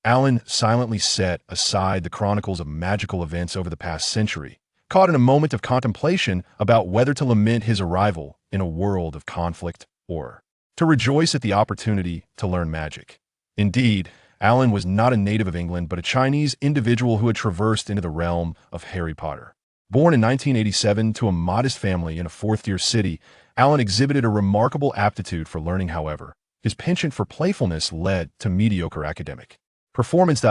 Alan silently set aside the chronicles of magical events over the past century, caught in a moment of contemplation about whether to lament his arrival in a world of conflict or to rejoice at the opportunity to learn magic. Indeed, Alan was not a native of England, but a Chinese individual who had traversed into the realm of Harry Potter. Born in 1987 to a modest family in a fourth-tier city, Alan exhibited a remarkable aptitude for learning. However, his penchant for playfulness led to mediocre academic performance.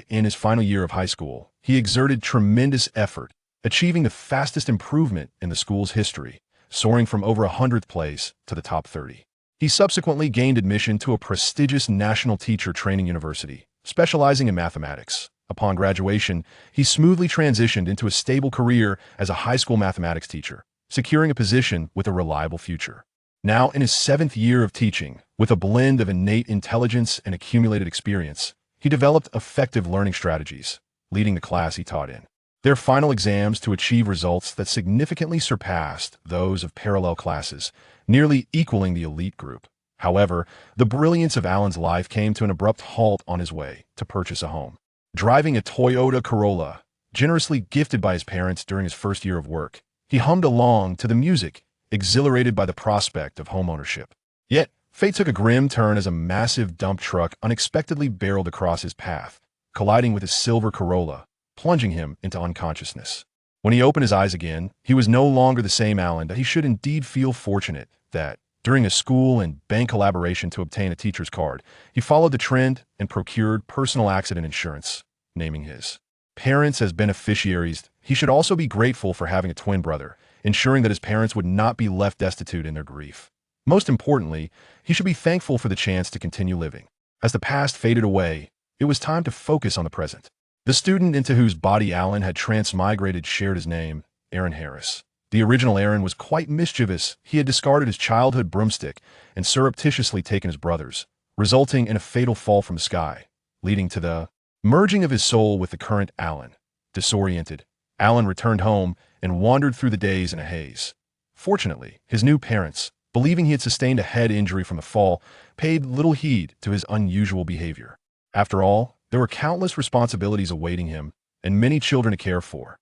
In his final year of high school, he exerted tremendous effort, achieving the fastest improvement in the school's history, soaring from over 100th place to the top 30. He subsequently gained admission to a prestigious national teacher training university, specializing in mathematics. Upon graduation, he smoothly transitioned into a stable career as a high school mathematics teacher, securing a position with a reliable future. Now in his 7th year of teaching, with a blend of innate intelligence and accumulated experience, he developed effective learning strategies, leading the class he taught in their final exams to achieve results that significantly surpassed those of parallel classes, nearly equaling the elite group. However, the brilliance of Alan's life came to an abrupt halt on his way to purchase a home. Driving a Toyota Corolla, generously gifted by his parents during his first year of work, he hummed along to the music, exhilarated by the prospect of homeownership. Yet, fate took a grim turn as a massive dump truck unexpectedly barreled across his path, colliding with his silver Corolla, plunging him into unconsciousness. When he opened his eyes again, he was no longer the same Alan. He should indeed feel fortunate that, during a school and bank collaboration to obtain a teacher's card, he followed the trend and procured personal accident insurance, naming his parents as beneficiaries. He should also be grateful for having a twin brother, ensuring that his parents would not be left destitute in their grief. Most importantly, he should be thankful for the chance to continue living. As the past faded away, it was time to focus on the present. The student into whose body Alan had transmigrated shared his name, Aaron Harris. The original Aaron was quite mischievous. He had discarded his childhood broomstick and surreptitiously taken his brother's, resulting in a fatal fall from the sky, leading to the merging of his soul with the current Alan. Disoriented, Alan returned home and wandered through the days in a haze. Fortunately, his new parents, believing he had sustained a head injury from the fall, paid little heed to his unusual behavior. After all, there were countless responsibilities awaiting him and many children to care for.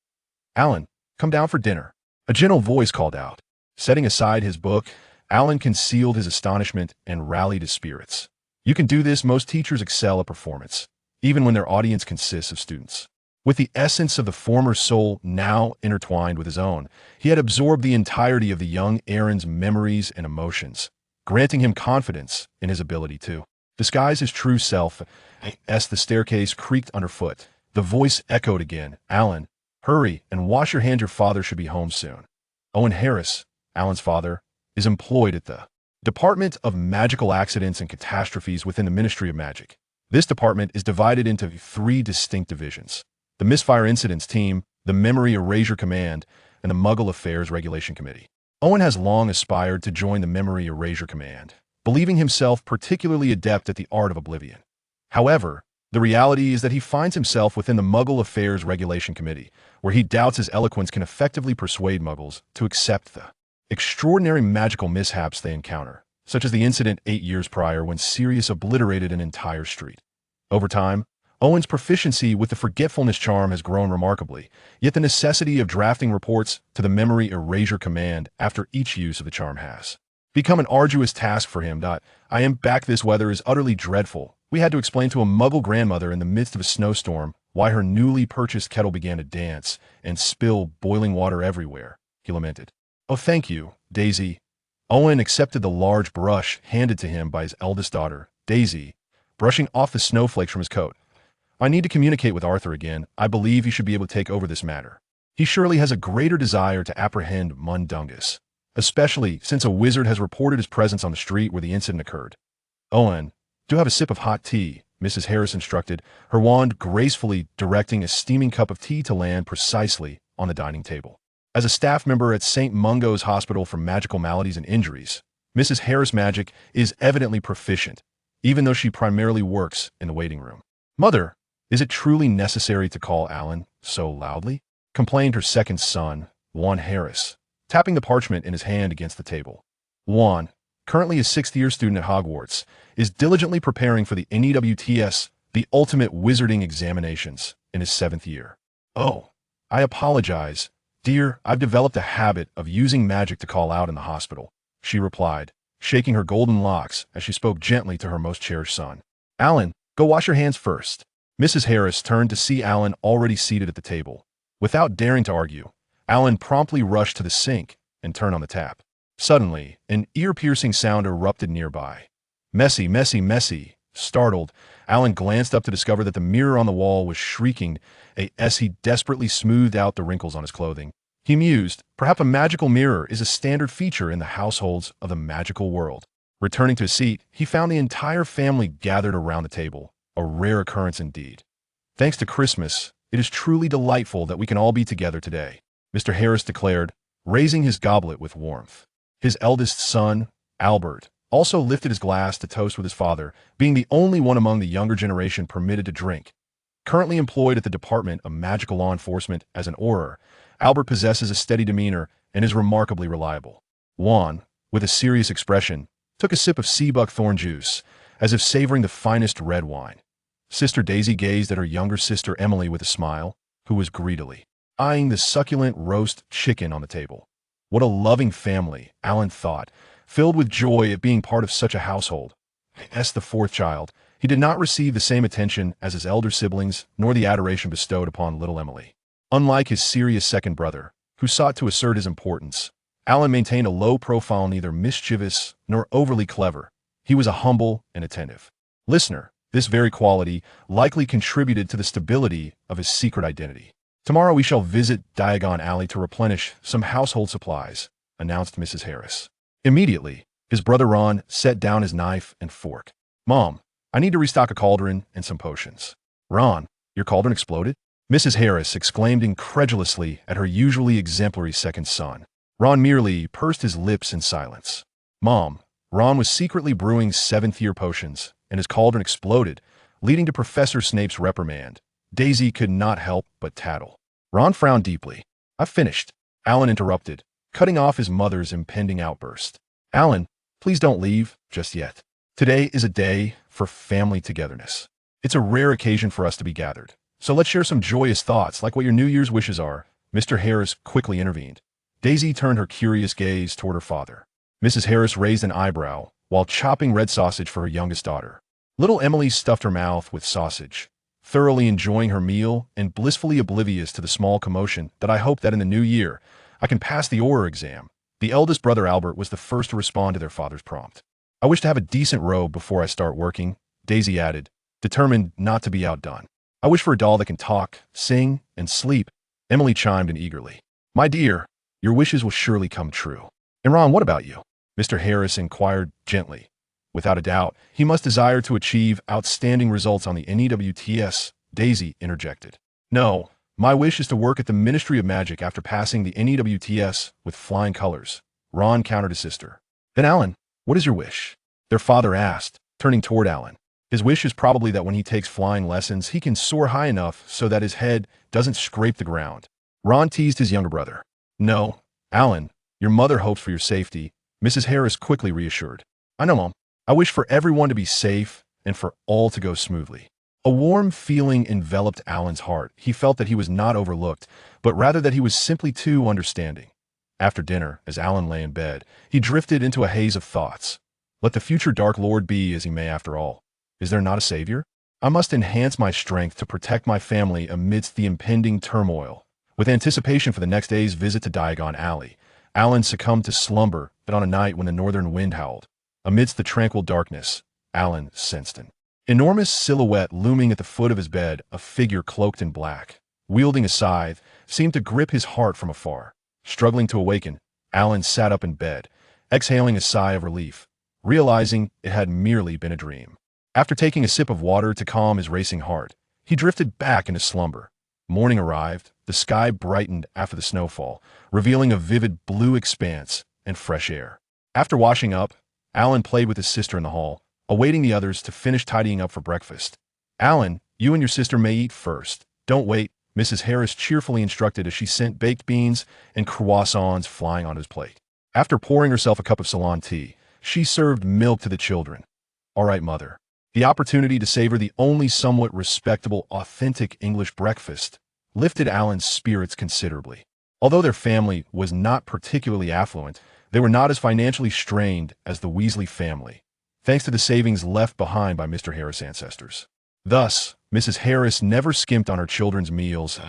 "Alan, come down for dinner," a gentle voice called out. Setting aside his book, Alan concealed his astonishment and rallied his spirits. "You can do this." Most teachers excel at performance, even when their audience consists of students. With the essence of the former soul now intertwined with his own, he had absorbed the entirety of the young Aaron's memories and emotions, granting him confidence in his ability to disguise his true self. As the staircase creaked underfoot, the voice echoed again, "Alan, hurry and wash your hands. Your father should be home soon." Owen Harris, Alan's father, is employed at the Department of Magical Accidents and Catastrophes within the Ministry of Magic. This department is divided into 3 distinct divisions: the Misfire Incidents Team, the Memory Erasure Command, and the Muggle Affairs Regulation Committee. Owen has long aspired to join the Memory Erasure Command, believing himself particularly adept at the art of oblivion. However, the reality is that he finds himself within the Muggle Affairs Regulation Committee, where he doubts his eloquence can effectively persuade Muggles to accept the extraordinary magical mishaps they encounter, such as the incident 8 years prior when Sirius obliterated an entire street. Over time, Owen's proficiency with the forgetfulness charm has grown remarkably, yet the necessity of drafting reports to the Memory Erasure Command after each use of the charm has become an arduous task for him. "I am back. This weather is utterly dreadful." We had to explain to a Muggle grandmother in the midst of a snowstorm why her newly purchased kettle began to dance and spill boiling water everywhere, he lamented. "Oh, thank you, Daisy." Owen accepted the large brush handed to him by his eldest daughter, Daisy, brushing off the snowflakes from his coat. "I need to communicate with Arthur again. I believe he should be able to take over this matter. He surely has a greater desire to apprehend Mundungus, especially since a wizard has reported his presence on the street where the incident occurred." "Owen, do have a sip of hot tea," Mrs. Harris instructed, her wand gracefully directing a steaming cup of tea to land precisely on the dining table. As a staff member at St. Mungo's Hospital for Magical Maladies and Injuries, Mrs. Harris' magic is evidently proficient, even though she primarily works in the waiting room. "Mother, is it truly necessary to call Alan so loudly?" complained her second son, Juan Harris, tapping the parchment in his hand against the table. Juan, currently a 6th-year student at Hogwarts, is diligently preparing for the NEWTS, the ultimate wizarding examinations in his 7th year. "Oh, I apologize, dear. I've developed a habit of using magic to call out in the hospital," she replied, shaking her golden locks as she spoke gently to her most cherished son. "Alan, go wash your hands first." Mrs. Harris turned to see Alan already seated at the table. Without daring to argue, Alan promptly rushed to the sink and turned on the tap. Suddenly, an ear-piercing sound erupted nearby. "Messy, messy, messy." Startled, Alan glanced up to discover that the mirror on the wall was shrieking as he desperately smoothed out the wrinkles on his clothing. He mused, perhaps a magical mirror is a standard feature in the households of the magical world. Returning to his seat, he found the entire family gathered around the table, a rare occurrence indeed. "Thanks to Christmas, it is truly delightful that we can all be together today," Mr. Harris declared, raising his goblet with warmth. His eldest son, Albert, also lifted his glass to toast with his father, being the only one among the younger generation permitted to drink. Currently employed at the Department of Magical Law Enforcement as an Auror, Albert possesses a steady demeanor and is remarkably reliable. Juan, with a serious expression, took a sip of sea buckthorn juice, as if savoring the finest red wine. Sister Daisy gazed at her younger sister Emily with a smile, who was greedily eyeing the succulent roast chicken on the table. What a loving family, Alan thought, filled with joy at being part of such a household. As the 4th child, he did not receive the same attention as his elder siblings, nor the adoration bestowed upon little Emily. Unlike his serious second brother, who sought to assert his importance, Alan maintained a low profile, neither mischievous nor overly clever. He was a humble and attentive listener. This very quality likely contributed to the stability of his secret identity. "Tomorrow we shall visit Diagon Alley to replenish some household supplies," announced Mrs. Harris. Immediately, his brother Ron set down his knife and fork. "Mom, I need to restock a cauldron and some potions." "Ron, your cauldron exploded?" Mrs. Harris exclaimed incredulously at her usually exemplary second son. Ron merely pursed his lips in silence. "Mom, Ron was secretly brewing 7th-year potions, and his cauldron exploded, leading to Professor Snape's reprimand." Daisy could not help but tattle. Ron frowned deeply. "I've finished," Alan interrupted, cutting off his mother's impending outburst. "Alan, please don't leave just yet. Today is a day for family togetherness. It's a rare occasion for us to be gathered. So let's share some joyous thoughts like what your New Year's wishes are." Mr. Harris quickly intervened. Daisy turned her curious gaze toward her father. Mrs. Harris raised an eyebrow while chopping red sausage for her youngest daughter. Little Emily stuffed her mouth with sausage, thoroughly enjoying her meal and blissfully oblivious to the small commotion that I hope that in the new year I can pass the Auror exam. The eldest brother Albert was the first to respond to their father's prompt. "I wish to have a decent robe before I start working," Daisy added, determined not to be outdone. "I wish for a doll that can talk, sing, and sleep," Emily chimed in eagerly. "My dear, your wishes will surely come true." "And Ron, what about you?" Mr. Harris inquired gently. "Without a doubt, he must desire to achieve outstanding results on the NEWTS," Daisy interjected. "No, my wish is to work at the Ministry of Magic after passing the NEWTS with flying colors," Ron countered his sister. "Then Alan, what is your wish?" their father asked, turning toward Alan. "His wish is probably that when he takes flying lessons, he can soar high enough so that his head doesn't scrape the ground." Ron teased his younger brother. "No, Alan, your mother hopes for your safety," Mrs. Harris quickly reassured. "I know, Mom. I wish for everyone to be safe and for all to go smoothly." A warm feeling enveloped Alan's heart. He felt that he was not overlooked, but rather that he was simply too understanding. After dinner, as Alan lay in bed, he drifted into a haze of thoughts. Let the future Dark Lord be as he may after all. Is there not a savior? I must enhance my strength to protect my family amidst the impending turmoil. With anticipation for the next day's visit to Diagon Alley, Alan succumbed to slumber on a night when the northern wind howled. Amidst the tranquil darkness, Alan sensed an enormous silhouette looming at the foot of his bed. A figure cloaked in black, wielding a scythe, seemed to grip his heart from afar. Struggling to awaken, Alan sat up in bed, exhaling a sigh of relief, realizing it had merely been a dream. After taking a sip of water to calm his racing heart, he drifted back into slumber. Morning arrived, the sky brightened after the snowfall, revealing a vivid blue expanse and fresh air. After washing up, Alan played with his sister in the hall, awaiting the others to finish tidying up for breakfast. "Alan, you and your sister may eat first. Don't wait," Mrs. Harris cheerfully instructed as she sent baked beans and croissants flying on his plate. After pouring herself a cup of Ceylon tea, she served milk to the children. "All right, Mother. The opportunity to savor the only somewhat respectable, authentic English breakfast lifted Alan's spirits considerably. Although their family was not particularly affluent, they were not as financially strained as the Weasley family, thanks to the savings left behind by Mr. Harris' ancestors. Thus, Mrs. Harris never skimped on her children's meals.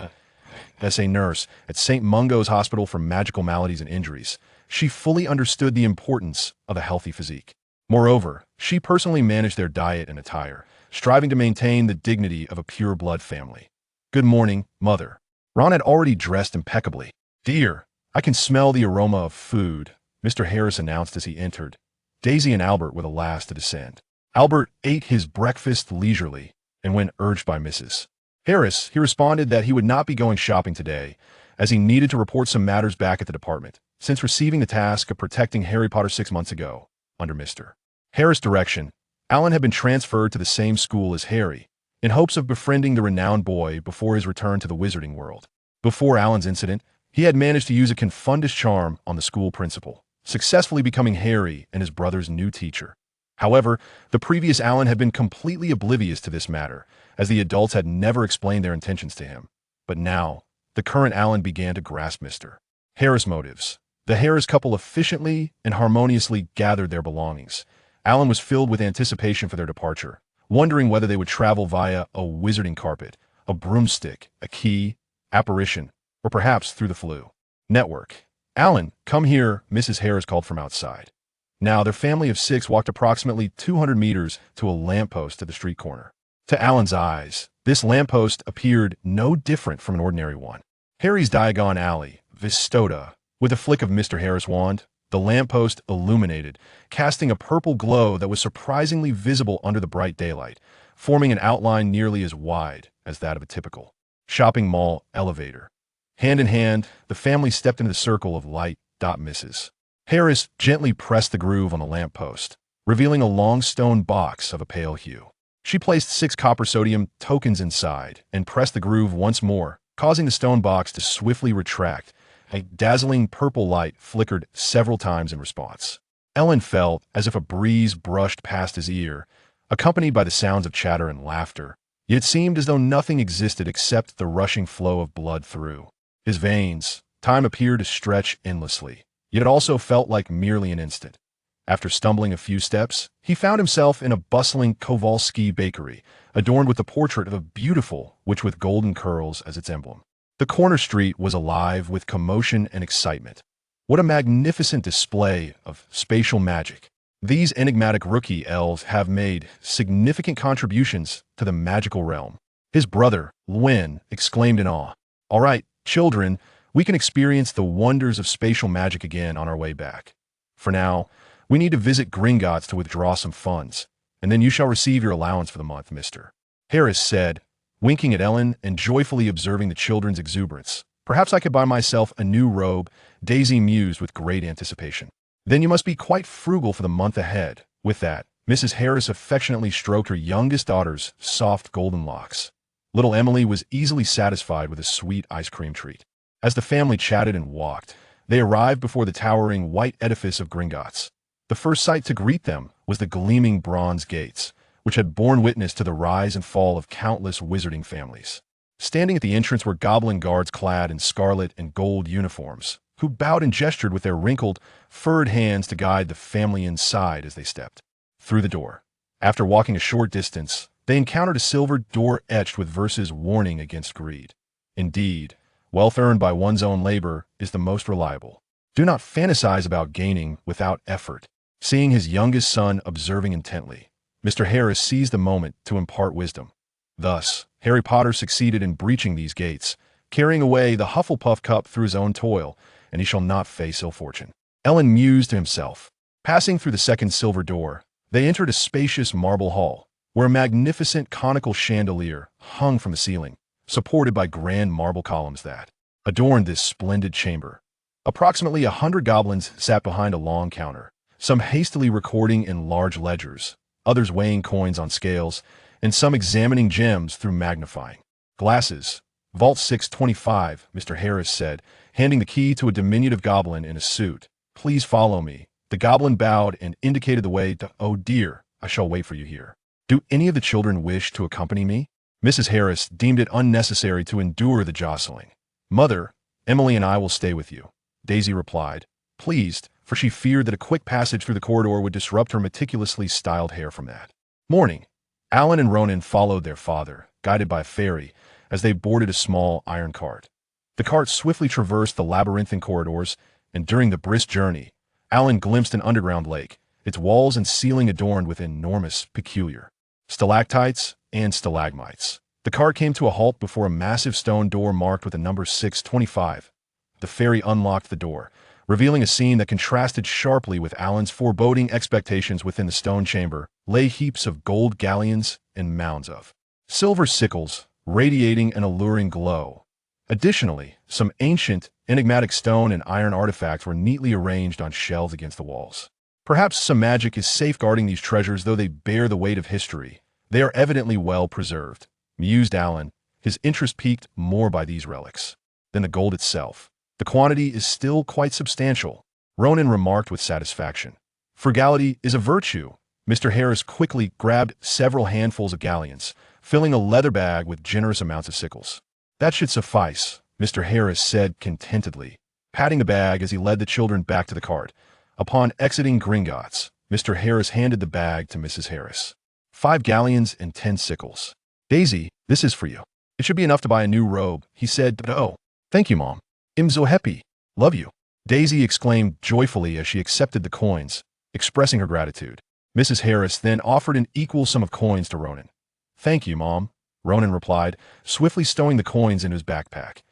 As a nurse at St. Mungo's Hospital for Magical Maladies and Injuries, she fully understood the importance of a healthy physique. Moreover, she personally managed their diet and attire, striving to maintain the dignity of a pure-blood family. "Good morning, Mother." Ron had already dressed impeccably. "Dear, I can smell the aroma of food," Mr. Harris announced as he entered. Daisy and Albert were the last to descend. Albert ate his breakfast leisurely, and when urged by Mrs. Harris, he responded that he would not be going shopping today, as he needed to report some matters back at the department, since receiving the task of protecting Harry Potter 6 months ago, under Mr. Harris' direction. Alan had been transferred to the same school as Harry, in hopes of befriending the renowned boy before his return to the wizarding world. Before Alan's incident, he had managed to use a confundus charm on the school principal, successfully becoming Harry and his brother's new teacher. However, the previous Alan had been completely oblivious to this matter, as the adults had never explained their intentions to him. But now, the current Alan began to grasp Mr. Harris' motives. The Harris couple efficiently and harmoniously gathered their belongings. Alan was filled with anticipation for their departure, wondering whether they would travel via a wizarding carpet, a broomstick, a key, apparition, or perhaps through the Flu network. "Alan, come here," Mrs. Harris called from outside. Now, their family of 6 walked approximately 200 meters to a lamppost at the street corner. To Alan's eyes, this lamppost appeared no different from an ordinary one. Harry's Diagon Alley, Vistoda. With a flick of Mr. Harris' wand, the lamppost illuminated, casting a purple glow that was surprisingly visible under the bright daylight, forming an outline nearly as wide as that of a typical shopping mall elevator. Hand in hand, the family stepped into the circle of light. Mrs. Harris gently pressed the groove on the lamppost, revealing a long stone box of a pale hue. She placed 6 copper sodium tokens inside and pressed the groove once more, causing the stone box to swiftly retract. A dazzling purple light flickered several times in response. Ellen felt as if a breeze brushed past his ear, accompanied by the sounds of chatter and laughter. Yet it seemed as though nothing existed except the rushing flow of blood through his veins. Time appeared to stretch endlessly, yet it also felt like merely an instant. After stumbling a few steps, he found himself in a bustling Kowalski bakery, adorned with the portrait of a beautiful witch with golden curls as its emblem. The corner street was alive with commotion and excitement. What a magnificent display of spatial magic. These enigmatic rookie elves have made significant contributions to the magical realm. His brother, Lwyn, exclaimed in awe. "All right, children, we can experience the wonders of spatial magic again on our way back. For now, we need to visit Gringotts to withdraw some funds, and then you shall receive your allowance for the month," Mr. Harris said, winking at Ellen and joyfully observing the children's exuberance. "Perhaps I could buy myself a new robe," Daisy mused with great anticipation. "Then you must be quite frugal for the month ahead." With that, Mrs. Harris affectionately stroked her youngest daughter's soft golden locks. Little Emily was easily satisfied with a sweet ice cream treat. As the family chatted and walked, they arrived before the towering white edifice of Gringotts. The first sight to greet them was the gleaming bronze gates, which had borne witness to the rise and fall of countless wizarding families. Standing at the entrance were goblin guards clad in scarlet and gold uniforms, who bowed and gestured with their wrinkled, furred hands to guide the family inside as they stepped through the door. After walking a short distance, they encountered a silver door etched with verses warning against greed. Indeed, wealth earned by one's own labor is the most reliable. Do not fantasize about gaining without effort. Seeing his youngest son observing intently, Mr. Harris seized the moment to impart wisdom. Thus, Harry Potter succeeded in breaching these gates, carrying away the Hufflepuff cup through his own toil, and he shall not face ill fortune. Ellen mused to himself. Passing through the second silver door, they entered a spacious marble hall, where a magnificent conical chandelier hung from the ceiling, supported by grand marble columns that adorned this splendid chamber. Approximately 100 goblins sat behind a long counter, some hastily recording in large ledgers, others weighing coins on scales, and some examining gems through magnifying glasses. "Vault 625, Mr. Harris said, handing the key to a diminutive goblin in a suit. "Please follow me." The goblin bowed and indicated the way to, "Oh dear, I shall wait for you here." Do any of the children wish to accompany me? Mrs. Harris deemed it unnecessary to endure the jostling. Mother, Emily and I will stay with you, Daisy replied, pleased, for she feared that a quick passage through the corridor would disrupt her meticulously styled hair from that morning. Alan and Ronan followed their father, guided by a fairy, as they boarded a small iron cart. The cart swiftly traversed the labyrinthine corridors, and during the brisk journey, Alan glimpsed an underground lake, its walls and ceiling adorned with enormous, peculiar stalactites and stalagmites. The cart came to a halt before a massive stone door marked with the number 625. The fairy unlocked the door, revealing a scene that contrasted sharply with Alan's foreboding expectations. Within the stone chamber lay heaps of gold galleons and mounds of silver sickles, radiating an alluring glow. Additionally, some ancient, enigmatic stone and iron artifacts were neatly arranged on shelves against the walls. Perhaps some magic is safeguarding these treasures, though they bear the weight of history. They are evidently well preserved, mused Alan, his interest piqued more by these relics than the gold itself. The quantity is still quite substantial, Ronan remarked with satisfaction. Frugality is a virtue. Mr. Harris quickly grabbed several handfuls of galleons, filling a leather bag with generous amounts of sickles. That should suffice, Mr. Harris said contentedly, patting the bag as he led the children back to the cart. Upon exiting Gringotts, Mr. Harris handed the bag to Mrs. Harris. 5 galleons and 10 sickles. Daisy, this is for you. It should be enough to buy a new robe, he said. Oh, thank you, Mom. I'm so happy. Love you. Daisy exclaimed joyfully as she accepted the coins, expressing her gratitude. Mrs. Harris then offered an equal sum of coins to Ronan. Thank you, Mom, Ronan replied, swiftly stowing the coins into his backpack.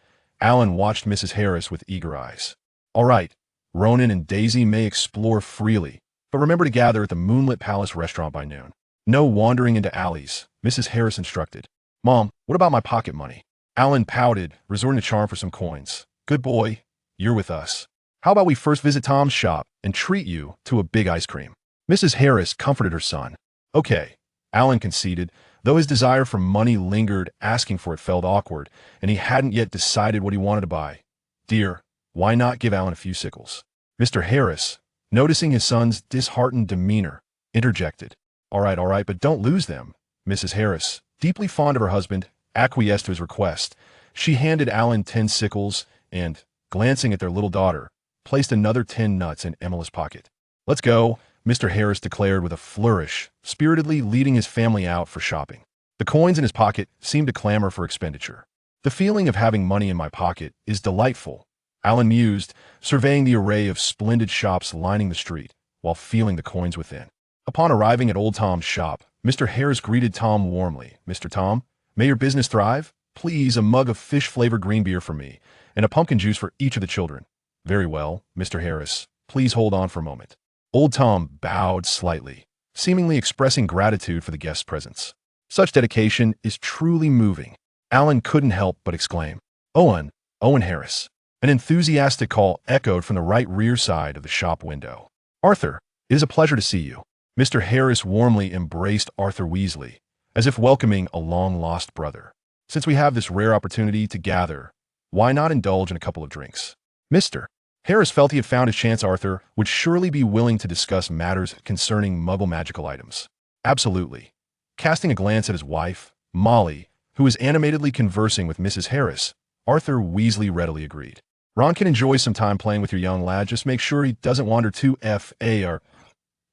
Alan watched Mrs. Harris with eager eyes. All right, Ronan and Daisy may explore freely, but remember to gather at the Moonlit Palace restaurant by noon. No wandering into alleys, Mrs. Harris instructed. Mom, what about my pocket money? Alan pouted, resorting to charm for some coins. Good boy, you're with us. How about we first visit Tom's shop and treat you to a big ice cream? Mrs. Harris comforted her son. Okay, Alan conceded, though his desire for money lingered. Asking for it felt awkward, and he hadn't yet decided what he wanted to buy. Dear, why not give Alan a few sickles? Mr. Harris, noticing his son's disheartened demeanor, interjected. All right, but don't lose them. Mrs. Harris, deeply fond of her husband, acquiesced to his request. She handed Alan 10 sickles and, glancing at their little daughter, placed another 10 nuts in Emily's pocket. Let's go, Mr. Harris declared with a flourish, spiritedly leading his family out for shopping. The coins in his pocket seemed to clamor for expenditure. The feeling of having money in my pocket is delightful, Alan mused, surveying the array of splendid shops lining the street, while feeling the coins within. Upon arriving at Old Tom's shop, Mr. Harris greeted Tom warmly. Mr. Tom, may your business thrive? Please, a mug of fish-flavored green beer for me, and a pumpkin juice for each of the children. Very well, Mr. Harris. Please hold on for a moment. Old Tom bowed slightly, seemingly expressing gratitude for the guest's presence. Such dedication is truly moving. Alan couldn't help but exclaim, Owen Harris. An enthusiastic call echoed from the right rear side of the shop window. Arthur, it is a pleasure to see you. Mr. Harris warmly embraced Arthur Weasley, as if welcoming a long-lost brother. Since we have this rare opportunity to gather, why not indulge in a couple of drinks? Mr. Harris felt he had found his chance. Arthur would surely be willing to discuss matters concerning Muggle magical items. Absolutely. Casting a glance at his wife, Molly, who was animatedly conversing with Mrs. Harris, Arthur Weasley readily agreed. Ron can enjoy some time playing with your young lad. Just make sure he doesn't wander too far.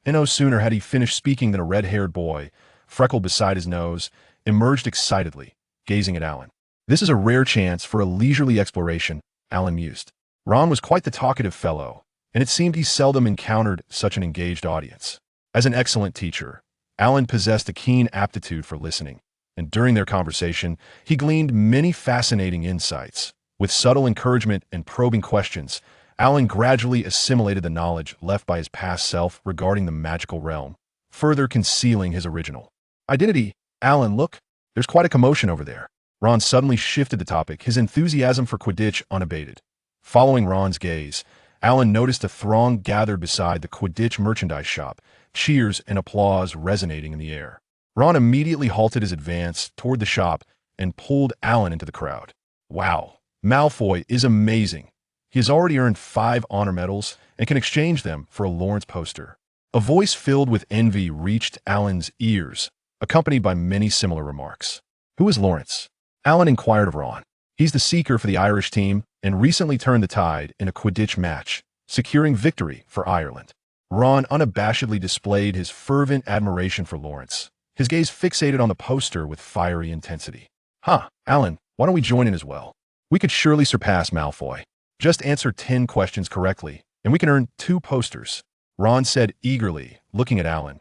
And no sooner had he finished speaking than a red-haired boy, freckled beside his nose, emerged excitedly, gazing at Alan. This is a rare chance for a leisurely exploration, Alan mused. Ron was quite the talkative fellow, and it seemed he seldom encountered such an engaged audience. As an excellent teacher, Alan possessed a keen aptitude for listening, and during their conversation, he gleaned many fascinating insights. With subtle encouragement and probing questions, Alan gradually assimilated the knowledge left by his past self regarding the magical realm, further concealing his original identity. Alan, look, there's quite a commotion over there. Ron suddenly shifted the topic, his enthusiasm for Quidditch unabated. Following Ron's gaze, Alan noticed a throng gathered beside the Quidditch merchandise shop, cheers and applause resonating in the air. Ron immediately halted his advance toward the shop and pulled Alan into the crowd. Wow, Malfoy is amazing. He has already earned 5 honor medals and can exchange them for a Lawrence poster. A voice filled with envy reached Alan's ears, accompanied by many similar remarks. Who is Lawrence? Alan inquired of Ron. He's the seeker for the Irish team and recently turned the tide in a Quidditch match, securing victory for Ireland. Ron unabashedly displayed his fervent admiration for Lawrence, his gaze fixated on the poster with fiery intensity. Alan, why don't we join in as well? We could surely surpass Malfoy. Just answer 10 questions correctly, and we can earn 2 posters. Ron said eagerly, looking at Alan.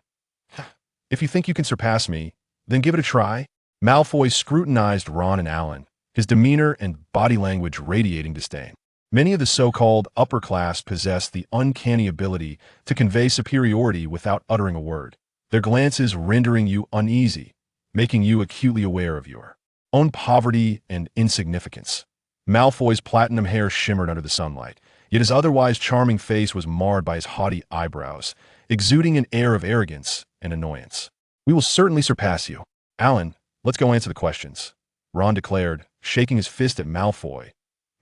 If you think you can surpass me, then give it a try. Malfoy scrutinized Ron and Alan, his demeanor and body language radiating disdain. Many of the so-called upper class possess the uncanny ability to convey superiority without uttering a word, their glances rendering you uneasy, making you acutely aware of your own poverty and insignificance. Malfoy's platinum hair shimmered under the sunlight, yet his otherwise charming face was marred by his haughty eyebrows, exuding an air of arrogance and annoyance. We will certainly surpass you. Alan, let's go answer the questions, Ron declared, shaking his fist at Malfoy.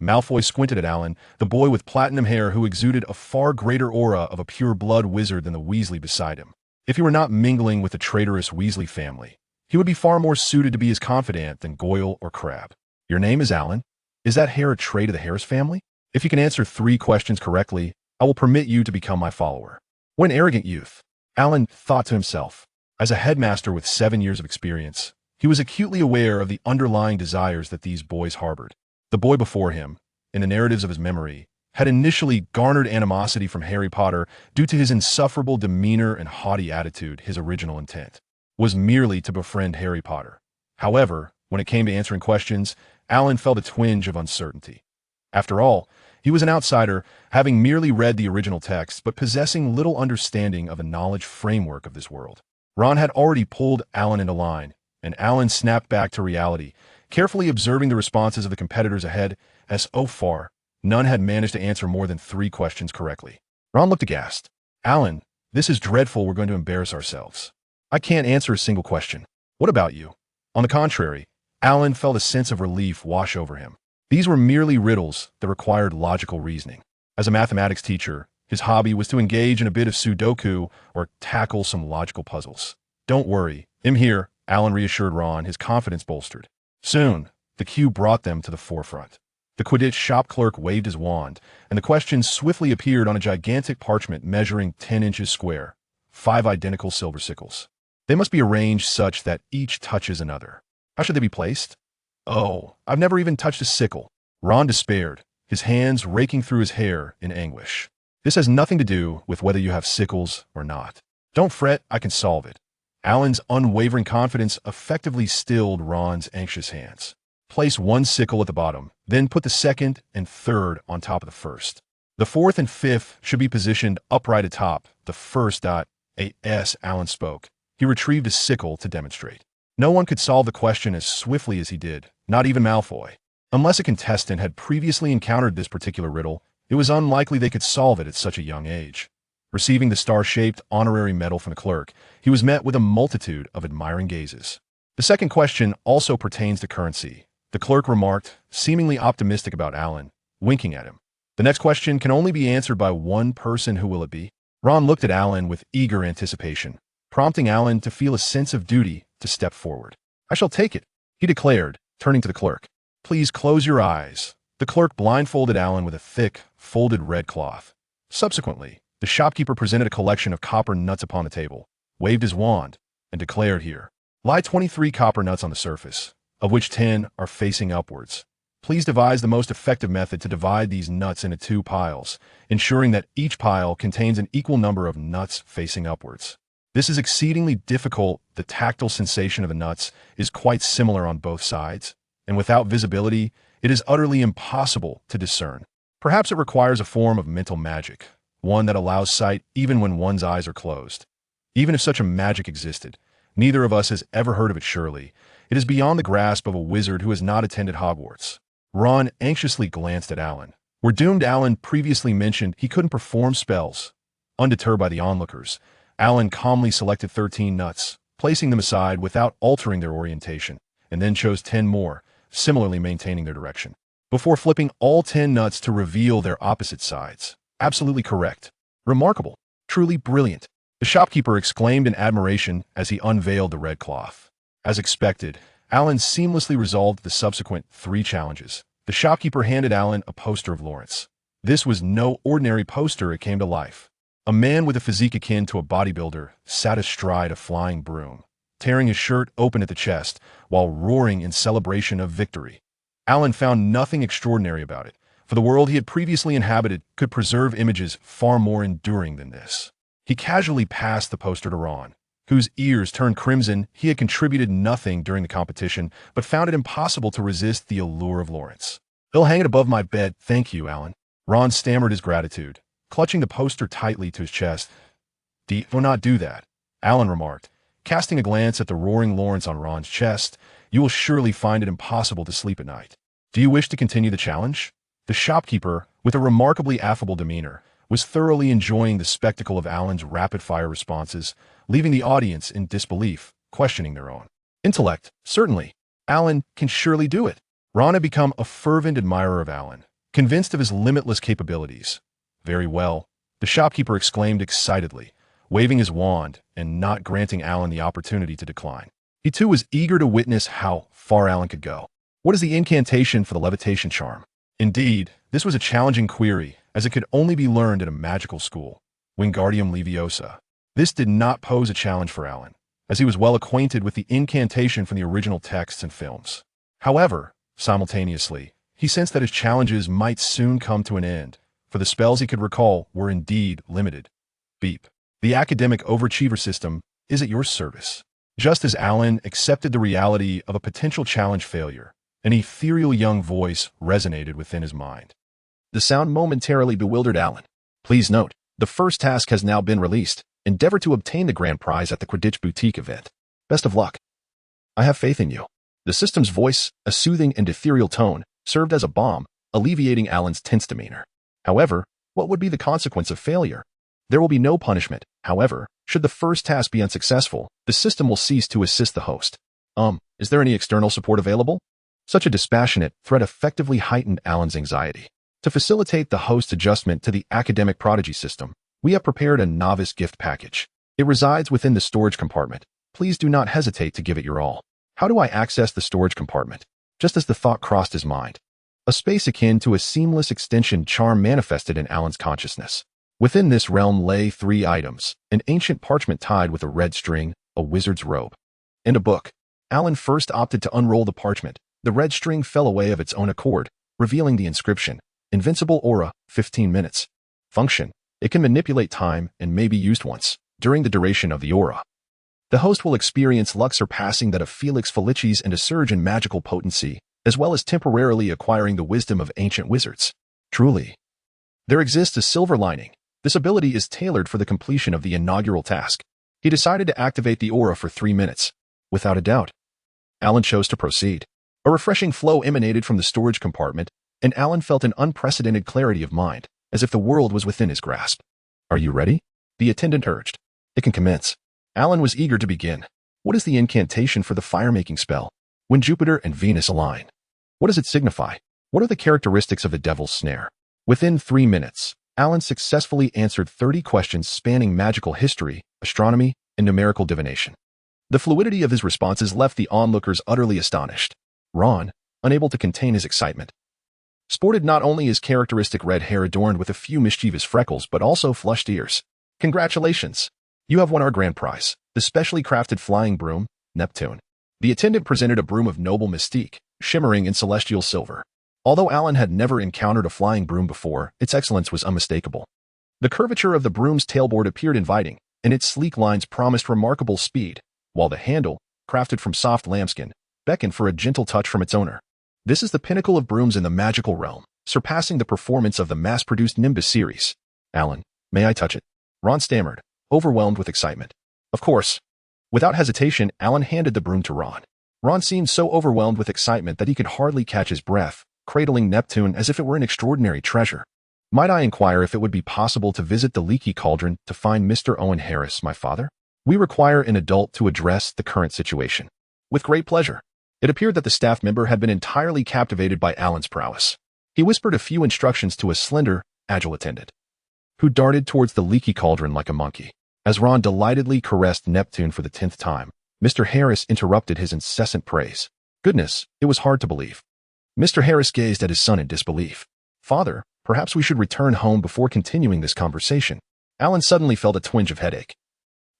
Malfoy squinted at Alan, the boy with platinum hair who exuded a far greater aura of a pure-blood wizard than the Weasley beside him. If he were not mingling with the traitorous Weasley family, he would be far more suited to be his confidant than Goyle or Crabbe. Your name is Alan? Is that hair a trait of the Harris family? If you can answer 3 questions correctly, I will permit you to become my follower. What an arrogant youth, Alan thought to himself. As a headmaster with 7 years of experience, he was acutely aware of the underlying desires that these boys harbored. The boy before him, in the narratives of his memory, had initially garnered animosity from Harry Potter due to his insufferable demeanor and haughty attitude. His original intent was merely to befriend Harry Potter. However, when it came to answering questions, Alan felt a twinge of uncertainty. After all, he was an outsider, having merely read the original text but possessing little understanding of the knowledge framework of this world. Ron had already pulled Alan into line, and Alan snapped back to reality, carefully observing the responses of the competitors ahead, as so far, none had managed to answer more than 3 questions correctly. Ron looked aghast. Alan, this is dreadful. We're going to embarrass ourselves. I can't answer a single question. What about you? On the contrary, Alan felt a sense of relief wash over him. These were merely riddles that required logical reasoning. As a mathematics teacher, his hobby was to engage in a bit of Sudoku or tackle some logical puzzles. Don't worry, I'm here, Alan reassured Ron, his confidence bolstered. Soon, the cue brought them to the forefront. The Quidditch shop clerk waved his wand, and the questions swiftly appeared on a gigantic parchment measuring 10 inches square, 5 identical silver sickles. They must be arranged such that each touches another. How should they be placed? Oh, I've never even touched a sickle. Ron despaired, his hands raking through his hair in anguish. This has nothing to do with whether you have sickles or not. Don't fret, I can solve it. Alan's unwavering confidence effectively stilled Ron's anxious hands. Place 1 sickle at the bottom, then put the 2nd and 3rd on top of the 1st. The 4th and 5th should be positioned upright atop the 1st. As Alan spoke, he retrieved a sickle to demonstrate. No one could solve the question as swiftly as he did, not even Malfoy. Unless a contestant had previously encountered this particular riddle, it was unlikely they could solve it at such a young age. Receiving the star-shaped honorary medal from the clerk, he was met with a multitude of admiring gazes. The second question also pertains to currency, the clerk remarked, seemingly optimistic about Alan, winking at him. The next question can only be answered by one person. Who will it be? Ron looked at Alan with eager anticipation, prompting Alan to feel a sense of duty to step forward. I shall take it, he declared, turning to the clerk. Please close your eyes. The clerk blindfolded Alan with a thick, folded red cloth. Subsequently, the shopkeeper presented a collection of copper nuts upon the table, waved his wand, and declared, here lie 23 copper nuts on the surface, of which 10 are facing upwards. Please devise the most effective method to divide these nuts into 2 piles, ensuring that each pile contains an equal number of nuts facing upwards. This is exceedingly difficult. The tactile sensation of the nuts is quite similar on both sides, and without visibility, it is utterly impossible to discern. Perhaps it requires a form of mental magic, one that allows sight even when one's eyes are closed. Even if such a magic existed, neither of us has ever heard of it surely. It is beyond the grasp of a wizard who has not attended Hogwarts. Ron anxiously glanced at Alan. Where doomed Alan previously mentioned he couldn't perform spells. Undeterred by the onlookers, Alan calmly selected 13 nuts, placing them aside without altering their orientation, and then chose 10 more, similarly maintaining their direction, before flipping all 10 nuts to reveal their opposite sides. Absolutely correct. Remarkable. Truly brilliant. The shopkeeper exclaimed in admiration as he unveiled the red cloth. As expected, Alan seamlessly resolved the subsequent 3 challenges. The shopkeeper handed Alan a poster of Lawrence. This was no ordinary poster, it came to life. A man with a physique akin to a bodybuilder sat astride a flying broom, tearing his shirt open at the chest while roaring in celebration of victory. Alan found nothing extraordinary about it, for the world he had previously inhabited could preserve images far more enduring than this. He casually passed the poster to Ron, whose ears turned crimson. He had contributed nothing during the competition, but found it impossible to resist the allure of Lawrence. "He'll hang it above my bed, thank you, Alan." Ron stammered his gratitude, clutching the poster tightly to his chest. "Do not do that," Alan remarked, casting a glance at the roaring Lawrence on Ron's chest. "You will surely find it impossible to sleep at night. Do you wish to continue the challenge?" The shopkeeper, with a remarkably affable demeanor, was thoroughly enjoying the spectacle of Alan's rapid-fire responses, leaving the audience in disbelief, questioning their own intellect. "Certainly. Alan can surely do it." Ron had become a fervent admirer of Alan, convinced of his limitless capabilities. "Very well," the shopkeeper exclaimed excitedly, waving his wand and not granting Alan the opportunity to decline. He too was eager to witness how far Alan could go. "What is the incantation for the levitation charm?" Indeed, this was a challenging query, as it could only be learned at a magical school, Wingardium Leviosa. This did not pose a challenge for Alan, as he was well acquainted with the incantation from the original texts and films. However, simultaneously, he sensed that his challenges might soon come to an end, for the spells he could recall were indeed limited. Beep. The academic overachiever system is at your service. Just as Alan accepted the reality of a potential challenge failure, an ethereal young voice resonated within his mind. The sound momentarily bewildered Alan. "Please note, the first task has now been released. Endeavor to obtain the grand prize at the Quidditch Boutique event. Best of luck. I have faith in you." The system's voice, a soothing and ethereal tone, served as a balm, alleviating Alan's tense demeanor. However, what would be the consequence of failure? There will be no punishment. However, should the first task be unsuccessful, the system will cease to assist the host. Is there any external support available? Such a dispassionate threat effectively heightened Alan's anxiety. To facilitate the host's adjustment to the academic prodigy system, we have prepared a novice gift package. It resides within the storage compartment. Please do not hesitate to give it your all. How do I access the storage compartment? Just as the thought crossed his mind, a space akin to a seamless extension charm manifested in Alan's consciousness. Within this realm lay 3 items: an ancient parchment tied with a red string, a wizard's robe, and a book. Alan first opted to unroll the parchment. The red string fell away of its own accord, revealing the inscription, "Invincible Aura, 15 minutes. Function: it can manipulate time and may be used once, during the duration of the aura. The host will experience luck surpassing that of Felix Felicis and a surge in magical potency, as well as temporarily acquiring the wisdom of ancient wizards." Truly, there exists a silver lining. This ability is tailored for the completion of the inaugural task. He decided to activate the aura for 3 minutes. Without a doubt, Alan chose to proceed. A refreshing flow emanated from the storage compartment, and Alan felt an unprecedented clarity of mind, as if the world was within his grasp. "Are you ready?" the attendant urged. "It can commence." Alan was eager to begin. "What is the incantation for the fire-making spell? When Jupiter and Venus align. What does it signify? What are the characteristics of the devil's snare?" Within 3 minutes, Alan successfully answered 30 questions spanning magical history, astronomy, and numerical divination. The fluidity of his responses left the onlookers utterly astonished. Ron, unable to contain his excitement, sported not only his characteristic red hair adorned with a few mischievous freckles but also flushed ears. "Congratulations! You have won our grand prize, the specially crafted flying broom, Neptune." The attendant presented a broom of noble mystique, shimmering in celestial silver. Although Alan had never encountered a flying broom before, its excellence was unmistakable. The curvature of the broom's tailboard appeared inviting, and its sleek lines promised remarkable speed, while the handle, crafted from soft lambskin, beckoned for a gentle touch from its owner. This is the pinnacle of brooms in the magical realm, surpassing the performance of the mass-produced Nimbus series. "Alan, may I touch it?" Ron stammered, overwhelmed with excitement. Of course. Without hesitation, Alan handed the broom to Ron. Ron seemed so overwhelmed with excitement that he could hardly catch his breath, cradling Neptune as if it were an extraordinary treasure. "Might I inquire if it would be possible to visit the Leaky Cauldron to find Mr. Owen Harris, my father? We require an adult to address the current situation." "With great pleasure." It appeared that the staff member had been entirely captivated by Alan's prowess. He whispered a few instructions to a slender, agile attendant, who darted towards the Leaky Cauldron like a monkey. As Ron delightedly caressed Neptune for the 10th time, Mr. Harris interrupted his incessant praise. Goodness, it was hard to believe. Mr. Harris gazed at his son in disbelief. Father, perhaps we should return home before continuing this conversation. Alan suddenly felt a twinge of headache,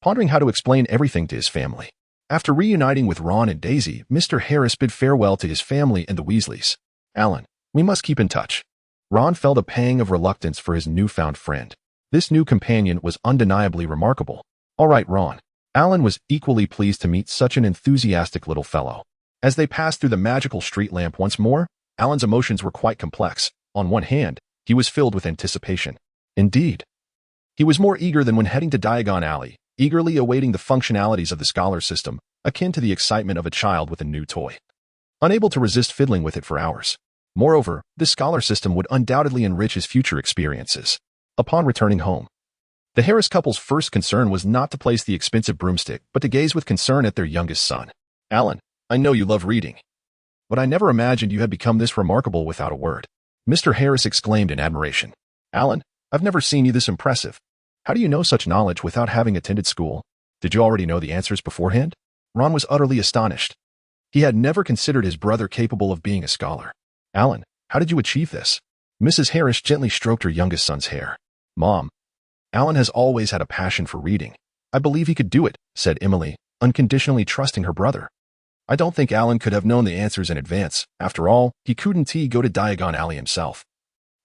pondering how to explain everything to his family. After reuniting with Ron and Daisy, Mr. Harris bid farewell to his family and the Weasleys. Alan, we must keep in touch. Ron felt a pang of reluctance for his newfound friend. This new companion was undeniably remarkable. All right, Ron. Alan was equally pleased to meet such an enthusiastic little fellow. As they passed through the magical street lamp once more, Alan's emotions were quite complex. On one hand, he was filled with anticipation. Indeed, he was more eager than when heading to Diagon Alley, eagerly awaiting the functionalities of the scholar system, akin to the excitement of a child with a new toy. Unable to resist fiddling with it for hours. Moreover, this scholar system would undoubtedly enrich his future experiences. Upon returning home, the Harris couple's first concern was not to place the expensive broomstick, but to gaze with concern at their youngest son. Alan, I know you love reading, but I never imagined you had become this remarkable without a word. Mr. Harris exclaimed in admiration. Alan, I've never seen you this impressive. How do you know such knowledge without having attended school? Did you already know the answers beforehand? Ron was utterly astonished. He had never considered his brother capable of being a scholar. Alan, how did you achieve this? Mrs. Harris gently stroked her youngest son's hair. Mom, Alan has always had a passion for reading. I believe he could do it, said Emily, unconditionally trusting her brother. I don't think Alan could have known the answers in advance. After all, he couldn't go to Diagon Alley himself.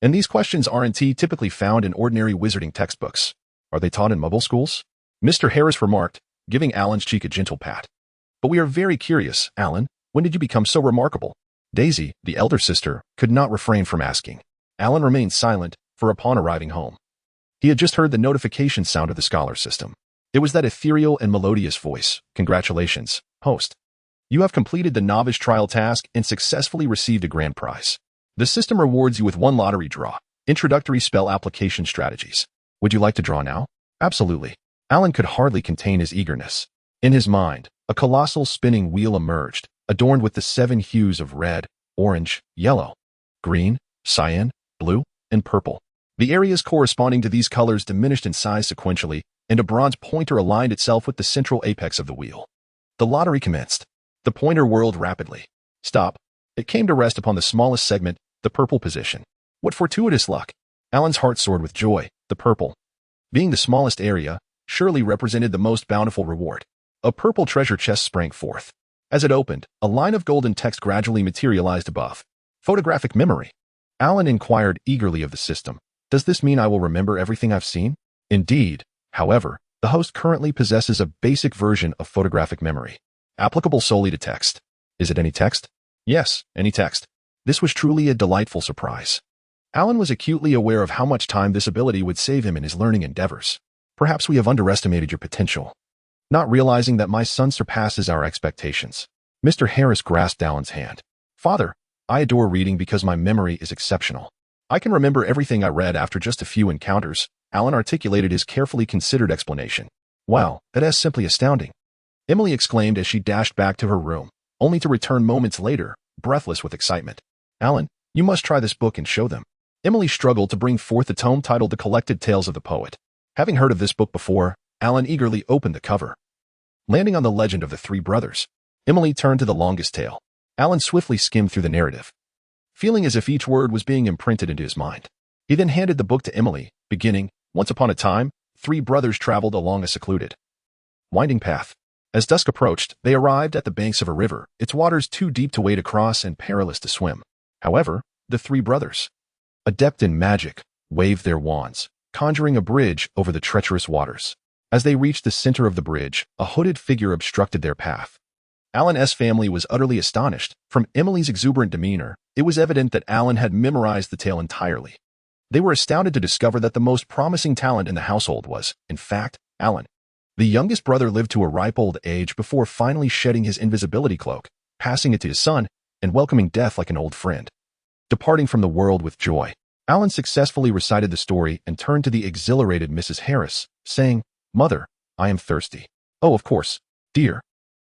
And these questions aren't typically found in ordinary wizarding textbooks. Are they taught in Muggle schools? Mr. Harris remarked, giving Alan's cheek a gentle pat. But we are very curious, Alan. When did you become so remarkable? Daisy, the elder sister, could not refrain from asking. Alan remained silent, for upon arriving home, he had just heard the notification sound of the scholar system. It was that ethereal and melodious voice. Congratulations, host. You have completed the novice trial task and successfully received a grand prize. The system rewards you with one lottery draw. Introductory spell application strategies. Would you like to draw now? Absolutely. Alan could hardly contain his eagerness. In his mind, a colossal spinning wheel emerged, adorned with the 7 hues of red, orange, yellow, green, cyan, blue, and purple. The areas corresponding to these colors diminished in size sequentially, and a bronze pointer aligned itself with the central apex of the wheel. The lottery commenced. The pointer whirled rapidly. Stop. It came to rest upon the smallest segment, the purple position. What fortuitous luck! Alan's heart soared with joy. The purple, being the smallest area, surely represented the most bountiful reward. A purple treasure chest sprang forth. As it opened, a line of golden text gradually materialized above. Photographic memory. Alan inquired eagerly of the system. Does this mean I will remember everything I've seen? Indeed. However, the host currently possesses a basic version of photographic memory, applicable solely to text. Is it any text? Yes, any text. This was truly a delightful surprise. Alan was acutely aware of how much time this ability would save him in his learning endeavors. Perhaps we have underestimated your potential, not realizing that my son surpasses our expectations. Mr. Harris grasped Alan's hand. Father, I adore reading because my memory is exceptional. I can remember everything I read after just a few encounters. Alan articulated his carefully considered explanation. Wow, that is simply astounding. Emily exclaimed as she dashed back to her room, only to return moments later, breathless with excitement. Alan, you must try this book and show them. Emily struggled to bring forth the tome titled The Collected Tales of the Poet. Having heard of this book before, Alan eagerly opened the cover. Landing on the legend of the 3 brothers, Emily turned to the longest tale. Alan swiftly skimmed through the narrative, feeling as if each word was being imprinted into his mind. He then handed the book to Emily, beginning, Once upon a time, 3 brothers traveled along a secluded, winding path. As dusk approached, they arrived at the banks of a river, its waters too deep to wade across and perilous to swim. However, the 3 brothers, adept in magic, waved their wands, conjuring a bridge over the treacherous waters. As they reached the center of the bridge, a hooded figure obstructed their path. Alan's family was utterly astonished. From Emily's exuberant demeanor, it was evident that Alan had memorized the tale entirely. They were astounded to discover that the most promising talent in the household was, in fact, Alan. The youngest brother lived to a ripe old age before finally shedding his invisibility cloak, passing it to his son, and welcoming death like an old friend. Departing from the world with joy, Alan successfully recited the story and turned to the exhilarated Mrs. Harris, saying, Mother, I am thirsty. Oh, of course, dear.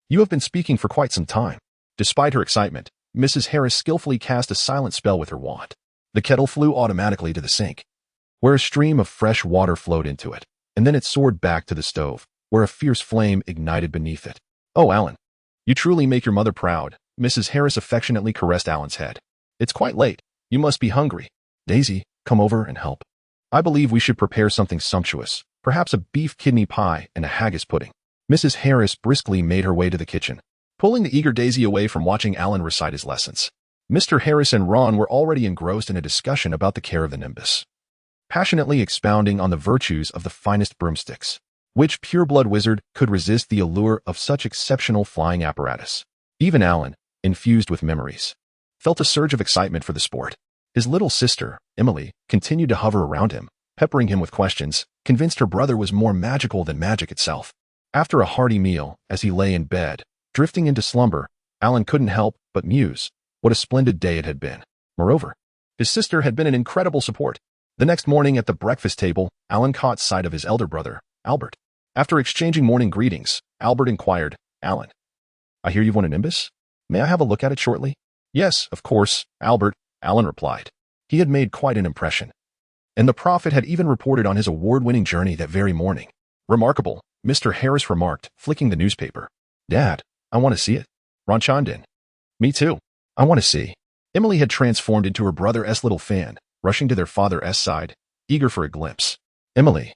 You have been speaking for quite some time. Despite her excitement, Mrs. Harris skillfully cast a silent spell with her wand. The kettle flew automatically to the sink, where a stream of fresh water flowed into it. and then it soared back to the stove, where a fierce flame ignited beneath it. "Oh, Alan, you truly make your mother proud." Mrs. Harris affectionately caressed Alan's head. "It's quite late. You must be hungry. Daisy, come over and help. I believe we should prepare something sumptuous, perhaps a beef kidney pie and a haggis pudding." Mrs. Harris briskly made her way to the kitchen, pulling the eager Daisy away from watching Alan recite his lessons. Mr. Harris and Ron were already engrossed in a discussion about the care of the Nimbus, passionately expounding on the virtues of the finest broomsticks. Which pureblood wizard could resist the allure of such exceptional flying apparatus? Even Alan, infused with memories, felt a surge of excitement for the sport. His little sister, Emily, continued to hover around him, peppering him with questions, convinced her brother was more magical than magic itself. After a hearty meal, as he lay in bed, drifting into slumber, Alan couldn't help but muse. What a splendid day it had been. Moreover, his sister had been an incredible support. The next morning at the breakfast table, Alan caught sight of his elder brother, Albert. After exchanging morning greetings, Albert inquired, "Alan, I hear you've won a Nimbus? May I have a look at it shortly?" "Yes, of course, Albert," Alan replied. He had made quite an impression, and the prophet had even reported on his award-winning journey that very morning. "Remarkable," Mr. Harris remarked, flicking the newspaper. "Dad, I want to see it." Ron chimed in. "Me too. I want to see." Emily had transformed into her brother's little fan, rushing to their father's side, eager for a glimpse. "Emily,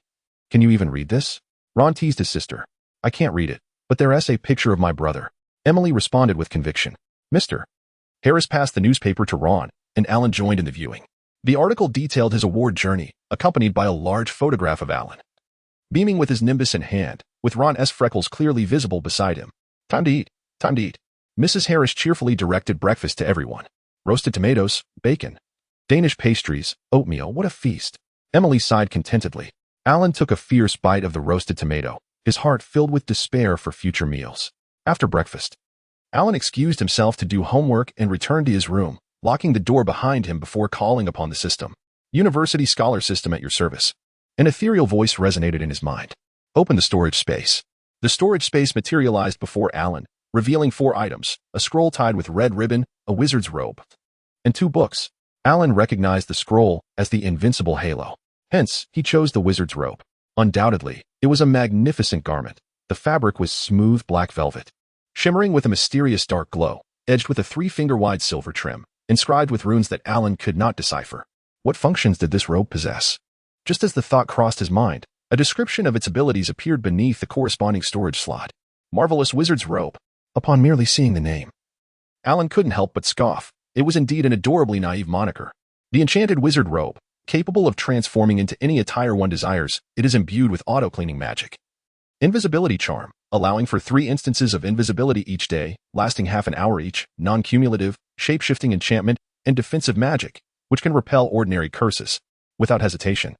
can you even read this?" Ron teased his sister. "I can't read it, but there's a picture of my brother." Emily responded with conviction. Mr. Harris passed the newspaper to Ron, and Alan joined in the viewing. The article detailed his award journey, accompanied by a large photograph of Alan, beaming with his Nimbus in hand, with Ron's freckles clearly visible beside him. "Time to eat. Time to eat." Mrs. Harris cheerfully directed breakfast to everyone. Roasted tomatoes, bacon, Danish pastries, oatmeal, what a feast. Emily sighed contentedly. Alan took a fierce bite of the roasted tomato, his heart filled with despair for future meals. After breakfast, Alan excused himself to do homework and returned to his room, locking the door behind him before calling upon the system. "University Scholar System at your service." An ethereal voice resonated in his mind. "Open the storage space." The storage space materialized before Alan, revealing 4 items: a scroll tied with red ribbon, a wizard's robe, and 2 books. Alan recognized the scroll as the invincible halo. Hence, he chose the wizard's robe. Undoubtedly, it was a magnificent garment. The fabric was smooth black velvet, shimmering with a mysterious dark glow, edged with a 3-finger-wide silver trim, inscribed with runes that Alan could not decipher. What functions did this robe possess? Just as the thought crossed his mind, a description of its abilities appeared beneath the corresponding storage slot. "Marvelous wizard's robe." Upon merely seeing the name, Alan couldn't help but scoff. It was indeed an adorably naive moniker. The enchanted wizard robe, capable of transforming into any attire one desires, it is imbued with auto-cleaning magic. Invisibility charm, allowing for 3 instances of invisibility each day, lasting half an hour each, non-cumulative, shape-shifting enchantment, and defensive magic, which can repel ordinary curses. Without hesitation,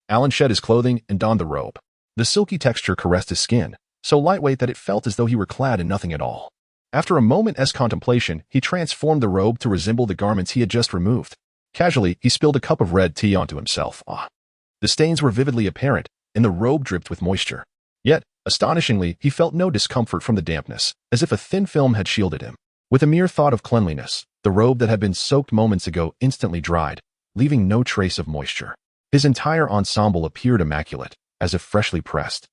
Alan shed his clothing and donned the robe. The silky texture caressed his skin, so lightweight that it felt as though he were clad in nothing at all. After a moment's contemplation, he transformed the robe to resemble the garments he had just removed. Casually, he spilled a cup of red tea onto himself. The stains were vividly apparent, and the robe dripped with moisture. Yet, astonishingly, he felt no discomfort from the dampness, as if a thin film had shielded him. With a mere thought of cleanliness, the robe that had been soaked moments ago instantly dried, leaving no trace of moisture. His entire ensemble appeared immaculate, as if freshly pressed.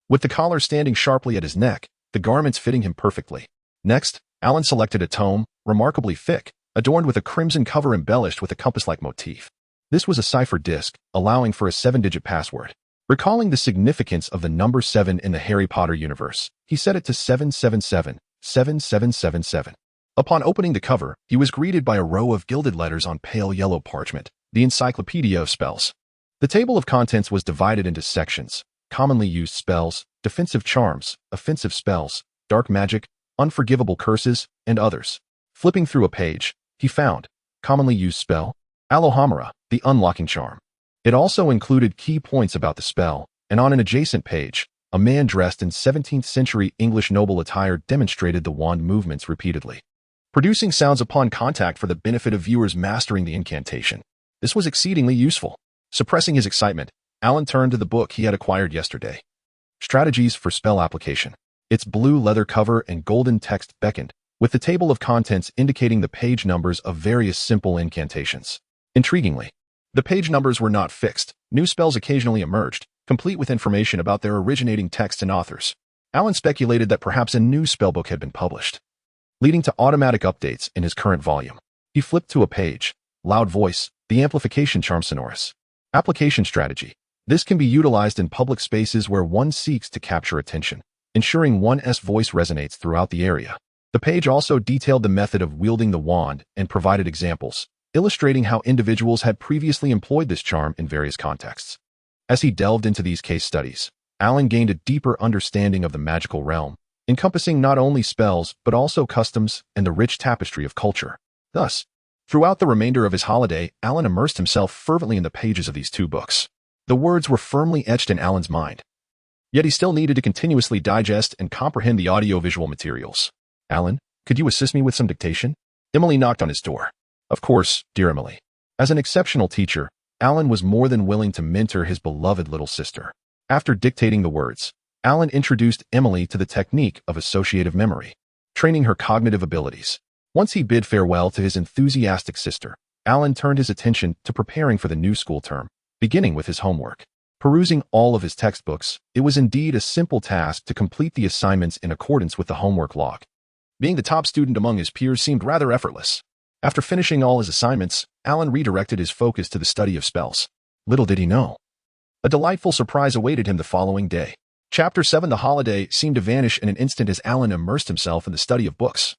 With the collar standing sharply at his neck, the garments fitting him perfectly. Next, Alan selected a tome, remarkably thick, adorned with a crimson cover embellished with a compass-like motif. This was a cipher disc, allowing for a 7-digit password. Recalling the significance of the number 7 in the Harry Potter universe, he set it to 777, 7777. Upon opening the cover, he was greeted by a row of gilded letters on pale yellow parchment, the Encyclopedia of Spells. The table of contents was divided into sections: commonly used spells, defensive charms, offensive spells, dark magic, unforgivable curses, and others. Flipping through a page, he found commonly used spell, Alohomora, the unlocking charm. It also included key points about the spell, and on an adjacent page, a man dressed in 17th century English noble attire demonstrated the wand movements repeatedly, producing sounds upon contact for the benefit of viewers mastering the incantation. This was exceedingly useful. Suppressing his excitement, Alan turned to the book he had acquired yesterday. Strategies for Spell Application. Its blue leather cover and golden text beckoned, with the table of contents indicating the page numbers of various simple incantations. Intriguingly, the page numbers were not fixed. New spells occasionally emerged, complete with information about their originating texts and authors. Alan speculated that perhaps a new spellbook had been published, leading to automatic updates in his current volume. He flipped to a page. Loud voice, the amplification charm sonorous. Application strategy. This can be utilized in public spaces where one seeks to capture attention, ensuring one's voice resonates throughout the area. The page also detailed the method of wielding the wand and provided examples, illustrating how individuals had previously employed this charm in various contexts. As he delved into these case studies, Alan gained a deeper understanding of the magical realm, encompassing not only spells but also customs and the rich tapestry of culture. Thus, throughout the remainder of his holiday, Alan immersed himself fervently in the pages of these two books. The words were firmly etched in Alan's mind. Yet he still needed to continuously digest and comprehend the audiovisual materials. Alan, could you assist me with some dictation? Emily knocked on his door. Of course, dear Emily. As an exceptional teacher, Alan was more than willing to mentor his beloved little sister. After dictating the words, Alan introduced Emily to the technique of associative memory, training her cognitive abilities. Once he bid farewell to his enthusiastic sister, Alan turned his attention to preparing for the new school term, beginning with his homework. Perusing all of his textbooks, it was indeed a simple task to complete the assignments in accordance with the homework log. Being the top student among his peers seemed rather effortless. After finishing all his assignments, Alan redirected his focus to the study of spells. Little did he know, a delightful surprise awaited him the following day. Chapter 7 The holiday seemed to vanish in an instant as Alan immersed himself in the study of books.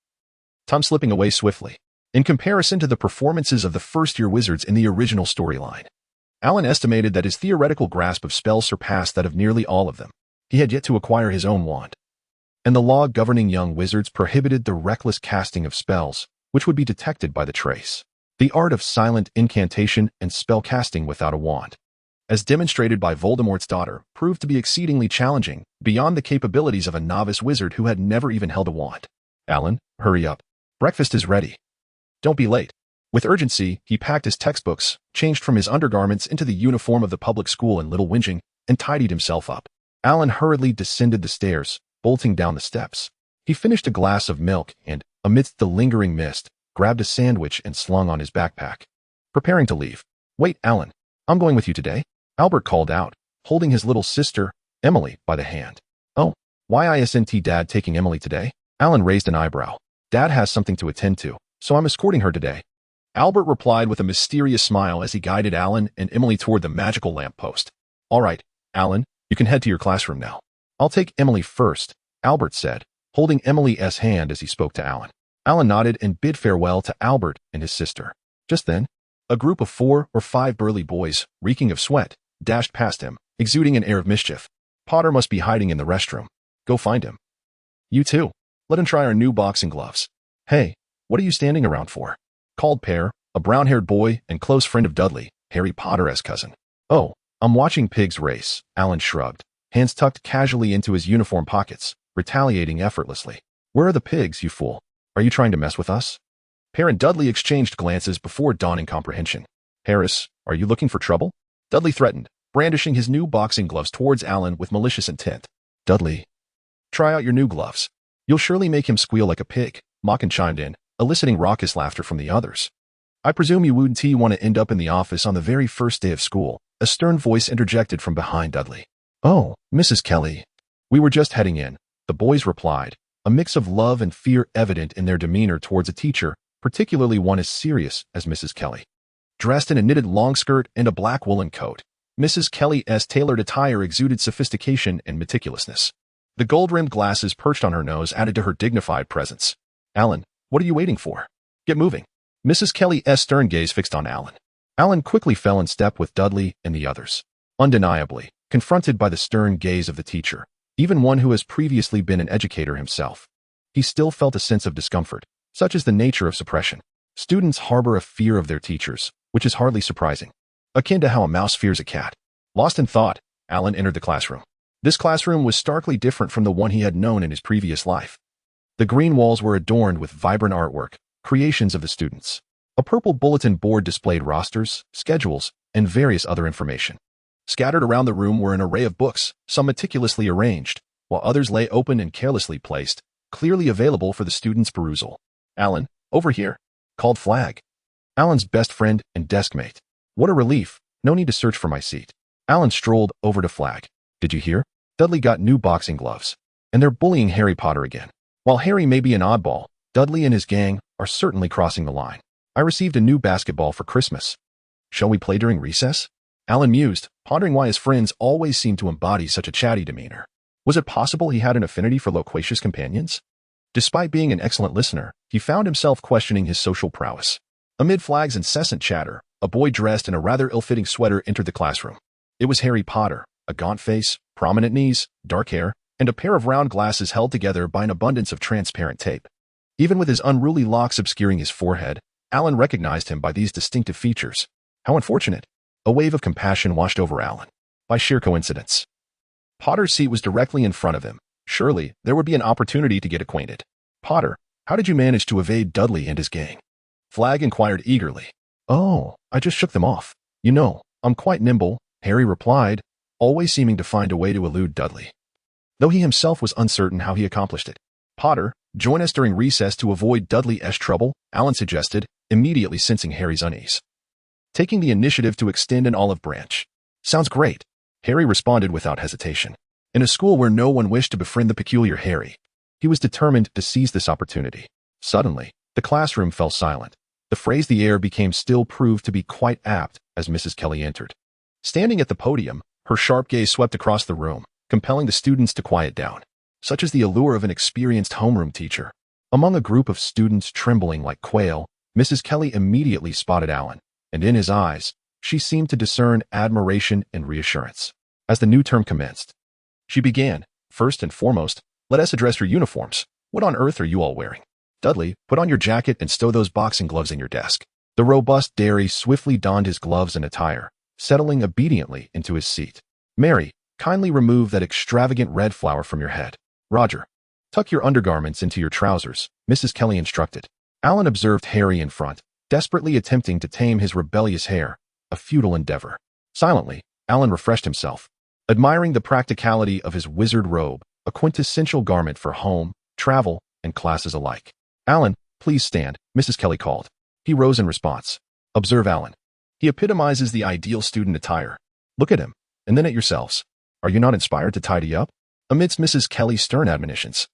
Time slipping away swiftly. In comparison to the performances of the first-year wizards in the original storyline, Alan estimated that his theoretical grasp of spells surpassed that of nearly all of them. He had yet to acquire his own wand, and the law governing young wizards prohibited the reckless casting of spells, which would be detected by the trace. The art of silent incantation and spell casting without a wand, as demonstrated by Voldemort's daughter, proved to be exceedingly challenging, beyond the capabilities of a novice wizard who had never even held a wand. Alan, hurry up. Breakfast is ready. Don't be late. With urgency, he packed his textbooks, changed from his undergarments into the uniform of the public school in Little Whinging, and tidied himself up. Alan hurriedly descended the stairs, bolting down the steps. He finished a glass of milk and, amidst the lingering mist, grabbed a sandwich and slung on his backpack, preparing to leave. Wait, Alan. I'm going with you today, Albert called out, holding his little sister, Emily, by the hand. Oh, why isn't Dad taking Emily today? Alan raised an eyebrow. Dad has something to attend to, so I'm escorting her today. Albert replied with a mysterious smile as he guided Alan and Emily toward the magical lamppost. All right, Alan, you can head to your classroom now. I'll take Emily first, Albert said, holding Emily's hand as he spoke to Alan. Alan nodded and bid farewell to Albert and his sister. Just then, a group of 4 or 5 burly boys, reeking of sweat, dashed past him, exuding an air of mischief. Potter must be hiding in the restroom. Go find him. You too. Let him try our new boxing gloves. Hey, what are you standing around for? Called Pear, a brown-haired boy and close friend of Dudley, Harry Potter's cousin. Oh, I'm watching pigs race, Alan shrugged, hands tucked casually into his uniform pockets, retaliating effortlessly. Where are the pigs, you fool? Are you trying to mess with us? Pear and Dudley exchanged glances before dawning comprehension. Harris, are you looking for trouble? Dudley threatened, brandishing his new boxing gloves towards Alan with malicious intent. Dudley, try out your new gloves. You'll surely make him squeal like a pig, Mocken chimed in, eliciting raucous laughter from the others. I presume you wouldn't want to end up in the office on the very first day of school, a stern voice interjected from behind Dudley. Oh, Mrs. Kelly. We were just heading in, the boys replied, a mix of love and fear evident in their demeanor towards a teacher, particularly one as serious as Mrs. Kelly. Dressed in a knitted long skirt and a black woolen coat, Mrs. Kelly's tailored attire exuded sophistication and meticulousness. The gold-rimmed glasses perched on her nose added to her dignified presence. Alan, what are you waiting for? Get moving. Mrs. Kelly's stern gaze fixed on Alan. Alan quickly fell in step with Dudley and the others. Undeniably, confronted by the stern gaze of the teacher, even one who has previously been an educator himself, he still felt a sense of discomfort. Such is the nature of suppression. Students harbor a fear of their teachers, which is hardly surprising, akin to how a mouse fears a cat. Lost in thought, Alan entered the classroom. This classroom was starkly different from the one he had known in his previous life. The green walls were adorned with vibrant artwork, creations of the students. A purple bulletin board displayed rosters, schedules, and various other information. Scattered around the room were an array of books, some meticulously arranged, while others lay open and carelessly placed, clearly available for the students' perusal. Alan, over here, called Flag, Alan's best friend and desk mate. What a relief, no need to search for my seat. Alan strolled over to Flag. Did you hear? Dudley got new boxing gloves. And they're bullying Harry Potter again. While Harry may be an oddball, Dudley and his gang are certainly crossing the line. I received a new basketball for Christmas. Shall we play during recess? Alan mused, pondering why his friends always seemed to embody such a chatty demeanor. Was it possible he had an affinity for loquacious companions? Despite being an excellent listener, he found himself questioning his social prowess. Amid Flag's incessant chatter, a boy dressed in a rather ill-fitting sweater entered the classroom. It was Harry Potter, a gaunt face, prominent knees, dark hair, and a pair of round glasses held together by an abundance of transparent tape. Even with his unruly locks obscuring his forehead, Alan recognized him by these distinctive features. How unfortunate. A wave of compassion washed over Alan. By sheer coincidence. Potter's seat was directly in front of him. Surely, there would be an opportunity to get acquainted. Potter, how did you manage to evade Dudley and his gang? Flag inquired eagerly. Oh, I just shook them off. You know, I'm quite nimble, Harry replied, always seeming to find a way to elude Dudley. Though he himself was uncertain how he accomplished it. Potter, join us during recess to avoid Dudley's trouble, Alan suggested, immediately sensing Harry's unease. Taking the initiative to extend an olive branch. Sounds great, Harry responded without hesitation. In a school where no one wished to befriend the peculiar Harry, he was determined to seize this opportunity. Suddenly, the classroom fell silent. The phrase "the air became still" proved to be quite apt as Mrs. Kelly entered. Standing at the podium, her sharp gaze swept across the room, compelling the students to quiet down. Such is the allure of an experienced homeroom teacher. Among a group of students trembling like quail, Mrs. Kelly immediately spotted Alan, and in his eyes, she seemed to discern admiration and reassurance. As the new term commenced, she began, first and foremost, let us address your uniforms. What on earth are you all wearing? Dudley, put on your jacket and stow those boxing gloves in your desk. The robust Derry swiftly donned his gloves and attire, settling obediently into his seat. Mary, kindly remove that extravagant red flower from your head. Roger, tuck your undergarments into your trousers, Mrs. Kelly instructed. Alan observed Harry in front, desperately attempting to tame his rebellious hair, a futile endeavor. Silently, Alan refreshed himself, admiring the practicality of his wizard robe, a quintessential garment for home, travel, and classes alike. Alan, please stand, Mrs. Kelly called. He rose in response. Observe Alan. He epitomizes the ideal student attire. Look at him, and then at yourselves. Are you not inspired to tidy up? Amidst Mrs. Kelly's stern admonitions,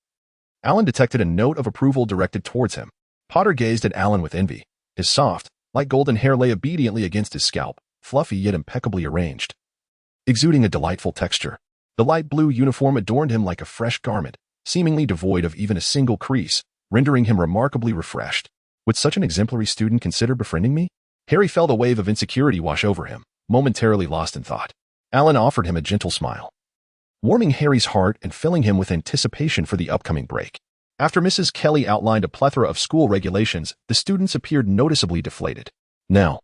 Alan detected a note of approval directed towards him. Potter gazed at Alan with envy. His soft, light golden hair lay obediently against his scalp, fluffy yet impeccably arranged. Exuding a delightful texture, the light blue uniform adorned him like a fresh garment, seemingly devoid of even a single crease, rendering him remarkably refreshed. Would such an exemplary student consider befriending me? Harry felt a wave of insecurity wash over him, momentarily lost in thought. Alan offered him a gentle smile, warming Harry's heart and filling him with anticipation for the upcoming break. After Mrs. Kelly outlined a plethora of school regulations, the students appeared noticeably deflated. Now,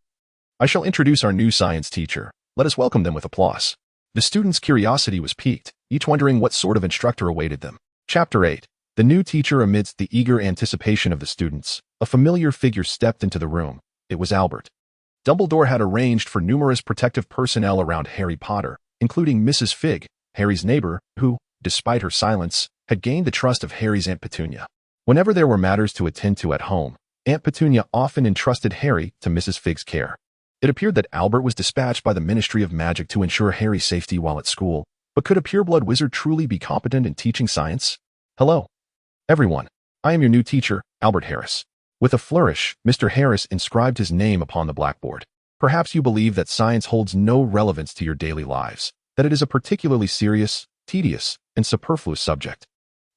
I shall introduce our new science teacher. Let us welcome them with applause. The students' curiosity was piqued, each wondering what sort of instructor awaited them. Chapter 8. The new teacher. Amidst the eager anticipation of the students, a familiar figure stepped into the room. It was Albert. Dumbledore had arranged for numerous protective personnel around Harry Potter, including Mrs. Fig, Harry's neighbor, who, despite her silence, had gained the trust of Harry's Aunt Petunia. Whenever there were matters to attend to at home, Aunt Petunia often entrusted Harry to Mrs. Fig's care. It appeared that Albert was dispatched by the Ministry of Magic to ensure Harry's safety while at school, but could a pureblood wizard truly be competent in teaching science? Hello, everyone. I am your new teacher, Albert Harris. With a flourish, Mr. Harris inscribed his name upon the blackboard. Perhaps you believe that science holds no relevance to your daily lives, that it is a particularly serious, tedious, and superfluous subject.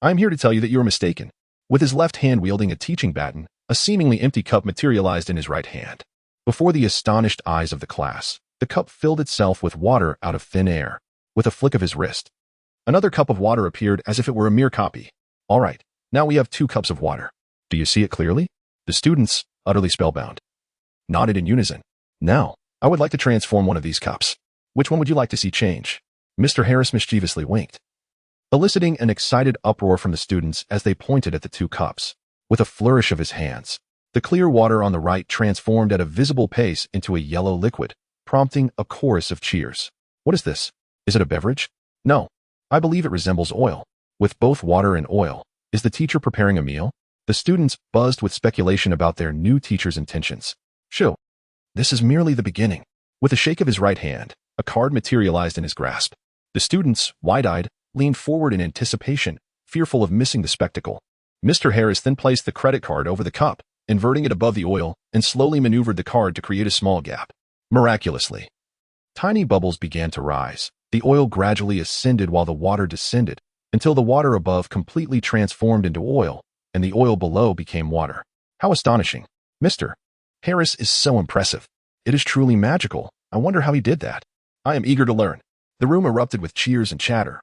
I am here to tell you that you are mistaken. With his left hand wielding a teaching baton, a seemingly empty cup materialized in his right hand. Before the astonished eyes of the class, the cup filled itself with water out of thin air. With a flick of his wrist, another cup of water appeared as if it were a mere copy. All right, now we have 2 cups of water. Do you see it clearly? The students, utterly spellbound, nodded in unison. Now, I would like to transform one of these cups. Which one would you like to see change? Mr. Harris mischievously winked, eliciting an excited uproar from the students as they pointed at the 2 cups. With a flourish of his hands, the clear water on the right transformed at a visible pace into a yellow liquid, prompting a chorus of cheers. What is this? Is it a beverage? No, I believe it resembles oil. With both water and oil, is the teacher preparing a meal? The students buzzed with speculation about their new teacher's intentions. Shoo! This is merely the beginning. With a shake of his right hand, A card materialized in his grasp. The students, wide-eyed, leaned forward in anticipation, fearful of missing the spectacle. Mr. Harris then placed the credit card over the cup, inverting it above the oil, and slowly maneuvered the card to create a small gap. Miraculously, tiny bubbles began to rise. The oil gradually ascended while the water descended, until the water above completely transformed into oil, and the oil below became water. How astonishing! Mr. Harris is so impressive. It is truly magical. I wonder how he did that. I am eager to learn. The room erupted with cheers and chatter.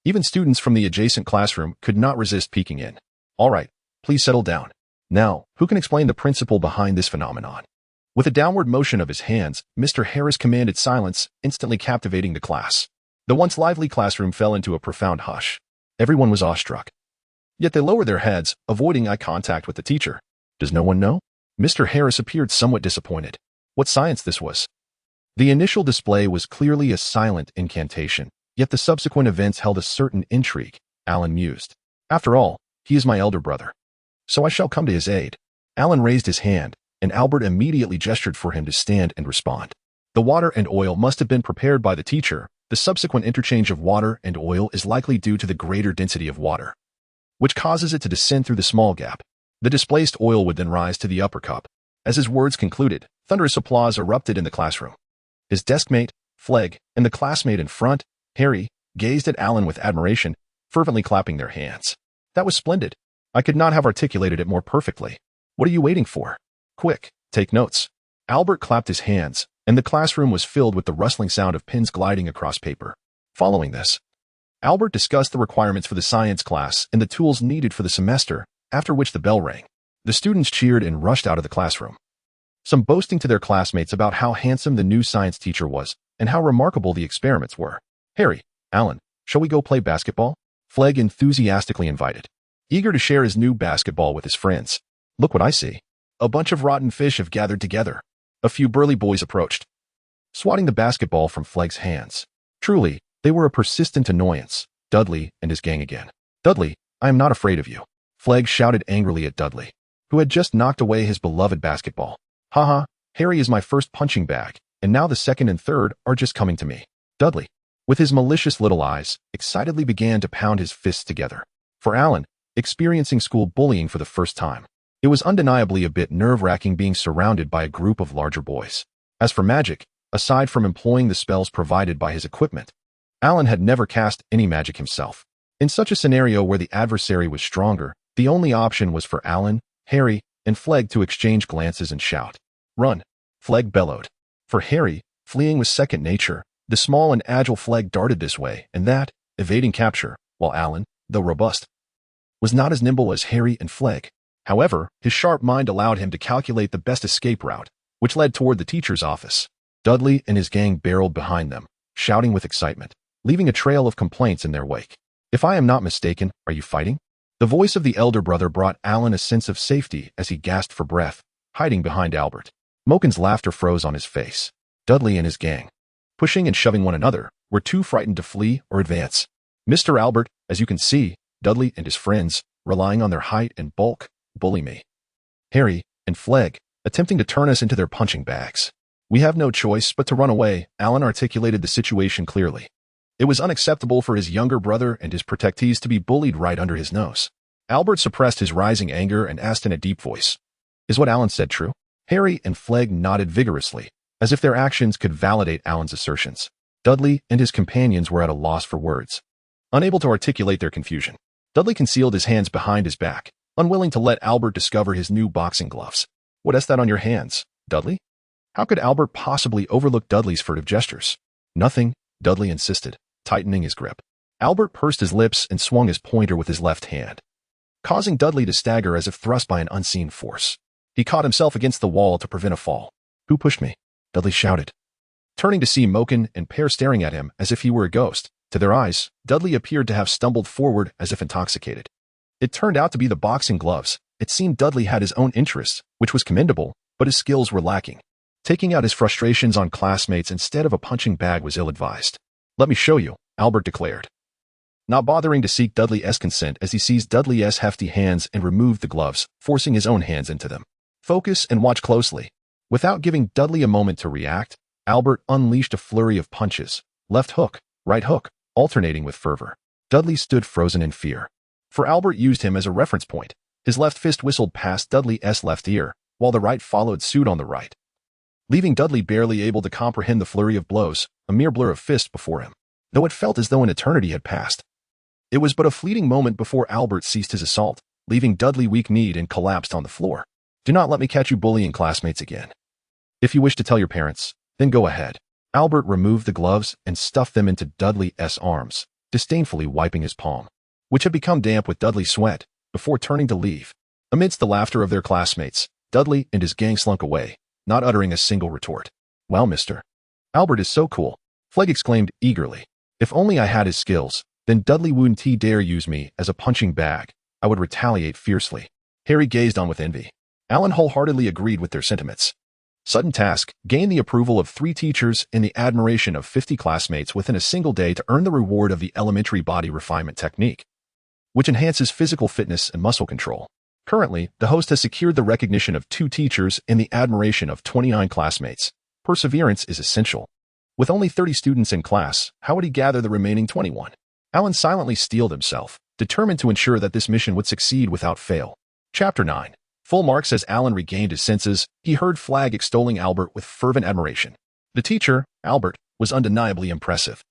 Even students from the adjacent classroom could not resist peeking in. All right, please settle down. Now, who can explain the principle behind this phenomenon? With a downward motion of his hands, Mr. Harris commanded silence, instantly captivating the class. The once lively classroom fell into a profound hush. Everyone was awestruck. Yet they lowered their heads, avoiding eye contact with the teacher. Does no one know? Mr. Harris appeared somewhat disappointed. What science this was? The initial display was clearly a silent incantation, yet the subsequent events held a certain intrigue, Alan mused. After all, he is my elder brother. So I shall come to his aid. Alan raised his hand, and Albert immediately gestured for him to stand and respond. The water and oil must have been prepared by the teacher. The subsequent interchange of water and oil is likely due to the greater density of water, which causes it to descend through the small gap. The displaced oil would then rise to the upper cup. As his words concluded, thunderous applause erupted in the classroom. His deskmate, Flegg, and the classmate in front, Harry, gazed at Alan with admiration, fervently clapping their hands. That was splendid. I could not have articulated it more perfectly. What are you waiting for? Quick, take notes. Albert clapped his hands, and the classroom was filled with the rustling sound of pens gliding across paper. Following this, Albert discussed the requirements for the science class and the tools needed for the semester, after which the bell rang. The students cheered and rushed out of the classroom, some boasting to their classmates about how handsome the new science teacher was and how remarkable the experiments were. Harry, Alan, shall we go play basketball? Flegg enthusiastically invited, eager to share his new basketball with his friends. Look what I see. A bunch of rotten fish have gathered together. A few burly boys approached, swatting the basketball from Flegg's hands. Truly, they were a persistent annoyance. Dudley and his gang again. Dudley, I am not afraid of you. Flegg shouted angrily at Dudley, who had just knocked away his beloved basketball. Haha, Harry is my first punching bag, and now the second and third are just coming to me. Dudley, with his malicious little eyes, excitedly began to pound his fists together. For Alan, experiencing school bullying for the first time, it was undeniably a bit nerve-wracking being surrounded by a group of larger boys. As for magic, aside from employing the spells provided by his equipment, Alan had never cast any magic himself. In such a scenario where the adversary was stronger, the only option was for Alan, Harry, and Flegg to exchange glances and shout. Run! Flegg bellowed. For Harry, fleeing was second nature. The small and agile Flegg darted this way and that, evading capture, while Alan, though robust, was not as nimble as Harry and Flegg. However, his sharp mind allowed him to calculate the best escape route, which led toward the teacher's office. Dudley and his gang barreled behind them, shouting with excitement, leaving a trail of complaints in their wake. If I am not mistaken, are you fighting? The voice of the elder brother brought Alan a sense of safety as he gasped for breath, hiding behind Albert. Moken's laughter froze on his face. Dudley and his gang, pushing and shoving one another, were too frightened to flee or advance. Mr. Albert, as you can see, Dudley and his friends, relying on their height and bulk, bully me. Harry and Flegg, attempting to turn us into their punching bags. We have no choice but to run away. Alan articulated the situation clearly. It was unacceptable for his younger brother and his protectees to be bullied right under his nose. Albert suppressed his rising anger and asked in a deep voice, "Is what Alan said true?" Harry and Flegg nodded vigorously, as if their actions could validate Alan's assertions. Dudley and his companions were at a loss for words, unable to articulate their confusion. Dudley concealed his hands behind his back, unwilling to let Albert discover his new boxing gloves. "What is that on your hands, Dudley?" How could Albert possibly overlook Dudley's furtive gestures? "Nothing," Dudley insisted, tightening his grip. Albert pursed his lips and swung his pointer with his left hand, causing Dudley to stagger as if thrust by an unseen force. He caught himself against the wall to prevent a fall. "Who pushed me?" Dudley shouted, turning to see Moken and Pear staring at him as if he were a ghost. To their eyes, Dudley appeared to have stumbled forward as if intoxicated. It turned out to be the boxing gloves. It seemed Dudley had his own interests, which was commendable, but his skills were lacking. Taking out his frustrations on classmates instead of a punching bag was ill-advised. "Let me show you," Albert declared, not bothering to seek Dudley's consent as he seized Dudley's hefty hands and removed the gloves, forcing his own hands into them. "Focus and watch closely." Without giving Dudley a moment to react, Albert unleashed a flurry of punches, left hook, right hook, alternating with fervor. Dudley stood frozen in fear. For Albert used him as a reference point. His left fist whistled past Dudley's left ear, while the right followed suit on the right, leaving Dudley barely able to comprehend the flurry of blows, a mere blur of fist before him, though it felt as though an eternity had passed. It was but a fleeting moment before Albert ceased his assault, leaving Dudley weak-kneed and collapsed on the floor. Do not let me catch you bullying classmates again. If you wish to tell your parents, then go ahead. Albert removed the gloves and stuffed them into Dudley's arms, disdainfully wiping his palm, which had become damp with Dudley's sweat, before turning to leave. Amidst the laughter of their classmates, Dudley and his gang slunk away, not uttering a single retort. Wow, mister. Albert is so cool, Flegg exclaimed eagerly. If only I had his skills, then Dudley wouldn't dare use me as a punching bag. I would retaliate fiercely. Harry gazed on with envy. Alan wholeheartedly agreed with their sentiments. Sudden task, gain the approval of 3 teachers and the admiration of 50 classmates within a single day to earn the reward of the elementary body refinement technique, which enhances physical fitness and muscle control. Currently, the host has secured the recognition of 2 teachers and the admiration of 29 classmates. Perseverance is essential. With only 30 students in class, how would he gather the remaining 21? Alan silently steeled himself, determined to ensure that this mission would succeed without fail. Chapter 9. Full marks. As Alan regained his senses, he heard Flegg extolling Albert with fervent admiration. The teacher, Albert, was undeniably impressive,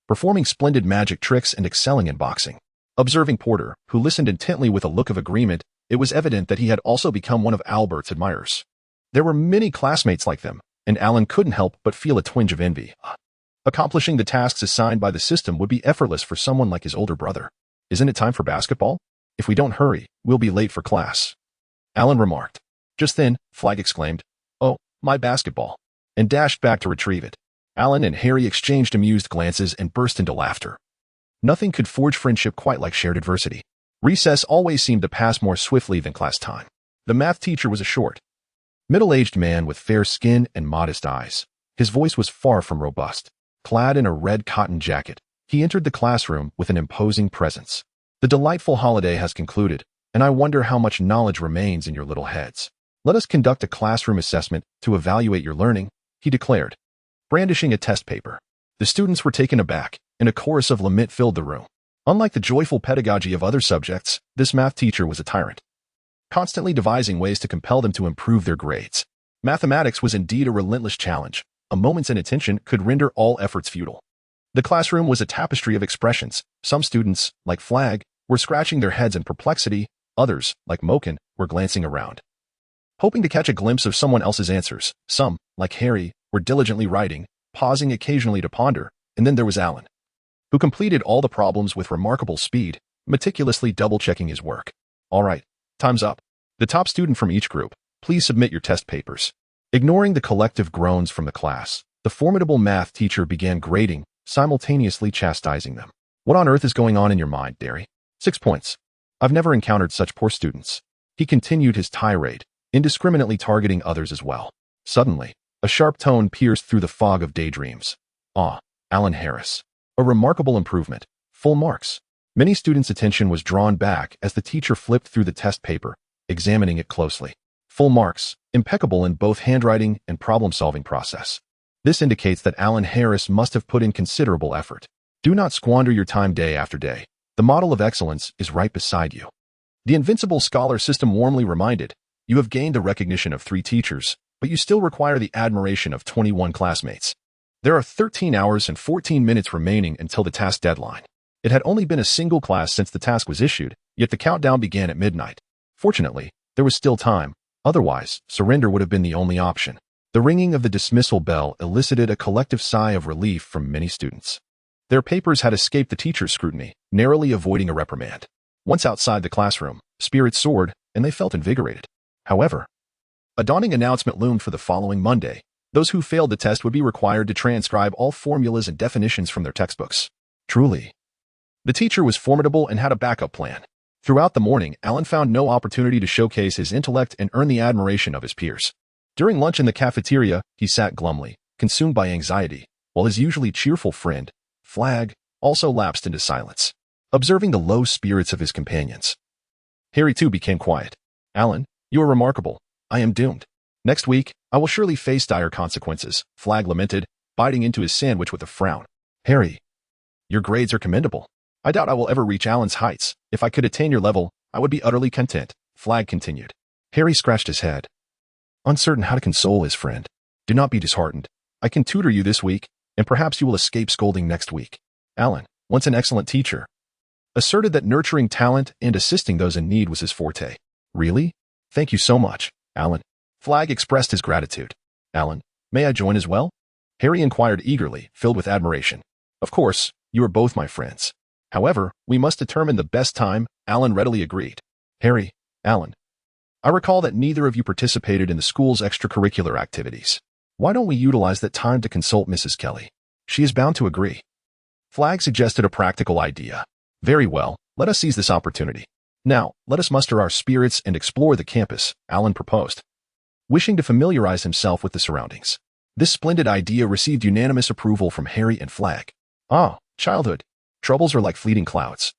performing splendid magic tricks and excelling in boxing. Observing Porter, who listened intently with a look of agreement, it was evident that he had also become one of Albert's admirers. There were many classmates like them, and Alan couldn't help but feel a twinge of envy. Accomplishing the tasks assigned by the system would be effortless for someone like his older brother. Isn't it time for basketball? If we don't hurry, we'll be late for class, Alan remarked. Just then, Flegg exclaimed, "Oh, my basketball," and dashed back to retrieve it. Alan and Harry exchanged amused glances and burst into laughter. Nothing could forge friendship quite like shared adversity. Recess always seemed to pass more swiftly than class time. The math teacher was a short, middle-aged man with fair skin and modest eyes. His voice was far from robust. Clad in a red cotton jacket, he entered the classroom with an imposing presence. The delightful holiday has concluded, and I wonder how much knowledge remains in your little heads. Let us conduct a classroom assessment to evaluate your learning, he declared, brandishing a test paper. The students were taken aback, and a chorus of lament filled the room. Unlike the joyful pedagogy of other subjects, this math teacher was a tyrant, constantly devising ways to compel them to improve their grades. Mathematics was indeed a relentless challenge. A moment's inattention could render all efforts futile. The classroom was a tapestry of expressions. Some students, like Flegg, were scratching their heads in perplexity. Others, like Moken, were glancing around, hoping to catch a glimpse of someone else's answers. Some, like Harry, were diligently writing, pausing occasionally to ponder. And then there was Alan, who completed all the problems with remarkable speed, meticulously double-checking his work. All right, time's up. The top student from each group, please submit your test papers. Ignoring the collective groans from the class, the formidable math teacher began grading, simultaneously chastising them. What on earth is going on in your mind, Derry? 6 points. I've never encountered such poor students. He continued his tirade, indiscriminately targeting others as well. Suddenly, a sharp tone pierced through the fog of daydreams. Ah, Alan Harris. A remarkable improvement. Full marks. Many students' attention was drawn back as the teacher flipped through the test paper, examining it closely. Full marks, impeccable in both handwriting and problem-solving process. This indicates that Alan Harris must have put in considerable effort. Do not squander your time day after day. The model of excellence is right beside you. The Invincible Scholar system warmly reminded, you have gained the recognition of 3 teachers, but you still require the admiration of 21 classmates. There are 13 hours and 14 minutes remaining until the task deadline. It had only been a single class since the task was issued, yet the countdown began at midnight. Fortunately, there was still time. Otherwise, surrender would have been the only option. The ringing of the dismissal bell elicited a collective sigh of relief from many students. Their papers had escaped the teacher's scrutiny, narrowly avoiding a reprimand. Once outside the classroom, spirits soared, and they felt invigorated. However, a daunting announcement loomed for the following Monday. Those who failed the test would be required to transcribe all formulas and definitions from their textbooks. Truly, the teacher was formidable and had a backup plan. Throughout the morning, Alan found no opportunity to showcase his intellect and earn the admiration of his peers. During lunch in the cafeteria, he sat glumly, consumed by anxiety, while his usually cheerful friend, Flegg, also lapsed into silence, observing the low spirits of his companions. Harry too became quiet. Alan, you are remarkable. I am doomed. Next week, I will surely face dire consequences, Flag lamented, biting into his sandwich with a frown. Harry, your grades are commendable. I doubt I will ever reach Alan's heights. If I could attain your level, I would be utterly content, Flag continued. Harry scratched his head, uncertain how to console his friend. Do not be disheartened. I can tutor you this week, and perhaps you will escape scolding next week. Alan, once an excellent teacher, asserted that nurturing talent and assisting those in need was his forte. Really? Thank you so much, Alan. Flag expressed his gratitude. Alan, may I join as well? Harry inquired eagerly, filled with admiration. Of course, you are both my friends. However, we must determine the best time, Alan readily agreed. Harry, Alan, I recall that neither of you participated in the school's extracurricular activities. Why don't we utilize that time to consult Mrs. Kelly? She is bound to agree. Flag suggested a practical idea. Very well, let us seize this opportunity. Now, let us muster our spirits and explore the campus, Alan proposed, wishing to familiarize himself with the surroundings. This splendid idea received unanimous approval from Harry and Flag. Ah, childhood. Troubles are like fleeting clouds,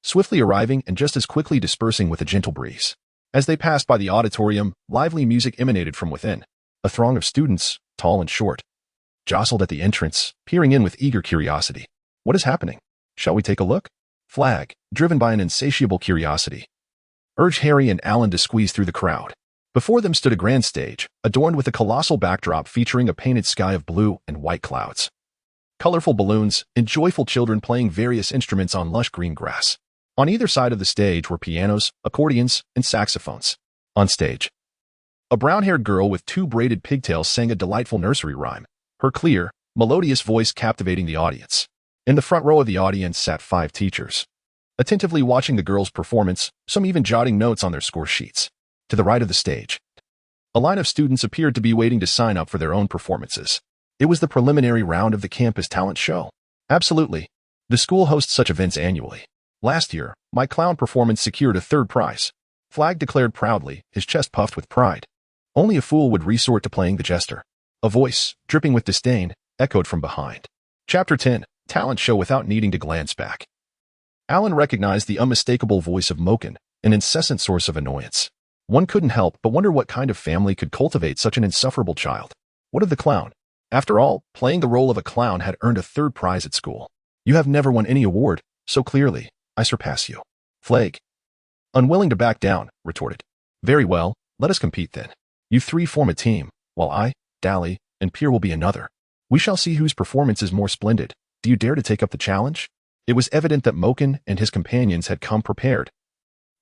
swiftly arriving and just as quickly dispersing with a gentle breeze. As they passed by the auditorium, lively music emanated from within. A throng of students, tall and short, jostled at the entrance, peering in with eager curiosity. What is happening? Shall we take a look? Flag, driven by an insatiable curiosity, urged Harry and Alan to squeeze through the crowd. Before them stood a grand stage, adorned with a colossal backdrop featuring a painted sky of blue and white clouds, colorful balloons, and joyful children playing various instruments on lush green grass. On either side of the stage were pianos, accordions, and saxophones. On stage, a brown-haired girl with two braided pigtails sang a delightful nursery rhyme, her clear, melodious voice captivating the audience. In the front row of the audience sat 5 teachers, attentively watching the girl's performance, some even jotting notes on their score sheets. To the right of the stage, a line of students appeared to be waiting to sign up for their own performances. It was the preliminary round of the campus talent show. Absolutely. The school hosts such events annually. Last year, my clown performance secured a 3rd prize, Flag declared proudly, his chest puffed with pride. Only a fool would resort to playing the jester. A voice, dripping with disdain, echoed from behind. Chapter 10, Talent Show Without Needing to Glance Back. Alan recognized the unmistakable voice of Moken, an incessant source of annoyance. One couldn't help but wonder what kind of family could cultivate such an insufferable child. What of the clown? After all, playing the role of a clown had earned a 3rd prize at school. You have never won any award, so clearly, I surpass you. Flag, unwilling to back down, retorted. Very well, let us compete then. You 3 form a team, while I, Dally, and Pier will be another. We shall see whose performance is more splendid. Do you dare to take up the challenge? It was evident that Moken and his companions had come prepared,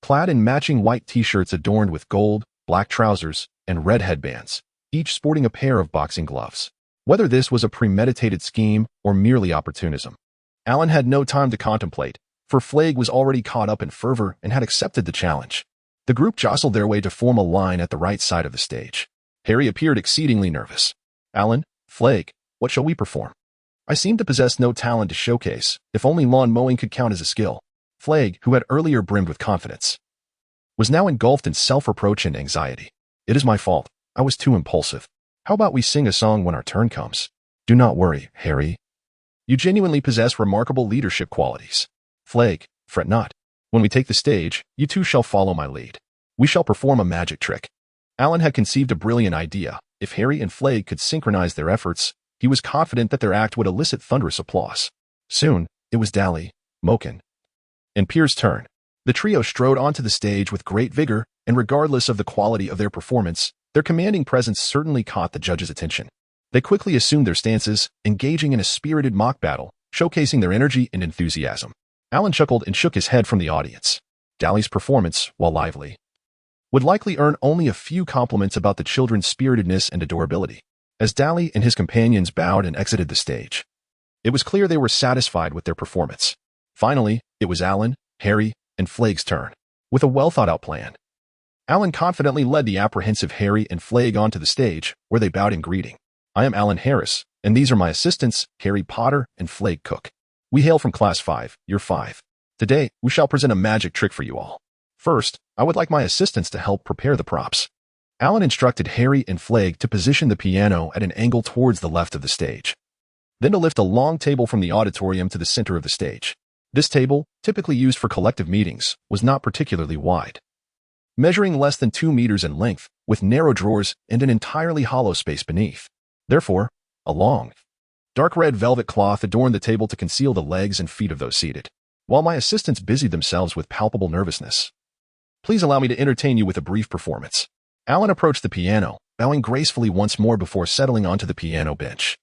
clad in matching white t-shirts adorned with gold, black trousers, and red headbands, each sporting a pair of boxing gloves. Whether this was a premeditated scheme or merely opportunism, Alan had no time to contemplate, for Flag was already caught up in fervor and had accepted the challenge. The group jostled their way to form a line at the right side of the stage. Harry appeared exceedingly nervous. Alan, Flag, what shall we perform? I seem to possess no talent to showcase, if only lawn mowing could count as a skill. Flag, who had earlier brimmed with confidence, was now engulfed in self-reproach and anxiety. It is my fault. I was too impulsive. How about we sing a song when our turn comes? Do not worry, Harry. You genuinely possess remarkable leadership qualities. Flag, fret not. When we take the stage, you 2 shall follow my lead. We shall perform a magic trick. Alan had conceived a brilliant idea. If Harry and Flag could synchronize their efforts, he was confident that their act would elicit thunderous applause. Soon, it was Dally, Moken, and Pier's turn. The trio strode onto the stage with great vigor, and regardless of the quality of their performance, their commanding presence certainly caught the judges' attention. They quickly assumed their stances, engaging in a spirited mock battle, showcasing their energy and enthusiasm. Alan chuckled and shook his head from the audience. Dally's performance, while lively, would likely earn only a few compliments about the children's spiritedness and adorability. As Dally and his companions bowed and exited the stage, it was clear they were satisfied with their performance. Finally, it was Alan, Harry, and Flag's turn. With a well-thought-out plan, Alan confidently led the apprehensive Harry and Flag onto the stage, where they bowed in greeting. I am Alan Harris, and these are my assistants, Harry Potter and Flag Cook. We hail from Class 5, Year 5. Today, we shall present a magic trick for you all. First, I would like my assistants to help prepare the props. Alan instructed Harry and Flag to position the piano at an angle towards the left of the stage, then to lift a long table from the auditorium to the center of the stage. This table, typically used for collective meetings, was not particularly wide, measuring less than 2 meters in length, with narrow drawers and an entirely hollow space beneath. Therefore, a long, dark red velvet cloth adorned the table to conceal the legs and feet of those seated, while my assistants busied themselves with palpable nervousness. Please allow me to entertain you with a brief performance. Alan approached the piano, bowing gracefully once more before settling onto the piano bench.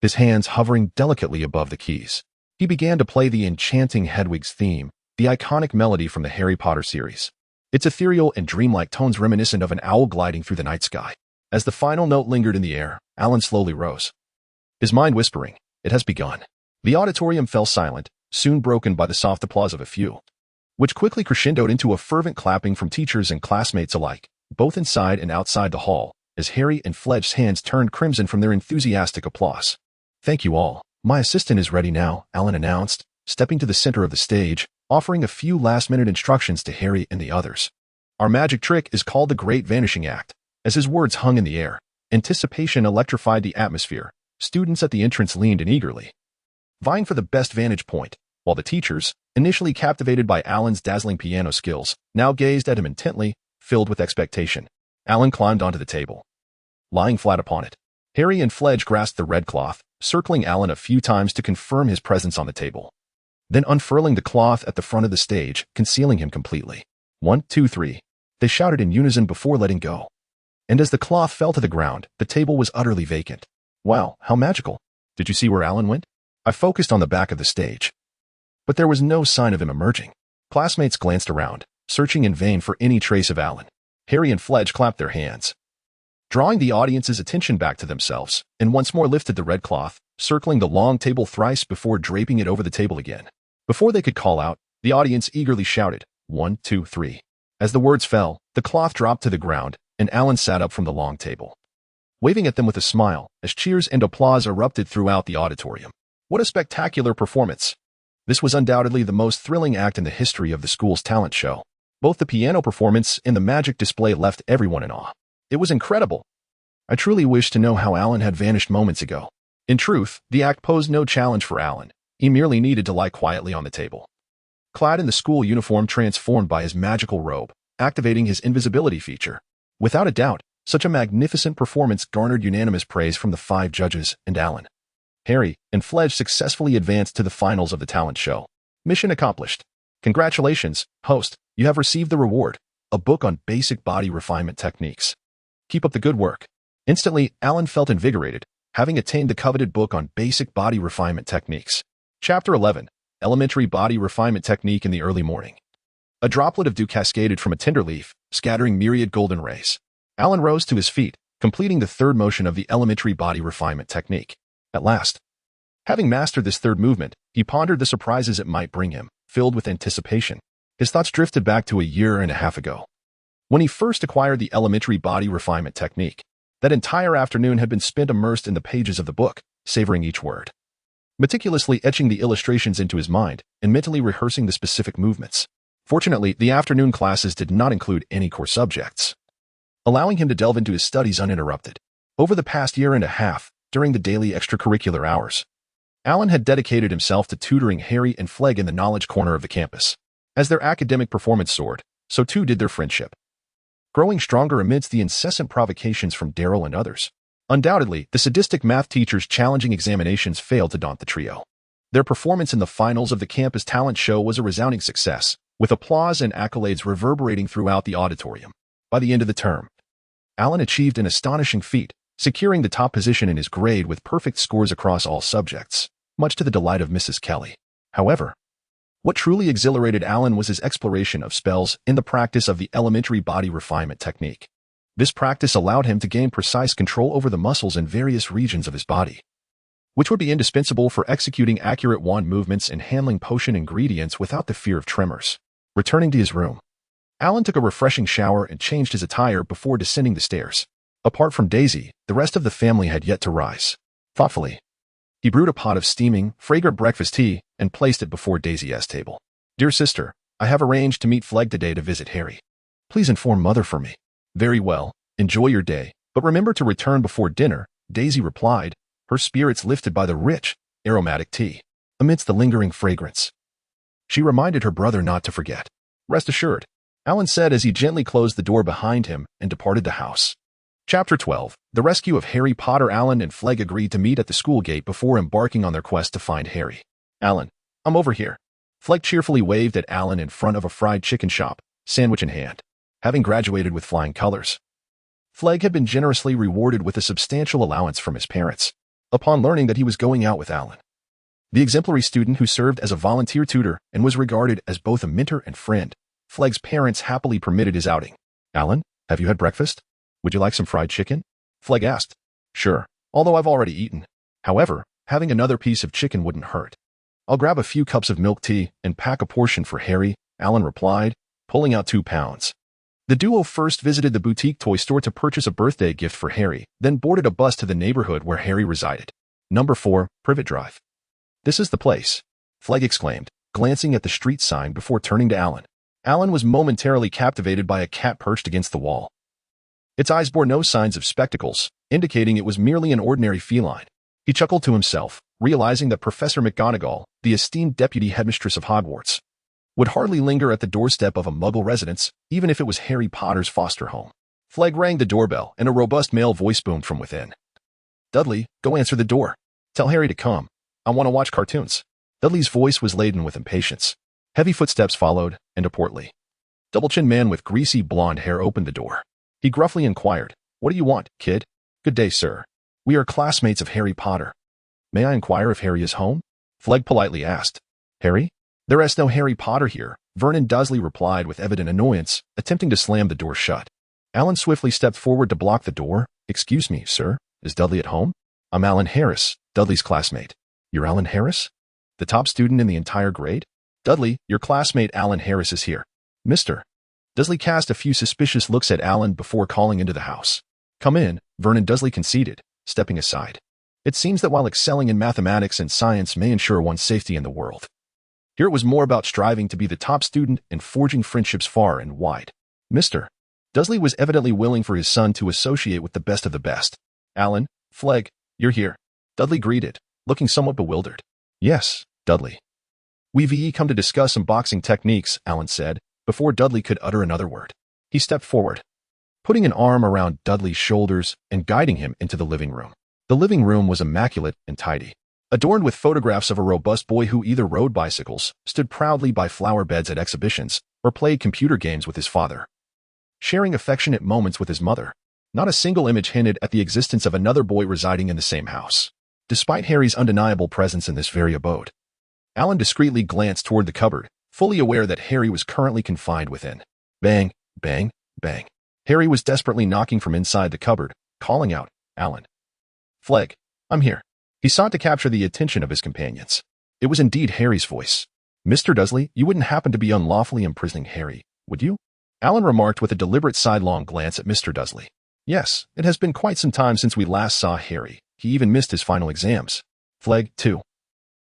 His hands hovering delicately above the keys, he began to play the enchanting Hedwig's theme, the iconic melody from the Harry Potter series. Its ethereal and dreamlike tones reminiscent of an owl gliding through the night sky. As the final note lingered in the air, Alan slowly rose, his mind whispering, "It has begun." The auditorium fell silent, soon broken by the soft applause of a few, which quickly crescendoed into a fervent clapping from teachers and classmates alike, both inside and outside the hall, as Harry and Fledge's hands turned crimson from their enthusiastic applause. "Thank you all. My assistant is ready now," Alan announced, stepping to the center of the stage, offering a few last-minute instructions to Harry and the others. "Our magic trick is called the Great Vanishing Act." As his words hung in the air, anticipation electrified the atmosphere. Students at the entrance leaned in eagerly, vying for the best vantage point, while the teachers, initially captivated by Alan's dazzling piano skills, now gazed at him intently, filled with expectation. Alan climbed onto the table, lying flat upon it. Harry and Fledge grasped the red cloth, circling Alan a few times to confirm his presence on the table, then unfurling the cloth at the front of the stage, concealing him completely. "1, 2, 3. They shouted in unison before letting go. And as the cloth fell to the ground, the table was utterly vacant. "Wow, how magical. Did you see where Alan went?" I focused on the back of the stage, but there was no sign of him emerging. Classmates glanced around, searching in vain for any trace of Alan. Harry and Fledge clapped their hands, drawing the audience's attention back to themselves, and once more lifted the red cloth, circling the long table thrice before draping it over the table again. Before they could call out, the audience eagerly shouted, 1, 2, 3. As the words fell, the cloth dropped to the ground, and Alan sat up from the long table, waving at them with a smile, as cheers and applause erupted throughout the auditorium. What a spectacular performance! This was undoubtedly the most thrilling act in the history of the school's talent show. Both the piano performance and the magic display left everyone in awe. It was incredible. I truly wish to know how Alan had vanished moments ago. In truth, the act posed no challenge for Alan. He merely needed to lie quietly on the table, clad in the school uniform transformed by his magical robe, activating his invisibility feature. Without a doubt, such a magnificent performance garnered unanimous praise from the 5 judges and Alan. Harry and Fledge successfully advanced to the finals of the talent show. Mission accomplished. Congratulations, host. You have received the reward, a book on basic body refinement techniques. Keep up the good work. Instantly, Alan felt invigorated, having attained the coveted book on basic body refinement techniques. Chapter 11, Elementary Body Refinement Technique in the Early Morning. A droplet of dew cascaded from a tender leaf, scattering myriad golden rays. Alan rose to his feet, completing the third motion of the elementary body refinement technique. At last, having mastered this third movement, he pondered the surprises it might bring him, filled with anticipation. His thoughts drifted back to a year and a half ago, when he first acquired the elementary body refinement technique. That entire afternoon had been spent immersed in the pages of the book, savoring each word, meticulously etching the illustrations into his mind, and mentally rehearsing the specific movements. Fortunately, the afternoon classes did not include any core subjects, allowing him to delve into his studies uninterrupted. Over the past year and a half, during the daily extracurricular hours, Alan had dedicated himself to tutoring Harry and Fledge in the knowledge corner of the campus. As their academic performance soared, so too did their friendship, growing stronger amidst the incessant provocations from Daryl and others. Undoubtedly, the sadistic math teacher's challenging examinations failed to daunt the trio. Their performance in the finals of the campus talent show was a resounding success, with applause and accolades reverberating throughout the auditorium. By the end of the term, Alan achieved an astonishing feat, securing the top position in his grade with perfect scores across all subjects, much to the delight of Mrs. Kelly. However, what truly exhilarated Alan was his exploration of spells in the practice of the elementary body refinement technique. This practice allowed him to gain precise control over the muscles in various regions of his body, which would be indispensable for executing accurate wand movements and handling potion ingredients without the fear of tremors. Returning to his room, Alan took a refreshing shower and changed his attire before descending the stairs. Apart from Daisy, the rest of the family had yet to rise. Thoughtfully, he brewed a pot of steaming, fragrant breakfast tea and placed it before Daisy's table. "Dear sister, I have arranged to meet Flegg today to visit Harry. Please inform Mother for me." "Very well. Enjoy your day, but remember to return before dinner," Daisy replied, her spirits lifted by the rich, aromatic tea. Amidst the lingering fragrance, she reminded her brother not to forget. "Rest assured, Alan said as he gently closed the door behind him and departed the house. Chapter 12. The Rescue of Harry Potter. Alan and Flegg agreed to meet at the school gate before embarking on their quest to find Harry. Alan, I'm over here. Flegg cheerfully waved at Alan in front of a fried chicken shop, sandwich in hand. Having graduated with flying colors, Flegg had been generously rewarded with a substantial allowance from his parents upon learning that he was going out with Alan, the exemplary student who served as a volunteer tutor and was regarded as both a mentor and friend. Flegg's parents happily permitted his outing. Alan, have you had breakfast? Would you like some fried chicken? Flegg asked. Sure, although I've already eaten. However, having another piece of chicken wouldn't hurt. I'll grab a few cups of milk tea and pack a portion for Harry, Alan replied, pulling out 2 pounds. The duo first visited the boutique toy store to purchase a birthday gift for Harry, then boarded a bus to the neighborhood where Harry resided. Number 4, Privet Drive. This is the place, Flegg exclaimed, glancing at the street sign before turning to Alan. Alan was momentarily captivated by a cat perched against the wall. Its eyes bore no signs of spectacles, indicating it was merely an ordinary feline. He chuckled to himself, realizing that Professor McGonagall, the esteemed deputy headmistress of Hogwarts, would hardly linger at the doorstep of a Muggle residence, even if it was Harry Potter's foster home. Flegg rang the doorbell, and a robust male voice boomed from within. Dudley, go answer the door. Tell Harry to come. I want to watch cartoons. Dudley's voice was laden with impatience. Heavy footsteps followed, and a portly, double-chinned man with greasy blonde hair opened the door. He gruffly inquired, What do you want, kid? Good day, sir. We are classmates of Harry Potter. May I inquire if Harry is home? Flegg politely asked. Harry? There is no Harry Potter here, Vernon Dursley replied with evident annoyance, attempting to slam the door shut. Alan swiftly stepped forward to block the door. Excuse me, sir. Is Dudley at home? I'm Alan Harris, Dudley's classmate. You're Alan Harris? The top student in the entire grade? Dudley, your classmate Alan Harris is here. Mr. Dursley cast a few suspicious looks at Alan before calling into the house. Come in, Vernon Dursley conceded, stepping aside. It seems that while excelling in mathematics and science may ensure one's safety in the world, here it was more about striving to be the top student and forging friendships far and wide. Mr. Dursley was evidently willing for his son to associate with the best of the best. Alan, Flegg, you're here. Dudley greeted, looking somewhat bewildered. Yes, Dudley. We've come to discuss some boxing techniques, Alan said, before Dudley could utter another word. He stepped forward, putting an arm around Dudley's shoulders and guiding him into the living room. The living room was immaculate and tidy, adorned with photographs of a robust boy who either rode bicycles, stood proudly by flower beds at exhibitions, or played computer games with his father, sharing affectionate moments with his mother. Not a single image hinted at the existence of another boy residing in the same house, despite Harry's undeniable presence in this very abode. Alan discreetly glanced toward the cupboard, fully aware that Harry was currently confined within. Bang, bang, bang. Harry was desperately knocking from inside the cupboard, calling out, Alan. Flegg, I'm here. He sought to capture the attention of his companions. It was indeed Harry's voice. Mr. Dursley, you wouldn't happen to be unlawfully imprisoning Harry, would you? Alan remarked with a deliberate sidelong glance at Mr. Dursley. Yes, it has been quite some time since we last saw Harry. He even missed his final exams. Flegg, too,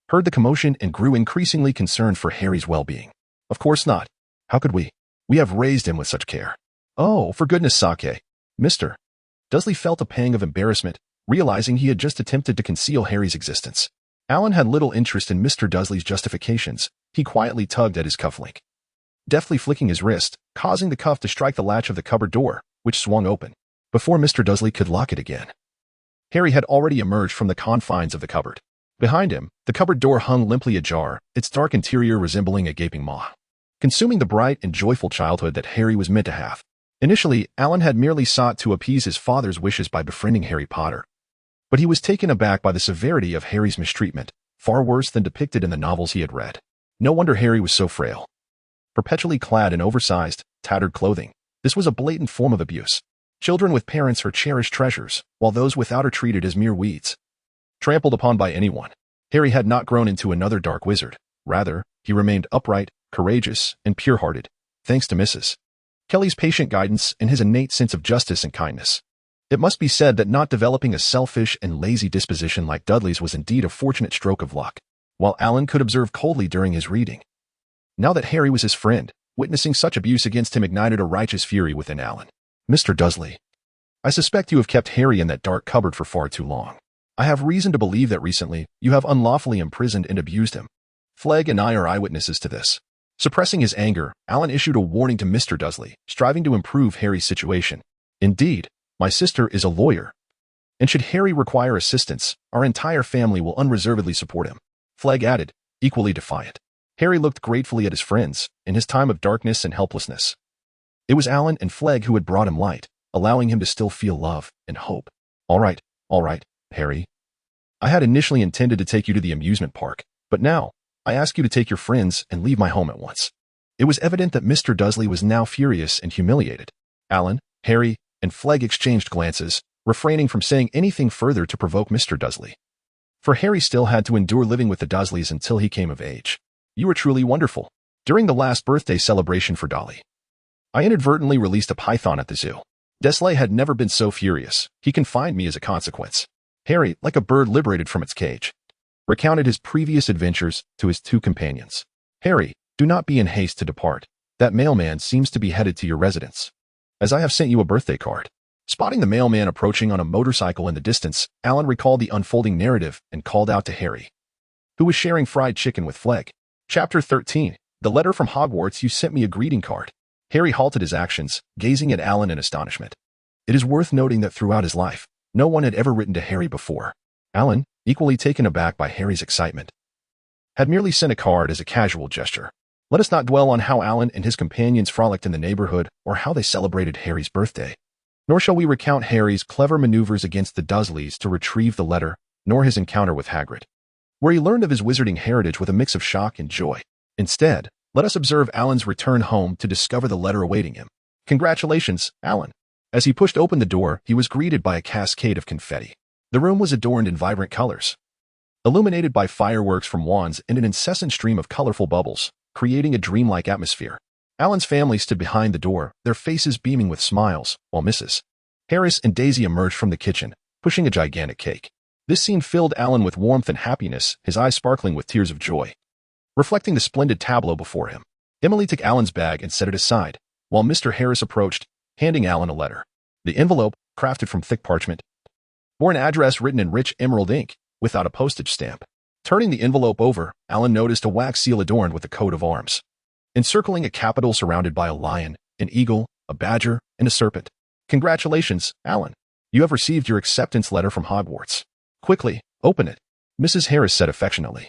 heard the commotion and grew increasingly concerned for Harry's well-being. Of course not. How could we? We have raised him with such care. Oh, for goodness sake. Mr. Dursley felt a pang of embarrassment, realizing he had just attempted to conceal Harry's existence. Alan had little interest in Mr. Dursley's justifications. He quietly tugged at his cufflink, deftly flicking his wrist, causing the cuff to strike the latch of the cupboard door, which swung open. Before Mr. Dursley could lock it again, Harry had already emerged from the confines of the cupboard. Behind him, the cupboard door hung limply ajar, its dark interior resembling a gaping maw, consuming the bright and joyful childhood that Harry was meant to have. Initially, Alan had merely sought to appease his father's wishes by befriending Harry Potter, but he was taken aback by the severity of Harry's mistreatment, far worse than depicted in the novels he had read. No wonder Harry was so frail, perpetually clad in oversized, tattered clothing. This was a blatant form of abuse. Children with parents are cherished treasures, while those without are treated as mere weeds, trampled upon by anyone. Harry had not grown into another dark wizard. Rather, he remained upright, courageous, and pure-hearted, thanks to Mrs. Kelly's patient guidance and his innate sense of justice and kindness. It must be said that not developing a selfish and lazy disposition like Dudley's was indeed a fortunate stroke of luck. While Alan could observe coldly during his reading, now that Harry was his friend, witnessing such abuse against him ignited a righteous fury within Alan. Mr. Dursley, I suspect you have kept Harry in that dark cupboard for far too long. I have reason to believe that recently you have unlawfully imprisoned and abused him. Flegg and I are eyewitnesses to this. Suppressing his anger, Alan issued a warning to Mr. Dursley, striving to improve Harry's situation. Indeed, my sister is a lawyer, and should Harry require assistance, our entire family will unreservedly support him. Flegg added, equally defiant. Harry looked gratefully at his friends, in his time of darkness and helplessness. It was Alan and Flegg who had brought him light, allowing him to still feel love and hope. All right, Harry. I had initially intended to take you to the amusement park, but now, I ask you to take your friends and leave my home at once. It was evident that Mr. Dursley was now furious and humiliated. Alan, Harry, and Flegg exchanged glances, refraining from saying anything further to provoke Mr. Dursley. For Harry still had to endure living with the Dursleys until he came of age. You were truly wonderful. During the last birthday celebration for Dolly, I inadvertently released a python at the zoo. Dursley had never been so furious. He confined me as a consequence. Harry, like a bird liberated from its cage, recounted his previous adventures to his two companions. Harry, do not be in haste to depart. That mailman seems to be headed to your residence, as I have sent you a birthday card. Spotting the mailman approaching on a motorcycle in the distance, Alan recalled the unfolding narrative and called out to Harry, who was sharing fried chicken with Flegg. Chapter 13. The letter from Hogwarts. You sent me a greeting card. Harry halted his actions, gazing at Alan in astonishment. It is worth noting that throughout his life, no one had ever written to Harry before. Alan, equally taken aback by Harry's excitement, had merely sent a card as a casual gesture. Let us not dwell on how Alan and his companions frolicked in the neighborhood or how they celebrated Harry's birthday. Nor shall we recount Harry's clever maneuvers against the Dursleys to retrieve the letter, nor his encounter with Hagrid, where he learned of his wizarding heritage with a mix of shock and joy. Instead, let us observe Alan's return home to discover the letter awaiting him. Congratulations, Alan. As he pushed open the door, he was greeted by a cascade of confetti. The room was adorned in vibrant colors, illuminated by fireworks from wands and an incessant stream of colorful bubbles, creating a dreamlike atmosphere. Alan's family stood behind the door, their faces beaming with smiles, while Mrs. Harris and Daisy emerged from the kitchen, pushing a gigantic cake. This scene filled Alan with warmth and happiness, his eyes sparkling with tears of joy, reflecting the splendid tableau before him. Emily took Alan's bag and set it aside, while Mr. Harris approached, handing Alan a letter. The envelope, crafted from thick parchment, bore an address written in rich emerald ink, without a postage stamp. Turning the envelope over, Alan noticed a wax seal adorned with a coat of arms, encircling a capital surrounded by a lion, an eagle, a badger, and a serpent. Congratulations, Alan. You have received your acceptance letter from Hogwarts. Quickly, open it, Mrs. Harris said affectionately.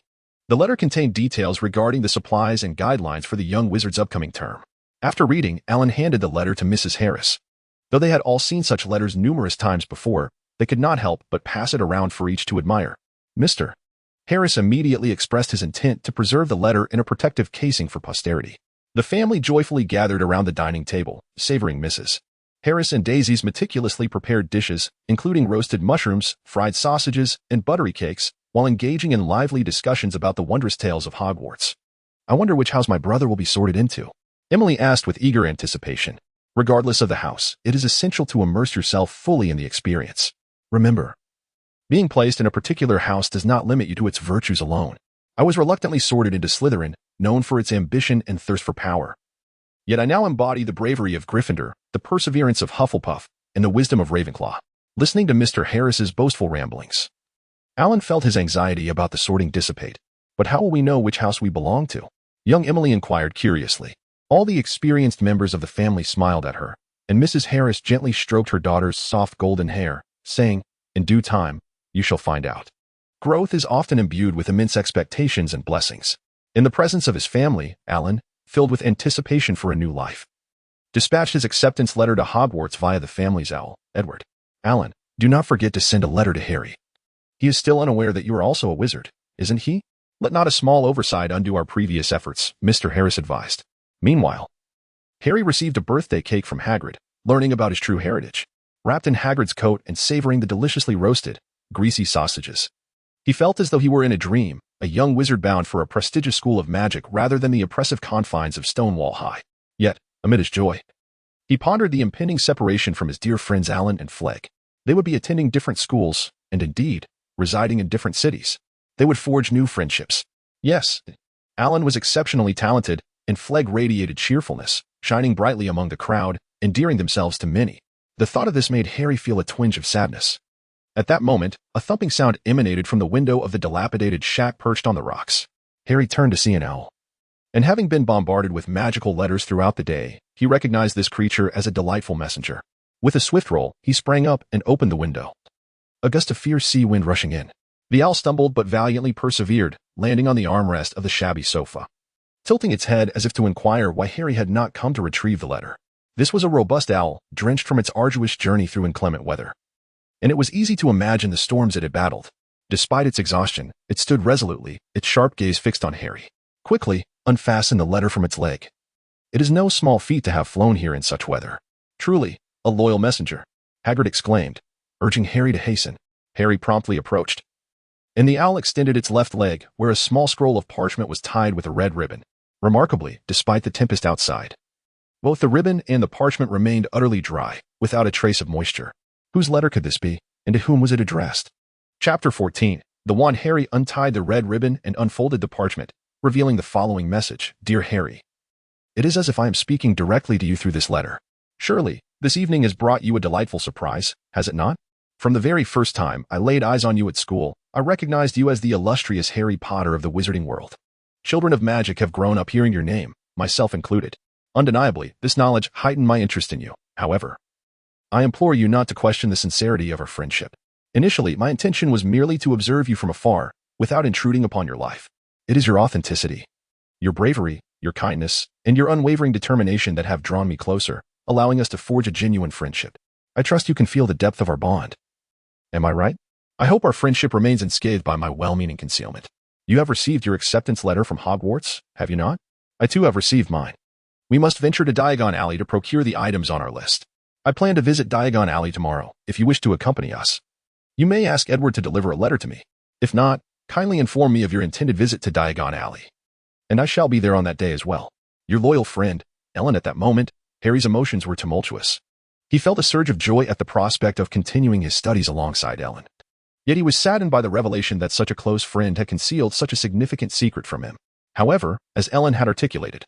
The letter contained details regarding the supplies and guidelines for the young wizard's upcoming term. After reading, Alan handed the letter to Mrs. Harris. Though they had all seen such letters numerous times before, they could not help but pass it around for each to admire. Mr. Harris immediately expressed his intent to preserve the letter in a protective casing for posterity. The family joyfully gathered around the dining table, savoring Mrs. Harris and Daisy's meticulously prepared dishes, including roasted mushrooms, fried sausages, and buttery cakes, while engaging in lively discussions about the wondrous tales of Hogwarts. I wonder which house my brother will be sorted into, Emily asked with eager anticipation. Regardless of the house, it is essential to immerse yourself fully in the experience. Remember, being placed in a particular house does not limit you to its virtues alone. I was reluctantly sorted into Slytherin, known for its ambition and thirst for power. Yet I now embody the bravery of Gryffindor, the perseverance of Hufflepuff, and the wisdom of Ravenclaw. Listening to Mr. Harris's boastful ramblings, Alan felt his anxiety about the sorting dissipate. But how will we know which house we belong to? Young Emily inquired curiously. All the experienced members of the family smiled at her, and Mrs. Harris gently stroked her daughter's soft golden hair, saying, in due time, you shall find out. Growth is often imbued with immense expectations and blessings. In the presence of his family, Alan, filled with anticipation for a new life, dispatched his acceptance letter to Hogwarts via the family's owl, Edward. Alan, do not forget to send a letter to Harry. He is still unaware that you are also a wizard, isn't he? Let not a small oversight undo our previous efforts, Mr. Harris advised. Meanwhile, Harry received a birthday cake from Hagrid, learning about his true heritage. Wrapped in Hagrid's coat and savoring the deliciously roasted, greasy sausages, he felt as though he were in a dream, a young wizard bound for a prestigious school of magic rather than the oppressive confines of Stonewall High. Yet, amid his joy, he pondered the impending separation from his dear friends Alan and Flegg. They would be attending different schools, and indeed, residing in different cities. They would forge new friendships. Yes, Alan was exceptionally talented, and Flegg radiated cheerfulness, shining brightly among the crowd, endearing themselves to many. The thought of this made Harry feel a twinge of sadness. At that moment, a thumping sound emanated from the window of the dilapidated shack perched on the rocks. Harry turned to see an owl, And having been bombarded with magical letters throughout the day, he recognized this creature as a delightful messenger. With a swift roll, he sprang up and opened the window. A gust of fierce sea wind rushing in. The owl stumbled but valiantly persevered, landing on the armrest of the shabby sofa, tilting its head as if to inquire why Harry had not come to retrieve the letter. This was a robust owl, drenched from its arduous journey through inclement weather. And it was easy to imagine the storms it had battled. Despite its exhaustion, it stood resolutely, its sharp gaze fixed on Harry. Quickly, unfastened the letter from its leg. It is no small feat to have flown here in such weather. Truly, a loyal messenger, Hagrid exclaimed, urging Harry to hasten. Harry promptly approached. And the owl extended its left leg, where a small scroll of parchment was tied with a red ribbon. Remarkably, despite the tempest outside, both the ribbon and the parchment remained utterly dry, without a trace of moisture. Whose letter could this be, and to whom was it addressed? Chapter 14. The Wand. Harry untied the red ribbon and unfolded the parchment, revealing the following message. Dear Harry, it is as if I am speaking directly to you through this letter. Surely, this evening has brought you a delightful surprise, has it not? From the very first time I laid eyes on you at school, I recognized you as the illustrious Harry Potter of the wizarding world. Children of magic have grown up hearing your name, myself included. Undeniably, this knowledge heightened my interest in you. However, I implore you not to question the sincerity of our friendship. Initially, my intention was merely to observe you from afar, without intruding upon your life. It is your authenticity, your bravery, your kindness, and your unwavering determination that have drawn me closer, allowing us to forge a genuine friendship. I trust you can feel the depth of our bond. Am I right? I hope our friendship remains unscathed by my well-meaning concealment. You have received your acceptance letter from Hogwarts, have you not? I too have received mine. We must venture to Diagon Alley to procure the items on our list. I plan to visit Diagon Alley tomorrow, if you wish to accompany us. You may ask Edward to deliver a letter to me. If not, kindly inform me of your intended visit to Diagon Alley. And I shall be there on that day as well. Your loyal friend, Ellen. At that moment, Harry's emotions were tumultuous. He felt a surge of joy at the prospect of continuing his studies alongside Ellen. Yet he was saddened by the revelation that such a close friend had concealed such a significant secret from him. However, as Ellen had articulated,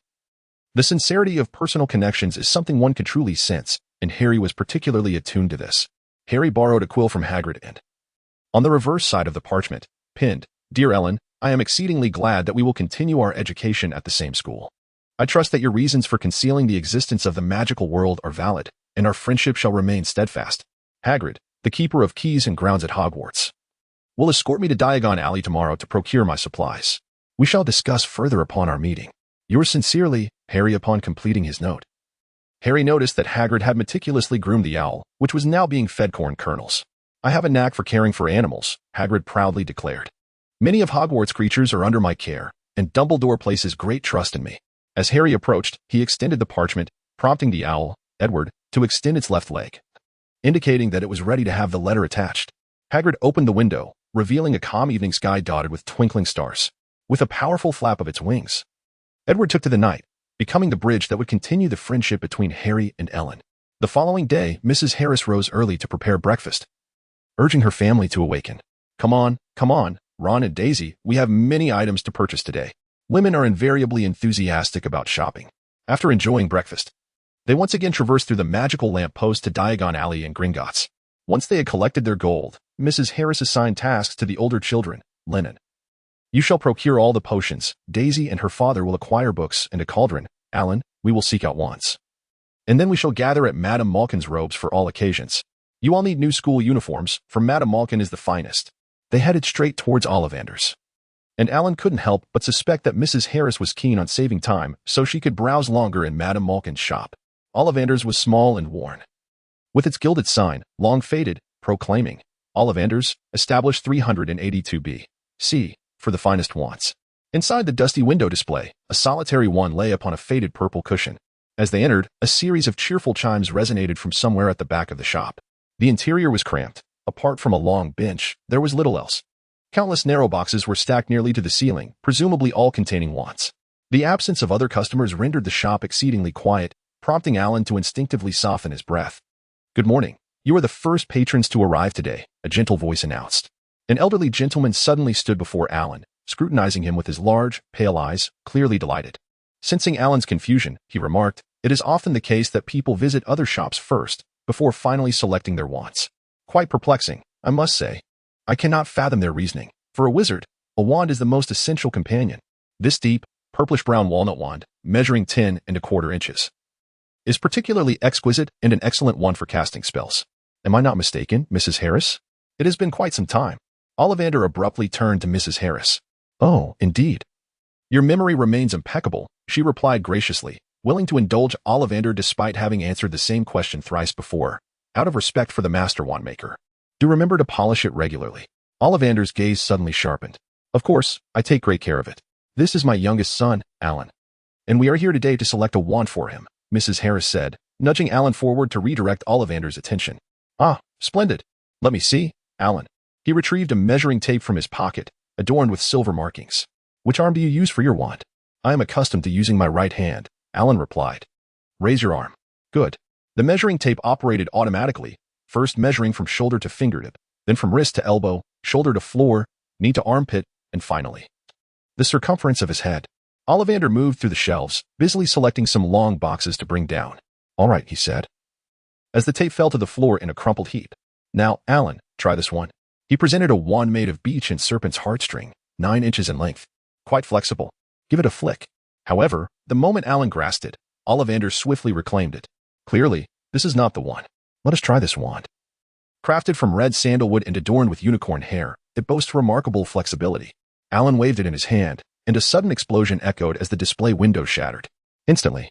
the sincerity of personal connections is something one could truly sense, and Harry was particularly attuned to this. Harry borrowed a quill from Hagrid and, on the reverse side of the parchment, pinned, Dear Ellen, I am exceedingly glad that we will continue our education at the same school. I trust that your reasons for concealing the existence of the magical world are valid, and our friendship shall remain steadfast. Hagrid, the keeper of keys and grounds at Hogwarts, will escort me to Diagon Alley tomorrow to procure my supplies. We shall discuss further upon our meeting. Yours sincerely, Harry. Upon completing his note, Harry noticed that Hagrid had meticulously groomed the owl, which was now being fed corn kernels. I have a knack for caring for animals, Hagrid proudly declared. Many of Hogwarts' creatures are under my care, and Dumbledore places great trust in me. As Harry approached, he extended the parchment, prompting the owl, Edward, to extend its left leg, indicating that it was ready to have the letter attached. Hagrid opened the window, revealing a calm evening sky dotted with twinkling stars. With a powerful flap of its wings, Edward took to the night, becoming the bridge that would continue the friendship between Harry and Ellen. The following day, Mrs. Harris rose early to prepare breakfast, urging her family to awaken. Come on, Ron and Daisy, we have many items to purchase today. Women are invariably enthusiastic about shopping. After enjoying breakfast, they once again traversed through the magical lamppost to Diagon Alley and Gringotts. Once they had collected their gold, Mrs. Harris assigned tasks to the older children. Lennon, you shall procure all the potions. Daisy and her father will acquire books and a cauldron. Alan, we will seek out wands. And then we shall gather at Madame Malkin's robes for all occasions. You all need new school uniforms, for Madame Malkin is the finest. They headed straight towards Ollivander's. And Alan couldn't help but suspect that Mrs. Harris was keen on saving time so she could browse longer in Madame Malkin's shop. Ollivander's was small and worn, with its gilded sign, long faded, proclaiming, Ollivander's, established 382 B.C., for the finest wands. Inside the dusty window display, a solitary wand lay upon a faded purple cushion. As they entered, a series of cheerful chimes resonated from somewhere at the back of the shop. The interior was cramped. Apart from a long bench, there was little else. Countless narrow boxes were stacked nearly to the ceiling, presumably all containing wands. The absence of other customers rendered the shop exceedingly quiet, prompting Alan to instinctively soften his breath. Good morning. You are the first patrons to arrive today, a gentle voice announced. An elderly gentleman suddenly stood before Alan, scrutinizing him with his large, pale eyes, clearly delighted. Sensing Alan's confusion, he remarked, it is often the case that people visit other shops first, before finally selecting their wants. Quite perplexing, I must say. I cannot fathom their reasoning. For a wizard, a wand is the most essential companion. This deep, purplish-brown walnut wand, measuring 10¼ inches. Is particularly exquisite and an excellent one for casting spells. Am I not mistaken, Mrs. Harris? It has been quite some time. Ollivander abruptly turned to Mrs. Harris. Oh, indeed. Your memory remains impeccable, she replied graciously, willing to indulge Ollivander despite having answered the same question thrice before, out of respect for the master wandmaker. Do remember to polish it regularly. Ollivander's gaze suddenly sharpened. Of course, I take great care of it. This is my youngest son, Alan. And we are here today to select a wand for him, Mrs. Harris said, nudging Alan forward to redirect Ollivander's attention. Ah, splendid. Let me see, Alan. He retrieved a measuring tape from his pocket, adorned with silver markings. Which arm do you use for your wand? I am accustomed to using my right hand, Alan replied. Raise your arm. Good. The measuring tape operated automatically, first measuring from shoulder to fingertip, then from wrist to elbow, shoulder to floor, knee to armpit, and finally, the circumference of his head. Ollivander moved through the shelves, busily selecting some long boxes to bring down. All right, he said, as the tape fell to the floor in a crumpled heap. Now, Alan, try this one. He presented a wand made of beech and serpent's heartstring, 9 inches in length. Quite flexible. Give it a flick. However, the moment Alan grasped it, Ollivander swiftly reclaimed it. Clearly, this is not the one. Let us try this wand. Crafted from red sandalwood and adorned with unicorn hair, it boasts remarkable flexibility. Alan waved it in his hand, and a sudden explosion echoed as the display window shattered. Instantly,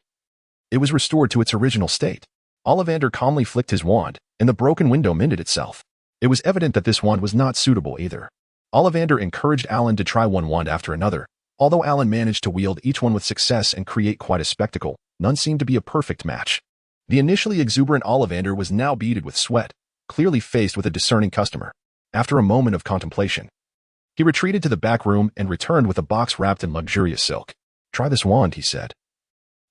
it was restored to its original state. Ollivander calmly flicked his wand, and the broken window mended itself. It was evident that this wand was not suitable either. Ollivander encouraged Alan to try one wand after another. Although Alan managed to wield each one with success and create quite a spectacle, none seemed to be a perfect match. The initially exuberant Ollivander was now beaded with sweat, clearly faced with a discerning customer. After a moment of contemplation, he retreated to the back room and returned with a box wrapped in luxurious silk. Try this wand, he said,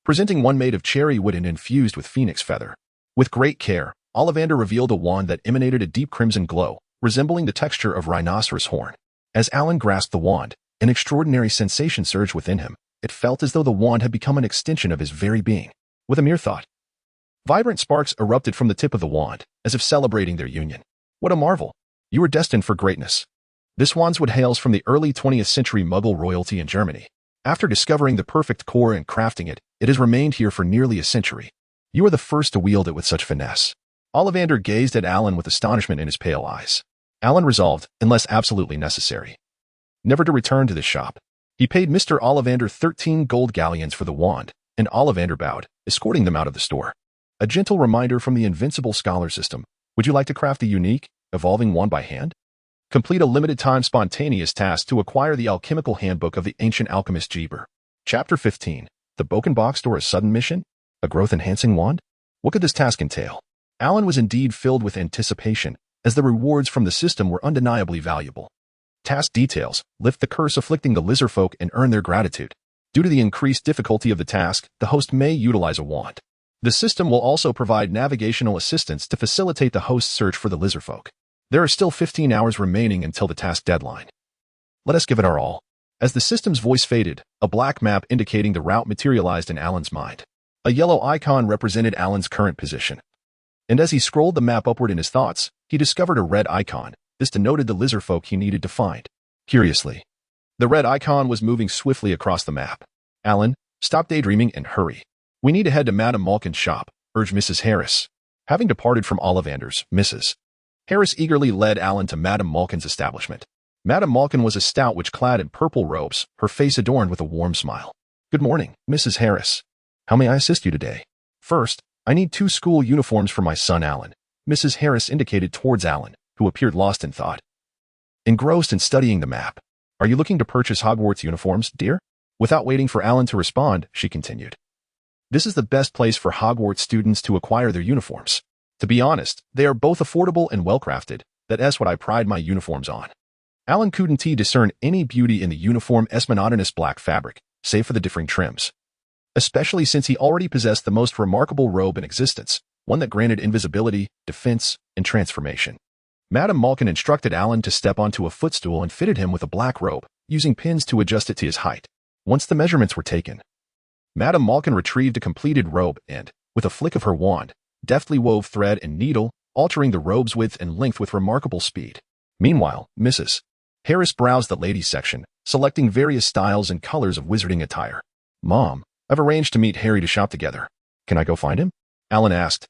presenting one made of cherry wood and infused with phoenix feather. With great care, Ollivander revealed a wand that emanated a deep crimson glow, resembling the texture of rhinoceros horn. As Alan grasped the wand, an extraordinary sensation surged within him. It felt as though the wand had become an extension of his very being. With a mere thought, vibrant sparks erupted from the tip of the wand, as if celebrating their union. What a marvel! You were destined for greatness. This wandswood hails from the early 20th century Mughal royalty in Germany. After discovering the perfect core and crafting it, it has remained here for nearly a century. You are the first to wield it with such finesse. Ollivander gazed at Alan with astonishment in his pale eyes. Alan resolved, unless absolutely necessary, never to return to this shop. He paid Mr. Ollivander 13 gold galleons for the wand, and Ollivander bowed, escorting them out of the store. A gentle reminder from the invincible scholar system. Would you like to craft a unique, evolving wand by hand? Complete a limited-time spontaneous task to acquire the alchemical handbook of the ancient alchemist Geber. Chapter 15. The Broken Box or a Sudden Mission? A growth-enhancing wand? What could this task entail? Alan was indeed filled with anticipation, as the rewards from the system were undeniably valuable. Task details: lift the curse afflicting the lizardfolk and earn their gratitude. Due to the increased difficulty of the task, the host may utilize a wand. The system will also provide navigational assistance to facilitate the host's search for the lizardfolk. There are still 15 hours remaining until the task deadline. Let us give it our all. As the system's voice faded, a black map indicating the route materialized in Alan's mind. A yellow icon represented Alan's current position. And as he scrolled the map upward in his thoughts, he discovered a red icon. This denoted the lizardfolk he needed to find. Curiously, the red icon was moving swiftly across the map. Alan, stop daydreaming and hurry. We need to head to Madame Malkin's shop, urged Mrs. Harris. Having departed from Ollivander's, Mrs. Harris eagerly led Alan to Madame Malkin's establishment. Madame Malkin was a stout witch clad in purple robes, her face adorned with a warm smile. Good morning, Mrs. Harris. How may I assist you today? First, I need 2 school uniforms for my son Alan. Mrs. Harris indicated towards Alan, who appeared lost in thought. Engrossed in studying the map. Are you looking to purchase Hogwarts uniforms, dear? Without waiting for Alan to respond, she continued. This is the best place for Hogwarts students to acquire their uniforms. To be honest, they are both affordable and well-crafted. That's what I pride my uniforms on. Alan couldn't discern any beauty in the uniform's monotonous black fabric, save for the differing trims. Especially since he already possessed the most remarkable robe in existence, one that granted invisibility, defense, and transformation. Madame Malkin instructed Alan to step onto a footstool and fitted him with a black robe, using pins to adjust it to his height. Once the measurements were taken, Madame Malkin retrieved a completed robe and, with a flick of her wand, deftly wove thread and needle, altering the robe's width and length with remarkable speed. Meanwhile, Mrs. Harris browsed the ladies' section, selecting various styles and colors of wizarding attire. "Mom, I've arranged to meet Harry to shop together. Can I go find him?" Alan asked.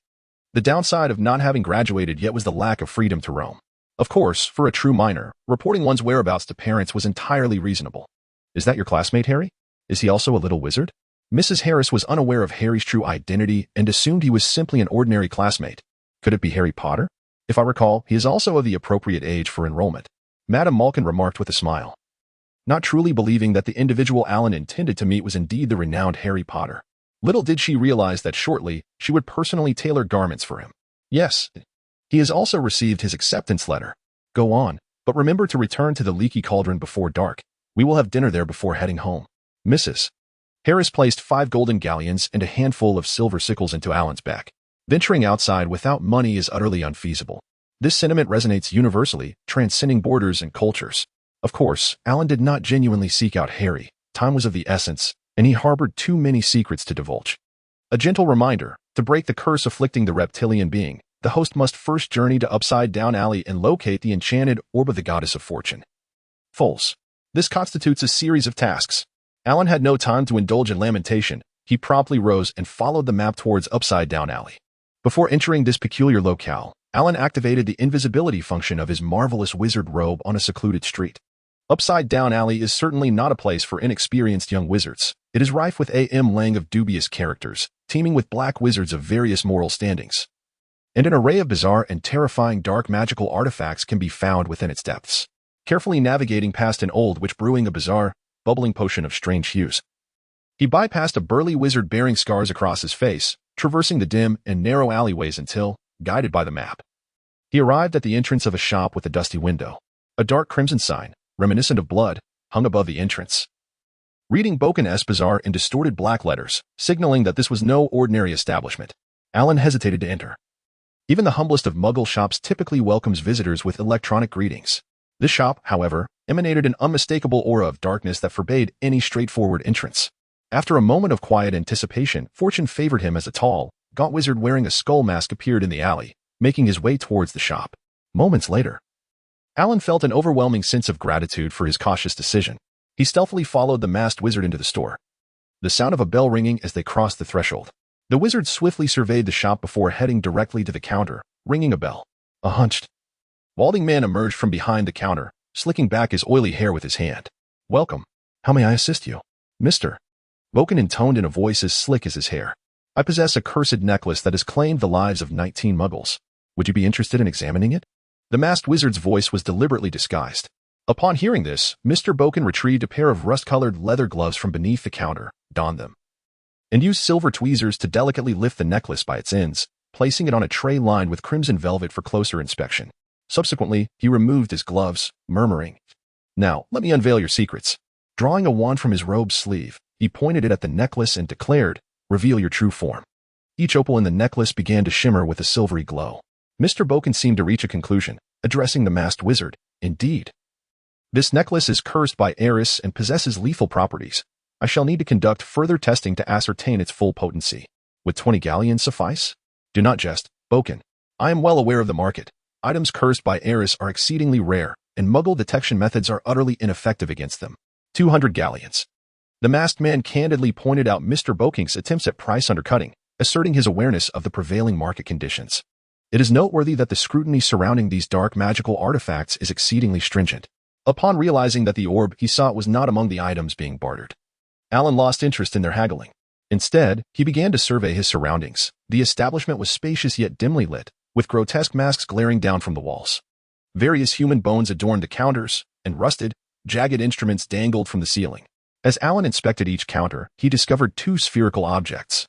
The downside of not having graduated yet was the lack of freedom to roam. Of course, for a true minor, reporting one's whereabouts to parents was entirely reasonable. "Is that your classmate, Harry? Is he also a little wizard?" Mrs. Harris was unaware of Harry's true identity and assumed he was simply an ordinary classmate. "Could it be Harry Potter? If I recall, he is also of the appropriate age for enrollment," Madame Malkin remarked with a smile. Not truly believing that the individual Alan intended to meet was indeed the renowned Harry Potter. Little did she realize that shortly, she would personally tailor garments for him. "Yes, he has also received his acceptance letter. Go on, but remember to return to the Leaky Cauldron before dark. We will have dinner there before heading home." Mrs. Harris placed 5 golden galleons and a handful of silver sickles into Alan's back. Venturing outside without money is utterly unfeasible. This sentiment resonates universally, transcending borders and cultures. Of course, Alan did not genuinely seek out Harry. Time was of the essence, and he harbored too many secrets to divulge. A gentle reminder, to break the curse afflicting the reptilian being, the host must first journey to Upside Down Alley and locate the enchanted orb of the Goddess of Fortune. Foals. This constitutes a series of tasks. Alan had no time to indulge in lamentation. He promptly rose and followed the map towards Upside Down Alley. Before entering this peculiar locale, Alan activated the invisibility function of his marvelous wizard robe on a secluded street. Upside Down Alley is certainly not a place for inexperienced young wizards. It is rife with Lang of dubious characters, teeming with black wizards of various moral standings. And an array of bizarre and terrifying dark magical artifacts can be found within its depths. Carefully navigating past an old witch brewing a bizarre, bubbling potion of strange hues, he bypassed a burly wizard bearing scars across his face, traversing the dim and narrow alleyways until, guided by the map, he arrived at the entrance of a shop with a dusty window. A dark crimson sign, reminiscent of blood, hung above the entrance. Reading Boken S. bizarre in distorted black letters, signaling that this was no ordinary establishment, Alan hesitated to enter. Even the humblest of Muggle shops typically welcomes visitors with electronic greetings. This shop, however, emanated an unmistakable aura of darkness that forbade any straightforward entrance. After a moment of quiet anticipation, fortune favored him as a tall, gaunt wizard wearing a skull mask appeared in the alley, making his way towards the shop. Moments later, Alan felt an overwhelming sense of gratitude for his cautious decision. He stealthily followed the masked wizard into the store. The sound of a bell ringing as they crossed the threshold. The wizard swiftly surveyed the shop before heading directly to the counter, ringing a bell. A hunched, balding man emerged from behind the counter, slicking back his oily hair with his hand. "Welcome. How may I assist you?" "Mr. Boken intoned in a voice as slick as his hair. "I possess a cursed necklace that has claimed the lives of 19 muggles. Would you be interested in examining it?" The masked wizard's voice was deliberately disguised. Upon hearing this, Mr. Boken retrieved a pair of rust-colored leather gloves from beneath the counter, donned them, and used silver tweezers to delicately lift the necklace by its ends, placing it on a tray lined with crimson velvet for closer inspection. Subsequently, he removed his gloves, murmuring, "Now, let me unveil your secrets." Drawing a wand from his robe's sleeve, he pointed it at the necklace and declared, "Reveal your true form." Each opal in the necklace began to shimmer with a silvery glow. Mr. Boken seemed to reach a conclusion, addressing the masked wizard. "Indeed. This necklace is cursed by Eris and possesses lethal properties. I shall need to conduct further testing to ascertain its full potency. Would 20 galleons suffice?" "Do not jest, Boken. I am well aware of the market. Items cursed by Eris are exceedingly rare, and Muggle detection methods are utterly ineffective against them. 200 galleons. The masked man candidly pointed out Mr. Boken's attempts at price undercutting, asserting his awareness of the prevailing market conditions. It is noteworthy that the scrutiny surrounding these dark magical artifacts is exceedingly stringent. Upon realizing that the orb he sought was not among the items being bartered, Alan lost interest in their haggling. Instead, he began to survey his surroundings. The establishment was spacious yet dimly lit, with grotesque masks glaring down from the walls. Various human bones adorned the counters, and rusted, jagged instruments dangled from the ceiling. As Alan inspected each counter, he discovered 2 spherical objects.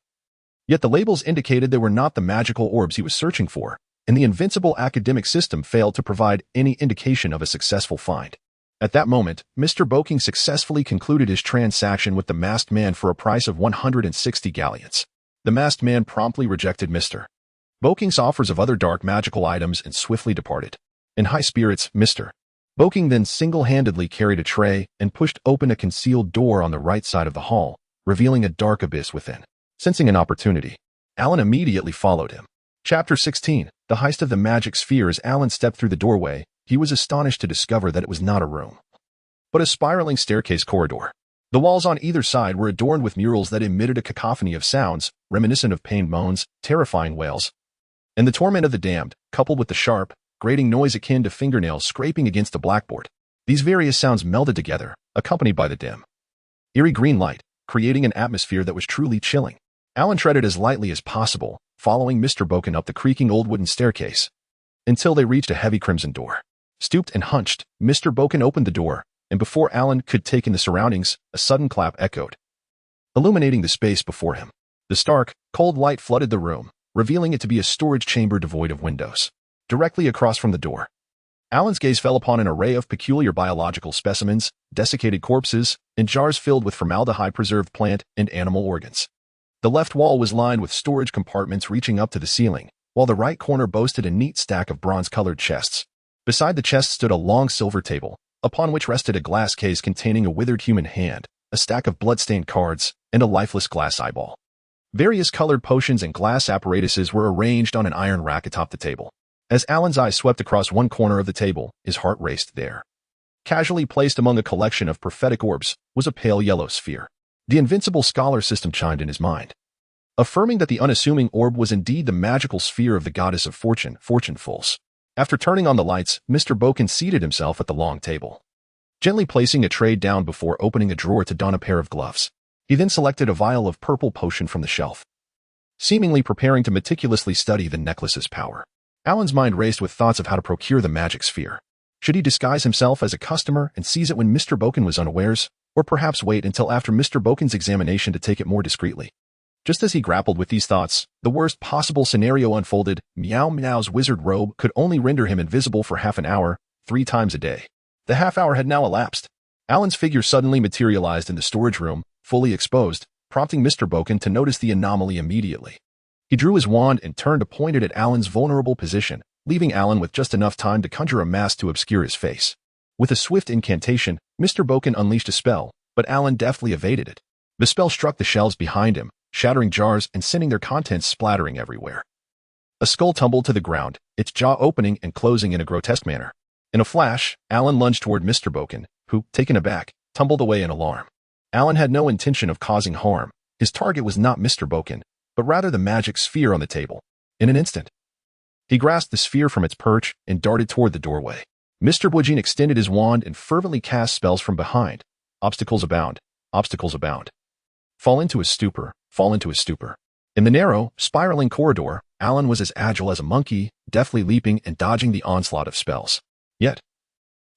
Yet the labels indicated they were not the magical orbs he was searching for, and the invincible academic system failed to provide any indication of a successful find. At that moment, Mr. Boken successfully concluded his transaction with the masked man for a price of 160 galleons. The masked man promptly rejected Mr. Boken's offers of other dark magical items and swiftly departed. In high spirits, Mr. Boken then single-handedly carried a tray and pushed open a concealed door on the right side of the hall, revealing a dark abyss within. Sensing an opportunity, Alan immediately followed him. Chapter 16, The Heist of the Magic Sphere. As Alan stepped through the doorway, he was astonished to discover that it was not a room, but a spiraling staircase corridor. The walls on either side were adorned with murals that emitted a cacophony of sounds, reminiscent of pained moans, terrifying wails, and the torment of the damned, coupled with the sharp, grating noise akin to fingernails scraping against a blackboard. These various sounds melded together, accompanied by the dim, eerie green light, creating an atmosphere that was truly chilling. Alan treaded as lightly as possible, following Mr. Boken up the creaking old wooden staircase, until they reached a heavy crimson door. Stooped and hunched, Mr. Boken opened the door, and before Alan could take in the surroundings, a sudden clap echoed, illuminating the space before him. The stark, cold light flooded the room, revealing it to be a storage chamber devoid of windows. Directly across from the door, Alan's gaze fell upon an array of peculiar biological specimens, desiccated corpses, and jars filled with formaldehyde-preserved plant and animal organs. The left wall was lined with storage compartments reaching up to the ceiling, while the right corner boasted a neat stack of bronze-colored chests. Beside the chests stood a long silver table, upon which rested a glass case containing a withered human hand, a stack of blood-stained cards, and a lifeless glass eyeball. Various colored potions and glass apparatuses were arranged on an iron rack atop the table. As Alan's eyes swept across one corner of the table, his heart raced there. Casually placed among a collection of prophetic orbs was a pale yellow sphere. The invincible scholar system chimed in his mind, affirming that the unassuming orb was indeed the magical sphere of the goddess of fortune, Fortunefuls. After turning on the lights, Mr. Boken seated himself at the long table, gently placing a tray down before opening a drawer to don a pair of gloves. He then selected a vial of purple potion from the shelf, seemingly preparing to meticulously study the necklace's power. Alan's mind raced with thoughts of how to procure the magic sphere. Should he disguise himself as a customer and seize it when Mr. Boken was unawares, or perhaps wait until after Mr. Boken's examination to take it more discreetly? Just as he grappled with these thoughts, the worst possible scenario unfolded. Meow Meow's wizard robe could only render him invisible for half an hour, 3 times a day. The half hour had now elapsed. Alan's figure suddenly materialized in the storage room, fully exposed, prompting Mr. Boken to notice the anomaly immediately. He drew his wand and turned to point it at Alan's vulnerable position, leaving Alan with just enough time to conjure a mask to obscure his face. With a swift incantation, Mr. Boken unleashed a spell, but Alan deftly evaded it. The spell struck the shelves behind him, shattering jars and sending their contents splattering everywhere. A skull tumbled to the ground, its jaw opening and closing in a grotesque manner. In a flash, Alan lunged toward Mr. Boken, who, taken aback, tumbled away in alarm. Alan had no intention of causing harm. His target was not Mr. Boken, but rather the magic sphere on the table. In an instant, he grasped the sphere from its perch and darted toward the doorway. Mr. Bojen extended his wand and fervently cast spells from behind. Obstacles abound. Obstacles abound. Fall into a stupor. Fall into a stupor. In the narrow, spiraling corridor, Alan was as agile as a monkey, deftly leaping and dodging the onslaught of spells. Yet,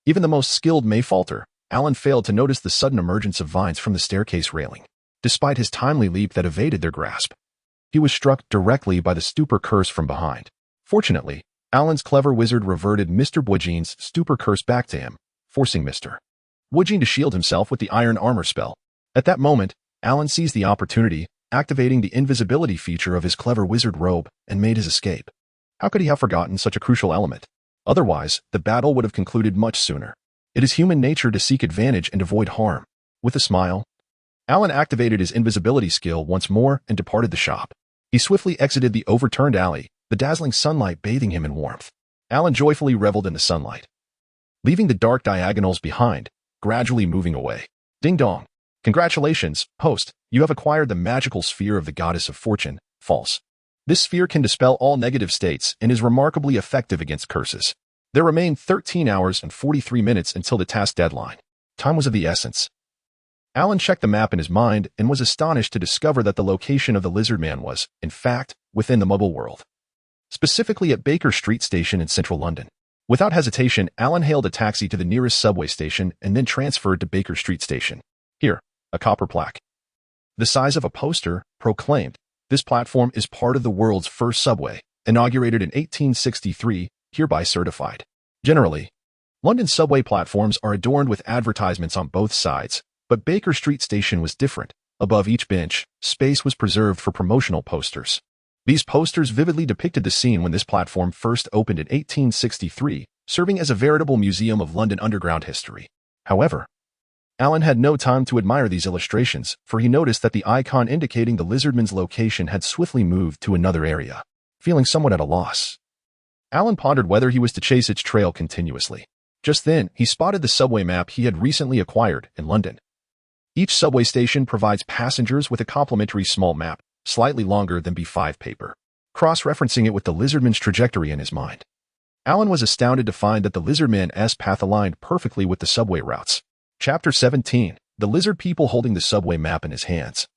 even the most skilled may falter. Alan failed to notice the sudden emergence of vines from the staircase railing, despite his timely leap that evaded their grasp. He was struck directly by the stupor curse from behind. Fortunately, Alan's clever wizard reverted Mr. Bojen's stupor curse back to him, forcing Mr. Bojen to shield himself with the iron armor spell. At that moment, Alan seized the opportunity, activating the invisibility feature of his clever wizard robe, and made his escape. How could he have forgotten such a crucial element? Otherwise, the battle would have concluded much sooner. It is human nature to seek advantage and avoid harm. With a smile, Alan activated his invisibility skill once more and departed the shop. He swiftly exited the overturned alley, the dazzling sunlight bathing him in warmth. Alan joyfully reveled in the sunlight, leaving the dark diagonals behind, gradually moving away. Ding dong. Congratulations, host, you have acquired the magical sphere of the goddess of fortune, false. This sphere can dispel all negative states and is remarkably effective against curses. There remain 13 hours and 43 minutes until the task deadline. Time was of the essence. Alan checked the map in his mind and was astonished to discover that the location of the lizard man was, in fact, within the Muggle world. Specifically at Baker Street Station in central London. Without hesitation, Alan hailed a taxi to the nearest subway station and then transferred to Baker Street Station. Here, a copper plaque, the size of a poster, proclaimed, "This platform is part of the world's first subway, inaugurated in 1863, hereby certified." Generally, London subway platforms are adorned with advertisements on both sides, but Baker Street Station was different. Above each bench, space was preserved for promotional posters. These posters vividly depicted the scene when this platform first opened in 1863, serving as a veritable museum of London Underground history. However, Alan had no time to admire these illustrations, for he noticed that the icon indicating the lizardman's location had swiftly moved to another area. Feeling somewhat at a loss, Alan pondered whether he was to chase its trail continuously. Just then, he spotted the subway map he had recently acquired in London. Each subway station provides passengers with a complimentary small map, slightly longer than B5 paper, cross-referencing it with the lizardman's trajectory in his mind. Alan was astounded to find that the lizardman's path aligned perfectly with the subway routes. Chapter 17. The Lizard People Holding the Subway Map in His Hands.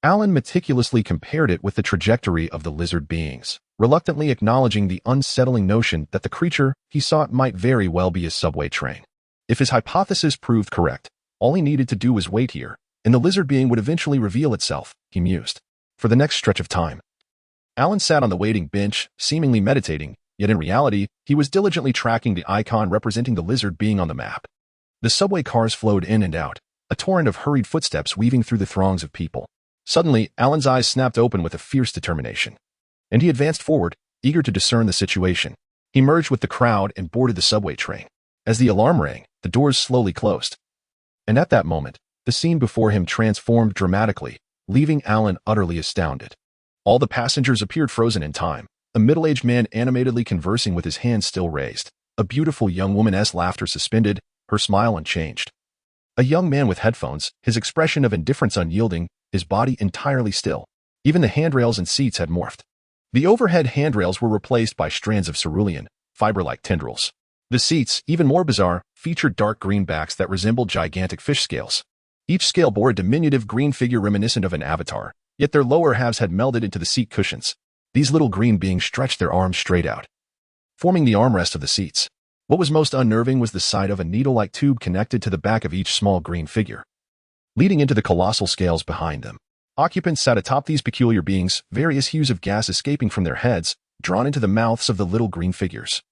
Alan meticulously compared it with the trajectory of the lizard beings, reluctantly acknowledging the unsettling notion that the creature he sought might very well be a subway train. If his hypothesis proved correct, all he needed to do was wait here, and the lizard being would eventually reveal itself, he mused. For the next stretch of time, Alan sat on the waiting bench, seemingly meditating, yet in reality, he was diligently tracking the icon representing the lizard being on the map. The subway cars flowed in and out, a torrent of hurried footsteps weaving through the throngs of people. Suddenly, Alan's eyes snapped open with a fierce determination, and he advanced forward, eager to discern the situation. He merged with the crowd and boarded the subway train. As the alarm rang, the doors slowly closed. And at that moment, the scene before him transformed dramatically, leaving Alan utterly astounded. All the passengers appeared frozen in time, a middle-aged man animatedly conversing with his hands still raised, a beautiful young woman's laughter suspended, her smile unchanged. A young man with headphones, his expression of indifference unyielding, his body entirely still. Even the handrails and seats had morphed. The overhead handrails were replaced by strands of cerulean, fiber-like tendrils. The seats, even more bizarre, featured dark green backs that resembled gigantic fish scales. Each scale bore a diminutive green figure reminiscent of an avatar, yet their lower halves had melded into the seat cushions. These little green beings stretched their arms straight out, forming the armrest of the seats. What was most unnerving was the sight of a needle-like tube connected to the back of each small green figure, leading into the colossal scales behind them. Occupants sat atop these peculiar beings, various hues of gas escaping from their heads, drawn into the mouths of the little green figures,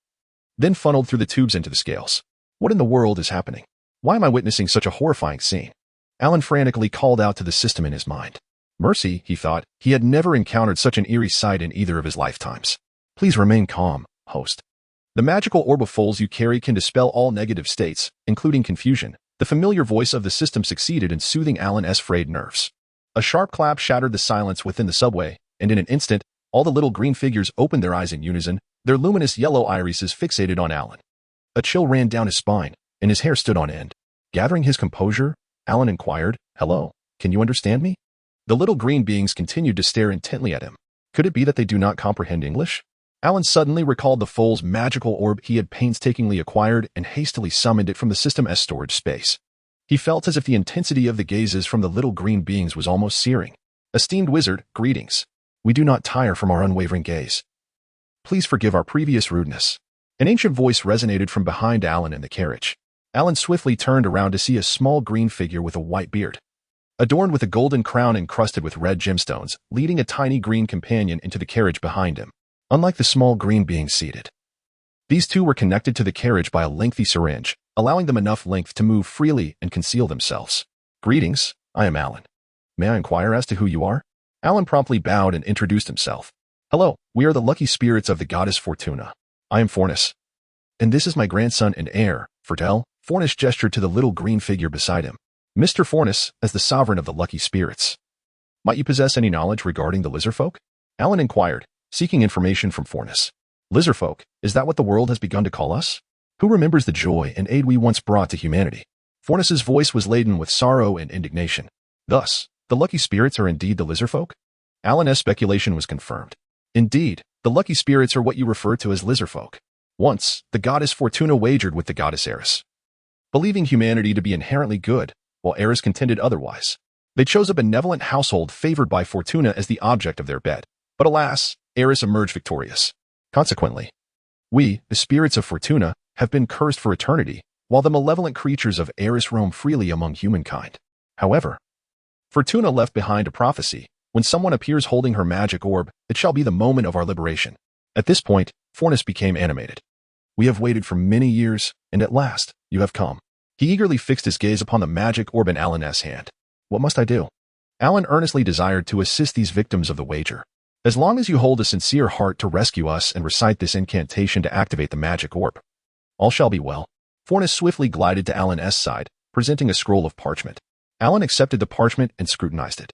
then funneled through the tubes into the scales. What in the world is happening? Why am I witnessing such a horrifying scene? Alan frantically called out to the system in his mind. Mercy, he thought, he had never encountered such an eerie sight in either of his lifetimes. Please remain calm, host. The magical orb of foals you carry can dispel all negative states, including confusion. The familiar voice of the system succeeded in soothing Alan's frayed nerves. A sharp clap shattered the silence within the subway, and in an instant, all the little green figures opened their eyes in unison, their luminous yellow irises fixated on Alan. A chill ran down his spine, and his hair stood on end. Gathering his composure, Alan inquired, "Hello, can you understand me?" The little green beings continued to stare intently at him. Could it be that they do not comprehend English? Alan suddenly recalled the foal's magical orb he had painstakingly acquired and hastily summoned it from the system's storage space. He felt as if the intensity of the gazes from the little green beings was almost searing. Esteemed wizard, greetings. We do not tire from our unwavering gaze. Please forgive our previous rudeness. An ancient voice resonated from behind Alan in the carriage. Alan swiftly turned around to see a small green figure with a white beard, adorned with a golden crown encrusted with red gemstones, leading a tiny green companion into the carriage behind him. Unlike the small green beings seated, these two were connected to the carriage by a lengthy syringe, allowing them enough length to move freely and conceal themselves. Greetings, I am Alan. May I inquire as to who you are? Alan promptly bowed and introduced himself. Hello, we are the lucky spirits of the goddess Fortuna. I am Fornus. And this is my grandson and heir, Fertel. Fornus gestured to the little green figure beside him. Mr. Fornus, as the sovereign of the lucky spirits. Might you possess any knowledge regarding the lizardfolk? Alan inquired, seeking information from Fornus. Lizardfolk, is that what the world has begun to call us? Who remembers the joy and aid we once brought to humanity? Fornus's voice was laden with sorrow and indignation. Thus, the lucky spirits are indeed the lizardfolk? Alan's speculation was confirmed. Indeed, the lucky spirits are what you refer to as lizardfolk. Once, the goddess Fortuna wagered with the goddess Eris, believing humanity to be inherently good, while Eris contended otherwise. They chose a benevolent household favored by Fortuna as the object of their bet. But alas, Eris emerged victorious. Consequently, we, the spirits of Fortuna, have been cursed for eternity, while the malevolent creatures of Eris roam freely among humankind. However, Fortuna left behind a prophecy. When someone appears holding her magic orb, it shall be the moment of our liberation. At this point, Fornus became animated. We have waited for many years, and at last, you have come. He eagerly fixed his gaze upon the magic orb in Alan's hand. What must I do? Alan earnestly desired to assist these victims of the wager. As long as you hold a sincere heart to rescue us and recite this incantation to activate the magic orb, all shall be well. Fornus swiftly glided to Alan's side, presenting a scroll of parchment. Alan accepted the parchment and scrutinized it,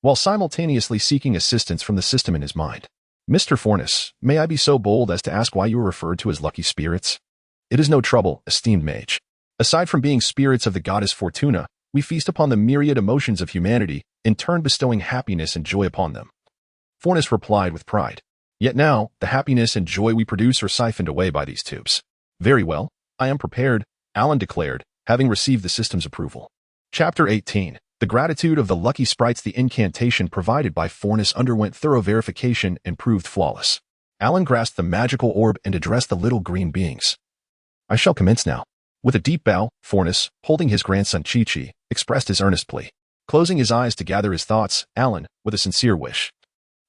while simultaneously seeking assistance from the system in his mind. Mr. Fornus, may I be so bold as to ask why you are referred to as lucky spirits? It is no trouble, esteemed mage. Aside from being spirits of the goddess Fortuna, we feast upon the myriad emotions of humanity, in turn bestowing happiness and joy upon them. Fornis replied with pride. Yet now, the happiness and joy we produce are siphoned away by these tubes. Very well, I am prepared, Alan declared, having received the system's approval. Chapter 18. The gratitude of the lucky sprites. The incantation provided by Fornis underwent thorough verification and proved flawless. Alan grasped the magical orb and addressed the little green beings. I shall commence now. With a deep bow, Fornis, holding his grandson Chi-Chi, expressed his earnest plea. Closing his eyes to gather his thoughts, Alan, with a sincere wish,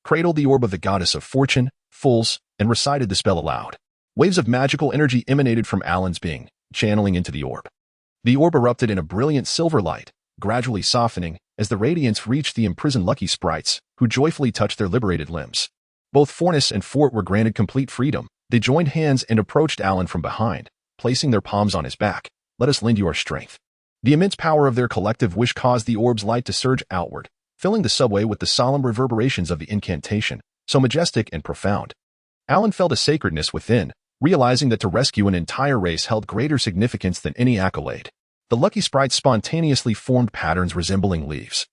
cradled the orb of the goddess of fortune, fools, and recited the spell aloud. Waves of magical energy emanated from Alan's being, channeling into the orb. The orb erupted in a brilliant silver light, gradually softening as the radiance reached the imprisoned lucky sprites, who joyfully touched their liberated limbs. Both Fornis and Fort were granted complete freedom. They joined hands and approached Alan from behind, placing their palms on his back. Let us lend you our strength. The immense power of their collective wish caused the orb's light to surge outward, filling the subway with the solemn reverberations of the incantation, so majestic and profound. Alan felt a sacredness within, realizing that to rescue an entire race held greater significance than any accolade. The lucky sprites spontaneously formed patterns resembling leaves,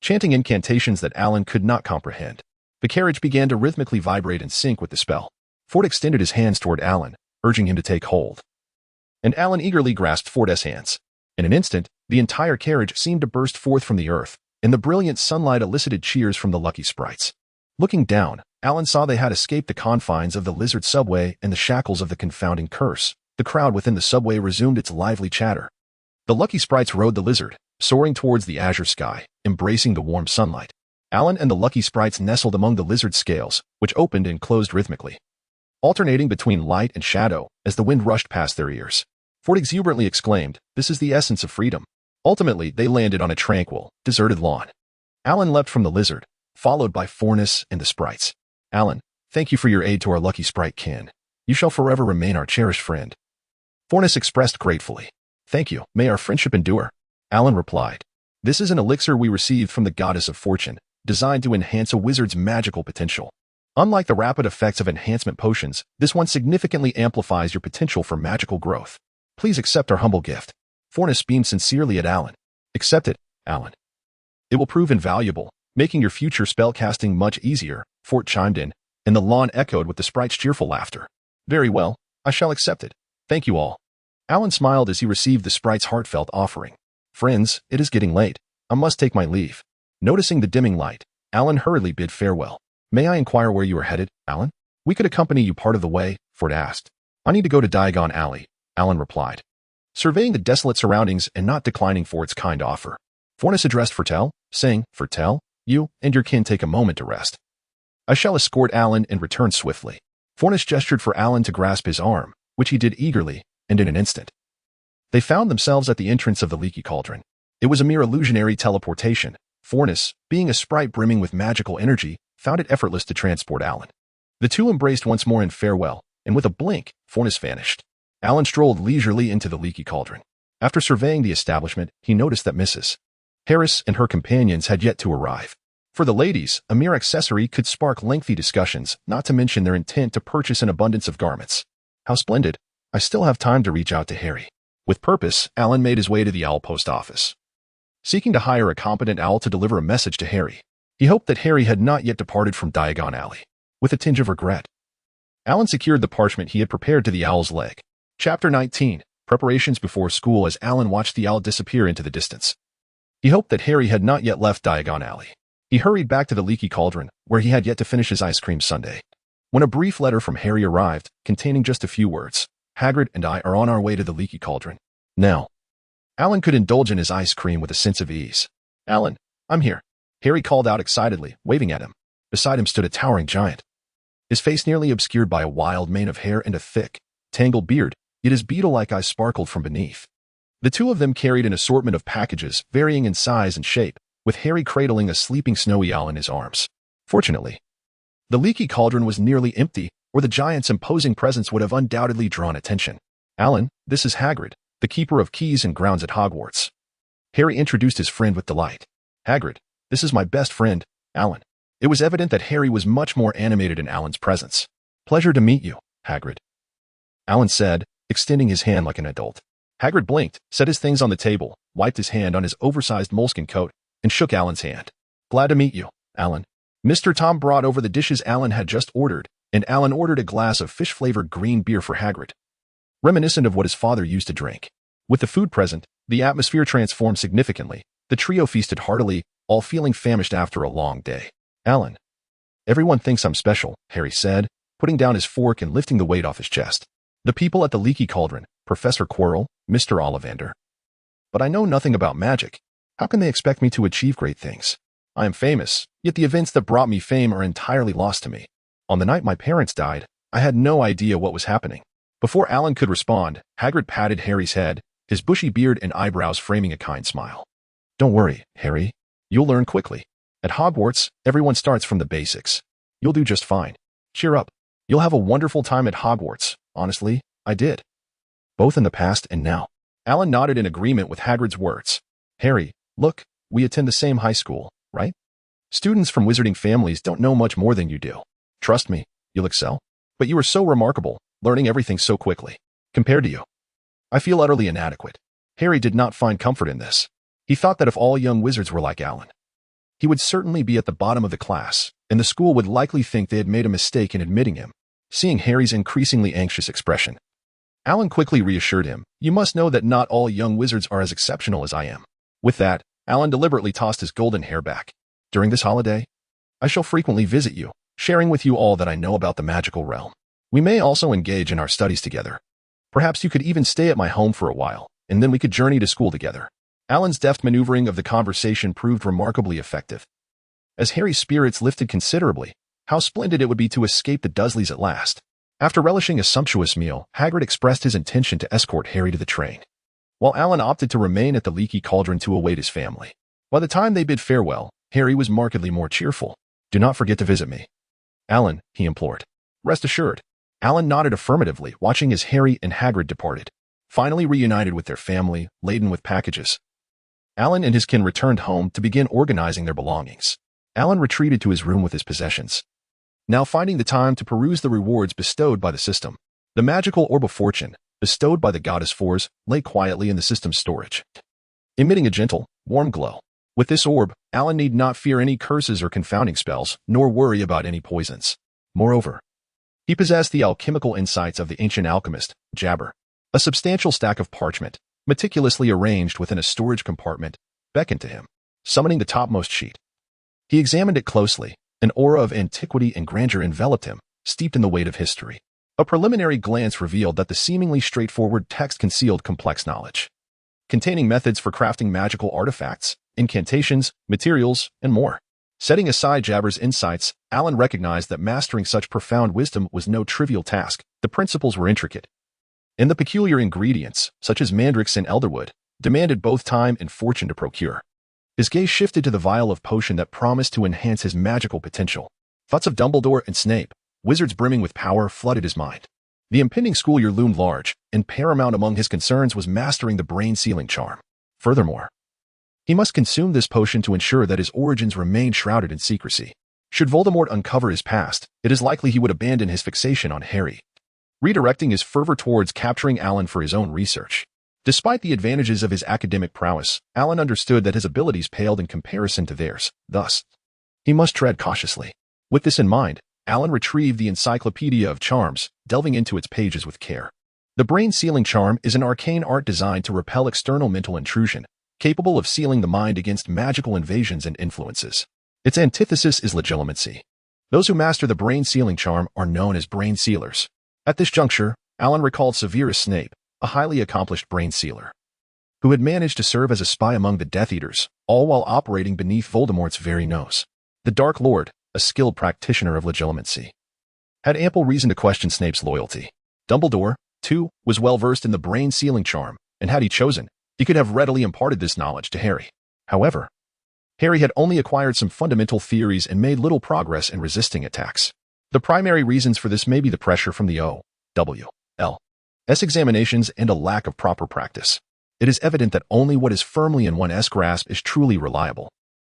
chanting incantations that Alan could not comprehend. The carriage began to rhythmically vibrate in sync with the spell. Fort extended his hands toward Alan, urging him to take hold. And Alan eagerly grasped Fort's hands. In an instant, the entire carriage seemed to burst forth from the earth, and the brilliant sunlight elicited cheers from the lucky sprites. Looking down, Alan saw they had escaped the confines of the lizard subway and the shackles of the confounding curse. The crowd within the subway resumed its lively chatter. The lucky sprites rode the lizard, soaring towards the azure sky, embracing the warm sunlight. Alan and the lucky sprites nestled among the lizard's scales, which opened and closed rhythmically, alternating between light and shadow as the wind rushed past their ears. Fort exuberantly exclaimed, "This is the essence of freedom." Ultimately, they landed on a tranquil, deserted lawn. Alan leapt from the lizard, followed by Fornis and the sprites. Alan, thank you for your aid to our lucky sprite kin. You shall forever remain our cherished friend. Fornis expressed gratefully. Thank you, may our friendship endure. Alan replied. This is an elixir we received from the goddess of fortune, designed to enhance a wizard's magical potential. Unlike the rapid effects of enhancement potions, this one significantly amplifies your potential for magical growth. Please accept our humble gift. Fornis beamed sincerely at Alan. Accept it, Alan. It will prove invaluable, making your future spellcasting much easier, Fort chimed in, and the lawn echoed with the sprite's cheerful laughter. Very well, I shall accept it. Thank you all. Alan smiled as he received the sprite's heartfelt offering. Friends, it is getting late. I must take my leave. Noticing the dimming light, Alan hurriedly bid farewell. May I inquire where you are headed, Alan? We could accompany you part of the way, Fort asked. I need to go to Diagon Alley, Alan replied, surveying the desolate surroundings and not declining Fort's kind offer. Fornis addressed Fertel, saying, Fertel, you and your kin take a moment to rest. I shall escort Alan and return swiftly. Fornis gestured for Alan to grasp his arm, which he did eagerly, and in an instant, they found themselves at the entrance of the leaky cauldron. It was a mere illusionary teleportation. Fornis, being a sprite brimming with magical energy, found it effortless to transport Alan. The two embraced once more in farewell, and with a blink, Fornis vanished. Alan strolled leisurely into the leaky cauldron. After surveying the establishment, he noticed that Mrs. Harris and her companions had yet to arrive. For the ladies, a mere accessory could spark lengthy discussions, not to mention their intent to purchase an abundance of garments. How splendid. I still have time to reach out to Harry. With purpose, Alan made his way to the owl post office, seeking to hire a competent owl to deliver a message to Harry. He hoped that Harry had not yet departed from Diagon Alley. With a tinge of regret, Alan secured the parchment he had prepared to the owl's leg. Chapter 19. Preparations before school. As Alan watched the owl disappear into the distance, he hoped that Harry had not yet left Diagon Alley. He hurried back to the leaky cauldron, where he had yet to finish his ice cream sundae, when a brief letter from Harry arrived, containing just a few words. Hagrid and I are on our way to the leaky cauldron. Now, Alan could indulge in his ice cream with a sense of ease. Alan, I'm here, Harry called out excitedly, waving at him. Beside him stood a towering giant, his face nearly obscured by a wild mane of hair and a thick, tangled beard, yet his beetle-like eyes sparkled from beneath. The two of them carried an assortment of packages, varying in size and shape, with Harry cradling a sleeping snowy owl in his arms. Fortunately, the leaky cauldron was nearly empty, or the giant's imposing presence would have undoubtedly drawn attention. Alan, this is Hagrid, the keeper of keys and grounds at Hogwarts. Harry introduced his friend with delight. Hagrid, this is my best friend, Alan. It was evident that Harry was much more animated in Alan's presence. Pleasure to meet you, Hagrid, Alan said, extending his hand like an adult. Hagrid blinked, set his things on the table, wiped his hand on his oversized moleskin coat, and shook Alan's hand. "Glad to meet you, Alan." Mr. Tom brought over the dishes Alan had just ordered, and Alan ordered a glass of fish-flavored green beer for Hagrid, reminiscent of what his father used to drink. With the food present, the atmosphere transformed significantly. The trio feasted heartily, all feeling famished after a long day. "Alan, everyone thinks I'm special," Harry said, putting down his fork and lifting the weight off his chest. "The people at the Leaky Cauldron, Professor Quirrell, Mr. Ollivander. But I know nothing about magic. How can they expect me to achieve great things? I am famous, yet the events that brought me fame are entirely lost to me. On the night my parents died, I had no idea what was happening." Before Alan could respond, Hagrid patted Harry's head, his bushy beard and eyebrows framing a kind smile. "Don't worry, Harry. You'll learn quickly. At Hogwarts, everyone starts from the basics. You'll do just fine. Cheer up. You'll have a wonderful time at Hogwarts. Honestly, I did. Both in the past and now." Alan nodded in agreement with Hagrid's words. "Harry, look, we attend the same high school, right? Students from wizarding families don't know much more than you do. Trust me, you'll excel. But you are so remarkable, learning everything so quickly. Compared to you, I feel utterly inadequate." Harry did not find comfort in this. He thought that if all young wizards were like Alan, he would certainly be at the bottom of the class, and the school would likely think they had made a mistake in admitting him. Seeing Harry's increasingly anxious expression, Alan quickly reassured him, "You must know that not all young wizards are as exceptional as I am." With that, Alan deliberately tossed his golden hair back. "During this holiday, I shall frequently visit you, sharing with you all that I know about the magical realm. We may also engage in our studies together. Perhaps you could even stay at my home for a while, and then we could journey to school together." Alan's deft maneuvering of the conversation proved remarkably effective. As Harry's spirits lifted considerably, how splendid it would be to escape the Dursleys at last. After relishing a sumptuous meal, Hagrid expressed his intention to escort Harry to the train, while Alan opted to remain at the Leaky Cauldron to await his family. By the time they bid farewell, Harry was markedly more cheerful. "Do not forget to visit me, Alan," he implored. "Rest assured." Alan nodded affirmatively, watching as Harry and Hagrid departed. Finally reunited with their family, laden with packages, Alan and his kin returned home to begin organizing their belongings. Alan retreated to his room with his possessions, now finding the time to peruse the rewards bestowed by the system. The magical orb of fortune, bestowed by the goddess Fours, lay quietly in the system's storage, emitting a gentle, warm glow. With this orb, Alan need not fear any curses or confounding spells, nor worry about any poisons. Moreover, he possessed the alchemical insights of the ancient alchemist, Jabber. A substantial stack of parchment, meticulously arranged within a storage compartment, beckoned to him, summoning the topmost sheet. He examined it closely. An aura of antiquity and grandeur enveloped him, steeped in the weight of history. A preliminary glance revealed that the seemingly straightforward text concealed complex knowledge, containing methods for crafting magical artifacts, incantations, materials, and more. Setting aside Jabber's insights, Alan recognized that mastering such profound wisdom was no trivial task. The principles were intricate, and the peculiar ingredients, such as mandrakes and elderwood, demanded both time and fortune to procure. His gaze shifted to the vial of potion that promised to enhance his magical potential. Thoughts of Dumbledore and Snape, wizards brimming with power, flooded his mind. The impending school year loomed large, and paramount among his concerns was mastering the brain-sealing charm. Furthermore, he must consume this potion to ensure that his origins remained shrouded in secrecy. Should Voldemort uncover his past, it is likely he would abandon his fixation on Harry, redirecting his fervor towards capturing Alan for his own research. Despite the advantages of his academic prowess, Alan understood that his abilities paled in comparison to theirs. Thus, he must tread cautiously. With this in mind, Alan retrieved the Encyclopedia of Charms, delving into its pages with care. The brain-sealing charm is an arcane art designed to repel external mental intrusion, capable of sealing the mind against magical invasions and influences. Its antithesis is legilimency. Those who master the brain-sealing charm are known as brain sealers. At this juncture, Alan recalled Severus Snape, a highly accomplished brain sealer, who had managed to serve as a spy among the Death Eaters, all while operating beneath Voldemort's very nose. The Dark Lord, a skilled practitioner of legilimency, had ample reason to question Snape's loyalty. Dumbledore, too, was well versed in the brain-sealing charm, and had he chosen, he could have readily imparted this knowledge to Harry. However, Harry had only acquired some fundamental theories and made little progress in resisting attacks. The primary reasons for this may be the pressure from the O.W.L.'s examinations and a lack of proper practice. It is evident that only what is firmly in one's grasp is truly reliable.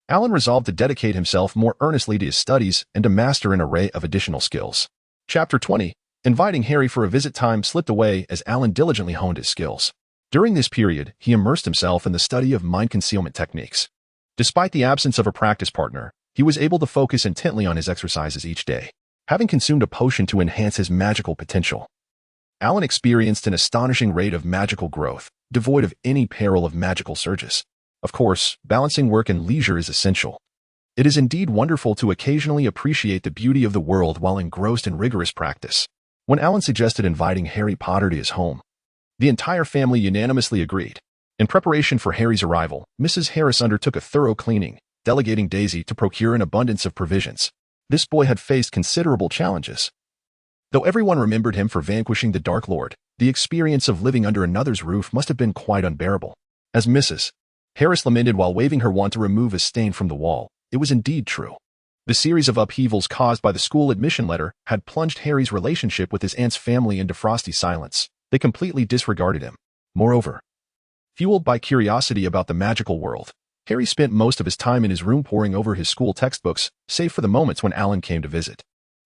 Alan resolved to dedicate himself more earnestly to his studies and to master an array of additional skills. Chapter 20. Inviting Harry for a visit time slipped away as Alan diligently honed his skills. During this period, he immersed himself in the study of mind concealment techniques. Despite the absence of a practice partner, he was able to focus intently on his exercises each day, having consumed a potion to enhance his magical potential. Alan experienced an astonishing rate of magical growth, devoid of any peril of magical surges. Of course, balancing work and leisure is essential. It is indeed wonderful to occasionally appreciate the beauty of the world while engrossed in rigorous practice. When Alan suggested inviting Harry Potter to his home, the entire family unanimously agreed. In preparation for Harry's arrival, Mrs. Harris undertook a thorough cleaning, delegating Daisy to procure an abundance of provisions. This boy had faced considerable challenges. Though everyone remembered him for vanquishing the Dark Lord, the experience of living under another's roof must have been quite unbearable. As Mrs. Harris lamented while waving her wand to remove a stain from the wall, it was indeed true. The series of upheavals caused by the school admission letter had plunged Harry's relationship with his aunt's family into frosty silence. They completely disregarded him. Moreover, fueled by curiosity about the magical world, Harry spent most of his time in his room poring over his school textbooks, save for the moments when Alan came to visit.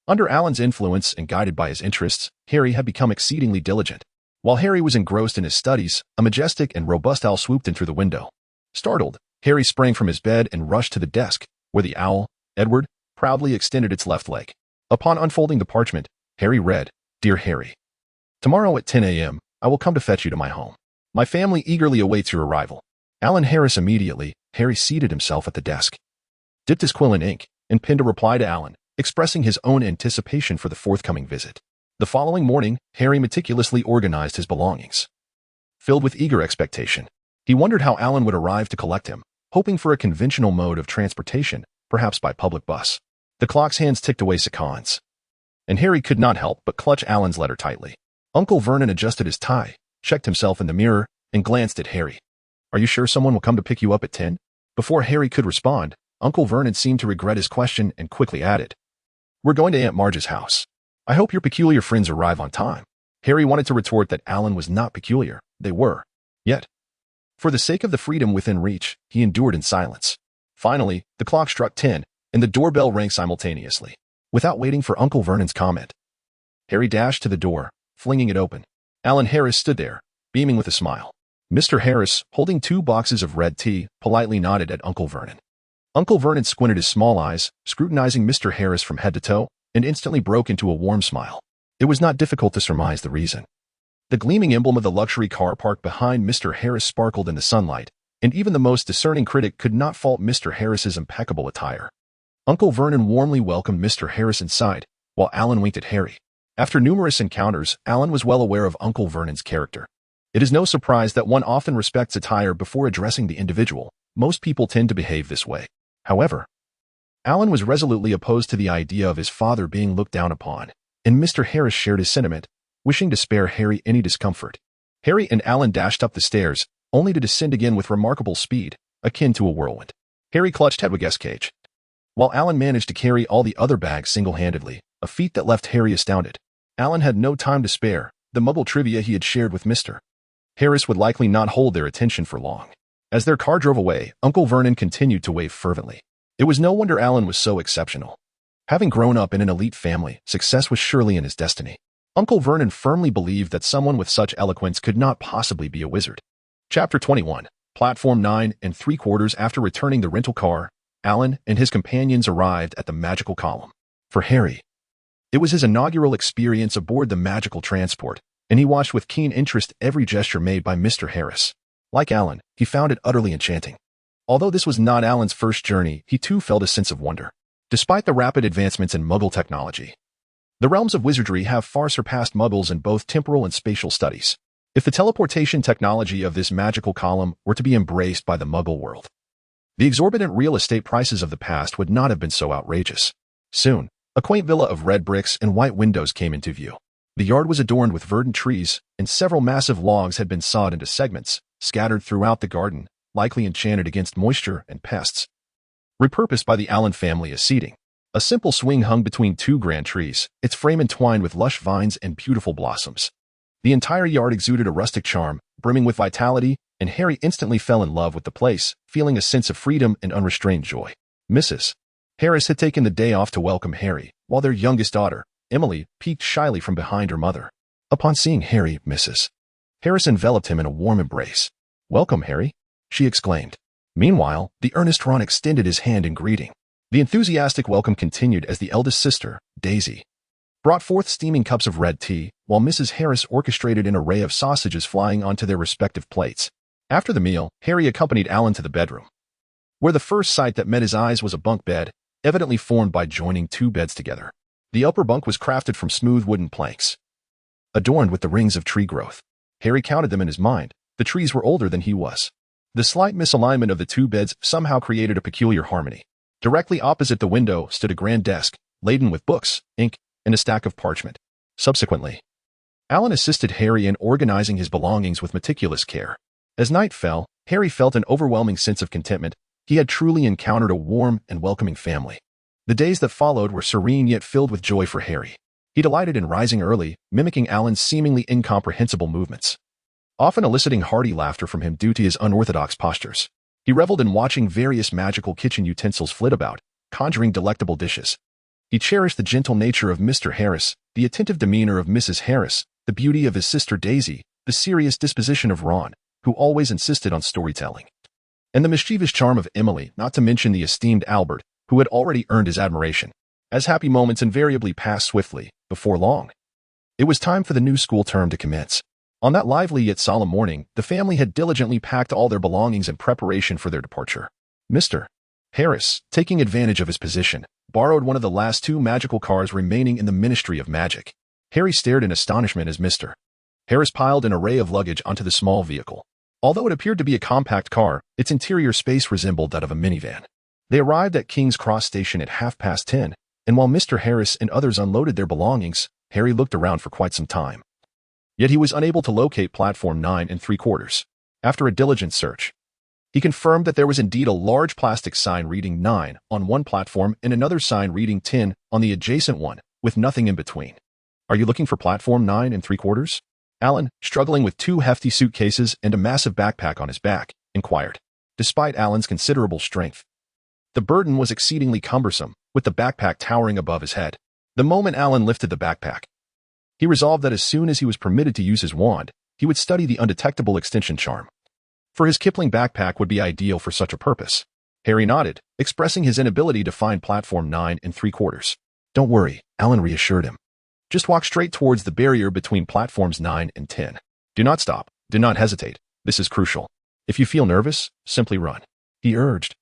Under Alan's influence and guided by his interests, Harry had become exceedingly diligent. While Harry was engrossed in his studies, a majestic and robust owl swooped in through the window. Startled, Harry sprang from his bed and rushed to the desk, where the owl, Edward, proudly extended its left leg. Upon unfolding the parchment, Harry read, "Dear Harry, tomorrow at 10 a.m., I will come to fetch you to my home. My family eagerly awaits your arrival. Alan Harris." Immediately, Harry seated himself at the desk, dipped his quill in ink, and penned a reply to Alan, expressing his own anticipation for the forthcoming visit. The following morning, Harry meticulously organized his belongings. Filled with eager expectation, he wondered how Alan would arrive to collect him, hoping for a conventional mode of transportation, perhaps by public bus. The clock's hands ticked away seconds, and Harry could not help but clutch Alan's letter tightly. Uncle Vernon adjusted his tie, checked himself in the mirror, and glanced at Harry. "Are you sure someone will come to pick you up at 10? Before Harry could respond, Uncle Vernon seemed to regret his question and quickly added, "We're going to Aunt Marge's house. I hope your peculiar friends arrive on time." Harry wanted to retort that Alan was not peculiar. They were. Yet, for the sake of the freedom within reach, he endured in silence. Finally, the clock struck 10, and the doorbell rang simultaneously. Without waiting for Uncle Vernon's comment, Harry dashed to the door, flinging it open. Alan Harris stood there, beaming with a smile. Mr. Harris, holding 2 boxes of red tea, politely nodded at Uncle Vernon. Uncle Vernon squinted his small eyes, scrutinizing Mr. Harris from head to toe, and instantly broke into a warm smile. It was not difficult to surmise the reason. The gleaming emblem of the luxury car parked behind Mr. Harris sparkled in the sunlight, and even the most discerning critic could not fault Mr. Harris's impeccable attire. Uncle Vernon warmly welcomed Mr. Harris inside, while Alan winked at Harry. After numerous encounters, Alan was well aware of Uncle Vernon's character. It is no surprise that one often respects attire before addressing the individual. Most people tend to behave this way. However, Alan was resolutely opposed to the idea of his father being looked down upon, and Mr. Harris shared his sentiment, wishing to spare Harry any discomfort. Harry and Alan dashed up the stairs, only to descend again with remarkable speed, akin to a whirlwind. Harry clutched Hedwig's cage, while Alan managed to carry all the other bags single-handedly, a feat that left Harry astounded. Alan had no time to spare. The Muggle trivia he had shared with Mr. Harris would likely not hold their attention for long. As their car drove away, Uncle Vernon continued to wave fervently. It was no wonder Alan was so exceptional. Having grown up in an elite family, success was surely in his destiny. Uncle Vernon firmly believed that someone with such eloquence could not possibly be a wizard. Chapter 21. Platform 9 3/4 after returning the rental car, Alan and his companions arrived at the magical column. For Harry, it was his inaugural experience aboard the magical transport, and he watched with keen interest every gesture made by Mr. Harris. Like Alan, he found it utterly enchanting. Although this was not Alan's first journey, he too felt a sense of wonder. Despite the rapid advancements in Muggle technology, the realms of wizardry have far surpassed Muggles in both temporal and spatial studies. If the teleportation technology of this magical column were to be embraced by the Muggle world, the exorbitant real estate prices of the past would not have been so outrageous. Soon, a quaint villa of red bricks and white windows came into view. The yard was adorned with verdant trees, and several massive logs had been sawed into segments, scattered throughout the garden, likely enchanted against moisture and pests. Repurposed by the Allen family as seating, a simple swing hung between 2 grand trees, its frame entwined with lush vines and beautiful blossoms. The entire yard exuded a rustic charm, brimming with vitality, and Harry instantly fell in love with the place, feeling a sense of freedom and unrestrained joy. Mrs. Harris had taken the day off to welcome Harry, while their youngest daughter, Emily peeked shyly from behind her mother. Upon seeing Harry, Mrs. Harris enveloped him in a warm embrace. "Welcome, Harry," she exclaimed. Meanwhile, the earnest Ron extended his hand in greeting. The enthusiastic welcome continued as the eldest sister, Daisy, brought forth steaming cups of red tea, while Mrs. Harris orchestrated an array of sausages flying onto their respective plates. After the meal, Harry accompanied Alan to the bedroom, where the first sight that met his eyes was a bunk bed, evidently formed by joining two beds together. The upper bunk was crafted from smooth wooden planks, adorned with the rings of tree growth. Harry counted them in his mind. The trees were older than he was. The slight misalignment of the two beds somehow created a peculiar harmony. Directly opposite the window stood a grand desk, laden with books, ink, and a stack of parchment. Subsequently, Alan assisted Harry in organizing his belongings with meticulous care. As night fell, Harry felt an overwhelming sense of contentment. He had truly encountered a warm and welcoming family. The days that followed were serene yet filled with joy for Harry. He delighted in rising early, mimicking Alan's seemingly incomprehensible movements, often eliciting hearty laughter from him due to his unorthodox postures. He reveled in watching various magical kitchen utensils flit about, conjuring delectable dishes. He cherished the gentle nature of Mr. Harris, the attentive demeanor of Mrs. Harris, the beauty of his sister Daisy, the serious disposition of Ron, who always insisted on storytelling, and the mischievous charm of Emily, not to mention the esteemed Albert, who had already earned his admiration. As happy moments invariably passed swiftly, before long, it was time for the new school term to commence. On that lively yet solemn morning, the family had diligently packed all their belongings in preparation for their departure. Mr. Harris, taking advantage of his position, borrowed one of the last two magical cars remaining in the Ministry of Magic. Harry stared in astonishment as Mr. Harris piled an array of luggage onto the small vehicle. Although it appeared to be a compact car, its interior space resembled that of a minivan. They arrived at King's Cross Station at 10:30, and while Mr. Harris and others unloaded their belongings, Harry looked around for quite some time. Yet he was unable to locate platform 9 3/4. After a diligent search, he confirmed that there was indeed a large plastic sign reading 9 on one platform and another sign reading 10 on the adjacent one, with nothing in between. "Are you looking for platform 9 3/4? Alan, struggling with two hefty suitcases and a massive backpack on his back, inquired. Despite Alan's considerable strength, the burden was exceedingly cumbersome, with the backpack towering above his head. The moment Alan lifted the backpack, he resolved that as soon as he was permitted to use his wand, he would study the undetectable extension charm. For his Kipling backpack would be ideal for such a purpose. Harry nodded, expressing his inability to find platform 9 3/4. "Don't worry," Alan reassured him. "Just walk straight towards the barrier between platforms 9 and 10. Do not stop. Do not hesitate. This is crucial. If you feel nervous, simply run," he urged.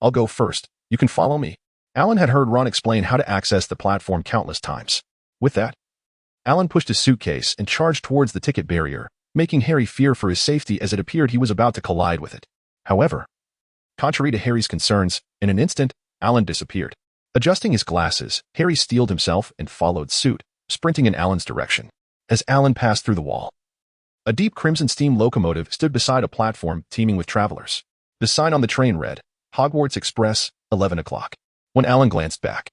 "I'll go first. You can follow me." Alan had heard Ron explain how to access the platform countless times. With that, Alan pushed his suitcase and charged towards the ticket barrier, making Harry fear for his safety as it appeared he was about to collide with it. However, contrary to Harry's concerns, in an instant, Alan disappeared. Adjusting his glasses, Harry steeled himself and followed suit, sprinting in Alan's direction. As Alan passed through the wall, a deep crimson steam locomotive stood beside a platform teeming with travelers. The sign on the train read, "Hogwarts Express, 11 o'clock. When Alan glanced back,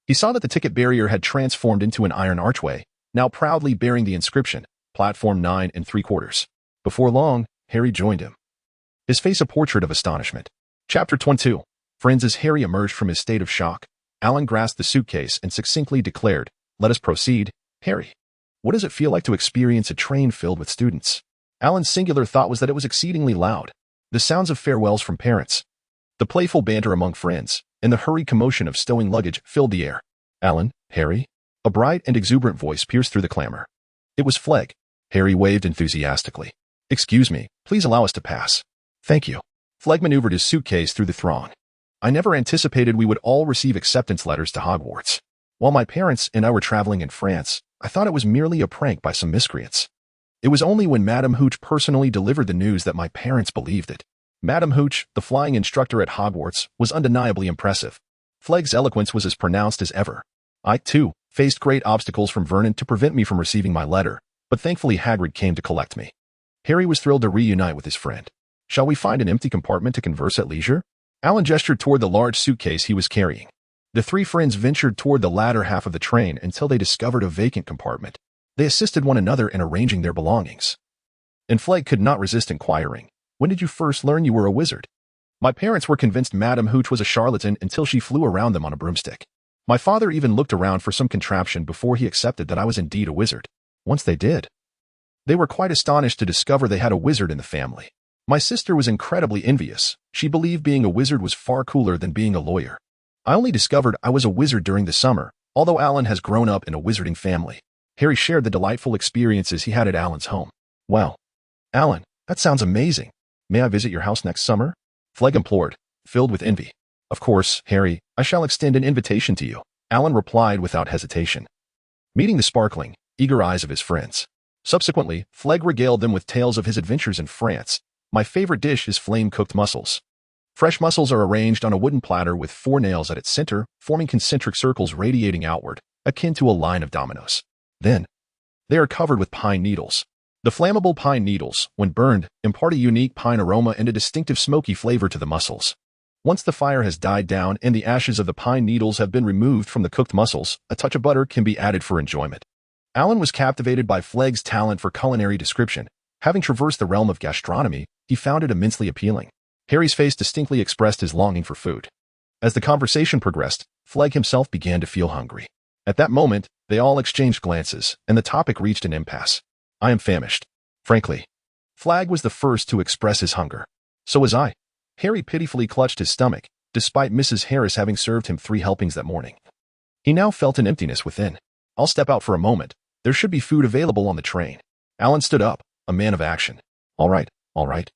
he saw that the ticket barrier had transformed into an iron archway, now proudly bearing the inscription, Platform 9 3/4. Before long, Harry joined him, his face a portrait of astonishment. Chapter 22. Friends. As Harry emerged from his state of shock, Alan grasped the suitcase and succinctly declared, "Let us proceed." "Harry, what does it feel like to experience a train filled with students?" Alan's singular thought was that it was exceedingly loud. The sounds of farewells from parents, the playful banter among friends, and the hurried commotion of stowing luggage filled the air. "Alan, Harry?" A bright and exuberant voice pierced through the clamor. It was Flegg. Harry waved enthusiastically. "Excuse me, please allow us to pass." "Thank you." Flegg maneuvered his suitcase through the throng. "I never anticipated we would all receive acceptance letters to Hogwarts. While my parents and I were traveling in France, I thought it was merely a prank by some miscreants. It was only when Madame Hooch personally delivered the news that my parents believed it." Madame Hooch, the flying instructor at Hogwarts, was undeniably impressive. Flegg's eloquence was as pronounced as ever. "I, too, faced great obstacles from Vernon to prevent me from receiving my letter, but thankfully Hagrid came to collect me." Harry was thrilled to reunite with his friend. "Shall we find an empty compartment to converse at leisure?" Alan gestured toward the large suitcase he was carrying. The three friends ventured toward the latter half of the train until they discovered a vacant compartment. They assisted one another in arranging their belongings. And Flegg could not resist inquiring, "When did you first learn you were a wizard?" "My parents were convinced Madame Hooch was a charlatan until she flew around them on a broomstick. My father even looked around for some contraption before he accepted that I was indeed a wizard. Once they did, they were quite astonished to discover they had a wizard in the family. My sister was incredibly envious. She believed being a wizard was far cooler than being a lawyer. I only discovered I was a wizard during the summer, although Alan has grown up in a wizarding family. Harry shared the delightful experiences he had at Alan's home. Wow. Alan, that sounds amazing. May I visit your house next summer? Flegg implored, filled with envy. Of course, Harry, I shall extend an invitation to you, Alan replied without hesitation, meeting the sparkling, eager eyes of his friends. Subsequently, Flegg regaled them with tales of his adventures in France. My favorite dish is flame-cooked mussels. Fresh mussels are arranged on a wooden platter with 4 nails at its center, forming concentric circles radiating outward, akin to a line of dominoes. Then, they are covered with pine needles. The flammable pine needles, when burned, impart a unique pine aroma and a distinctive smoky flavor to the mussels. Once the fire has died down and the ashes of the pine needles have been removed from the cooked mussels, a touch of butter can be added for enjoyment. Alan was captivated by Flegg's talent for culinary description. Having traversed the realm of gastronomy, he found it immensely appealing. Harry's face distinctly expressed his longing for food. As the conversation progressed, Flegg himself began to feel hungry. At that moment, they all exchanged glances, and the topic reached an impasse. I am famished. Frankly, Flegg was the first to express his hunger. So was I. Harry pitifully clutched his stomach, despite Mrs. Harris having served him 3 helpings that morning. He now felt an emptiness within. I'll step out for a moment. There should be food available on the train. Alan stood up, a man of action. All right, all right.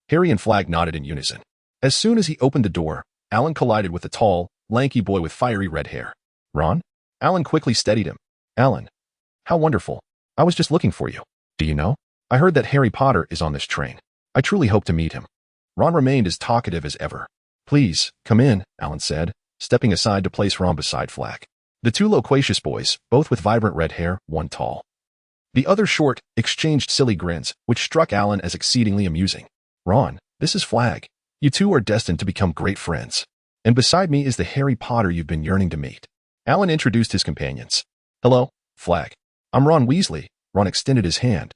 Harry and Flegg nodded in unison. As soon as he opened the door, Alan collided with a tall, lanky boy with fiery red hair. Ron? Alan quickly steadied him. Alan. How wonderful. I was just looking for you. Do you know? I heard that Harry Potter is on this train. I truly hope to meet him. Ron remained as talkative as ever. Please, come in, Alan said, stepping aside to place Ron beside Flegg. The 2 loquacious boys, both with vibrant red hair, one tall, the other short, exchanged silly grins, which struck Alan as exceedingly amusing. Ron, this is Flegg. You 2 are destined to become great friends. And beside me is the Harry Potter you've been yearning to meet. Alan introduced his companions. Hello, Flegg. I'm Ron Weasley. Ron extended his hand,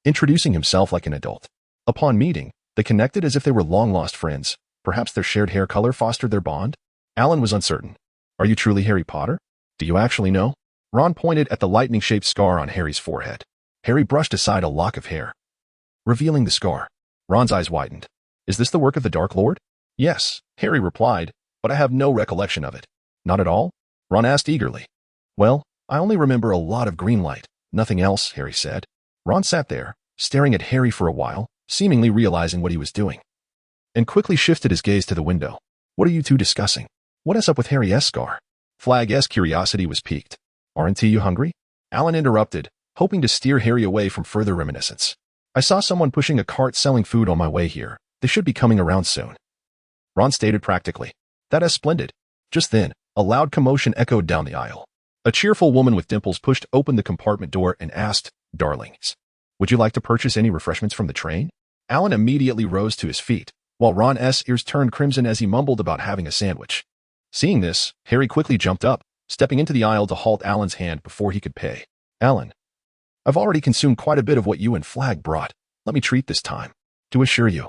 introducing himself like an adult. Upon meeting, they connected as if they were long-lost friends. Perhaps their shared hair color fostered their bond? Alan was uncertain. Are you truly Harry Potter? Do you actually know? Ron pointed at the lightning-shaped scar on Harry's forehead. Harry brushed aside a lock of hair, revealing the scar. Ron's eyes widened. Is this the work of the Dark Lord? Yes, Harry replied, but I have no recollection of it. Not at all? Ron asked eagerly. Well, I only remember a lot of green light. Nothing else, Harry said. Ron sat there, staring at Harry for a while, seemingly realizing what he was doing, and quickly shifted his gaze to the window. What are you 2 discussing? What is up with Harry's scar? Flegg's curiosity was piqued. Aren't you hungry? Alan interrupted, hoping to steer Harry away from further reminiscence. I saw someone pushing a cart selling food on my way here. They should be coming around soon. Ron stated practically. That is splendid. Just then, a loud commotion echoed down the aisle. A cheerful woman with dimples pushed open the compartment door and asked, Darlings, would you like to purchase any refreshments from the train? Alan immediately rose to his feet, while Ron's ears turned crimson as he mumbled about having a sandwich. Seeing this, Harry quickly jumped up, stepping into the aisle to halt Alan's hand before he could pay. Alan, I've already consumed quite a bit of what you and Flegg brought. Let me treat this time. To assure you,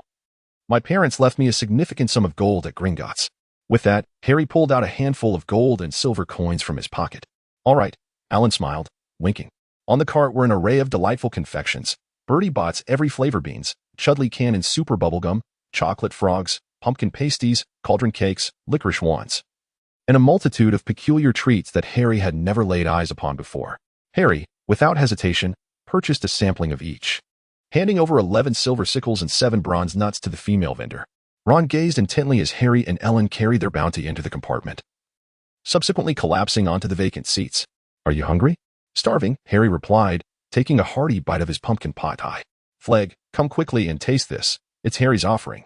my parents left me a significant sum of gold at Gringotts. With that, Harry pulled out a handful of gold and silver coins from his pocket. All right, Alan smiled, winking. On the cart were an array of delightful confections, Bertie Bott's every flavor beans, Chudley Cannon super bubblegum, chocolate frogs, pumpkin pasties, cauldron cakes, licorice wands, and a multitude of peculiar treats that Harry had never laid eyes upon before. Harry, without hesitation, purchased a sampling of each, handing over 11 silver sickles and 7 bronze nuts to the female vendor. Ron gazed intently as Harry and Ellen carried their bounty into the compartment, subsequently collapsing onto the vacant seats. Are you hungry? Starving, Harry replied, taking a hearty bite of his pumpkin pot pie. Flegg, come quickly and taste this. It's Harry's offering.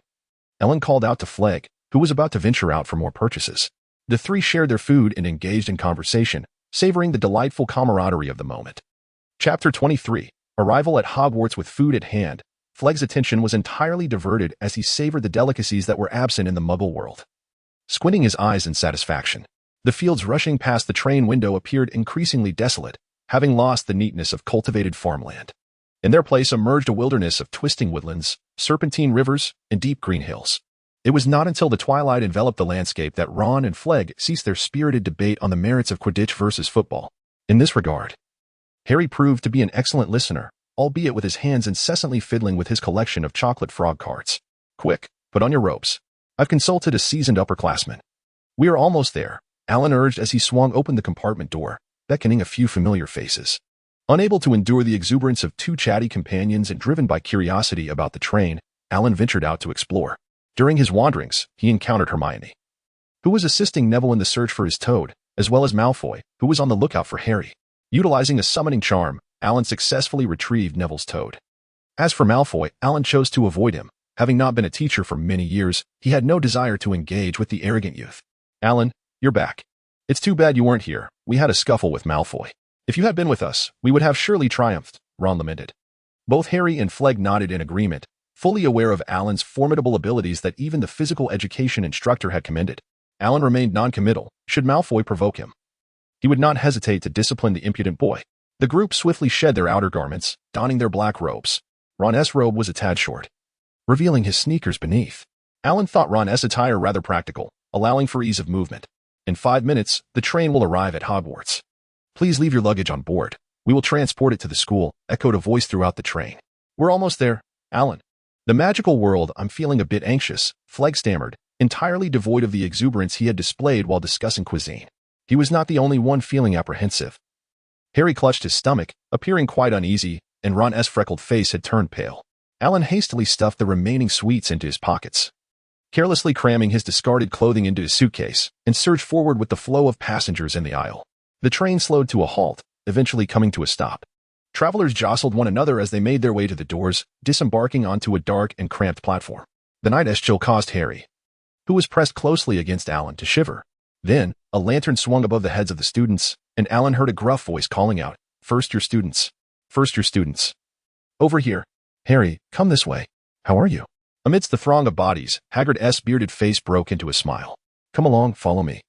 Ellen called out to Flegg, who was about to venture out for more purchases. The 3 shared their food and engaged in conversation, savoring the delightful camaraderie of the moment. Chapter 23. Arrival at Hogwarts with food at hand. Flegg's attention was entirely diverted as he savored the delicacies that were absent in the Muggle world. Squinting his eyes in satisfaction, the fields rushing past the train window appeared increasingly desolate, having lost the neatness of cultivated farmland. In their place emerged a wilderness of twisting woodlands, serpentine rivers, and deep green hills. It was not until the twilight enveloped the landscape that Ron and Flegg ceased their spirited debate on the merits of Quidditch versus football. In this regard, Harry proved to be an excellent listener, albeit with his hands incessantly fiddling with his collection of chocolate frog cards. Quick, put on your ropes. I've consulted a seasoned upperclassman. We are almost there, Alan urged as he swung open the compartment door, beckoning a few familiar faces. Unable to endure the exuberance of two chatty companions and driven by curiosity about the train, Alan ventured out to explore. During his wanderings, he encountered Hermione, who was assisting Neville in the search for his toad, as well as Malfoy, who was on the lookout for Harry. Utilizing a summoning charm, Alan successfully retrieved Neville's toad. As for Malfoy, Alan chose to avoid him. Having not been a teacher for many years, he had no desire to engage with the arrogant youth. Alan, you're back. It's too bad you weren't here. We had a scuffle with Malfoy. If you had been with us, we would have surely triumphed, Ron lamented. Both Harry and Flegg nodded in agreement, fully aware of Alan's formidable abilities that even the physical education instructor had commended. Alan remained non-committal, should Malfoy provoke him. He would not hesitate to discipline the impudent boy. The group swiftly shed their outer garments, donning their black robes. Ron's robe was a tad short, revealing his sneakers beneath. Alan thought Ron's attire rather practical, allowing for ease of movement. In 5 minutes, the train will arrive at Hogwarts. Please leave your luggage on board. We will transport it to the school, echoed a voice throughout the train. We're almost there, Alan. The magical world, I'm feeling a bit anxious, Flegg stammered, entirely devoid of the exuberance he had displayed while discussing cuisine. He was not the only one feeling apprehensive. Harry clutched his stomach, appearing quite uneasy, and Ron's freckled face had turned pale. Alan hastily stuffed the remaining sweets into his pockets, carelessly cramming his discarded clothing into his suitcase, and surged forward with the flow of passengers in the aisle. The train slowed to a halt, eventually coming to a stop. Travelers jostled one another as they made their way to the doors, disembarking onto a dark and cramped platform. The night's chill caused Harry, who was pressed closely against Alan, to shiver. Then, a lantern swung above the heads of the students, and Alan heard a gruff voice calling out, "First your students. First your students. Over here. Harry, come this way. How are you?" Amidst the throng of bodies, Hagrid's bearded face broke into a smile. "Come along, follow me.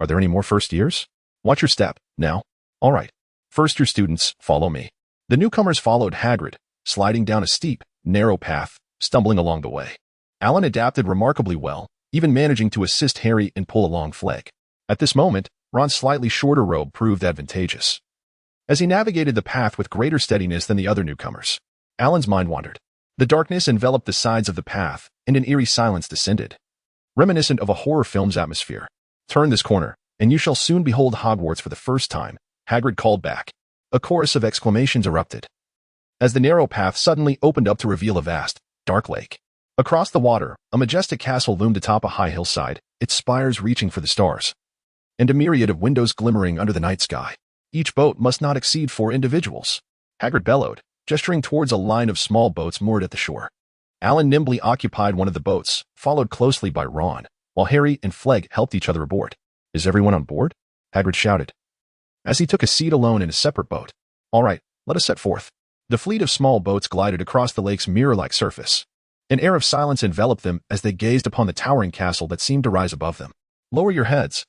Are there any more first years? Watch your step, now. All right. First your students, follow me." The newcomers followed Hagrid, sliding down a steep, narrow path, stumbling along the way. Alan adapted remarkably well, even managing to assist Harry and pull along Flegg. At this moment, Ron's slightly shorter robe proved advantageous, as he navigated the path with greater steadiness than the other newcomers. Alan's mind wandered. The darkness enveloped the sides of the path, and an eerie silence descended, reminiscent of a horror film's atmosphere. "Turn this corner, and you shall soon behold Hogwarts for the first time," Hagrid called back. A chorus of exclamations erupted, as the narrow path suddenly opened up to reveal a vast, dark lake. Across the water, a majestic castle loomed atop a high hillside, its spires reaching for the stars, and a myriad of windows glimmering under the night sky. "Each boat must not exceed 4 individuals," Hagrid bellowed, gesturing towards a line of small boats moored at the shore. Alan nimbly occupied one of the boats, followed closely by Ron, while Harry and Flegg helped each other aboard. "Is everyone on board?" Hagrid shouted, as he took a seat alone in a separate boat. "All right, let us set forth." The fleet of small boats glided across the lake's mirror-like surface. An air of silence enveloped them as they gazed upon the towering castle that seemed to rise above them. "Lower your heads,"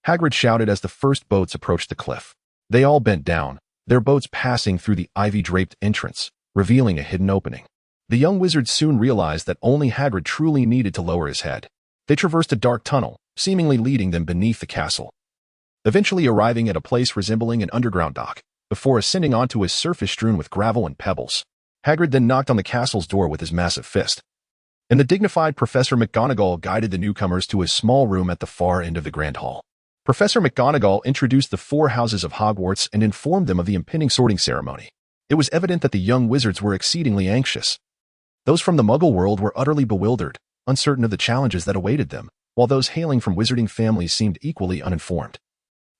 Hagrid shouted as the first boats approached the cliff. They all bent down, their boats passing through the ivy-draped entrance, revealing a hidden opening. The young wizards soon realized that only Hagrid truly needed to lower his head. They traversed a dark tunnel, seemingly leading them beneath the castle, eventually arriving at a place resembling an underground dock, before ascending onto a surface strewn with gravel and pebbles. Hagrid then knocked on the castle's door with his massive fist, and the dignified Professor McGonagall guided the newcomers to a small room at the far end of the Grand Hall. Professor McGonagall introduced the 4 houses of Hogwarts and informed them of the impending sorting ceremony. It was evident that the young wizards were exceedingly anxious. Those from the Muggle world were utterly bewildered, uncertain of the challenges that awaited them, while those hailing from wizarding families seemed equally uninformed,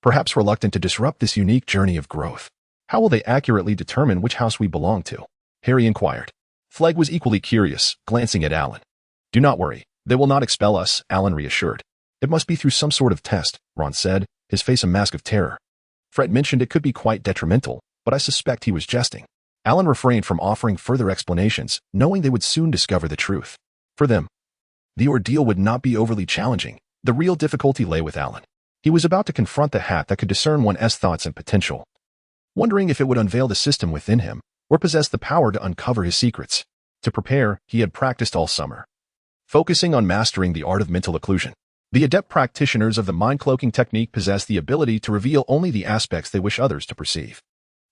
perhaps reluctant to disrupt this unique journey of growth. "How will they accurately determine which house we belong to?" Harry inquired. Flegg was equally curious, glancing at Alan. "Do not worry, they will not expel us," Alan reassured. "It must be through some sort of test," Ron said, his face a mask of terror. Fred mentioned it could be quite detrimental, but I suspect he was jesting. Alan refrained from offering further explanations, knowing they would soon discover the truth. For them, the ordeal would not be overly challenging. The real difficulty lay with Alan. He was about to confront the hat that could discern one's thoughts and potential, wondering if it would unveil the system within him, or possess the power to uncover his secrets. To prepare, he had practiced all summer, focusing on mastering the art of mental occlusion. The adept practitioners of the mind-cloaking technique possess the ability to reveal only the aspects they wish others to perceive.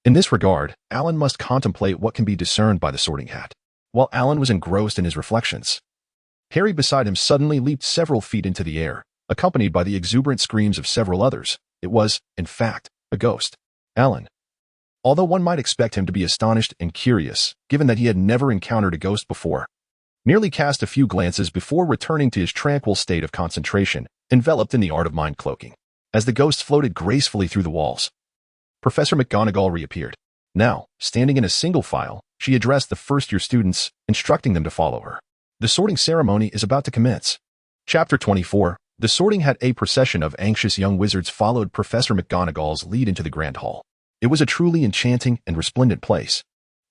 In this regard, Alan must contemplate what can be discerned by the Sorting Hat. While Alan was engrossed in his reflections, Harry beside him suddenly leaped several feet into the air, accompanied by the exuberant screams of several others. It was, in fact, a ghost. Alan, although one might expect him to be astonished and curious, given that he had never encountered a ghost before, merely cast a few glances before returning to his tranquil state of concentration, enveloped in the art of mind-cloaking. As the ghost floated gracefully through the walls, Professor McGonagall reappeared. Now, standing in a single file, she addressed the first-year students, instructing them to follow her. The sorting ceremony is about to commence. Chapter 24. The Sorting Hat. A procession of anxious young wizards followed Professor McGonagall's lead into the Grand Hall. It was a truly enchanting and resplendent place.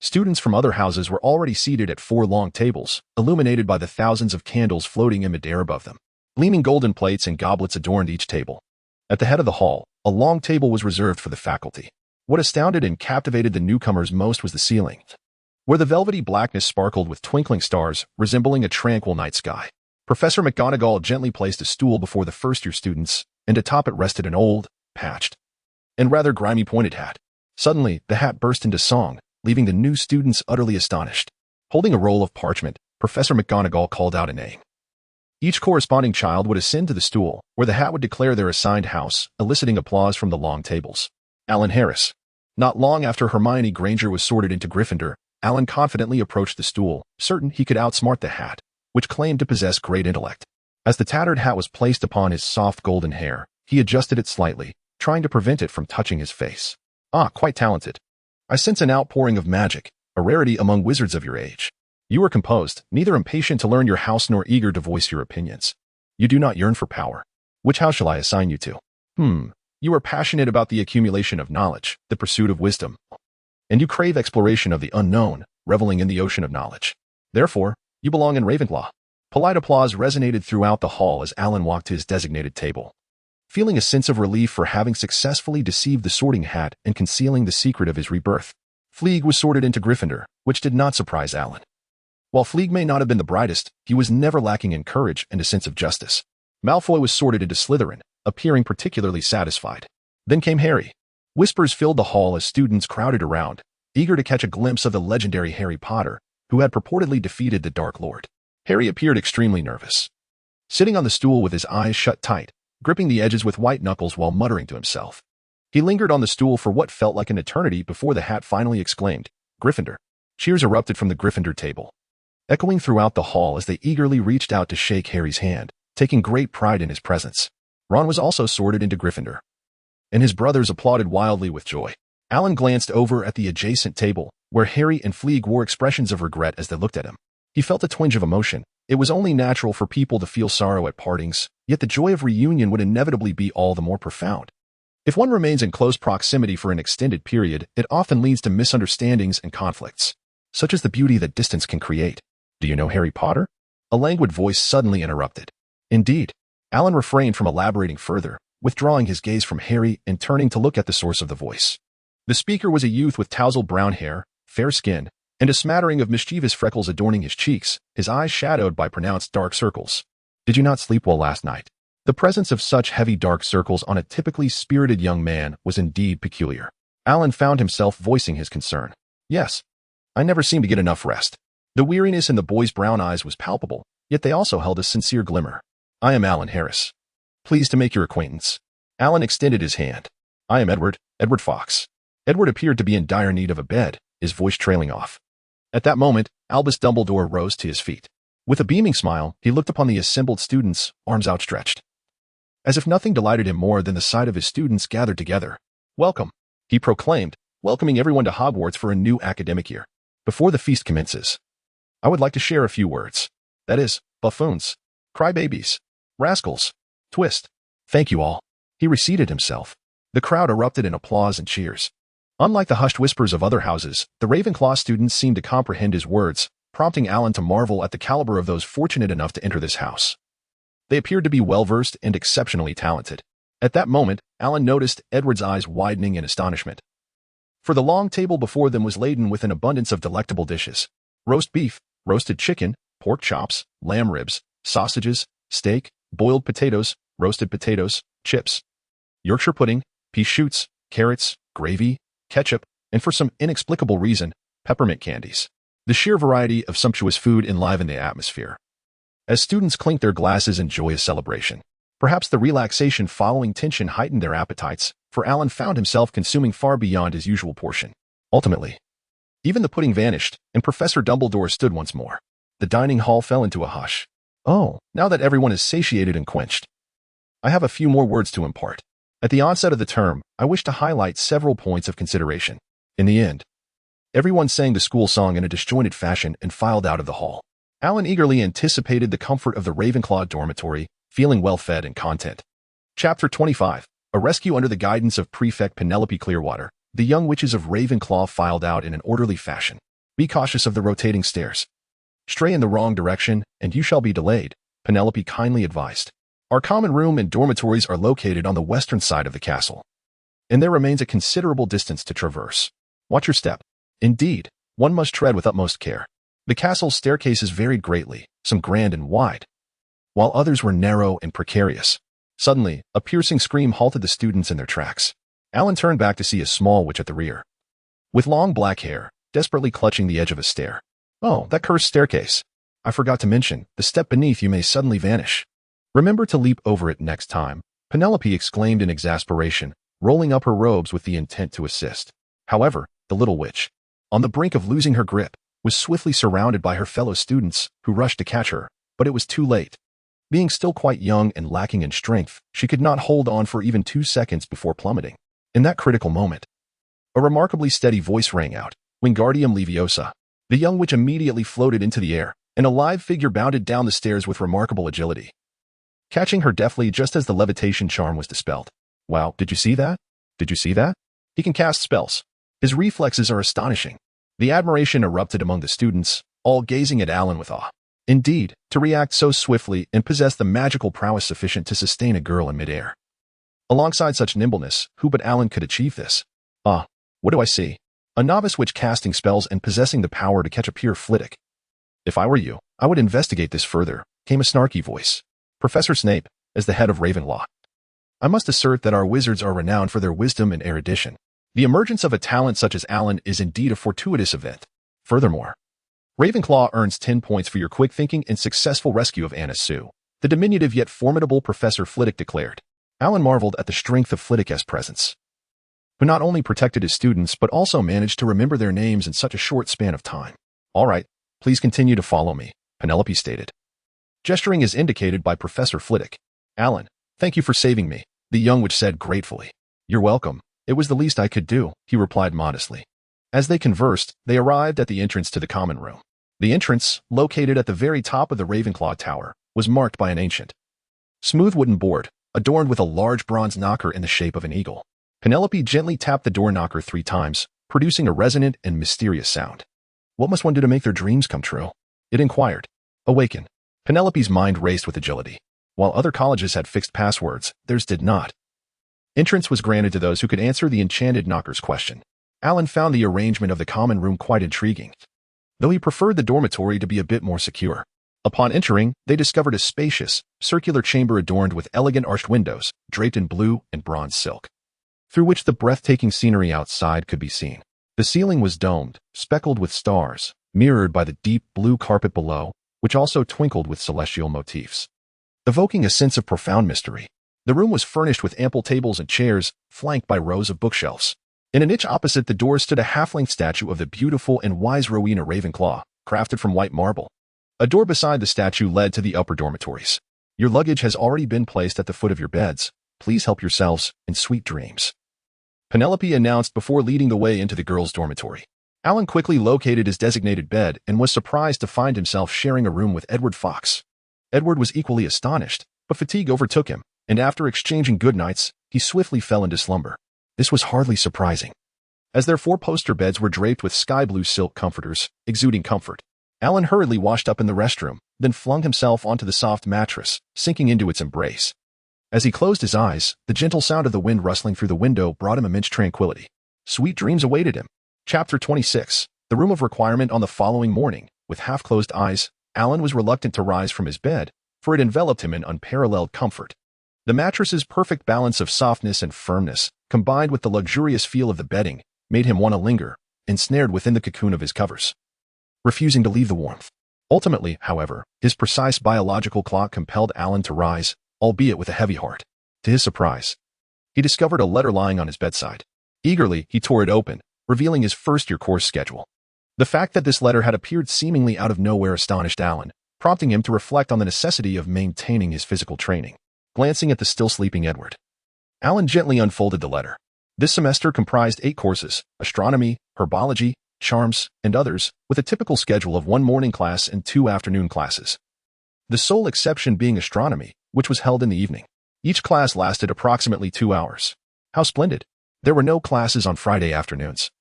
Students from other houses were already seated at 4 long tables, illuminated by the thousands of candles floating in midair above them. Gleaming golden plates and goblets adorned each table. At the head of the hall, a long table was reserved for the faculty. What astounded and captivated the newcomers most was the ceiling, where the velvety blackness sparkled with twinkling stars, resembling a tranquil night sky. Professor McGonagall gently placed a stool before the first-year students, and atop it rested an old, patched, and rather grimy pointed hat. Suddenly, the hat burst into song, leaving the new students utterly astonished. Holding a roll of parchment, Professor McGonagall called out a name. Each corresponding child would ascend to the stool, where the hat would declare their assigned house, eliciting applause from the long tables. Alan Harris. Not long after Hermione Granger was sorted into Gryffindor, Alan confidently approached the stool, certain he could outsmart the hat, which claimed to possess great intellect. As the tattered hat was placed upon his soft golden hair, he adjusted it slightly, trying to prevent it from touching his face. Ah, quite talented. I sense an outpouring of magic, a rarity among wizards of your age. You are composed, neither impatient to learn your house nor eager to voice your opinions. You do not yearn for power. Which house shall I assign you to? You are passionate about the accumulation of knowledge, the pursuit of wisdom, and you crave exploration of the unknown, reveling in the ocean of knowledge. Therefore, you belong in Ravenclaw. Polite applause resonated throughout the hall as Alan walked to his designated table. Feeling a sense of relief for having successfully deceived the Sorting Hat and concealing the secret of his rebirth, Fleeg was sorted into Gryffindor, which did not surprise Alan. While Fleeg may not have been the brightest, he was never lacking in courage and a sense of justice. Malfoy was sorted into Slytherin, appearing particularly satisfied. Then came Harry. Whispers filled the hall as students crowded around, eager to catch a glimpse of the legendary Harry Potter, who had purportedly defeated the Dark Lord. Harry appeared extremely nervous. Sitting on the stool with his eyes shut tight, gripping the edges with white knuckles while muttering to himself. He lingered on the stool for what felt like an eternity before the hat finally exclaimed, "Gryffindor." Cheers erupted from the Gryffindor table, echoing throughout the hall as they eagerly reached out to shake Harry's hand, taking great pride in his presence. Ron was also sorted into Gryffindor, and his brothers applauded wildly with joy. Alan glanced over at the adjacent table, where Harry and Fleeg wore expressions of regret as they looked at him. He felt a twinge of emotion. It was only natural for people to feel sorrow at partings, yet the joy of reunion would inevitably be all the more profound. If one remains in close proximity for an extended period, it often leads to misunderstandings and conflicts, such as the beauty that distance can create. Do you know Harry Potter? A languid voice suddenly interrupted. Indeed. Alan refrained from elaborating further, withdrawing his gaze from Harry and turning to look at the source of the voice. The speaker was a youth with tousled brown hair, fair skin, and a smattering of mischievous freckles adorning his cheeks, his eyes shadowed by pronounced dark circles. Did you not sleep well last night? The presence of such heavy dark circles on a typically spirited young man was indeed peculiar. Alan found himself voicing his concern. Yes. I never seem to get enough rest. The weariness in the boy's brown eyes was palpable, yet they also held a sincere glimmer. I am Alan Harris. Pleased to make your acquaintance. Alan extended his hand. I am Edward Fox. Edward appeared to be in dire need of a bed, his voice trailing off. At that moment, Albus Dumbledore rose to his feet. With a beaming smile, he looked upon the assembled students, arms outstretched. As if nothing delighted him more than the sight of his students gathered together. Welcome, he proclaimed, welcoming everyone to Hogwarts for a new academic year. Before the feast commences, I would like to share a few words. That is, buffoons, crybabies, rascals, twist. Thank you all. He reseated himself. The crowd erupted in applause and cheers. Unlike the hushed whispers of other houses, the Ravenclaw students seemed to comprehend his words, prompting Alan to marvel at the caliber of those fortunate enough to enter this house. They appeared to be well-versed and exceptionally talented. At that moment, Alan noticed Edward's eyes widening in astonishment. For the long table before them was laden with an abundance of delectable dishes. Roast beef, roasted chicken, pork chops, lamb ribs, sausages, steak, boiled potatoes, roasted potatoes, chips, Yorkshire pudding, pea shoots, carrots, gravy, ketchup, and for some inexplicable reason, peppermint candies. The sheer variety of sumptuous food enlivened the atmosphere. As students clinked their glasses in joyous celebration, perhaps the relaxation following tension heightened their appetites, for Alan found himself consuming far beyond his usual portion. Ultimately, even the pudding vanished, and Professor Dumbledore stood once more. The dining hall fell into a hush. Oh, now that everyone is satiated and quenched, I have a few more words to impart. At the onset of the term, I wish to highlight several points of consideration. In the end, everyone sang the school song in a disjointed fashion and filed out of the hall. Alan eagerly anticipated the comfort of the Ravenclaw dormitory, feeling well-fed and content. Chapter 25. A rescue under the guidance of Prefect Penelope Clearwater. The young witches of Ravenclaw filed out in an orderly fashion. Be cautious of the rotating stairs. Stray in the wrong direction, and you shall be delayed, Penelope kindly advised. Our common room and dormitories are located on the western side of the castle, and there remains a considerable distance to traverse. Watch your step. Indeed, one must tread with utmost care. The castle's staircases varied greatly, some grand and wide, while others were narrow and precarious. Suddenly, a piercing scream halted the students in their tracks. Alan turned back to see a small witch at the rear, with long black hair, desperately clutching the edge of a stair. Oh, that cursed staircase. I forgot to mention, the step beneath you may suddenly vanish. Remember to leap over it next time, Penelope exclaimed in exasperation, rolling up her robes with the intent to assist. However, the little witch, on the brink of losing her grip, was swiftly surrounded by her fellow students, who rushed to catch her, but it was too late. Being still quite young and lacking in strength, she could not hold on for even 2 seconds before plummeting. In that critical moment, a remarkably steady voice rang out, Wingardium Leviosa. The young witch immediately floated into the air, and a live figure bounded down the stairs with remarkable agility, catching her deftly just as the levitation charm was dispelled. Wow, did you see that? Did you see that? He can cast spells. His reflexes are astonishing. The admiration erupted among the students, all gazing at Alan with awe. Indeed, to react so swiftly and possess the magical prowess sufficient to sustain a girl in midair. Alongside such nimbleness, who but Alan could achieve this? Ah, what do I see? A novice witch casting spells and possessing the power to catch a pure Flitwick. If I were you, I would investigate this further, came a snarky voice. Professor Snape, as the head of Ravenclaw. I must assert that our wizards are renowned for their wisdom and erudition. The emergence of a talent such as Alan is indeed a fortuitous event. Furthermore, Ravenclaw earns 10 points for your quick thinking and successful rescue of Anna Sue, the diminutive yet formidable Professor Flitwick declared. Alan marveled at the strength of Flitwick's presence, who not only protected his students but also managed to remember their names in such a short span of time. All right, please continue to follow me, Penelope stated, gesturing as indicated by Professor Flitwick. Alan, thank you for saving me, the young witch said gratefully. You're welcome. It was the least I could do, he replied modestly. As they conversed, they arrived at the entrance to the common room. The entrance, located at the very top of the Ravenclaw Tower, was marked by an ancient, smooth wooden board, adorned with a large bronze knocker in the shape of an eagle. Penelope gently tapped the door knocker 3 times, producing a resonant and mysterious sound. What must one do to make their dreams come true? It inquired. Awaken. Penelope's mind raced with agility. While other colleges had fixed passwords, theirs did not. Entrance was granted to those who could answer the enchanted knocker's question. Alan found the arrangement of the common room quite intriguing, though he preferred the dormitory to be a bit more secure. Upon entering, they discovered a spacious, circular chamber adorned with elegant arched windows, draped in blue and bronze silk, through which the breathtaking scenery outside could be seen. The ceiling was domed, speckled with stars, mirrored by the deep blue carpet below, which also twinkled with celestial motifs, evoking a sense of profound mystery. The room was furnished with ample tables and chairs, flanked by rows of bookshelves. In a niche opposite the door stood a half-length statue of the beautiful and wise Rowena Ravenclaw, crafted from white marble. A door beside the statue led to the upper dormitories. Your luggage has already been placed at the foot of your beds. Please help yourselves in sweet dreams, Penelope announced before leading the way into the girls' dormitory. Alan quickly located his designated bed and was surprised to find himself sharing a room with Edward Fox. Edward was equally astonished, but fatigue overtook him, and after exchanging goodnights, he swiftly fell into slumber. This was hardly surprising, as their 4-poster beds were draped with sky-blue silk comforters, exuding comfort. Alan hurriedly washed up in the restroom, then flung himself onto the soft mattress, sinking into its embrace. As he closed his eyes, the gentle sound of the wind rustling through the window brought him immense tranquility. Sweet dreams awaited him. Chapter 26. The room of requirement. On the following morning, with half-closed eyes, Alan was reluctant to rise from his bed, for it enveloped him in unparalleled comfort. The mattress's perfect balance of softness and firmness, combined with the luxurious feel of the bedding, made him want to linger, ensnared within the cocoon of his covers, refusing to leave the warmth. Ultimately, however, his precise biological clock compelled Alan to rise, albeit with a heavy heart. To his surprise, he discovered a letter lying on his bedside. Eagerly, he tore it open, revealing his first-year course schedule. The fact that this letter had appeared seemingly out of nowhere astonished Alan, prompting him to reflect on the necessity of maintaining his physical training. Glancing at the still-sleeping Edward, Alan gently unfolded the letter. This semester comprised 8 courses: astronomy, herbology, charms, and others, with a typical schedule of 1 morning class and 2 afternoon classes. The sole exception being astronomy, which was held in the evening. Each class lasted approximately 2 hours. How splendid! There were no classes on Friday afternoons,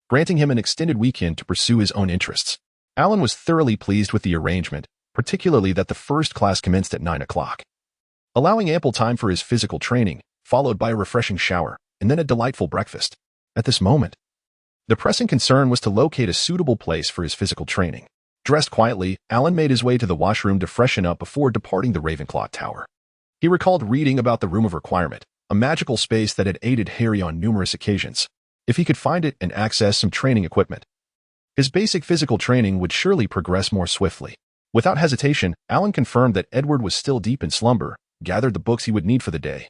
granting him an extended weekend to pursue his own interests. Alan was thoroughly pleased with the arrangement, particularly that the first class commenced at 9 o'clock, allowing ample time for his physical training, followed by a refreshing shower, and then a delightful breakfast. At this moment, the pressing concern was to locate a suitable place for his physical training. Dressed quietly, Alan made his way to the washroom to freshen up before departing the Ravenclaw Tower. He recalled reading about the Room of Requirement, a magical space that had aided Harry on numerous occasions. If he could find it and access some training equipment, his basic physical training would surely progress more swiftly. Without hesitation, Alan confirmed that Edward was still deep in slumber, gathered the books he would need for the day,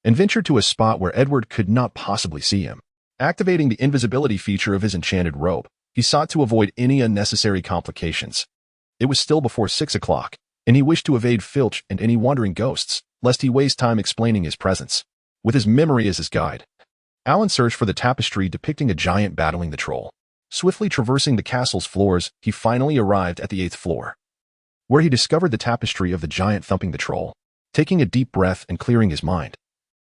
and ventured to a spot where Edward could not possibly see him. Activating the invisibility feature of his enchanted robe, he sought to avoid any unnecessary complications. It was still before 6 o'clock, and he wished to evade Filch and any wandering ghosts, lest he waste time explaining his presence. With his memory as his guide, Alan searched for the tapestry depicting a giant battling the troll. Swiftly traversing the castle's floors, he finally arrived at the 8th floor, where he discovered the tapestry of the giant thumping the troll. Taking a deep breath and clearing his mind,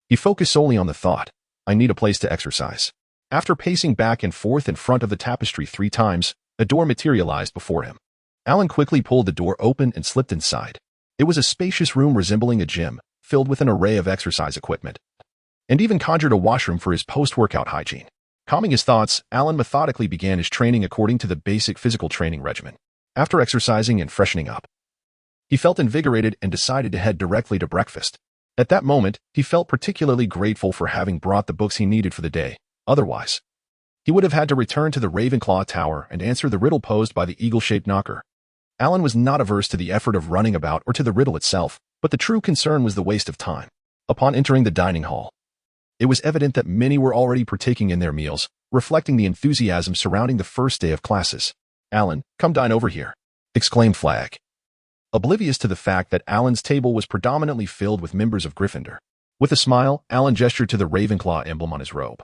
he focused solely on the thought, "I need a place to exercise." After pacing back and forth in front of the tapestry 3 times, a door materialized before him. Alan quickly pulled the door open and slipped inside. It was a spacious room resembling a gym, filled with an array of exercise equipment, and even conjured a washroom for his post-workout hygiene. Calming his thoughts, Alan methodically began his training according to the basic physical training regimen. After exercising and freshening up, he felt invigorated and decided to head directly to breakfast. At that moment, he felt particularly grateful for having brought the books he needed for the day. Otherwise, he would have had to return to the Ravenclaw Tower and answer the riddle posed by the eagle-shaped knocker. Alan was not averse to the effort of running about or to the riddle itself, but the true concern was the waste of time. Upon entering the dining hall, it was evident that many were already partaking in their meals, reflecting the enthusiasm surrounding the first day of classes. "Alan, come dine over here," exclaimed Flagg, oblivious to the fact that Alan's table was predominantly filled with members of Gryffindor. With a smile, Alan gestured to the Ravenclaw emblem on his robe,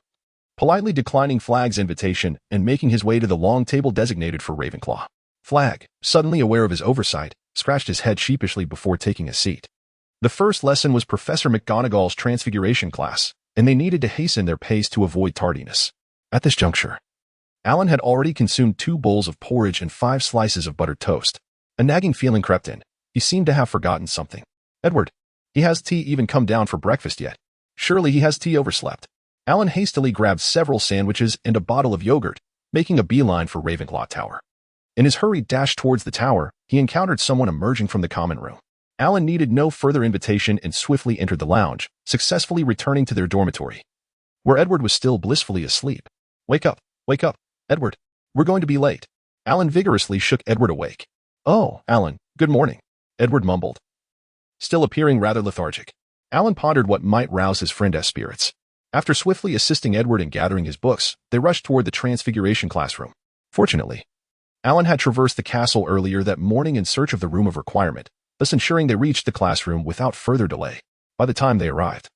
politely declining Flagg's invitation and making his way to the long table designated for Ravenclaw. Flagg, suddenly aware of his oversight, scratched his head sheepishly before taking a seat. The first lesson was Professor McGonagall's Transfiguration class, and they needed to hasten their pace to avoid tardiness. At this juncture, Alan had already consumed 2 bowls of porridge and 5 slices of buttered toast. A nagging feeling crept in. He seemed to have forgotten something. "Edward, he has tea even come down for breakfast yet? Surely he has tea overslept." Alan hastily grabbed several sandwiches and a bottle of yogurt, making a beeline for Ravenclaw Tower. In his hurried dash towards the tower, he encountered someone emerging from the common room. Alan needed no further invitation and swiftly entered the lounge, successfully returning to their dormitory, where Edward was still blissfully asleep. Wake up, Edward. We're going to be late." Alan vigorously shook Edward awake. "Oh, Alan, good morning," Edward mumbled, still appearing rather lethargic. Alan pondered what might rouse his friend's spirits. After swiftly assisting Edward in gathering his books, they rushed toward the Transfiguration classroom. Fortunately, Alan had traversed the castle earlier that morning in search of the Room of Requirement, thus ensuring they reached the classroom without further delay. By the time they arrived,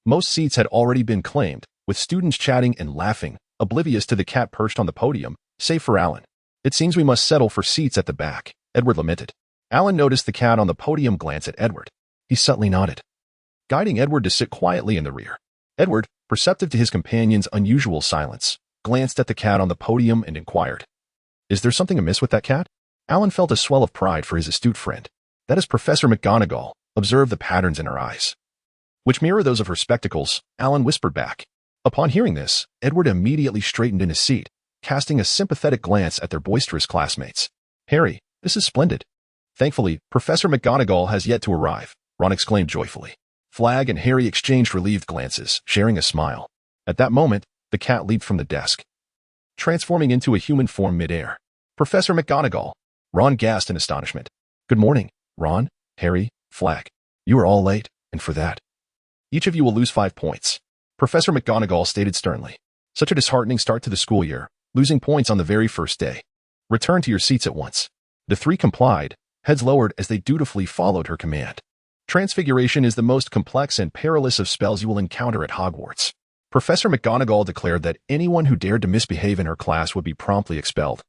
most seats had already been claimed, with students chatting and laughing, oblivious to the cat perched on the podium, save for Alan. "It seems we must settle for seats at the back," Edward lamented. Alan noticed the cat on the podium glance at Edward. He subtly nodded, guiding Edward to sit quietly in the rear. Edward, perceptive to his companion's unusual silence, glanced at the cat on the podium and inquired, "Is there something amiss with that cat?" Alan felt a swell of pride for his astute friend. "That is Professor McGonagall," observed the patterns in her eyes, which mirror those of her spectacles, Alan whispered back. Upon hearing this, Edward immediately straightened in his seat, casting a sympathetic glance at their boisterous classmates. "Harry, this is splendid. Thankfully, Professor McGonagall has yet to arrive, Ron exclaimed joyfully. Flag and Harry exchanged relieved glances, sharing a smile. At that moment, the cat leaped from the desk, transforming into a human form mid-air. Professor McGonagall! Ron gasped in astonishment. Good morning, Ron, Harry, Flag. You are all late, and for that, each of you will lose 5 points. Professor McGonagall stated sternly. Such a disheartening start to the school year, losing points on the very first day. Return to your seats at once. The three complied, heads lowered as they dutifully followed her command. Transfiguration is the most complex and perilous of spells you will encounter at Hogwarts. Professor McGonagall declared that anyone who dared to misbehave in her class would be promptly expelled,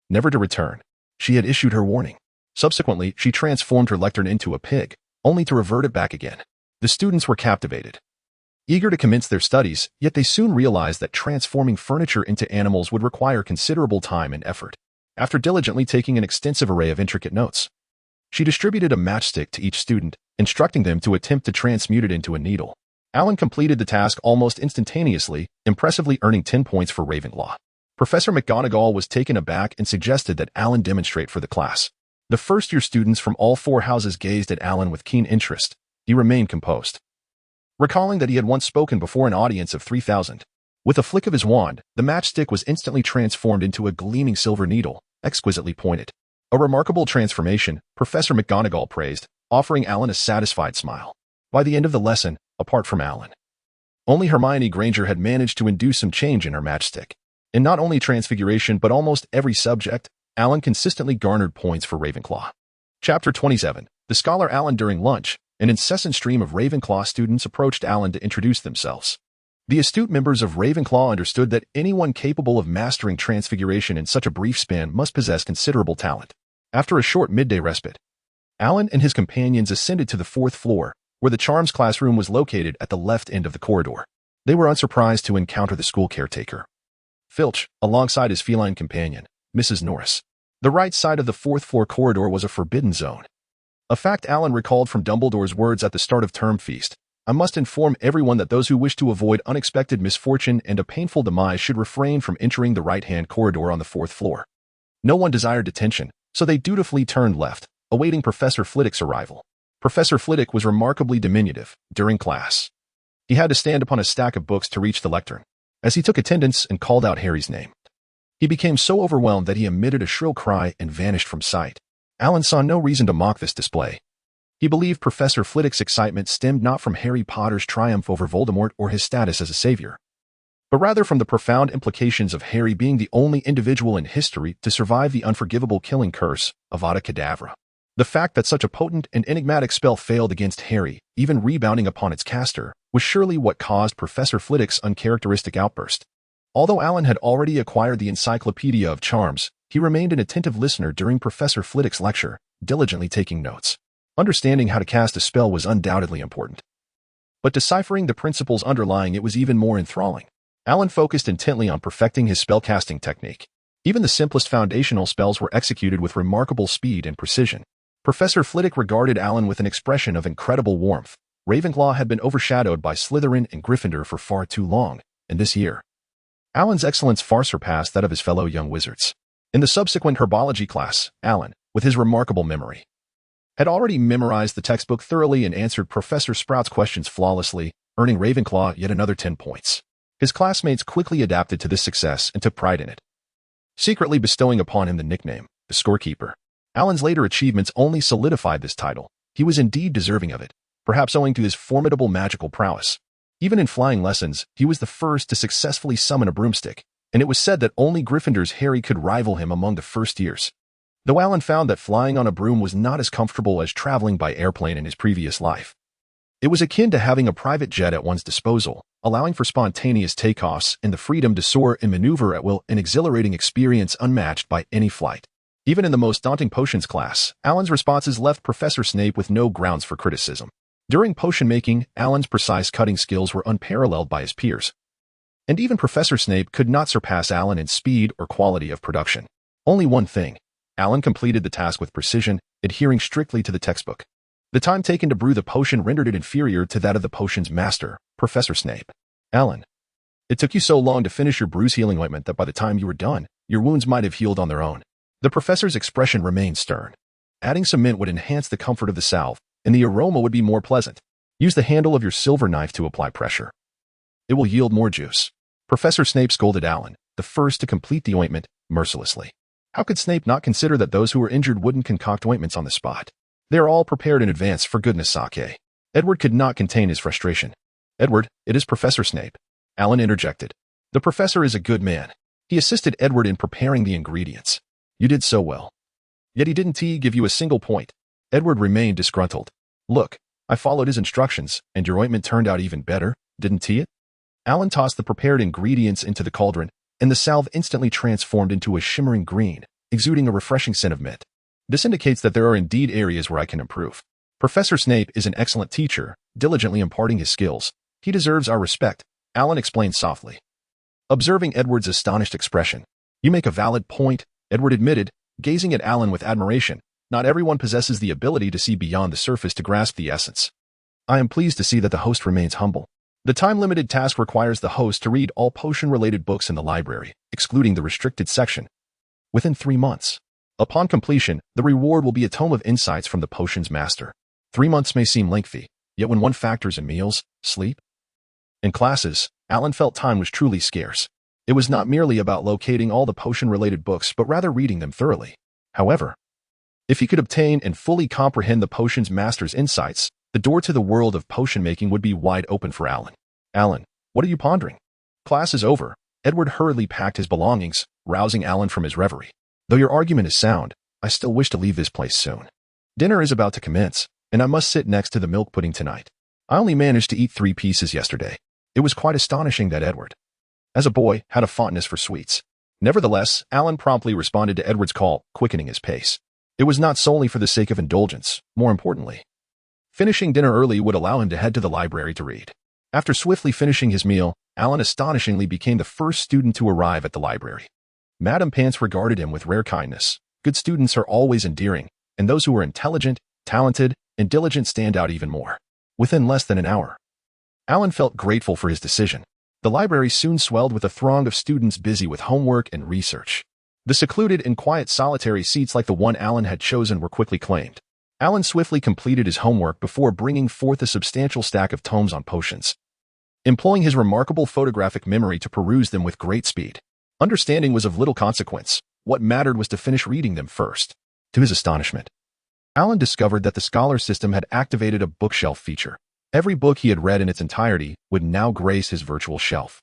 never to return. She had issued her warning. Subsequently, she transformed her lectern into a pig, only to revert it back again. The students were captivated, eager to commence their studies, yet they soon realized that transforming furniture into animals would require considerable time and effort. After diligently taking an extensive array of intricate notes, she distributed a matchstick to each student, instructing them to attempt to transmute it into a needle. Alan completed the task almost instantaneously, impressively earning 10 points for Ravenclaw. Professor McGonagall was taken aback and suggested that Alan demonstrate for the class. The first-year students from all 4 houses gazed at Alan with keen interest. He remained composed, recalling that he had once spoken before an audience of 3,000. With a flick of his wand, the matchstick was instantly transformed into a gleaming silver needle, exquisitely pointed. A remarkable transformation, Professor McGonagall praised, offering Alan a satisfied smile. By the end of the lesson, apart from Alan, only Hermione Granger had managed to induce some change in her matchstick. In not only Transfiguration but almost every subject, Alan consistently garnered points for Ravenclaw. Chapter 27. The Scholar Alan. During lunch, an incessant stream of Ravenclaw students approached Alan to introduce themselves. The astute members of Ravenclaw understood that anyone capable of mastering Transfiguration in such a brief span must possess considerable talent. After a short midday respite, Alan and his companions ascended to the 4th floor, where the Charms classroom was located at the left end of the corridor. They were unsurprised to encounter the school caretaker, Filch, alongside his feline companion, Mrs. Norris. The right side of the 4th floor corridor was a forbidden zone, a fact Alan recalled from Dumbledore's words at the start of Term Feast. I must inform everyone that those who wish to avoid unexpected misfortune and a painful demise should refrain from entering the right-hand corridor on the 4th floor. No one desired detention, so they dutifully turned left, awaiting Professor Flitwick's arrival. Professor Flitwick was remarkably diminutive during class. He had to stand upon a stack of books to reach the lectern. As he took attendance and called out Harry's name, he became so overwhelmed that he emitted a shrill cry and vanished from sight. Alan saw no reason to mock this display. He believed Professor Flitwick's excitement stemmed not from Harry Potter's triumph over Voldemort or his status as a savior, but rather from the profound implications of Harry being the only individual in history to survive the unforgivable killing curse of Avada Kedavra. The fact that such a potent and enigmatic spell failed against Harry, even rebounding upon its caster, was surely what caused Professor Flitwick's uncharacteristic outburst. Although Alan had already acquired the Encyclopedia of Charms, he remained an attentive listener during Professor Flitwick's lecture, diligently taking notes. Understanding how to cast a spell was undoubtedly important, but deciphering the principles underlying it was even more enthralling. Alan focused intently on perfecting his spellcasting technique. Even the simplest foundational spells were executed with remarkable speed and precision. Professor Flitwick regarded Alan with an expression of incredible warmth. Ravenclaw had been overshadowed by Slytherin and Gryffindor for far too long, and this year, Alan's excellence far surpassed that of his fellow young wizards. In the subsequent herbology class, Alan, with his remarkable memory, had already memorized the textbook thoroughly and answered Professor Sprout's questions flawlessly, earning Ravenclaw yet another 10 points. His classmates quickly adapted to this success and took pride in it, secretly bestowing upon him the nickname, the Scorekeeper. Alan's later achievements only solidified this title. He was indeed deserving of it, perhaps owing to his formidable magical prowess. Even in flying lessons, he was the first to successfully summon a broomstick, and it was said that only Gryffindor's Harry could rival him among the first years. Though Alan found that flying on a broom was not as comfortable as traveling by airplane in his previous life, it was akin to having a private jet at one's disposal, allowing for spontaneous takeoffs and the freedom to soar and maneuver at will, an exhilarating experience unmatched by any flight. Even in the most daunting potions class, Alan's responses left Professor Snape with no grounds for criticism. During potion making, Alan's precise cutting skills were unparalleled by his peers, and even Professor Snape could not surpass Alan in speed or quality of production. Only one thing: Alan completed the task with precision, adhering strictly to the textbook. The time taken to brew the potion rendered it inferior to that of the potion's master, Professor Snape. Alan, it took you so long to finish your bruise healing ointment that by the time you were done, your wounds might have healed on their own. The professor's expression remained stern. Adding some mint would enhance the comfort of the salve, and the aroma would be more pleasant. Use the handle of your silver knife to apply pressure. It will yield more juice. Professor Snape scolded Alan, the first to complete the ointment, mercilessly. How could Snape not consider that those who were injured wouldn't concoct ointments on the spot? They are all prepared in advance, for goodness sake. Edward could not contain his frustration. Edward, it is Professor Snape. Alan interjected. The professor is a good man. He assisted Edward in preparing the ingredients. You did so well. Yet he didn't give you a single point. Edward remained disgruntled. Look, I followed his instructions, and your ointment turned out even better, didn't it? Alan tossed the prepared ingredients into the cauldron, and the salve instantly transformed into a shimmering green, exuding a refreshing scent of mint. This indicates that there are indeed areas where I can improve. Professor Snape is an excellent teacher, diligently imparting his skills. He deserves our respect, Alan explained softly. Observing Edward's astonished expression. You make a valid point, Edward admitted, gazing at Alan with admiration. Not everyone possesses the ability to see beyond the surface to grasp the essence. I am pleased to see that the host remains humble. The time-limited task requires the host to read all potion-related books in the library, excluding the restricted section, within 3 months. Upon completion, the reward will be a tome of insights from the potion's master. 3 months may seem lengthy, yet when one factors in meals, sleep, and classes, Alan felt time was truly scarce. It was not merely about locating all the potion-related books, but rather reading them thoroughly. However, if he could obtain and fully comprehend the potion's master's insights, the door to the world of potion-making would be wide open for Alan. Alan, what are you pondering? Class is over. Edward hurriedly packed his belongings, rousing Alan from his reverie. Though your argument is sound, I still wish to leave this place soon. Dinner is about to commence, and I must sit next to the milk pudding tonight. I only managed to eat 3 pieces yesterday. It was quite astonishing that Edward, as a boy, had a fondness for sweets. Nevertheless, Alan promptly responded to Edward's call, quickening his pace. It was not solely for the sake of indulgence, more importantly. Finishing dinner early would allow him to head to the library to read. After swiftly finishing his meal, Alan astonishingly became the first student to arrive at the library. Madame Pants regarded him with rare kindness. Good students are always endearing, and those who are intelligent, talented, and diligent stand out even more. Within less than an hour, Alan felt grateful for his decision. The library soon swelled with a throng of students busy with homework and research. The secluded and quiet solitary seats like the one Alan had chosen were quickly claimed. Alan swiftly completed his homework before bringing forth a substantial stack of tomes on potions, employing his remarkable photographic memory to peruse them with great speed. Understanding was of little consequence. What mattered was to finish reading them first. To his astonishment, Alan discovered that the scholar system had activated a bookshelf feature. Every book he had read in its entirety would now grace his virtual shelf.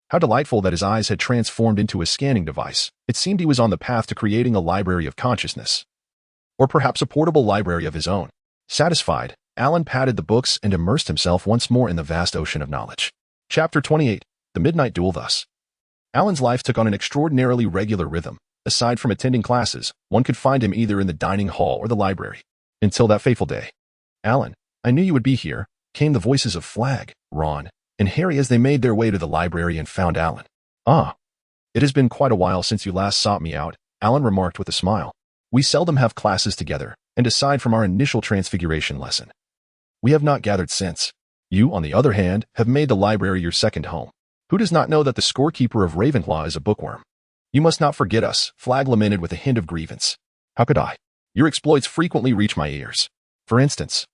How delightful that his eyes had transformed into a scanning device. It seemed he was on the path to creating a library of consciousness. Or perhaps a portable library of his own. Satisfied, Alan patted the books and immersed himself once more in the vast ocean of knowledge. Chapter 28. The Midnight Duel. Thus, Alan's life took on an extraordinarily regular rhythm. Aside from attending classes, one could find him either in the dining hall or the library. Until that fateful day. Alan, I knew you would be here, came the voices of Flag, Ron, and Harry as they made their way to the library and found Alan. Ah, it has been quite a while since you last sought me out, Alan remarked with a smile. We seldom have classes together, and aside from our initial transfiguration lesson, we have not gathered since. You, on the other hand, have made the library your second home. Who does not know that the scorekeeper of Ravenclaw is a bookworm? You must not forget us, Flag lamented with a hint of grievance. How could I? Your exploits frequently reach my ears. For instance,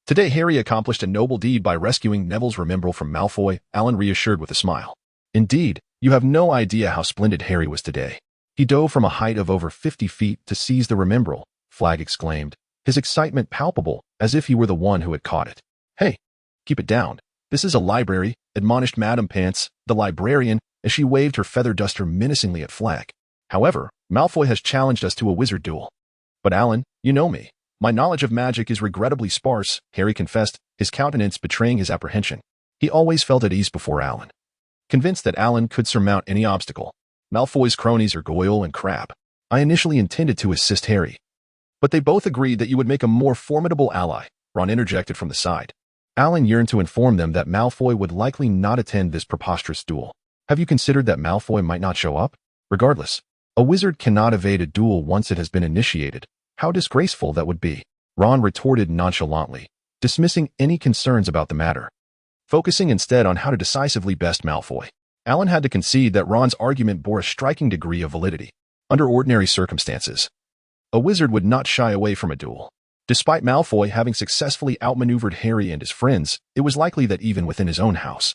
today Harry accomplished a noble deed by rescuing Neville's Remembrall from Malfoy, Alan reassured with a smile. Indeed, you have no idea how splendid Harry was today. He dove from a height of over 50 feet to seize the Remembrall, Flag exclaimed, his excitement palpable, as if he were the one who had caught it. Hey, keep it down. This is a library, admonished Madame Pants, the librarian, as she waved her feather duster menacingly at Flag. However, Malfoy has challenged us to a wizard duel. But Alan, you know me. My knowledge of magic is regrettably sparse, Harry confessed, his countenance betraying his apprehension. He always felt at ease before Alan, convinced that Alan could surmount any obstacle. Malfoy's cronies are Goyle and Crabbe. I initially intended to assist Harry, but they both agreed that you would make a more formidable ally, Ron interjected from the side. Alan yearned to inform them that Malfoy would likely not attend this preposterous duel. Have you considered that Malfoy might not show up? Regardless, a wizard cannot evade a duel once it has been initiated. How disgraceful that would be, Ron retorted nonchalantly, dismissing any concerns about the matter, focusing instead on how to decisively best Malfoy. Alan had to concede that Ron's argument bore a striking degree of validity. Under ordinary circumstances, A wizard would not shy away from a duel. Despite Malfoy having successfully outmaneuvered Harry and his friends, it was likely that even within his own house,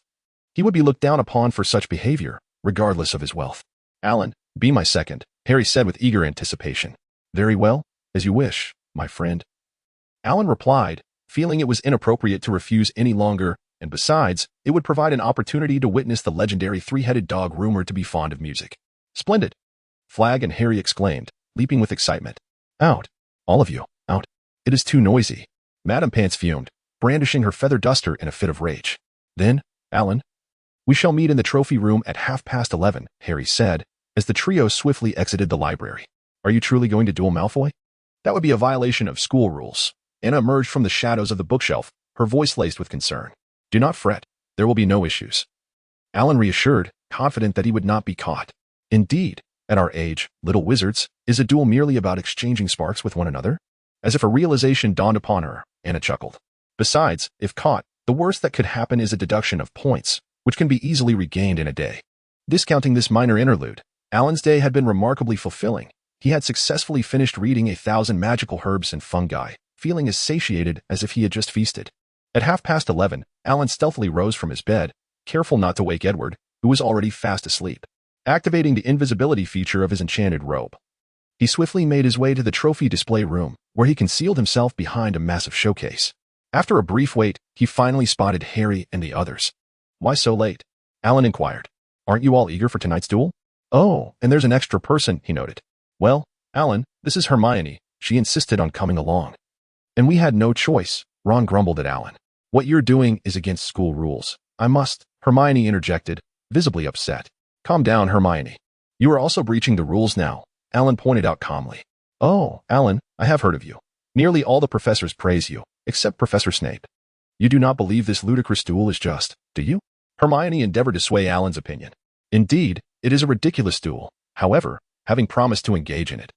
he would be looked down upon for such behavior, regardless of his wealth. Alan, be my second, Harry said with eager anticipation. Very well, as you wish, my friend. Alan replied, feeling it was inappropriate to refuse any longer, and besides, it would provide an opportunity to witness the legendary three-headed dog rumored to be fond of music. Splendid! Flag and Harry exclaimed, leaping with excitement. Out! All of you, out! It is too noisy. Madame Pants fumed, brandishing her feather duster in a fit of rage. Then, Alan, we shall meet in the trophy room at 11:30, Harry said, as the trio swiftly exited the library. Are you truly going to duel Malfoy? That would be a violation of school rules. Anna emerged from the shadows of the bookshelf, her voice laced with concern. Do not fret. There will be no issues. Alan reassured, confident that he would not be caught. Indeed, at our age, little wizards, is a duel merely about exchanging sparks with one another? As if a realization dawned upon her, Anna chuckled. Besides, if caught, the worst that could happen is a deduction of points, which can be easily regained in a day. Discounting this minor interlude, Alan's day had been remarkably fulfilling. He had successfully finished reading 1,000 magical herbs and fungi, feeling as satiated as if he had just feasted. At 11:30, Alan stealthily rose from his bed, careful not to wake Edward, who was already fast asleep. Activating the invisibility feature of his enchanted robe, he swiftly made his way to the trophy display room, where he concealed himself behind a massive showcase. After a brief wait, he finally spotted Harry and the others. Why so late? Alan inquired. Aren't you all eager for tonight's duel? Oh, and there's an extra person, he noted. Well, Alan, this is Hermione. She insisted on coming along. And we had no choice, Ron grumbled at Alan. What you're doing is against school rules. I must, Hermione interjected, visibly upset. Calm down, Hermione. You are also breaching the rules now, Alan pointed out calmly. Oh, Alan, I have heard of you. Nearly all the professors praise you, except Professor Snape. You do not believe this ludicrous duel is just, do you? Hermione endeavored to sway Alan's opinion. Indeed, it is a ridiculous duel. However, having promised to engage in it,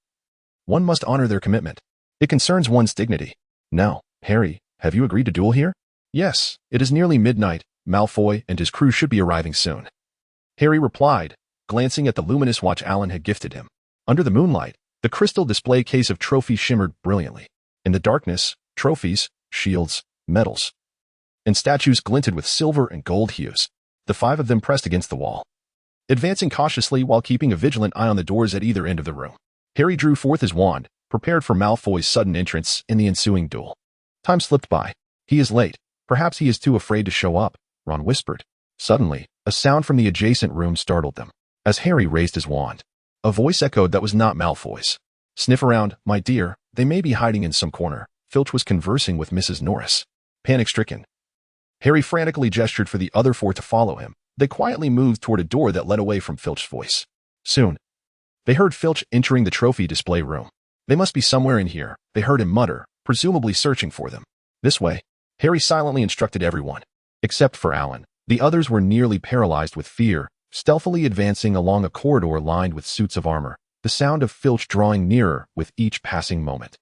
one must honor their commitment. It concerns one's dignity. Now, Harry, have you agreed to duel here? Yes, it is nearly midnight. Malfoy and his crew should be arriving soon. Harry replied, glancing at the luminous watch Alan had gifted him. Under the moonlight, the crystal display case of trophies shimmered brilliantly. In the darkness, trophies, shields, medals, and statues glinted with silver and gold hues. The five of them pressed against the wall, advancing cautiously while keeping a vigilant eye on the doors at either end of the room. Harry drew forth his wand, prepared for Malfoy's sudden entrance in the ensuing duel. Time slipped by. He is late. Perhaps he is too afraid to show up, Ron whispered. Suddenly, a sound from the adjacent room startled them. As Harry raised his wand, a voice echoed that was not Malfoy's. Sniff around, my dear, they may be hiding in some corner. Filch was conversing with Mrs. Norris. Panic-stricken, Harry frantically gestured for the other four to follow him. They quietly moved toward a door that led away from Filch's voice. Soon, they heard Filch entering the trophy display room. They must be somewhere in here, they heard him mutter, presumably searching for them. This way, Harry silently instructed everyone. Except for Alan, the others were nearly paralyzed with fear, stealthily advancing along a corridor lined with suits of armor, the sound of Filch drawing nearer with each passing moment.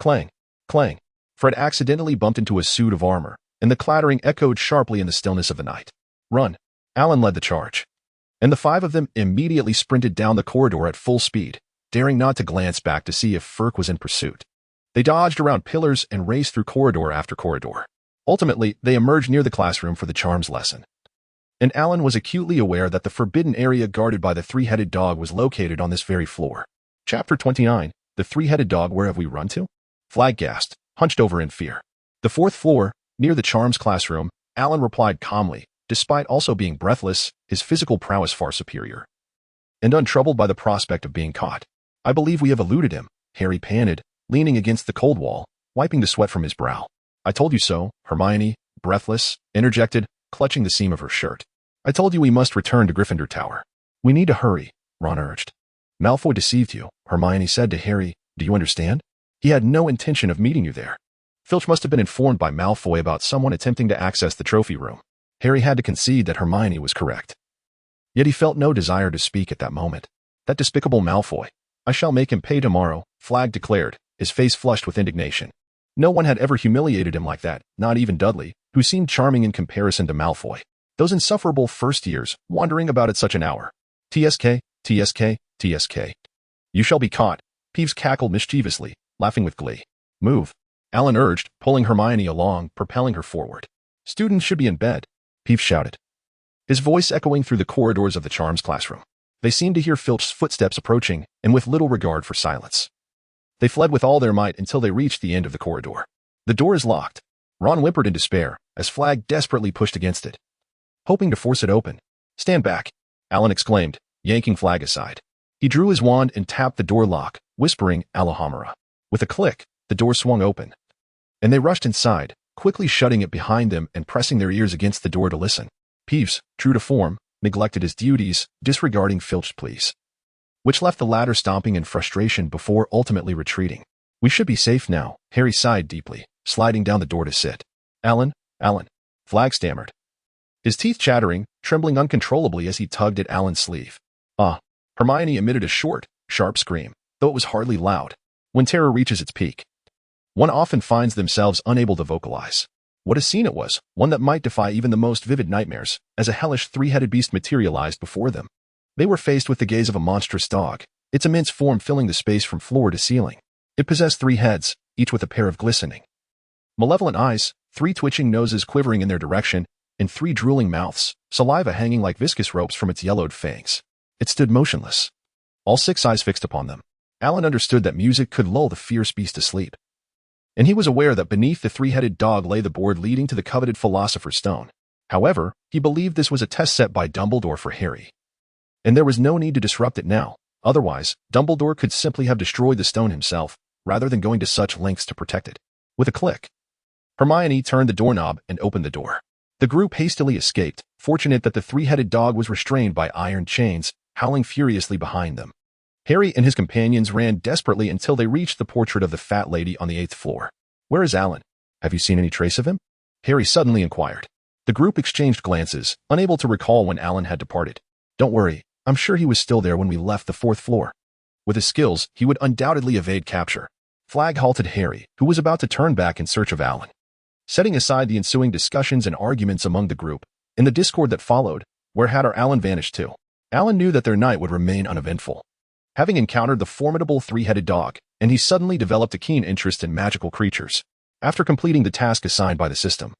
Clang, clang. Fred accidentally bumped into a suit of armor, and the clattering echoed sharply in the stillness of the night. Run! Alan led the charge, and the five of them immediately sprinted down the corridor at full speed, daring not to glance back to see if Furk was in pursuit. They dodged around pillars and raced through corridor after corridor. Ultimately, they emerged near the classroom for the charms lesson. And Alan was acutely aware that the forbidden area guarded by the three-headed dog was located on this very floor. Chapter 29, The Three-Headed Dog, Where Have We Run To? Flag gasped, hunched over in fear. The fourth floor, near the charms classroom, Alan replied calmly, despite also being breathless, his physical prowess far superior, and untroubled by the prospect of being caught. I believe we have eluded him, Harry panted, leaning against the cold wall, wiping the sweat from his brow. I told you so, Hermione, breathless, interjected, clutching the seam of her shirt. I told you we must return to Gryffindor Tower. We need to hurry, Ron urged. Malfoy deceived you, Hermione said to Harry. Do you understand? He had no intention of meeting you there. Filch must have been informed by Malfoy about someone attempting to access the trophy room. Harry had to concede that Hermione was correct. Yet he felt no desire to speak at that moment. That despicable Malfoy. I shall make him pay tomorrow, Flag declared, his face flushed with indignation. No one had ever humiliated him like that, not even Dudley, who seemed charming in comparison to Malfoy. Those insufferable first years, wandering about at such an hour. TSK, TSK, TSK. You shall be caught, Peeves cackled mischievously, laughing with glee. Move, Alan urged, pulling Hermione along, propelling her forward. Students should be in bed, Peeves shouted, his voice echoing through the corridors of the Charms classroom. They seemed to hear Filch's footsteps approaching, and with little regard for silence. They fled with all their might until they reached the end of the corridor. The door is locked, Ron whimpered in despair, as Flag desperately pushed against it, hoping to force it open. Stand back, Alan exclaimed, yanking Flag aside. He drew his wand and tapped the door lock, whispering Alohomora. With a click, the door swung open, and they rushed inside, quickly shutting it behind them and pressing their ears against the door to listen. Peeves, true to form, neglected his duties, disregarding Filch's pleas, which left the latter stomping in frustration before ultimately retreating. We should be safe now, Harry sighed deeply, sliding down the door to sit. Alan, Flag stammered, his teeth chattering, trembling uncontrollably as he tugged at Alan's sleeve. Hermione emitted a short, sharp scream, though it was hardly loud. When terror reaches its peak, one often finds themselves unable to vocalize. What a scene it was, one that might defy even the most vivid nightmares, as a hellish three-headed beast materialized before them. They were faced with the gaze of a monstrous dog, its immense form filling the space from floor to ceiling. It possessed 3 heads, each with a pair of glistening, malevolent eyes, 3 twitching noses quivering in their direction, and 3 drooling mouths, saliva hanging like viscous ropes from its yellowed fangs. It stood motionless, all 6 eyes fixed upon them. Alan understood that music could lull the fierce beast to sleep, and he was aware that beneath the 3-headed dog lay the board leading to the coveted Philosopher's Stone. However, he believed this was a test set by Dumbledore for Harry, and there was no need to disrupt it now. Otherwise, Dumbledore could simply have destroyed the stone himself, rather than going to such lengths to protect it. With a click, Hermione turned the doorknob and opened the door. The group hastily escaped, fortunate that the 3-headed dog was restrained by iron chains, howling furiously behind them. Harry and his companions ran desperately until they reached the portrait of the fat lady on the 8th floor. Where is Alan? Have you seen any trace of him? Harry suddenly inquired. The group exchanged glances, unable to recall when Alan had departed. Don't worry, I'm sure he was still there when we left the 4th floor. With his skills, he would undoubtedly evade capture. Flag halted Harry, who was about to turn back in search of Alan. Setting aside the ensuing discussions and arguments among the group, in the discord that followed, where had our Alan vanished to? Alan knew that their night would remain uneventful, having encountered the formidable 3-headed dog, and he suddenly developed a keen interest in magical creatures. After completing the task assigned by the system,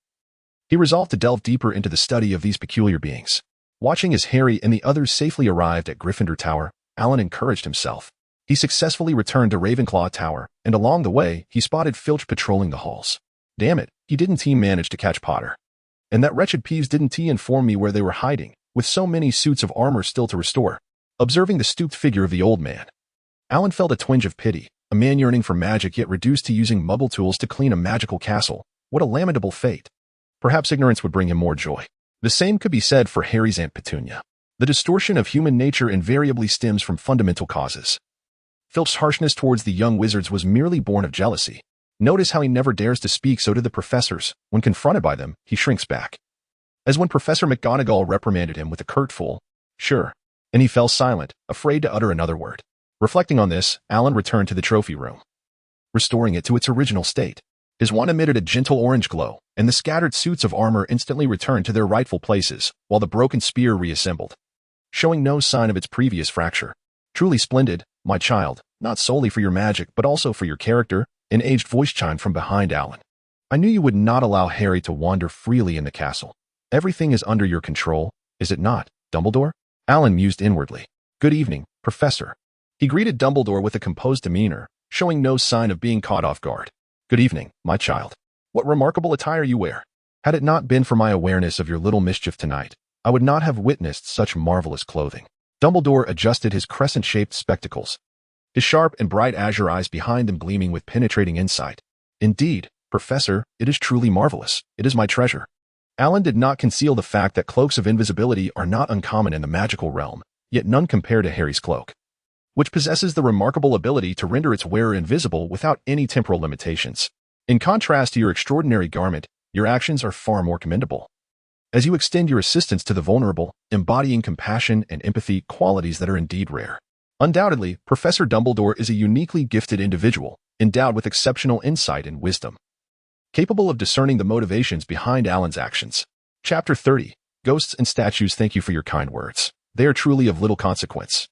he resolved to delve deeper into the study of these peculiar beings. Watching as Harry and the others safely arrived at Gryffindor Tower, Alan encouraged himself. He successfully returned to Ravenclaw Tower, and along the way, he spotted Filch patrolling the halls. Damn it, he didn't manage to catch Potter. And that wretched Peeves didn't inform me where they were hiding, with so many suits of armor still to restore. Observing the stooped figure of the old man, Alan felt a twinge of pity. A man yearning for magic yet reduced to using muggle tools to clean a magical castle. What a lamentable fate. Perhaps ignorance would bring him more joy. The same could be said for Harry's Aunt Petunia. The distortion of human nature invariably stems from fundamental causes. Filch's harshness towards the young wizards was merely born of jealousy. Notice how he never dares to speak so to the professors. When confronted by them, he shrinks back, as when Professor McGonagall reprimanded him with a curt full, "Sure," and he fell silent, afraid to utter another word. Reflecting on this, Alan returned to the trophy room, restoring it to its original state. His wand emitted a gentle orange glow, and the scattered suits of armor instantly returned to their rightful places, while the broken spear reassembled, showing no sign of its previous fracture. Truly splendid, my child, not solely for your magic but also for your character, an aged voice chimed from behind Alan. I knew you would not allow Harry to wander freely in the castle. Everything is under your control, is it not, Dumbledore? Alan mused inwardly. Good evening, Professor. He greeted Dumbledore with a composed demeanor, showing no sign of being caught off guard. Good evening, my child. What remarkable attire you wear. Had it not been for my awareness of your little mischief tonight, I would not have witnessed such marvelous clothing. Dumbledore adjusted his crescent-shaped spectacles, his sharp and bright azure eyes behind them gleaming with penetrating insight. Indeed, Professor, it is truly marvelous. It is my treasure. Alan did not conceal the fact that cloaks of invisibility are not uncommon in the magical realm, yet none compare to Harry's cloak, which possesses the remarkable ability to render its wearer invisible without any temporal limitations. In contrast to your extraordinary garment, your actions are far more commendable, as you extend your assistance to the vulnerable, embodying compassion and empathy, qualities that are indeed rare. Undoubtedly, Professor Dumbledore is a uniquely gifted individual, endowed with exceptional insight and wisdom, capable of discerning the motivations behind Alan's actions. Chapter 30. Ghosts and Statues. Thank you for your kind words. They are truly of little consequence.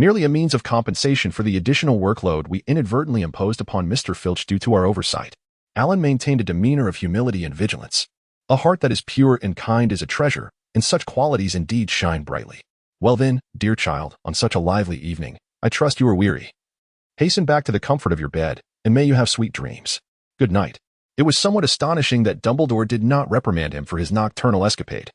merely a means of compensation for the additional workload we inadvertently imposed upon Mr. Filch due to our oversight. Alan maintained a demeanor of humility and vigilance. A heart that is pure and kind is a treasure, and such qualities indeed shine brightly. Well then, dear child, on such a lively evening, I trust you are weary. Hasten back to the comfort of your bed, and may you have sweet dreams. Good night. It was somewhat astonishing that Dumbledore did not reprimand him for his nocturnal escapade.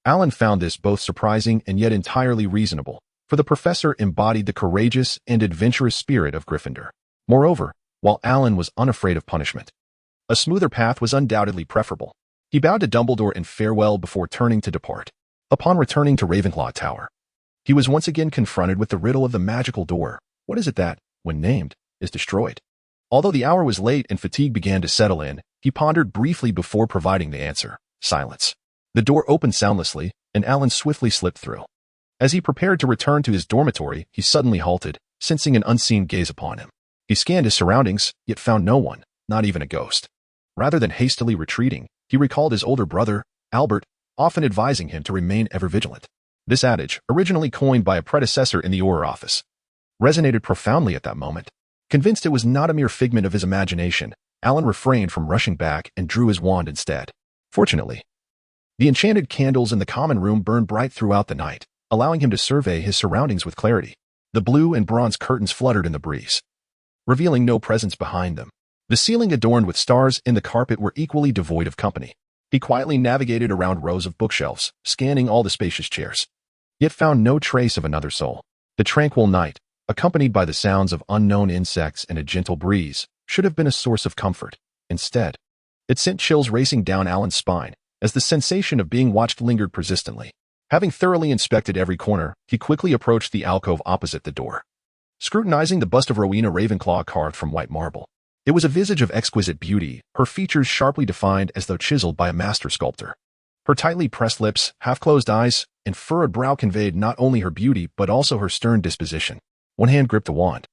Alan found this both surprising and yet entirely reasonable, for the professor embodied the courageous and adventurous spirit of Gryffindor. Moreover, while Alan was unafraid of punishment, a smoother path was undoubtedly preferable. He bowed to Dumbledore in farewell before turning to depart. Upon returning to Ravenclaw Tower, he was once again confronted with the riddle of the magical door. What is it that, when named, is destroyed? Although the hour was late and fatigue began to settle in, he pondered briefly before providing the answer. Silence. The door opened soundlessly, and Alan swiftly slipped through. As he prepared to return to his dormitory, he suddenly halted, sensing an unseen gaze upon him. He scanned his surroundings, yet found no one, not even a ghost. Rather than hastily retreating, he recalled his older brother, Albert, often advising him to remain ever vigilant. This adage, originally coined by a predecessor in the Auror office, resonated profoundly at that moment. Convinced it was not a mere figment of his imagination, Alan refrained from rushing back and drew his wand instead. Fortunately, the enchanted candles in the common room burned bright throughout the night, allowing him to survey his surroundings with clarity. The blue and bronze curtains fluttered in the breeze, revealing no presence behind them. The ceiling adorned with stars and the carpet were equally devoid of company. He quietly navigated around rows of bookshelves, scanning all the spacious chairs, yet found no trace of another soul. The tranquil night, accompanied by the sounds of unknown insects and a gentle breeze, should have been a source of comfort. Instead, it sent chills racing down Alan's spine, as the sensation of being watched lingered persistently. Having thoroughly inspected every corner, he quickly approached the alcove opposite the door, scrutinizing the bust of Rowena Ravenclaw carved from white marble. It was a visage of exquisite beauty, her features sharply defined as though chiseled by a master sculptor. Her tightly pressed lips, half-closed eyes, and furrowed brow conveyed not only her beauty but also her stern disposition. One hand gripped a wand,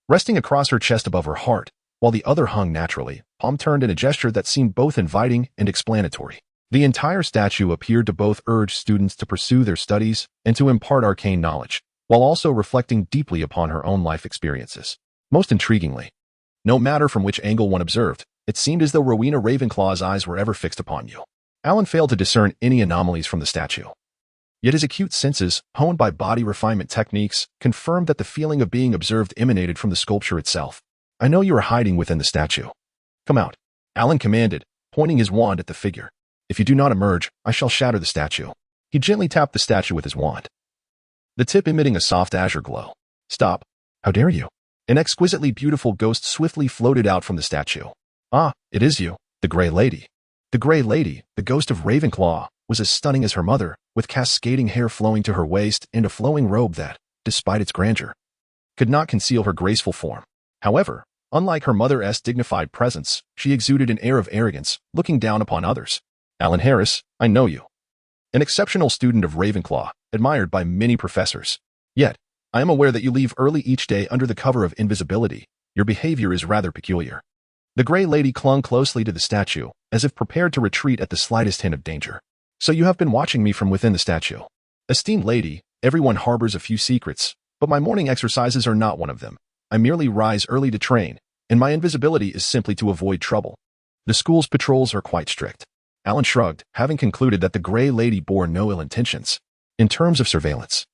resting across her chest above her heart, while the other hung naturally, palm turned in a gesture that seemed both inviting and explanatory. The entire statue appeared to both urge students to pursue their studies and to impart arcane knowledge, while also reflecting deeply upon her own life experiences. Most intriguingly, no matter from which angle one observed, it seemed as though Rowena Ravenclaw's eyes were ever fixed upon you. Alan failed to discern any anomalies from the statue. Yet his acute senses, honed by body refinement techniques, confirmed that the feeling of being observed emanated from the sculpture itself. I know you are hiding within the statue. Come out, Alan commanded, pointing his wand at the figure. If you do not emerge, I shall shatter the statue. He gently tapped the statue with his wand, the tip emitting a soft azure glow. Stop. How dare you? An exquisitely beautiful ghost swiftly floated out from the statue. Ah, it is you, the Grey Lady. The Grey Lady, the ghost of Ravenclaw, was as stunning as her mother, with cascading hair flowing to her waist and a flowing robe that, despite its grandeur, could not conceal her graceful form. However, unlike her mother's dignified presence, she exuded an air of arrogance, looking down upon others. Alan Harris, I know you. An exceptional student of Ravenclaw, admired by many professors. Yet, I am aware that you leave early each day under the cover of invisibility. Your behavior is rather peculiar. The Grey Lady clung closely to the statue, as if prepared to retreat at the slightest hint of danger. So you have been watching me from within the statue. Esteemed lady, everyone harbors a few secrets, but my morning exercises are not one of them. I merely rise early to train, and my invisibility is simply to avoid trouble. The school's patrols are quite strict. Alan shrugged, having concluded that the Grey Lady bore no ill intentions. In terms of surveillance,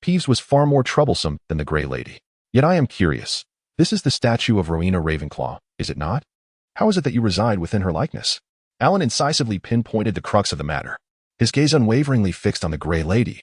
Peeves was far more troublesome than the Grey Lady. Yet I am curious. This is the statue of Rowena Ravenclaw, is it not? How is it that you reside within her likeness? Alan incisively pinpointed the crux of the matter, his gaze unwaveringly fixed on the Grey Lady.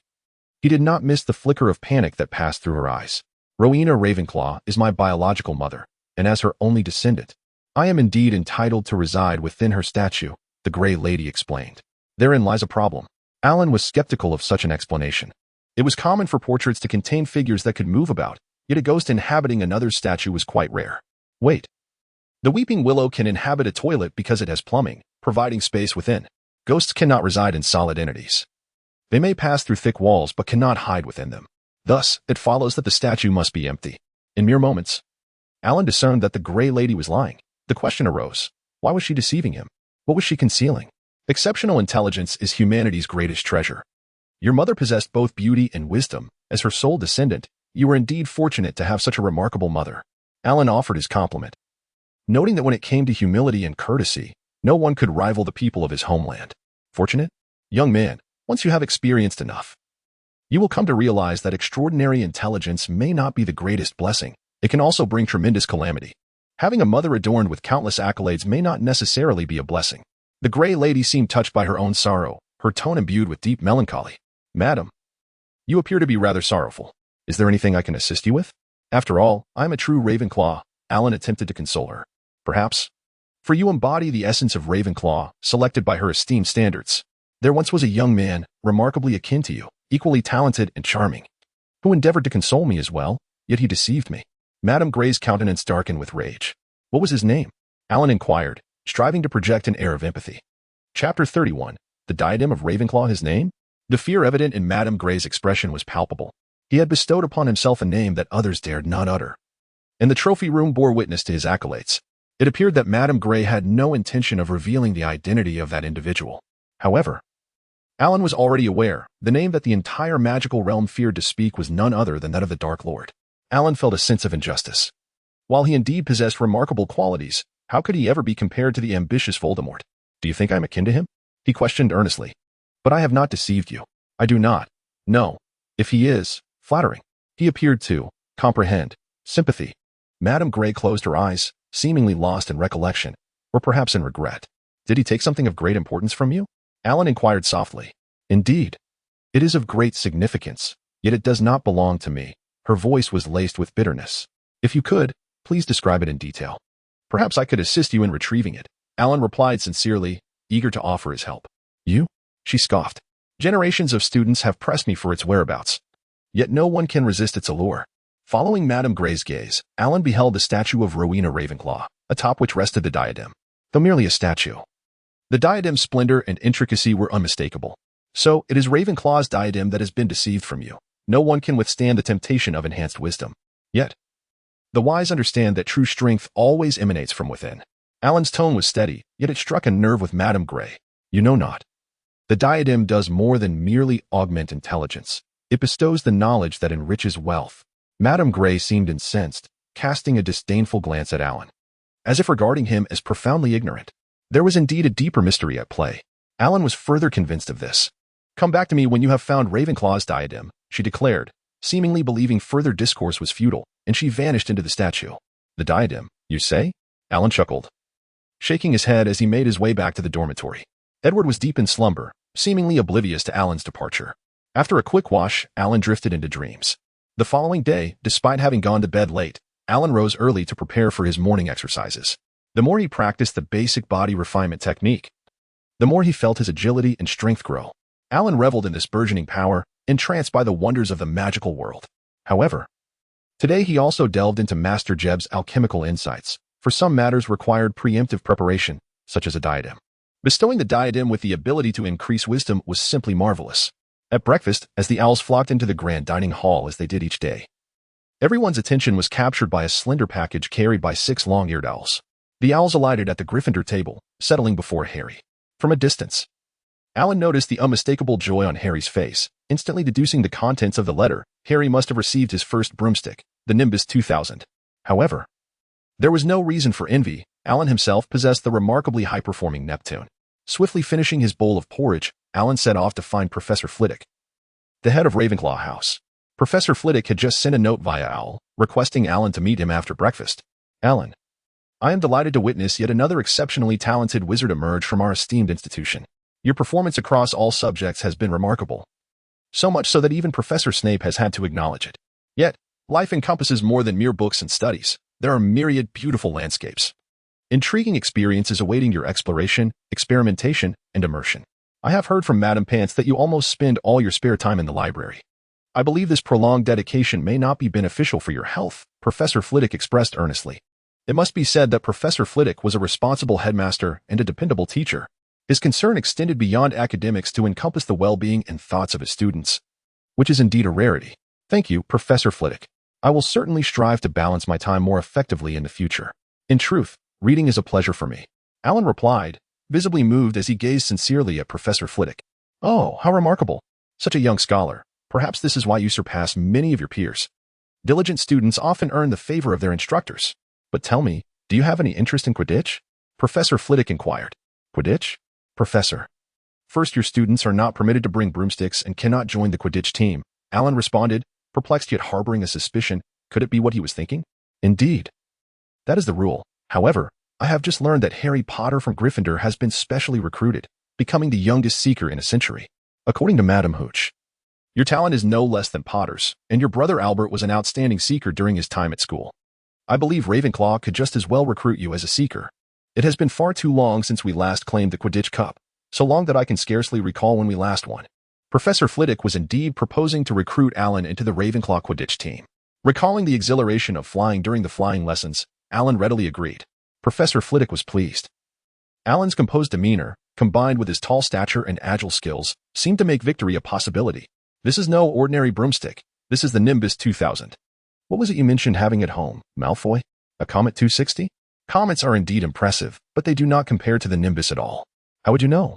He did not miss the flicker of panic that passed through her eyes. Rowena Ravenclaw is my biological mother, and as her only descendant, I am indeed entitled to reside within her statue, the Grey Lady explained. Therein lies a problem. Alan was skeptical of such an explanation. It was common for portraits to contain figures that could move about, yet a ghost inhabiting another's statue was quite rare. Wait. The Weeping Willow can inhabit a toilet because it has plumbing, providing space within. Ghosts cannot reside in solid entities. They may pass through thick walls but cannot hide within them. Thus, it follows that the statue must be empty. In mere moments, Alan discerned that the Grey Lady was lying. The question arose, why was she deceiving him? What was she concealing? Exceptional intelligence is humanity's greatest treasure. Your mother possessed both beauty and wisdom. As her sole descendant, You were indeed fortunate to have such a remarkable mother. Alan offered his compliment, noting that when it came to humility and courtesy, no one could rival the people of his homeland. Fortunate? Young man, once you have experienced enough, you will come to realize that extraordinary intelligence may not be the greatest blessing. It can also bring tremendous calamity. Having a mother adorned with countless accolades may not necessarily be a blessing. The gray lady seemed touched by her own sorrow, her tone imbued with deep melancholy. Madam, you appear to be rather sorrowful. Is there anything I can assist you with? After all, I am a true Ravenclaw. Alan attempted to console her. Perhaps, for you embody the essence of Ravenclaw, selected by her esteemed standards. There once was a young man, remarkably akin to you, equally talented and charming, who endeavored to console me as well, yet he deceived me. Madame Grey's countenance darkened with rage. What was his name? Alan inquired, striving to project an air of empathy. Chapter 31. The Diadem of Ravenclaw, his name? The fear evident in Madame Grey's expression was palpable. He had bestowed upon himself a name that others dared not utter, and the trophy room bore witness to his accolades. It appeared that Madame Grey had no intention of revealing the identity of that individual. However, Alan was already aware the name that the entire magical realm feared to speak was none other than that of the Dark Lord. Alan felt a sense of injustice. While he indeed possessed remarkable qualities, how could he ever be compared to the ambitious Voldemort? Do you think I am akin to him? He questioned earnestly. But I have not deceived you. I do not. No. If he is, flattering. He appeared to comprehend. Sympathy. Madame Grey closed her eyes, seemingly lost in recollection, or perhaps in regret. Did he take something of great importance from you? Alan inquired softly. Indeed. It is of great significance, yet it does not belong to me. Her voice was laced with bitterness. If you could, please describe it in detail. Perhaps I could assist you in retrieving it. Alan replied sincerely, eager to offer his help. You? She scoffed. Generations of students have pressed me for its whereabouts. Yet no one can resist its allure. Following Madame Grey's gaze, Alan beheld the statue of Rowena Ravenclaw, atop which rested the diadem. Though merely a statue, the diadem's splendor and intricacy were unmistakable. So, it is Ravenclaw's diadem that has been deceived from you. No one can withstand the temptation of enhanced wisdom. Yet, the wise understand that true strength always emanates from within. Alan's tone was steady, yet it struck a nerve with Madame Grey. You know not. The diadem does more than merely augment intelligence. It bestows the knowledge that enriches wealth. Madame Grey seemed incensed, casting a disdainful glance at Alan, as if regarding him as profoundly ignorant. There was indeed a deeper mystery at play. Alan was further convinced of this. Come back to me when you have found Ravenclaw's diadem, she declared, seemingly believing further discourse was futile, and she vanished into the statue. The diadem, you say? Alan chuckled, shaking his head as he made his way back to the dormitory. Edward was deep in slumber, seemingly oblivious to Alan's departure. After a quick wash, Alan drifted into dreams. The following day, despite having gone to bed late, Alan rose early to prepare for his morning exercises. The more he practiced the basic body refinement technique, the more he felt his agility and strength grow. Alan reveled in this burgeoning power, entranced by the wonders of the magical world. However, today he also delved into Master Jeb's alchemical insights, for some matters required preemptive preparation, such as a diadem. Bestowing the diadem with the ability to increase wisdom was simply marvelous. At breakfast, as the owls flocked into the grand dining hall as they did each day, everyone's attention was captured by a slender package carried by 6 long-eared owls. The owls alighted at the Gryffindor table, settling before Harry. From a distance, Alan noticed the unmistakable joy on Harry's face. Instantly deducing the contents of the letter, Harry must have received his first broomstick, the Nimbus 2000. However, there was no reason for envy. Alan himself possessed the remarkably high-performing Neptune. Swiftly finishing his bowl of porridge, Alan set off to find Professor Flitwick, the head of Ravenclaw House. Professor Flitwick had just sent a note via Owl, requesting Alan to meet him after breakfast. Alan, I am delighted to witness yet another exceptionally talented wizard emerge from our esteemed institution. Your performance across all subjects has been remarkable. So much so that even Professor Snape has had to acknowledge it. Yet, life encompasses more than mere books and studies. There are myriad beautiful landscapes, intriguing experiences awaiting your exploration, experimentation, and immersion. I have heard from Madame Pants that you almost spend all your spare time in the library. I believe this prolonged dedication may not be beneficial for your health, Professor Flitwick expressed earnestly. It must be said that Professor Flitwick was a responsible headmaster and a dependable teacher. His concern extended beyond academics to encompass the well-being and thoughts of his students, which is indeed a rarity. Thank you, Professor Flitwick. I will certainly strive to balance my time more effectively in the future. In truth, reading is a pleasure for me. Alan replied, visibly moved as he gazed sincerely at Professor Flitwick. Oh, how remarkable. Such a young scholar. Perhaps this is why you surpass many of your peers. Diligent students often earn the favor of their instructors. But tell me, do you have any interest in Quidditch? Professor Flitwick inquired. Quidditch? Professor. First, your students are not permitted to bring broomsticks and cannot join the Quidditch team. Alan responded, perplexed yet harboring a suspicion. Could it be what he was thinking? Indeed. That is the rule. However, I have just learned that Harry Potter from Gryffindor has been specially recruited, becoming the youngest seeker in a century. According to Madam Hooch, your talent is no less than Potter's, and your brother Albert was an outstanding seeker during his time at school. I believe Ravenclaw could just as well recruit you as a seeker. It has been far too long since we last claimed the Quidditch Cup, so long that I can scarcely recall when we last won. Professor Flitwick was indeed proposing to recruit Alan into the Ravenclaw Quidditch team. Recalling the exhilaration of flying during the flying lessons, Alan readily agreed. Professor Flitwick was pleased. Alan's composed demeanor, combined with his tall stature and agile skills, seemed to make victory a possibility. This is no ordinary broomstick. This is the Nimbus 2000. What was it you mentioned having at home, Malfoy? A Comet 260? Comets are indeed impressive, but they do not compare to the Nimbus at all. How would you know?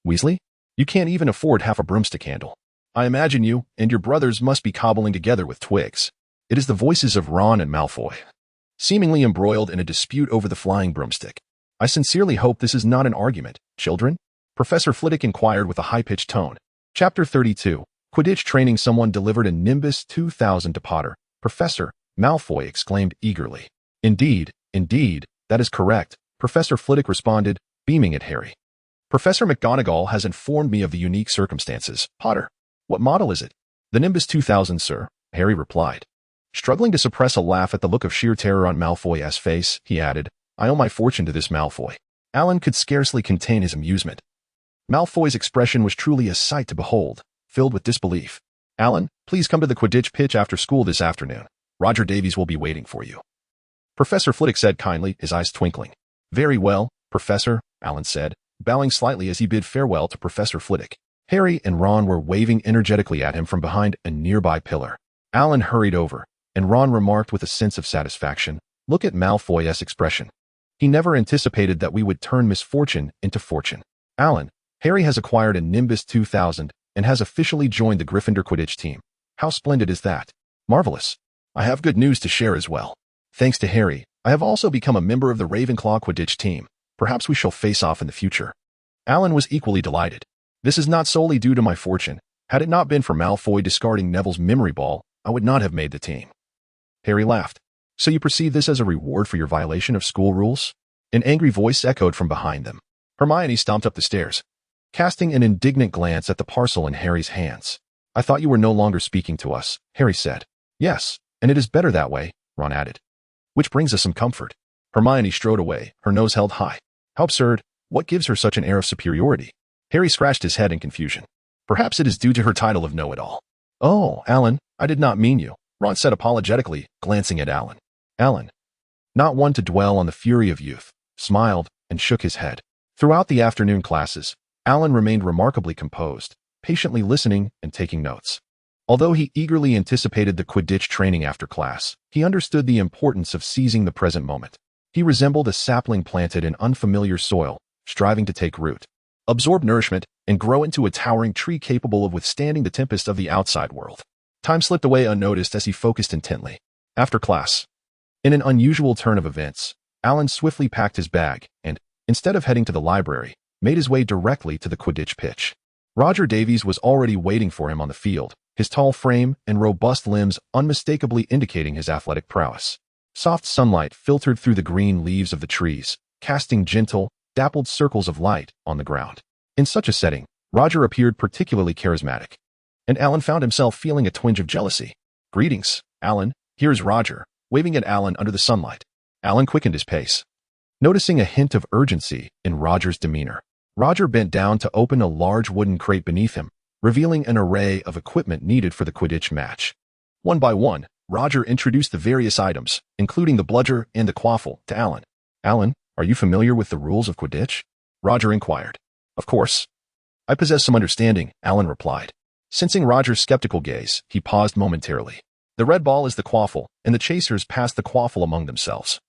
Weasley? You can't even afford half a broomstick handle. I imagine you and your brothers must be cobbling together with twigs. It is the voices of Ron and Malfoy, seemingly embroiled in a dispute over the flying broomstick. I sincerely hope this is not an argument, children? Professor Flitwick inquired with a high-pitched tone. Chapter 32. Quidditch training. Someone delivered a Nimbus 2000 to Potter. Professor, Malfoy exclaimed eagerly. Indeed, that is correct, Professor Flitwick responded, beaming at Harry. Professor McGonagall has informed me of the unique circumstances. Potter, what model is it? The Nimbus 2000, sir, Harry replied. Struggling to suppress a laugh at the look of sheer terror on Malfoy's face, he added, I owe my fortune to this Malfoy. Alan could scarcely contain his amusement. Malfoy's expression was truly a sight to behold, filled with disbelief. Alan, please come to the Quidditch pitch after school this afternoon. Roger Davies will be waiting for you. Professor Flitwick said kindly, his eyes twinkling. Very well, Professor, Alan said, bowing slightly as he bid farewell to Professor Flitwick. Harry and Ron were waving energetically at him from behind a nearby pillar. Alan hurried over, and Ron remarked with a sense of satisfaction, look at Malfoy's expression. He never anticipated that we would turn misfortune into fortune. Alan, Harry has acquired a Nimbus 2000 and has officially joined the Gryffindor Quidditch team. How splendid is that? Marvelous. I have good news to share as well. Thanks to Harry, I have also become a member of the Ravenclaw Quidditch team. Perhaps we shall face off in the future. Alan was equally delighted. This is not solely due to my fortune. Had it not been for Malfoy discarding Neville's memory ball, I would not have made the team. Harry laughed. So you perceive this as a reward for your violation of school rules? An angry voice echoed from behind them. Hermione stomped up the stairs, casting an indignant glance at the parcel in Harry's hands. I thought you were no longer speaking to us, Harry said. Yes, and it is better that way, Ron added. Which brings us some comfort. Hermione strode away, her nose held high. How absurd. What gives her such an air of superiority? Harry scratched his head in confusion. Perhaps it is due to her title of know-it-all. Oh, Alan, I did not mean you, Ron said apologetically, glancing at Alan. Alan, not one to dwell on the fury of youth, smiled and shook his head. Throughout the afternoon classes, Alan remained remarkably composed, patiently listening and taking notes. Although he eagerly anticipated the Quidditch training after class, he understood the importance of seizing the present moment. He resembled a sapling planted in unfamiliar soil, striving to take root, absorb nourishment, and grow into a towering tree capable of withstanding the tempest of the outside world. Time slipped away unnoticed as he focused intently. After class, in an unusual turn of events, Alan swiftly packed his bag and, instead of heading to the library, made his way directly to the Quidditch pitch. Roger Davies was already waiting for him on the field, his tall frame and robust limbs unmistakably indicating his athletic prowess. Soft sunlight filtered through the green leaves of the trees, casting gentle, dappled circles of light on the ground. In such a setting, Roger appeared particularly charismatic, and Alan found himself feeling a twinge of jealousy. Greetings, Alan. Here's Roger, waving at Alan under the sunlight. Alan quickened his pace, noticing a hint of urgency in Roger's demeanor. Roger bent down to open a large wooden crate beneath him, revealing an array of equipment needed for the Quidditch match. One by one, Roger introduced the various items, including the bludger and the quaffle, to Alan. Alan, are you familiar with the rules of Quidditch? Roger inquired. Of course. I possess some understanding, Alan replied. Sensing Roger's skeptical gaze, he paused momentarily. The red ball is the quaffle, and the chasers pass the quaffle among themselves,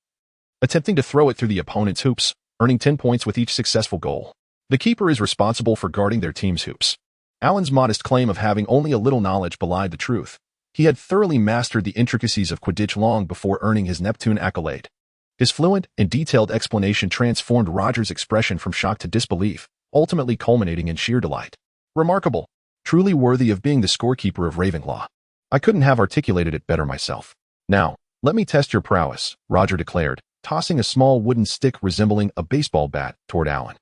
attempting to throw it through the opponent's hoops, earning 10 points with each successful goal. The keeper is responsible for guarding their team's hoops. Alan's modest claim of having only a little knowledge belied the truth. He had thoroughly mastered the intricacies of Quidditch long before earning his Neptune accolade. His fluent and detailed explanation transformed Roger's expression from shock to disbelief, ultimately culminating in sheer delight. Remarkable. Truly worthy of being the scorekeeper of Ravenclaw. I couldn't have articulated it better myself. Now, let me test your prowess, Roger declared, tossing a small wooden stick resembling a baseball bat toward Alan.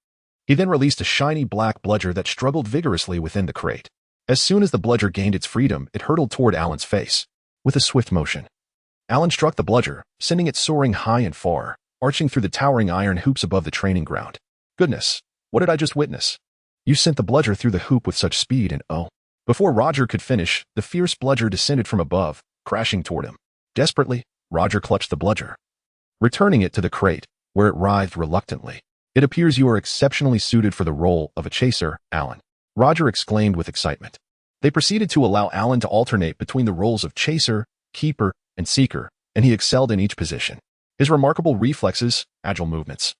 He then released a shiny black bludger that struggled vigorously within the crate. As soon as the bludger gained its freedom, it hurtled toward Alan's face. With a swift motion, Alan struck the bludger, sending it soaring high and far, arching through the towering iron hoops above the training ground. Goodness, what did I just witness? You sent the bludger through the hoop with such speed and oh. Before Roger could finish, the fierce bludger descended from above, crashing toward him. Desperately, Roger clutched the bludger, returning it to the crate, where it writhed reluctantly. It appears you are exceptionally suited for the role of a chaser, Alan, Roger exclaimed with excitement. They proceeded to allow Alan to alternate between the roles of chaser, keeper, and seeker, and he excelled in each position. His remarkable reflexes, agile movements,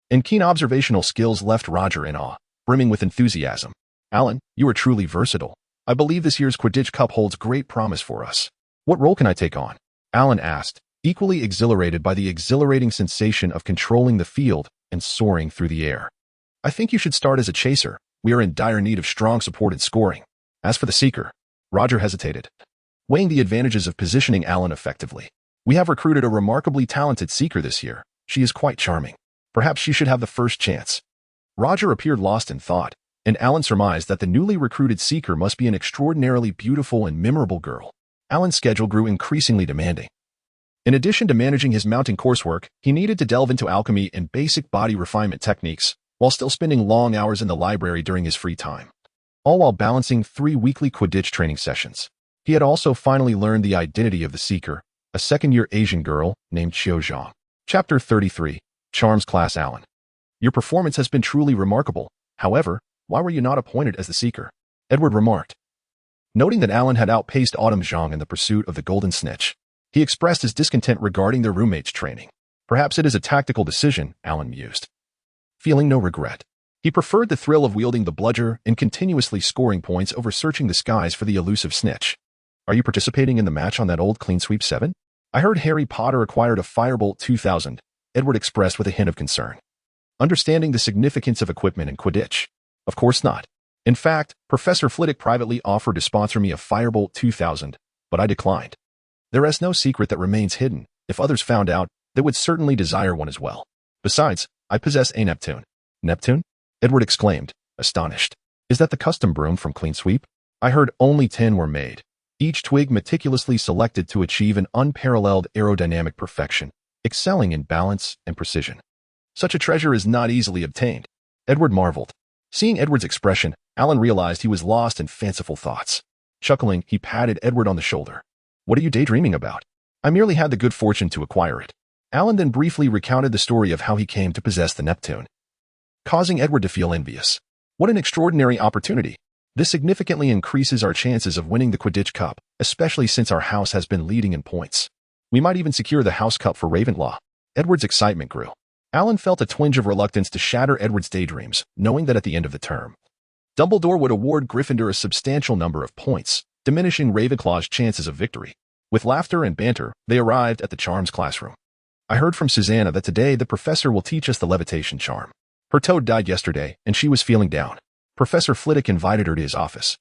and keen observational skills left Roger in awe, brimming with enthusiasm. Alan, you are truly versatile. I believe this year's Quidditch Cup holds great promise for us. What role can I take on? Alan asked, equally exhilarated by the exhilarating sensation of controlling the field and soaring through the air. I think you should start as a chaser. We are in dire need of strong support in scoring. As for the seeker, Roger hesitated, weighing the advantages of positioning Alan effectively. We have recruited a remarkably talented seeker this year. She is quite charming. Perhaps she should have the first chance. Roger appeared lost in thought, and Alan surmised that the newly recruited seeker must be an extraordinarily beautiful and memorable girl. Alan's schedule grew increasingly demanding. In addition to managing his mounting coursework, he needed to delve into alchemy and basic body refinement techniques, while still spending long hours in the library during his free time, all while balancing 3 weekly Quidditch training sessions. He had also finally learned the identity of the seeker, a second-year Asian girl named Xiao Zhang. Chapter 33, Charms Class Alan. Your performance has been truly remarkable. However, why were you not appointed as the seeker? Edward remarked. Noting that Alan had outpaced Autumn Zhang in the pursuit of the Golden Snitch, he expressed his discontent regarding their roommate's training. Perhaps it is a tactical decision, Alan mused, feeling no regret. He preferred the thrill of wielding the bludger and continuously scoring points over searching the skies for the elusive snitch. Are you participating in the match on that old Clean Sweep 7? I heard Harry Potter acquired a Firebolt 2000, Edward expressed with a hint of concern. Understanding the significance of equipment in Quidditch. Of course not. In fact, Professor Flitwick privately offered to sponsor me a Firebolt 2000, but I declined. There is no secret that remains hidden. If others found out, they would certainly desire one as well. Besides, I possess a Neptune. Neptune? Edward exclaimed, astonished. Is that the custom broom from Clean Sweep? I heard only 10 were made, each twig meticulously selected to achieve an unparalleled aerodynamic perfection, excelling in balance and precision. Such a treasure is not easily obtained. Edward marveled. Seeing Edward's expression, Alan realized he was lost in fanciful thoughts. Chuckling, he patted Edward on the shoulder. What are you daydreaming about? I merely had the good fortune to acquire it. Alan then briefly recounted the story of how he came to possess the Neptune, causing Edward to feel envious. What an extraordinary opportunity. This significantly increases our chances of winning the Quidditch Cup, especially since our house has been leading in points. We might even secure the House Cup for Ravenclaw. Edward's excitement grew. Alan felt a twinge of reluctance to shatter Edward's daydreams, knowing that at the end of the term, Dumbledore would award Gryffindor a substantial number of points, diminishing Ravenclaw's chances of victory. With laughter and banter, they arrived at the charms classroom. I heard from Susanna that today the professor will teach us the levitation charm. Her toad died yesterday, and she was feeling down. Professor Flitwick invited her to his office,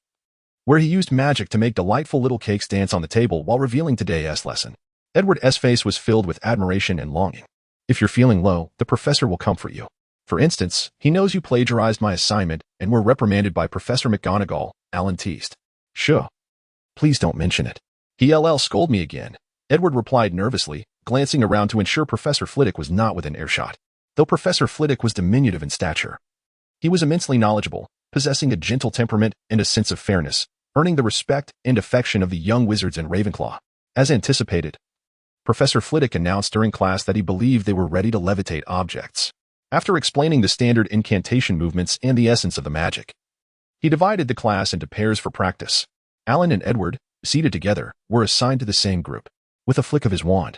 where he used magic to make delightful little cakes dance on the table while revealing today's lesson. Edward's face was filled with admiration and longing. If you're feeling low, the professor will comfort you. For instance, he knows you plagiarized my assignment and were reprimanded by Professor McGonagall, Alan teased. Sure. Please don't mention it. He'll scold me again. Edward replied nervously, glancing around to ensure Professor Flitwick was not within earshot. Though Professor Flitwick was diminutive in stature, he was immensely knowledgeable, possessing a gentle temperament and a sense of fairness, earning the respect and affection of the young wizards in Ravenclaw. As anticipated, Professor Flitwick announced during class that he believed they were ready to levitate objects. After explaining the standard incantation movements and the essence of the magic, he divided the class into pairs for practice. Alan and Edward, seated together, were assigned to the same group. With a flick of his wand,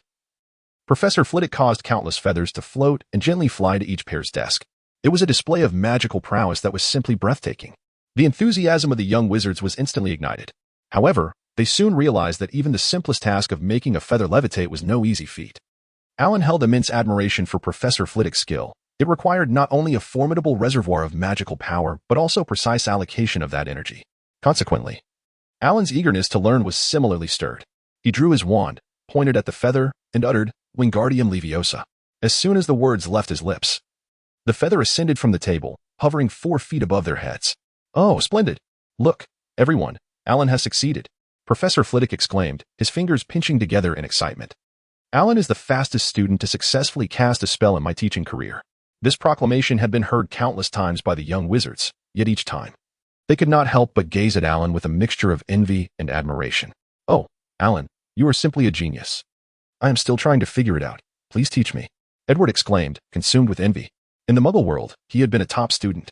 Professor Flitwick caused countless feathers to float and gently fly to each pair's desk. It was a display of magical prowess that was simply breathtaking. The enthusiasm of the young wizards was instantly ignited. However, They soon realized that even the simplest task of making a feather levitate was no easy feat. Alan held immense admiration for Professor Flitwick's skill. It required not only a formidable reservoir of magical power, but also precise allocation of that energy. Consequently, Alan's eagerness to learn was similarly stirred. He drew his wand, pointed at the feather, and uttered, Wingardium Leviosa. As soon as the words left his lips, the feather ascended from the table, hovering 4 feet above their heads. Oh, splendid! Look, everyone, Alan has succeeded, Professor Flitwick exclaimed, his fingers pinching together in excitement. Alan is the fastest student to successfully cast a spell in my teaching career. This proclamation had been heard countless times by the young wizards, yet each time, they could not help but gaze at Alan with a mixture of envy and admiration. Oh, Alan, you are simply a genius. I am still trying to figure it out. Please teach me, Edward exclaimed, consumed with envy. In the Muggle world, he had been a top student.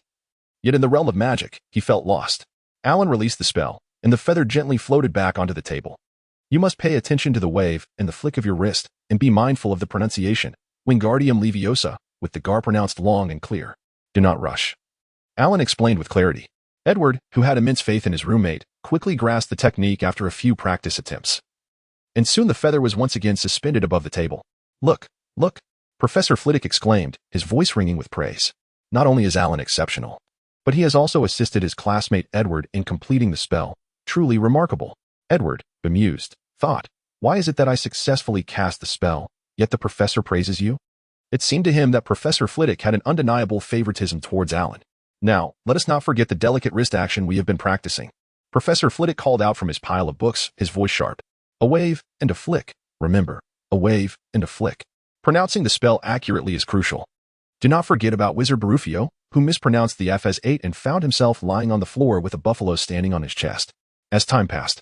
Yet in the realm of magic, he felt lost. Alan released the spell, and the feather gently floated back onto the table. You must pay attention to the wave and the flick of your wrist, and be mindful of the pronunciation, Wingardium Leviosa, with the gar pronounced long and clear. Do not rush. Alan explained with clarity. Edward, who had immense faith in his roommate, quickly grasped the technique after a few practice attempts. And soon the feather was once again suspended above the table. Look, look, Professor Flitwick exclaimed, his voice ringing with praise. Not only is Alan exceptional, but he has also assisted his classmate Edward in completing the spell. Truly remarkable. Edward, bemused, thought, why is it that I successfully cast the spell, yet the professor praises you? It seemed to him that Professor Flitwick had an undeniable favoritism towards Alan. Now, let us not forget the delicate wrist action we have been practicing. Professor Flitwick called out from his pile of books, his voice sharp. A wave and a flick. Remember, a wave and a flick. Pronouncing the spell accurately is crucial. Do not forget about Wizard Barufio, who mispronounced the F as 8 and found himself lying on the floor with a buffalo standing on his chest. As time passed,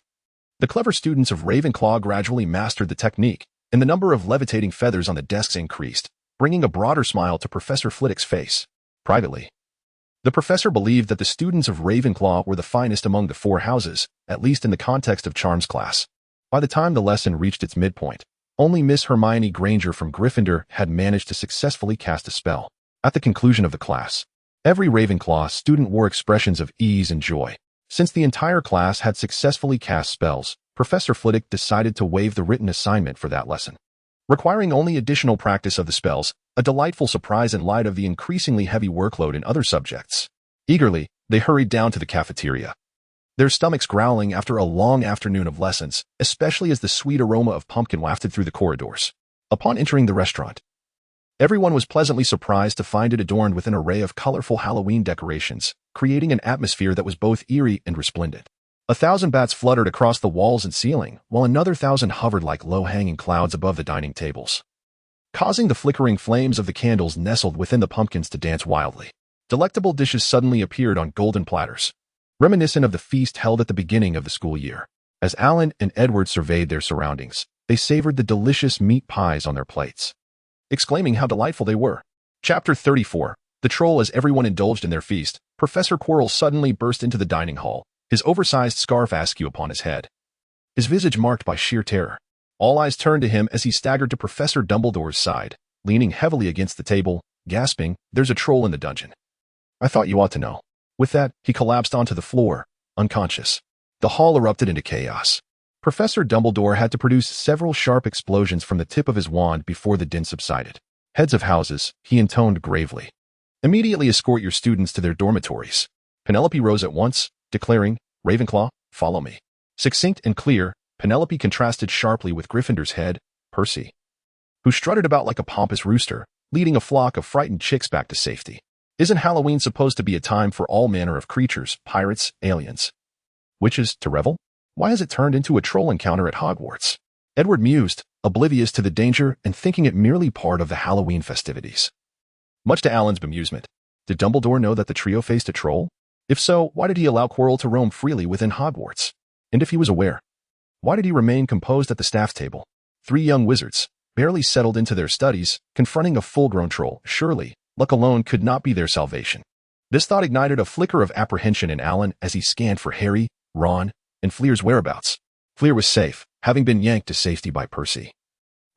the clever students of Ravenclaw gradually mastered the technique, and the number of levitating feathers on the desks increased, bringing a broader smile to Professor Flitwick's face. Privately, the professor believed that the students of Ravenclaw were the finest among the 4 houses, at least in the context of Charms class. By the time the lesson reached its midpoint, only Miss Hermione Granger from Gryffindor had managed to successfully cast a spell. At the conclusion of the class, every Ravenclaw student wore expressions of ease and joy. Since the entire class had successfully cast spells, Professor Flitwick decided to waive the written assignment for that lesson, requiring only additional practice of the spells, a delightful surprise in light of the increasingly heavy workload in other subjects. Eagerly, they hurried down to the cafeteria, their stomachs growling after a long afternoon of lessons, especially as the sweet aroma of pumpkin wafted through the corridors. Upon entering the restaurant, everyone was pleasantly surprised to find it adorned with an array of colorful Halloween decorations, creating an atmosphere that was both eerie and resplendent. 1,000 bats fluttered across the walls and ceiling, while another 1,000 hovered like low-hanging clouds above the dining tables, causing the flickering flames of the candles nestled within the pumpkins to dance wildly. Delectable dishes suddenly appeared on golden platters, reminiscent of the feast held at the beginning of the school year. As Alan and Edward surveyed their surroundings, they savored the delicious meat pies on their plates, exclaiming how delightful they were. Chapter 34. The Troll. As everyone indulged in their feast, Professor Quirrell suddenly burst into the dining hall, his oversized scarf askew upon his head, his visage marked by sheer terror. All eyes turned to him as he staggered to Professor Dumbledore's side, leaning heavily against the table, gasping, "There's a troll in the dungeon. I thought you ought to know." With that, he collapsed onto the floor, unconscious. The hall erupted into chaos. Professor Dumbledore had to produce several sharp explosions from the tip of his wand before the din subsided. "Heads of houses," he intoned gravely, "immediately escort your students to their dormitories." Penelope rose at once, declaring, "Ravenclaw, follow me." Succinct and clear, Penelope contrasted sharply with Gryffindor's head, Percy, who strutted about like a pompous rooster, leading a flock of frightened chicks back to safety. Isn't Halloween supposed to be a time for all manner of creatures, pirates, aliens, witches, to revel? Why has it turned into a troll encounter at Hogwarts? Edward mused, oblivious to the danger and thinking it merely part of the Halloween festivities. Much to Alan's bemusement, did Dumbledore know that the trio faced a troll? If so, why did he allow Quirrell to roam freely within Hogwarts? And if he was aware, why did he remain composed at the staff table? 3 young wizards, barely settled into their studies, confronting a full-grown troll. Surely, luck alone could not be their salvation. This thought ignited a flicker of apprehension in Alan as he scanned for Harry, Ron, and Fleur's whereabouts. Fleur was safe, having been yanked to safety by Percy,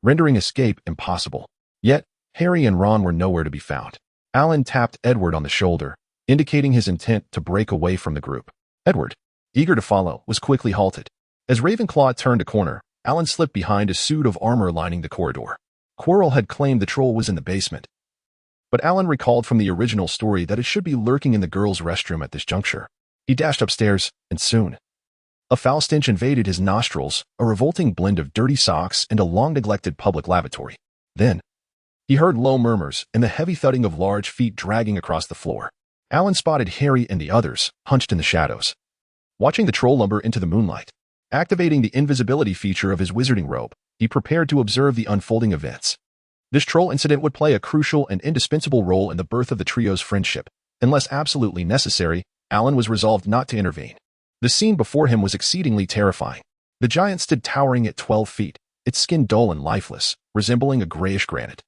rendering escape impossible. Yet, Harry and Ron were nowhere to be found. Alan tapped Edward on the shoulder, indicating his intent to break away from the group. Edward, eager to follow, was quickly halted. As Ravenclaw turned a corner, Alan slipped behind a suit of armor lining the corridor. Quirrell had claimed the troll was in the basement, but Alan recalled from the original story that it should be lurking in the girls' restroom at this juncture. He dashed upstairs, and soon, a foul stench invaded his nostrils, a revolting blend of dirty socks and a long-neglected public lavatory. Then, he heard low murmurs and the heavy thudding of large feet dragging across the floor. Alan spotted Harry and the others, hunched in the shadows, watching the troll lumber into the moonlight. Activating the invisibility feature of his wizarding robe, he prepared to observe the unfolding events. This troll incident would play a crucial and indispensable role in the birth of the trio's friendship. Unless absolutely necessary, Alan was resolved not to intervene. The scene before him was exceedingly terrifying. The giant stood towering at 12 feet, its skin dull and lifeless, resembling a grayish granite.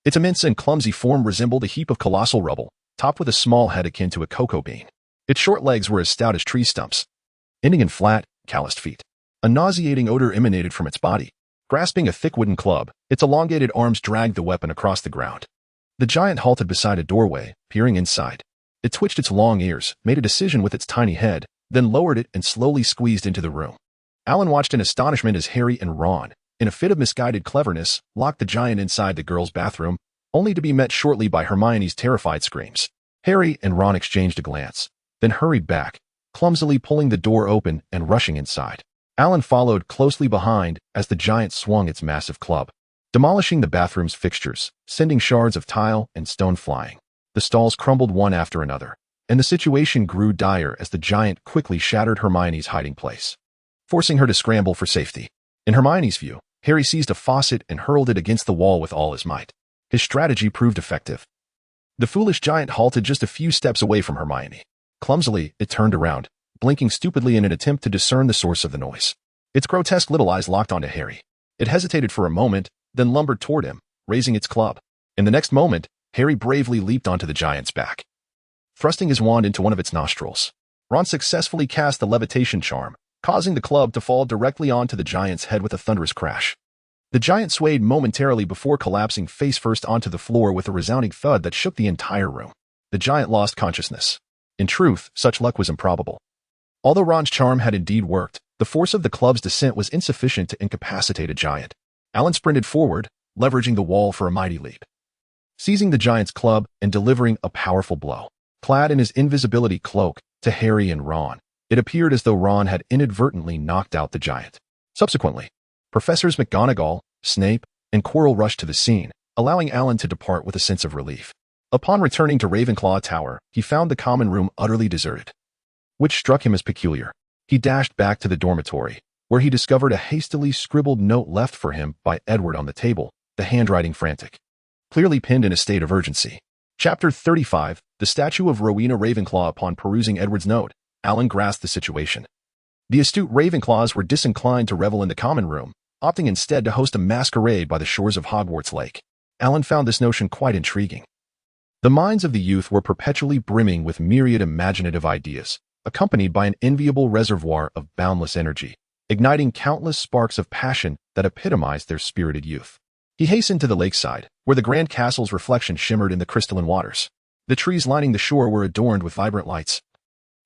Its immense and clumsy form resembled a heap of colossal rubble, topped with a small head akin to a cocoa bean. Its short legs were as stout as tree stumps, ending in flat, calloused feet. A nauseating odor emanated from its body. Grasping a thick wooden club, its elongated arms dragged the weapon across the ground. The giant halted beside a doorway, peering inside. It twitched its long ears, made a decision with its tiny head, then lowered it and slowly squeezed into the room. Alan watched in astonishment as Harry and Ron, in a fit of misguided cleverness, locked the giant inside the girls' bathroom, only to be met shortly by Hermione's terrified screams. Harry and Ron exchanged a glance, then hurried back, clumsily pulling the door open and rushing inside. Alan followed closely behind as the giant swung its massive club, demolishing the bathroom's fixtures, sending shards of tile and stone flying. The stalls crumbled one after another, and the situation grew dire as the giant quickly shattered Hermione's hiding place, forcing her to scramble for safety. In Hermione's view, Harry seized a faucet and hurled it against the wall with all his might. His strategy proved effective. The foolish giant halted just a few steps away from Hermione. Clumsily, it turned around, blinking stupidly in an attempt to discern the source of the noise. Its grotesque little eyes locked onto Harry. It hesitated for a moment, then lumbered toward him, raising its club. In the next moment, Harry bravely leaped onto the giant's back, thrusting his wand into one of its nostrils. Ron successfully cast the levitation charm, causing the club to fall directly onto the giant's head with a thunderous crash. The giant swayed momentarily before collapsing face-first onto the floor with a resounding thud that shook the entire room. The giant lost consciousness. In truth, such luck was improbable. Although Ron's charm had indeed worked, the force of the club's descent was insufficient to incapacitate a giant. Alan sprinted forward, leveraging the wall for a mighty leap, seizing the giant's club and delivering a powerful blow. Clad in his invisibility cloak, to Harry and Ron, it appeared as though Ron had inadvertently knocked out the giant. Subsequently, Professors McGonagall, Snape, and Quirrell rushed to the scene, allowing Alan to depart with a sense of relief. Upon returning to Ravenclaw Tower, he found the common room utterly deserted, which struck him as peculiar. He dashed back to the dormitory, where he discovered a hastily scribbled note left for him by Edward on the table, the handwriting frantic, clearly penned in a state of urgency. Chapter 35, The Statue of Rowena Ravenclaw. Upon perusing Edward's note, Alan grasped the situation. The astute Ravenclaws were disinclined to revel in the common room, opting instead to host a masquerade by the shores of Hogwarts Lake. Alan found this notion quite intriguing. The minds of the youth were perpetually brimming with myriad imaginative ideas, accompanied by an enviable reservoir of boundless energy, igniting countless sparks of passion that epitomized their spirited youth. He hastened to the lakeside, where the grand castle's reflection shimmered in the crystalline waters. The trees lining the shore were adorned with vibrant lights,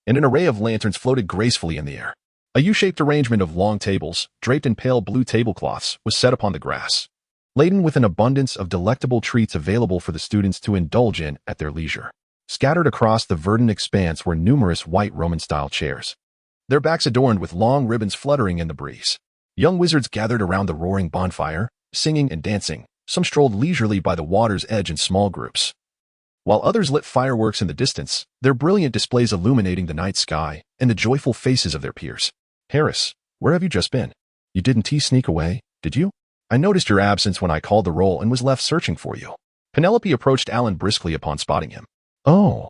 and an array of lanterns floated gracefully in the air. A U-shaped arrangement of long tables, draped in pale blue tablecloths, was set upon the grass, laden with an abundance of delectable treats available for the students to indulge in at their leisure. Scattered across the verdant expanse were numerous white Roman-style chairs, their backs adorned with long ribbons fluttering in the breeze. Young wizards gathered around the roaring bonfire, singing and dancing. Some strolled leisurely by the water's edge in small groups, while others lit fireworks in the distance, their brilliant displays illuminating the night sky and the joyful faces of their peers. Harris, where have you just been? You didn't sneak away, did you? I noticed your absence when I called the roll and was left searching for you. Penelope approached Alan briskly upon spotting him. Oh.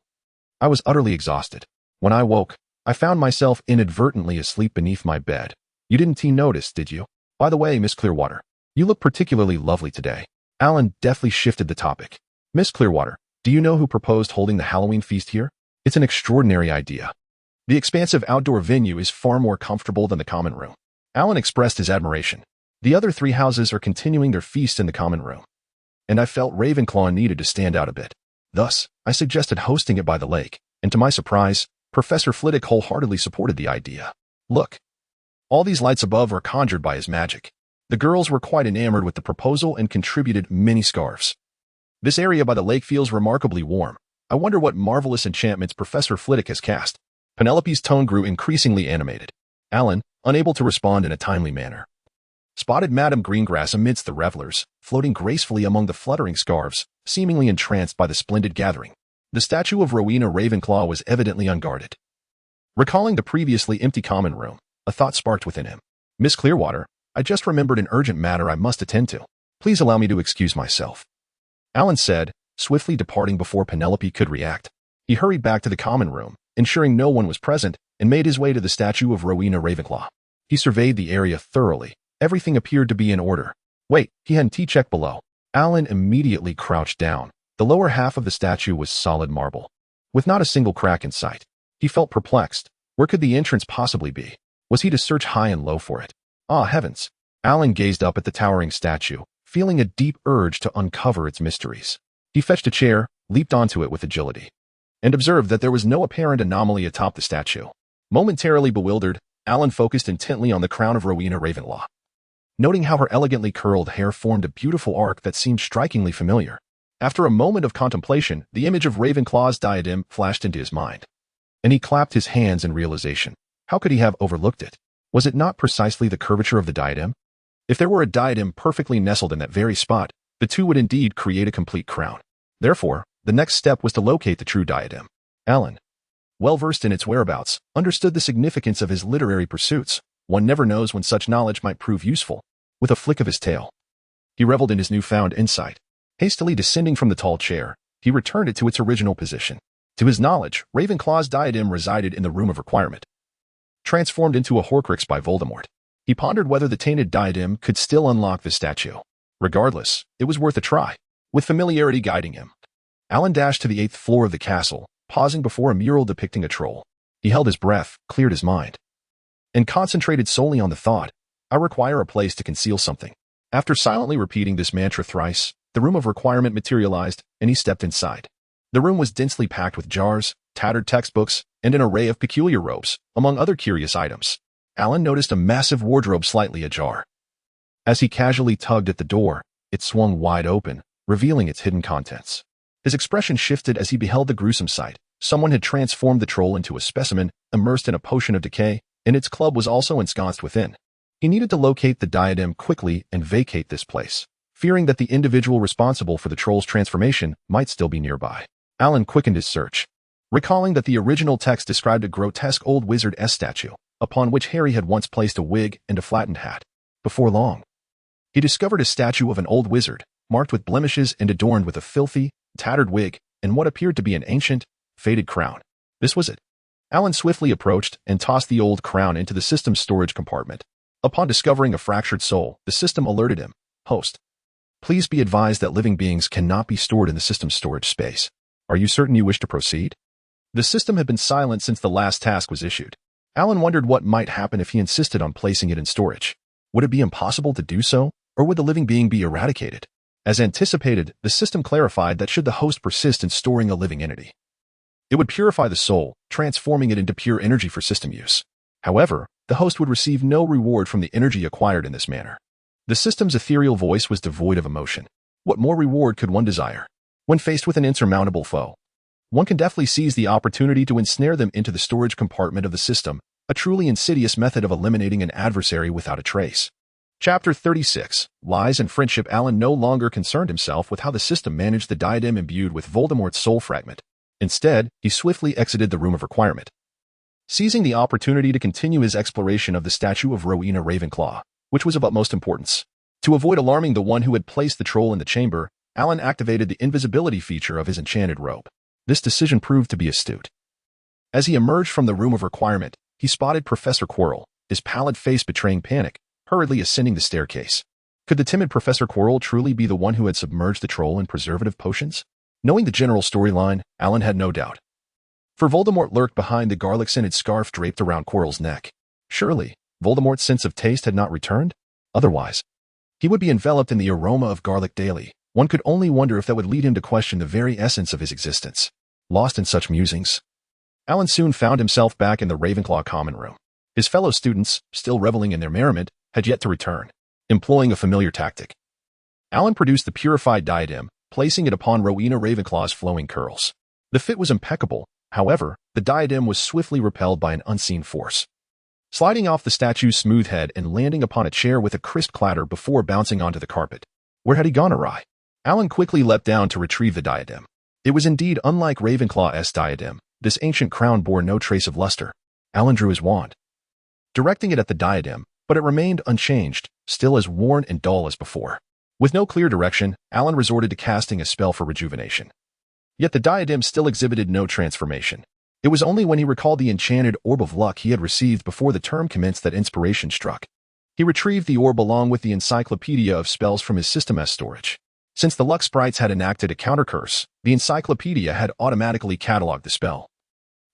I was utterly exhausted. When I woke, I found myself inadvertently asleep beneath my bed. You didn't notice, did you? By the way, Miss Clearwater, you look particularly lovely today. Alan deftly shifted the topic. Miss Clearwater, do you know who proposed holding the Halloween feast here? It's an extraordinary idea. The expansive outdoor venue is far more comfortable than the common room. Alan expressed his admiration. The other three houses are continuing their feast in the common room, and I felt Ravenclaw needed to stand out a bit. Thus, I suggested hosting it by the lake, and to my surprise, Professor Flitwick wholeheartedly supported the idea. Look. All these lights above are conjured by his magic. The girls were quite enamored with the proposal and contributed many scarves. This area by the lake feels remarkably warm. I wonder what marvelous enchantments Professor Flitwick has cast. Penelope's tone grew increasingly animated. Alan, unable to respond in a timely manner, spotted Madame Greengrass amidst the revelers, floating gracefully among the fluttering scarves, seemingly entranced by the splendid gathering. The statue of Rowena Ravenclaw was evidently unguarded. Recalling the previously empty common room, a thought sparked within him. Miss Clearwater, I just remembered an urgent matter I must attend to. Please allow me to excuse myself. Alan said, swiftly departing before Penelope could react. He hurried back to the common room, ensuring no one was present, and made his way to the statue of Rowena Ravenclaw. He surveyed the area thoroughly. Everything appeared to be in order. Wait, he hadn't checked below. Alan immediately crouched down. The lower half of the statue was solid marble, with not a single crack in sight. He felt perplexed. Where could the entrance possibly be? Was he to search high and low for it? Ah, heavens! Alan gazed up at the towering statue, feeling a deep urge to uncover its mysteries. He fetched a chair, leaped onto it with agility, and observed that there was no apparent anomaly atop the statue. Momentarily bewildered, Alan focused intently on the crown of Rowena Ravenclaw, noting how her elegantly curled hair formed a beautiful arc that seemed strikingly familiar. After a moment of contemplation, the image of Ravenclaw's diadem flashed into his mind, and he clapped his hands in realization. How could he have overlooked it? Was it not precisely the curvature of the diadem? If there were a diadem perfectly nestled in that very spot, the two would indeed create a complete crown. Therefore, the next step was to locate the true diadem. Alan, well versed in its whereabouts, understood the significance of his literary pursuits. One never knows when such knowledge might prove useful. With a flick of his tail, he reveled in his newfound insight. Hastily descending from the tall chair, he returned it to its original position. To his knowledge, Ravenclaw's diadem resided in the Room of Requirement, transformed into a Horcrux by Voldemort. He pondered whether the tainted diadem could still unlock the statue. Regardless, it was worth a try. With familiarity guiding him, Alan dashed to the 8th floor of the castle, pausing before a mural depicting a troll. He held his breath, cleared his mind, and concentrated solely on the thought, I require a place to conceal something. After silently repeating this mantra thrice, the Room of Requirement materialized, and he stepped inside. The room was densely packed with jars, tattered textbooks, and an array of peculiar robes, among other curious items. Alan noticed a massive wardrobe slightly ajar. As he casually tugged at the door, it swung wide open, revealing its hidden contents. His expression shifted as he beheld the gruesome sight. Someone had transformed the troll into a specimen, immersed in a potion of decay, and its club was also ensconced within. He needed to locate the diadem quickly and vacate this place, fearing that the individual responsible for the troll's transformation might still be nearby. Alan quickened his search, recalling that the original text described a grotesque old wizard-esque statue, upon which Harry had once placed a wig and a flattened hat. Before long, he discovered a statue of an old wizard, marked with blemishes and adorned with a filthy, tattered wig and what appeared to be an ancient, faded crown. This was it. Alan swiftly approached and tossed the old crown into the system's storage compartment. Upon discovering a fractured soul, the system alerted him. Host, please be advised that living beings cannot be stored in the system's storage space. Are you certain you wish to proceed? The system had been silent since the last task was issued. Alan wondered what might happen if he insisted on placing it in storage. Would it be impossible to do so, or would the living being be eradicated? As anticipated, the system clarified that should the host persist in storing a living entity, it would purify the soul, transforming it into pure energy for system use. However, the host would receive no reward from the energy acquired in this manner. The system's ethereal voice was devoid of emotion. What more reward could one desire? When faced with an insurmountable foe, one can deftly seize the opportunity to ensnare them into the storage compartment of the system, a truly insidious method of eliminating an adversary without a trace. Chapter 36. Lies and Friendship. Alan no longer concerned himself with how the system managed the diadem imbued with Voldemort's soul fragment. Instead, he swiftly exited the Room of Requirement, seizing the opportunity to continue his exploration of the statue of Rowena Ravenclaw, which was of utmost importance. To avoid alarming the one who had placed the troll in the chamber, Alan activated the invisibility feature of his enchanted robe. This decision proved to be astute. As he emerged from the Room of Requirement, he spotted Professor Quirrell, his pallid face betraying panic, hurriedly ascending the staircase. Could the timid Professor Quirrell truly be the one who had submerged the troll in preservative potions? Knowing the general storyline, Alan had no doubt. For Voldemort lurked behind the garlic-scented scarf draped around Quirrell's neck. Surely, Voldemort's sense of taste had not returned? Otherwise, he would be enveloped in the aroma of garlic daily. One could only wonder if that would lead him to question the very essence of his existence. Lost in such musings, Alan soon found himself back in the Ravenclaw common room. His fellow students, still reveling in their merriment, had yet to return, employing a familiar tactic. Alan produced the purified diadem, placing it upon Rowena Ravenclaw's flowing curls. The fit was impeccable. However, the diadem was swiftly repelled by an unseen force, sliding off the statue's smooth head and landing upon a chair with a crisp clatter before bouncing onto the carpet. Where had he gone awry? Alan quickly leapt down to retrieve the diadem. It was indeed unlike Ravenclaw's diadem. This ancient crown bore no trace of luster. Alan drew his wand, directing it at the diadem, but it remained unchanged, still as worn and dull as before. With no clear direction, Alan resorted to casting a spell for rejuvenation. Yet the diadem still exhibited no transformation. It was only when he recalled the enchanted orb of luck he had received before the term commenced that inspiration struck. He retrieved the orb along with the encyclopedia of spells from his system's storage. Since the luck sprites had enacted a counter-curse, the encyclopedia had automatically catalogued the spell,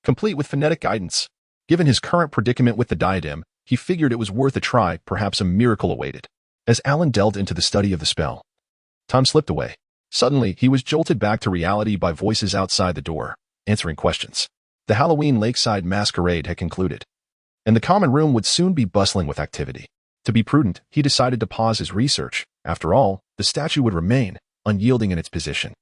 complete with phonetic guidance. Given his current predicament with the diadem, he figured it was worth a try, perhaps a miracle awaited. As Alan delved into the study of the spell, time slipped away. Suddenly, he was jolted back to reality by voices outside the door, answering questions. The Halloween lakeside masquerade had concluded, and the common room would soon be bustling with activity. To be prudent, he decided to pause his research. After all, the statue would remain, unyielding in its position.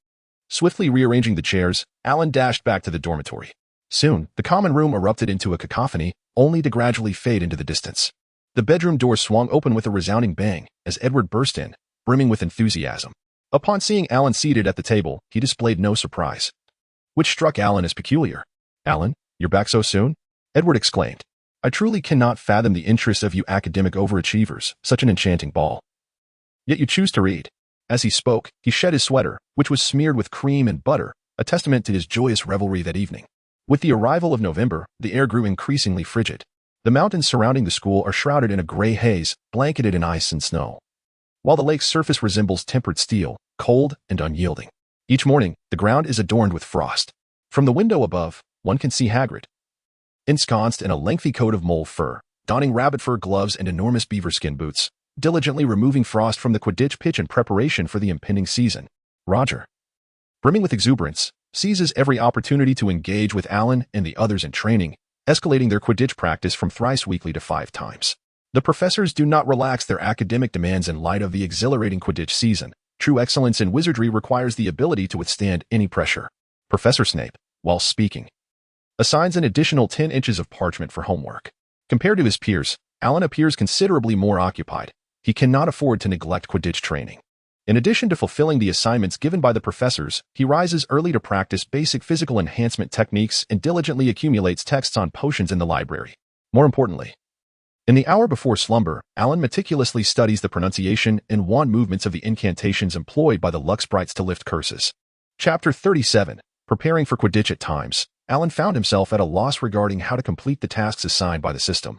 Swiftly rearranging the chairs, Alan dashed back to the dormitory. Soon, the common room erupted into a cacophony, only to gradually fade into the distance. The bedroom door swung open with a resounding bang as Edward burst in, brimming with enthusiasm. Upon seeing Alan seated at the table, he displayed no surprise, which struck Alan as peculiar. "Alan, you're back so soon?" Edward exclaimed. "I truly cannot fathom the interest of you academic overachievers, such an enchanting ball. Yet you choose to read." As he spoke, he shed his sweater, which was smeared with cream and butter, a testament to his joyous revelry that evening. With the arrival of November, the air grew increasingly frigid. The mountains surrounding the school are shrouded in a gray haze, blanketed in ice and snow, while the lake's surface resembles tempered steel, cold and unyielding. Each morning, the ground is adorned with frost. From the window above, one can see Hagrid, ensconced in a lengthy coat of mole fur, donning rabbit fur gloves and enormous beaverskin boots, diligently removing frost from the Quidditch pitch in preparation for the impending season. Roger, brimming with exuberance, seizes every opportunity to engage with Alan and the others in training, escalating their Quidditch practice from thrice weekly to 5 times. The professors do not relax their academic demands in light of the exhilarating Quidditch season. True excellence in wizardry requires the ability to withstand any pressure. Professor Snape, while speaking, assigns an additional 10 inches of parchment for homework. Compared to his peers, Alan appears considerably more occupied. He cannot afford to neglect Quidditch training. In addition to fulfilling the assignments given by the professors, he rises early to practice basic physical enhancement techniques and diligently accumulates texts on potions in the library. More importantly, in the hour before slumber, Alan meticulously studies the pronunciation and wand movements of the incantations employed by the luck sprites to lift curses. Chapter 37. Preparing for Quidditch at times, Alan found himself at a loss regarding how to complete the tasks assigned by the system,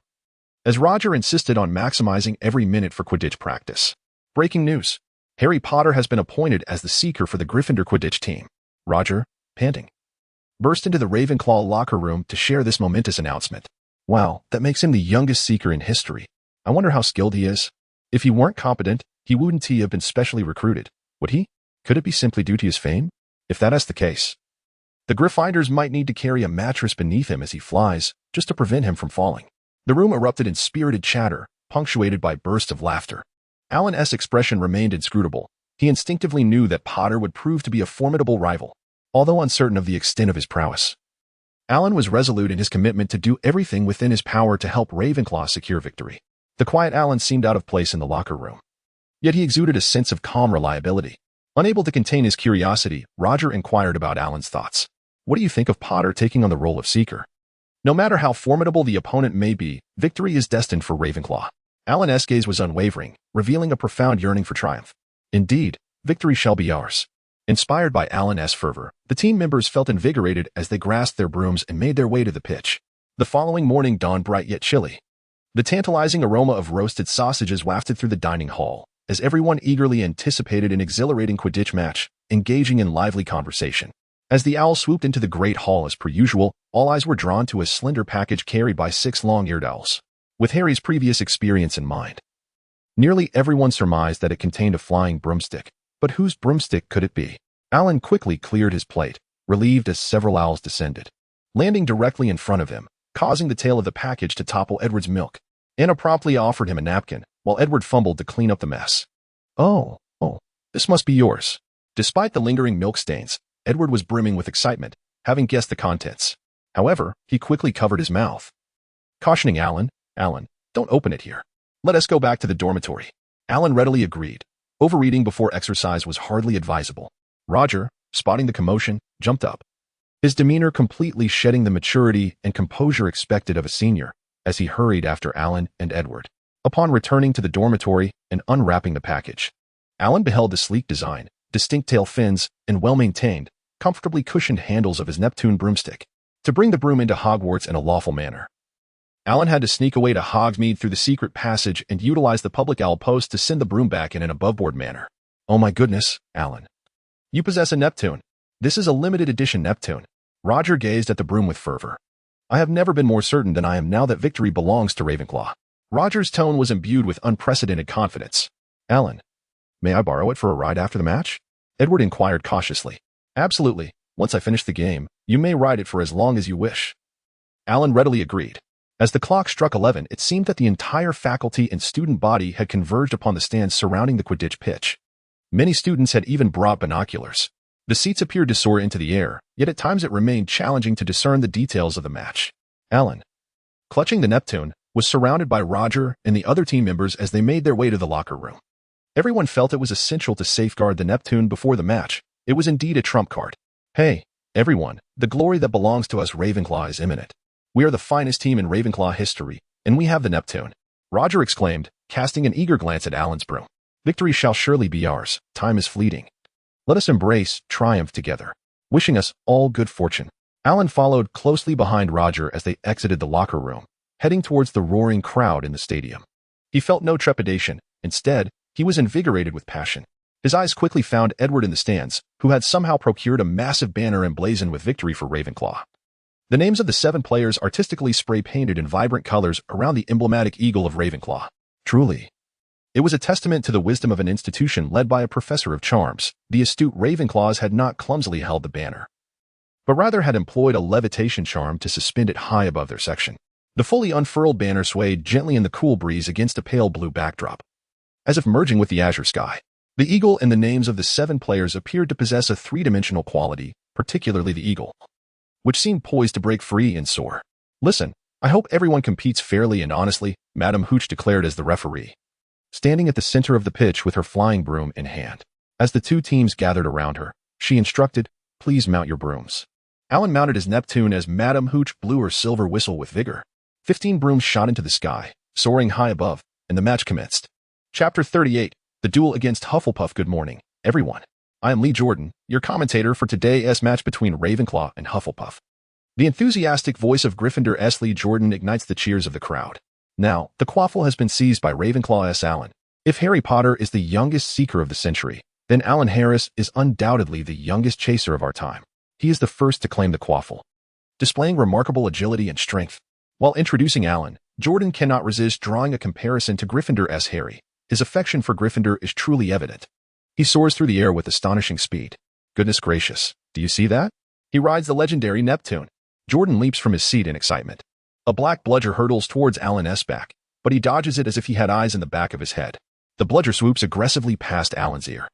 as Roger insisted on maximizing every minute for Quidditch practice. Breaking news. Harry Potter has been appointed as the seeker for the Gryffindor Quidditch team. Roger, panting, burst into the Ravenclaw locker room to share this momentous announcement. Wow, that makes him the youngest seeker in history. I wonder how skilled he is. If he weren't competent, he wouldn't have been specially recruited, would he? Could it be simply due to his fame? If that is the case, the Gryffindors might need to carry a mattress beneath him as he flies, just to prevent him from falling. The room erupted in spirited chatter, punctuated by bursts of laughter. Alan's expression remained inscrutable. He instinctively knew that Potter would prove to be a formidable rival, although uncertain of the extent of his prowess. Alan was resolute in his commitment to do everything within his power to help Ravenclaw secure victory. The quiet Alan seemed out of place in the locker room, yet he exuded a sense of calm reliability. Unable to contain his curiosity, Roger inquired about Alan's thoughts. "What do you think of Potter taking on the role of Seeker?" No matter how formidable the opponent may be, victory is destined for Ravenclaw. Alan's gaze was unwavering, revealing a profound yearning for triumph. "Indeed, victory shall be ours." Inspired by Alan's fervor, the team members felt invigorated as they grasped their brooms and made their way to the pitch. The following morning dawned bright yet chilly. The tantalizing aroma of roasted sausages wafted through the dining hall, as everyone eagerly anticipated an exhilarating Quidditch match, engaging in lively conversation. As the owl swooped into the great hall as per usual, all eyes were drawn to a slender package carried by 6 long-eared owls. With Harry's previous experience in mind, nearly everyone surmised that it contained a flying broomstick. But whose broomstick could it be? Alan quickly cleared his plate, relieved as several owls descended, landing directly in front of him. causing the tail of the package to topple Edward's milk. Anna promptly offered him a napkin, while Edward fumbled to clean up the mess. Oh, this must be yours. Despite the lingering milk stains, Edward was brimming with excitement, having guessed the contents. However, he quickly covered his mouth, cautioning Alan, don't open it here. Let us go back to the dormitory. Alan readily agreed. Overeating before exercise was hardly advisable. Roger, spotting the commotion, jumped up, his demeanor completely shedding the maturity and composure expected of a senior, as he hurried after Alan and Edward. Upon returning to the dormitory and unwrapping the package, Alan beheld the sleek design, distinct tail fins, and well-maintained, comfortably cushioned handles of his Neptune broomstick. To bring the broom into Hogwarts in a lawful manner, Alan had to sneak away to Hogsmeade through the secret passage and utilize the public owl post to send the broom back in an above-board manner. Oh my goodness, Alan. You possess a Neptune. This is a limited edition Neptune. Roger gazed at the broom with fervor. I have never been more certain than I am now that victory belongs to Ravenclaw. Roger's tone was imbued with unprecedented confidence. Alan, may I borrow it for a ride after the match? Edward inquired cautiously. Absolutely. Once I finish the game, you may ride it for as long as you wish. Alan readily agreed. As the clock struck 11, it seemed that the entire faculty and student body had converged upon the stands surrounding the Quidditch pitch. Many students had even brought binoculars. The seats appeared to soar into the air, yet at times it remained challenging to discern the details of the match. Alan, clutching the Neptune, was surrounded by Roger and the other team members as they made their way to the locker room. Everyone felt it was essential to safeguard the Neptune before the match. It was indeed a trump card. Hey, everyone, the glory that belongs to us Ravenclaw is imminent. We are the finest team in Ravenclaw history, and we have the Neptune. Roger exclaimed, casting an eager glance at Alan's broom. Victory shall surely be ours. Time is fleeting. Let us embrace triumph together. Wishing us all good fortune. Alan followed closely behind Roger as they exited the locker room, heading towards the roaring crowd in the stadium. He felt no trepidation. Instead, he was invigorated with passion. His eyes quickly found Edward in the stands, who had somehow procured a massive banner emblazoned with victory for Ravenclaw. The names of the 7 players artistically spray-painted in vibrant colors around the emblematic eagle of Ravenclaw. Truly, it was a testament to the wisdom of an institution led by a professor of charms. The astute Ravenclaws had not clumsily held the banner, but rather had employed a levitation charm to suspend it high above their section. The fully unfurled banner swayed gently in the cool breeze against a pale blue backdrop, as if merging with the azure sky. The eagle and the names of the 7 players appeared to possess a three-dimensional quality, particularly the eagle, which seemed poised to break free and soar. Listen, I hope everyone competes fairly and honestly, Madame Hooch declared as the referee, standing at the center of the pitch with her flying broom in hand. As the 2 teams gathered around her, she instructed, please mount your brooms. Alan mounted his Neptune as Madame Hooch blew her silver whistle with vigor. 15 brooms shot into the sky, soaring high above, and the match commenced. Chapter 38, The Duel Against Hufflepuff. Good morning, everyone. I am Lee Jordan, your commentator for today's match between Ravenclaw and Hufflepuff. The enthusiastic voice of Gryffindor Lee Jordan ignites the cheers of the crowd. Now, the quaffle has been seized by Ravenclaw Alan. If Harry Potter is the youngest seeker of the century, then Alan Harris is undoubtedly the youngest chaser of our time. He is the first to claim the quaffle, displaying remarkable agility and strength. While introducing Alan, Jordan cannot resist drawing a comparison to Gryffindor Harry. His affection for Gryffindor is truly evident. He soars through the air with astonishing speed. Goodness gracious, do you see that? He rides the legendary Neptune. Jordan leaps from his seat in excitement. A black bludger hurtles towards Alan's back, but he dodges it as if he had eyes in the back of his head. The bludger swoops aggressively past Alan's ear.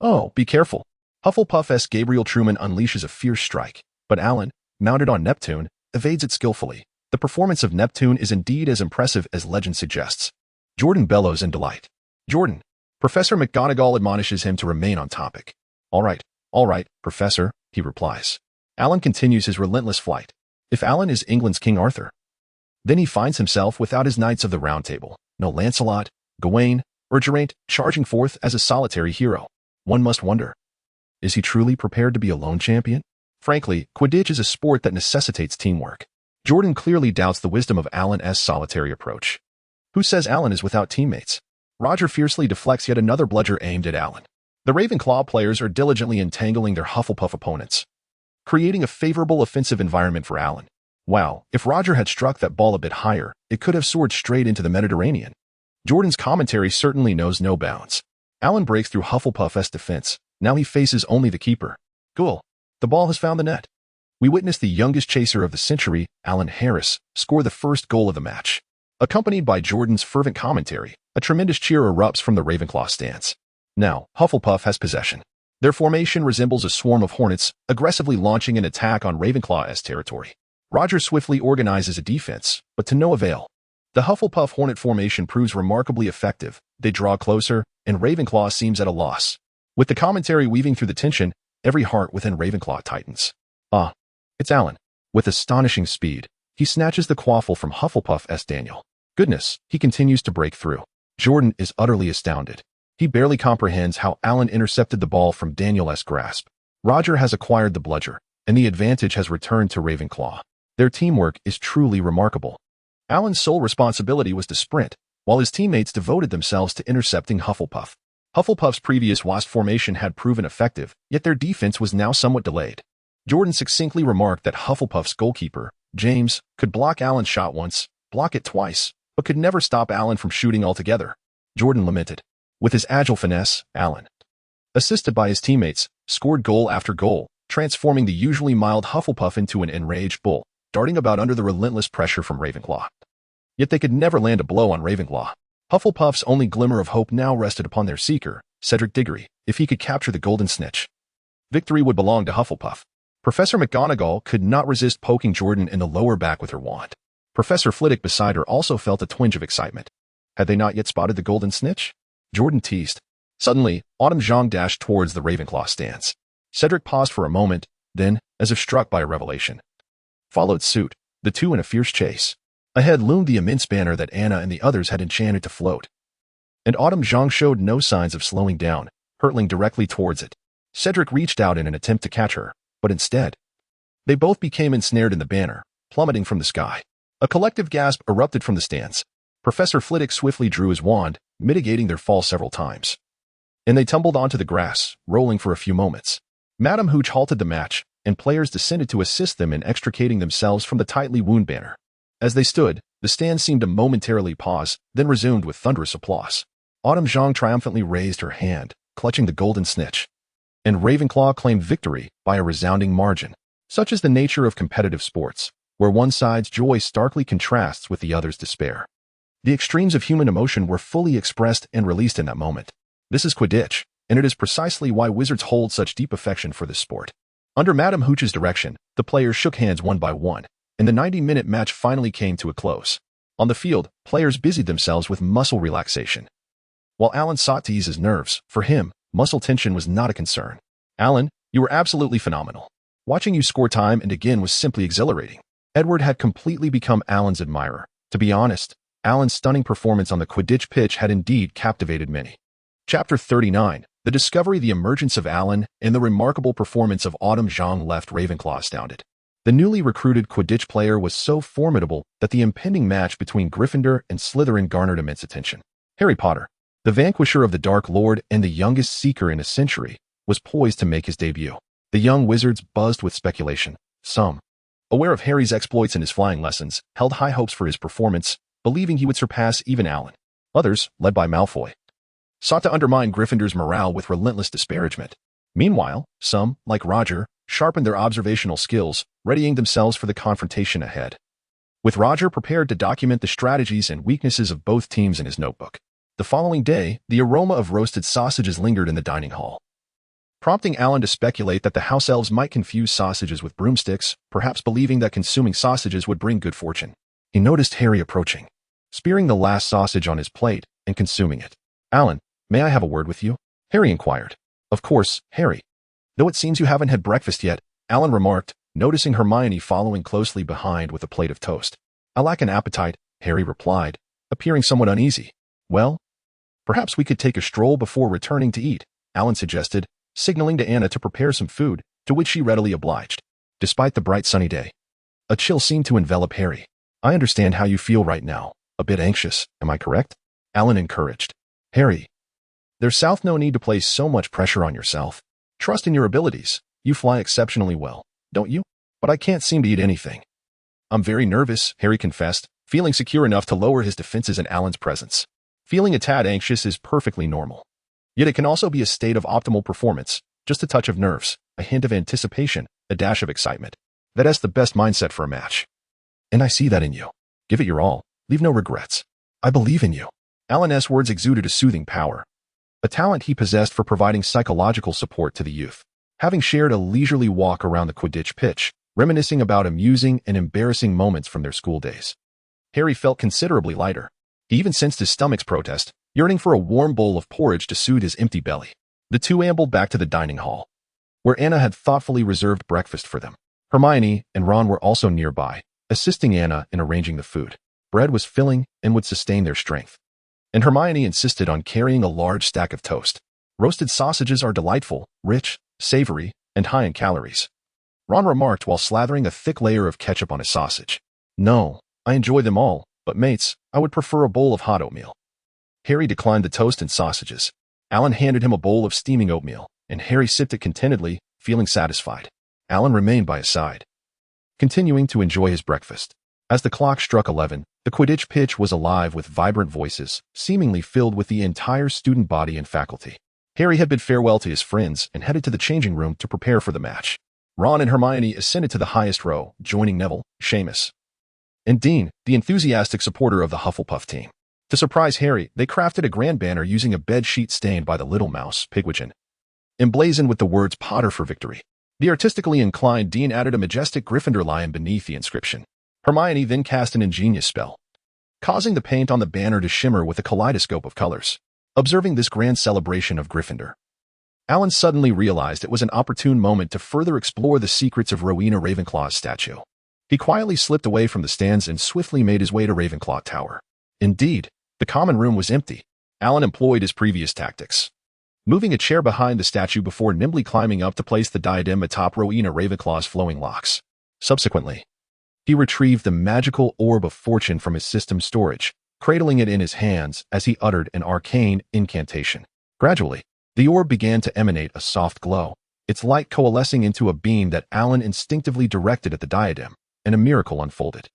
Oh, be careful. Hufflepuff's Gabriel Truman unleashes a fierce strike, but Alan, mounted on Neptune, evades it skillfully. The performance of Neptune is indeed as impressive as legend suggests. Jordan bellows in delight. Jordan. Professor McGonagall admonishes him to remain on topic. All right, Professor, he replies. Alan continues his relentless flight. If Alan is England's King Arthur, then he finds himself without his Knights of the Round Table, no Lancelot, Gawain, or Geraint charging forth as a solitary hero. One must wonder, is he truly prepared to be a lone champion? Frankly, Quidditch is a sport that necessitates teamwork. Jordan clearly doubts the wisdom of Alan's solitary approach. Who says Alan is without teammates? Roger fiercely deflects yet another bludger aimed at Alan. The Ravenclaw players are diligently entangling their Hufflepuff opponents, creating a favorable offensive environment for Alan. Wow, if Roger had struck that ball a bit higher, it could have soared straight into the Mediterranean. Jordan's commentary certainly knows no bounds. Alan breaks through Hufflepuff's defense. Now he faces only the keeper. Cool. The ball has found the net. we witnessed the youngest chaser of the century, Alan Harris, score the first goal of the match. Accompanied by Jordan's fervent commentary, a tremendous cheer erupts from the Ravenclaw stands. Now, Hufflepuff has possession. Their formation resembles a swarm of hornets, aggressively launching an attack on Ravenclaw's territory. Roger swiftly organizes a defense, but to no avail. The Hufflepuff Hornet formation proves remarkably effective. They draw closer, and Ravenclaw seems at a loss. With the commentary weaving through the tension, every heart within Ravenclaw tightens. Ah, it's Alan. With astonishing speed, he snatches the quaffle from Hufflepuff's Daniel. Goodness, he continues to break through. Jordan is utterly astounded. He barely comprehends how Alan intercepted the ball from Daniel's grasp. Roger has acquired the bludger, and the advantage has returned to Ravenclaw. Their teamwork is truly remarkable. Alan's sole responsibility was to sprint, while his teammates devoted themselves to intercepting Hufflepuff. Hufflepuff's previous WASP formation had proven effective, yet their defense was now somewhat delayed. Jordan succinctly remarked that Hufflepuff's goalkeeper, James, could block Alan's shot once, block it twice, but could never stop Alan from shooting altogether. Jordan lamented. With his agile finesse, Alan, assisted by his teammates, scored goal after goal, transforming the usually mild Hufflepuff into an enraged bull, darting about under the relentless pressure from Ravenclaw. Yet they could never land a blow on Ravenclaw. Hufflepuff's only glimmer of hope now rested upon their seeker, Cedric Diggory. If he could capture the golden snitch, victory would belong to Hufflepuff. Professor McGonagall could not resist poking Jordan in the lower back with her wand. Professor Flitwick beside her also felt a twinge of excitement. Had they not yet spotted the golden snitch? Jordan teased. Suddenly, Autumn Zhang dashed towards the Ravenclaw stands. Cedric paused for a moment, then, as if struck by a revelation, followed suit, the two in a fierce chase. Ahead loomed the immense banner that Anna and the others had enchanted to float. And Autumn Zhang showed no signs of slowing down, hurtling directly towards it. Cedric reached out in an attempt to catch her, but instead, they both became ensnared in the banner, plummeting from the sky. A collective gasp erupted from the stands. Professor Flitwick swiftly drew his wand, mitigating their fall several times. And they tumbled onto the grass, rolling for a few moments. Madame Hooch halted the match, and players descended to assist them in extricating themselves from the tightly wound banner. As they stood, the stand seemed to momentarily pause, then resumed with thunderous applause. Autumn Zhang triumphantly raised her hand, clutching the golden snitch. And Ravenclaw claimed victory by a resounding margin. Such is the nature of competitive sports, where one side's joy starkly contrasts with the other's despair. The extremes of human emotion were fully expressed and released in that moment. This is Quidditch, and it is precisely why wizards hold such deep affection for this sport. Under Madame Hooch's direction, the players shook hands one by one, and the 90-minute match finally came to a close. On the field, players busied themselves with muscle relaxation. While Alan sought to ease his nerves, for him, muscle tension was not a concern. Alan, you were absolutely phenomenal. Watching you score time and again was simply exhilarating. Edward had completely become Alan's admirer. To be honest, Alan's stunning performance on the Quidditch pitch had indeed captivated many. Chapter 39, The Discovery, the emergence of Alan, and the remarkable performance of Autumn Zhang left Ravenclaw astounded. The newly recruited Quidditch player was so formidable that the impending match between Gryffindor and Slytherin garnered immense attention. Harry Potter, the vanquisher of the Dark Lord and the youngest seeker in a century, was poised to make his debut. The young wizards buzzed with speculation. Some, aware of Harry's exploits and his flying lessons, held high hopes for his performance, believing he would surpass even Alan. Others, led by Malfoy, sought to undermine Gryffindor's morale with relentless disparagement. Meanwhile, some, like Roger, sharpened their observational skills, readying themselves for the confrontation ahead. With Roger prepared to document the strategies and weaknesses of both teams in his notebook. The following day, the aroma of roasted sausages lingered in the dining hall, prompting Alan to speculate that the house elves might confuse sausages with broomsticks, perhaps believing that consuming sausages would bring good fortune. He noticed Harry approaching, spearing the last sausage on his plate and consuming it. Alan, may I have a word with you? Harry inquired. Of course, Harry. Though it seems you haven't had breakfast yet, Alan remarked, noticing Hermione following closely behind with a plate of toast. I lack an appetite, Harry replied, appearing somewhat uneasy. Well, perhaps we could take a stroll before returning to eat, Alan suggested, signaling to Anna to prepare some food, to which she readily obliged. Despite the bright sunny day, a chill seemed to envelop Harry. I understand how you feel right now. A bit anxious, am I correct? Alan encouraged. Harry, there's no need to place so much pressure on yourself. Trust in your abilities. You fly exceptionally well, don't you? But I can't seem to eat anything. I'm very nervous, Harry confessed, feeling secure enough to lower his defenses in Alan's presence. Feeling a tad anxious is perfectly normal. Yet it can also be a state of optimal performance, just a touch of nerves, a hint of anticipation, a dash of excitement. That's the best mindset for a match. And I see that in you. Give it your all. Leave no regrets. I believe in you. Alan's words exuded a soothing power, a talent he possessed for providing psychological support to the youth. Having shared a leisurely walk around the Quidditch pitch, reminiscing about amusing and embarrassing moments from their school days, Harry felt considerably lighter. He even sensed his stomach's protest, yearning for a warm bowl of porridge to soothe his empty belly. The two ambled back to the dining hall, where Anna had thoughtfully reserved breakfast for them. Hermione and Ron were also nearby, assisting Anna in arranging the food. Bread was filling and would sustain their strength, and Hermione insisted on carrying a large stack of toast. Roasted sausages are delightful, rich, savory, and high in calories, Ron remarked while slathering a thick layer of ketchup on his sausage. No, I enjoy them all, but mates, I would prefer a bowl of hot oatmeal. Harry declined the toast and sausages. Alan handed him a bowl of steaming oatmeal, and Harry sipped it contentedly, feeling satisfied. Alan remained by his side, continuing to enjoy his breakfast. As the clock struck 11, the Quidditch pitch was alive with vibrant voices, seemingly filled with the entire student body and faculty. Harry had bid farewell to his friends and headed to the changing room to prepare for the match. Ron and Hermione ascended to the highest row, joining Neville, Seamus, and Dean, the enthusiastic supporter of the Hufflepuff team. To surprise Harry, they crafted a grand banner using a bedsheet stained by the little mouse, Pigwidgeon, emblazoned with the words Potter for victory. The artistically inclined Dean added a majestic Gryffindor lion beneath the inscription. Hermione then cast an ingenious spell, causing the paint on the banner to shimmer with a kaleidoscope of colors. Observing this grand celebration of Gryffindor, Alan suddenly realized it was an opportune moment to further explore the secrets of Rowena Ravenclaw's statue. He quietly slipped away from the stands and swiftly made his way to Ravenclaw Tower. Indeed, the common room was empty. Alan employed his previous tactics, moving a chair behind the statue before nimbly climbing up to place the diadem atop Rowena Ravenclaw's flowing locks. Subsequently, he retrieved the magical orb of fortune from his system's storage, cradling it in his hands as he uttered an arcane incantation. Gradually, the orb began to emanate a soft glow, its light coalescing into a beam that Alan instinctively directed at the diadem, and a miracle unfolded.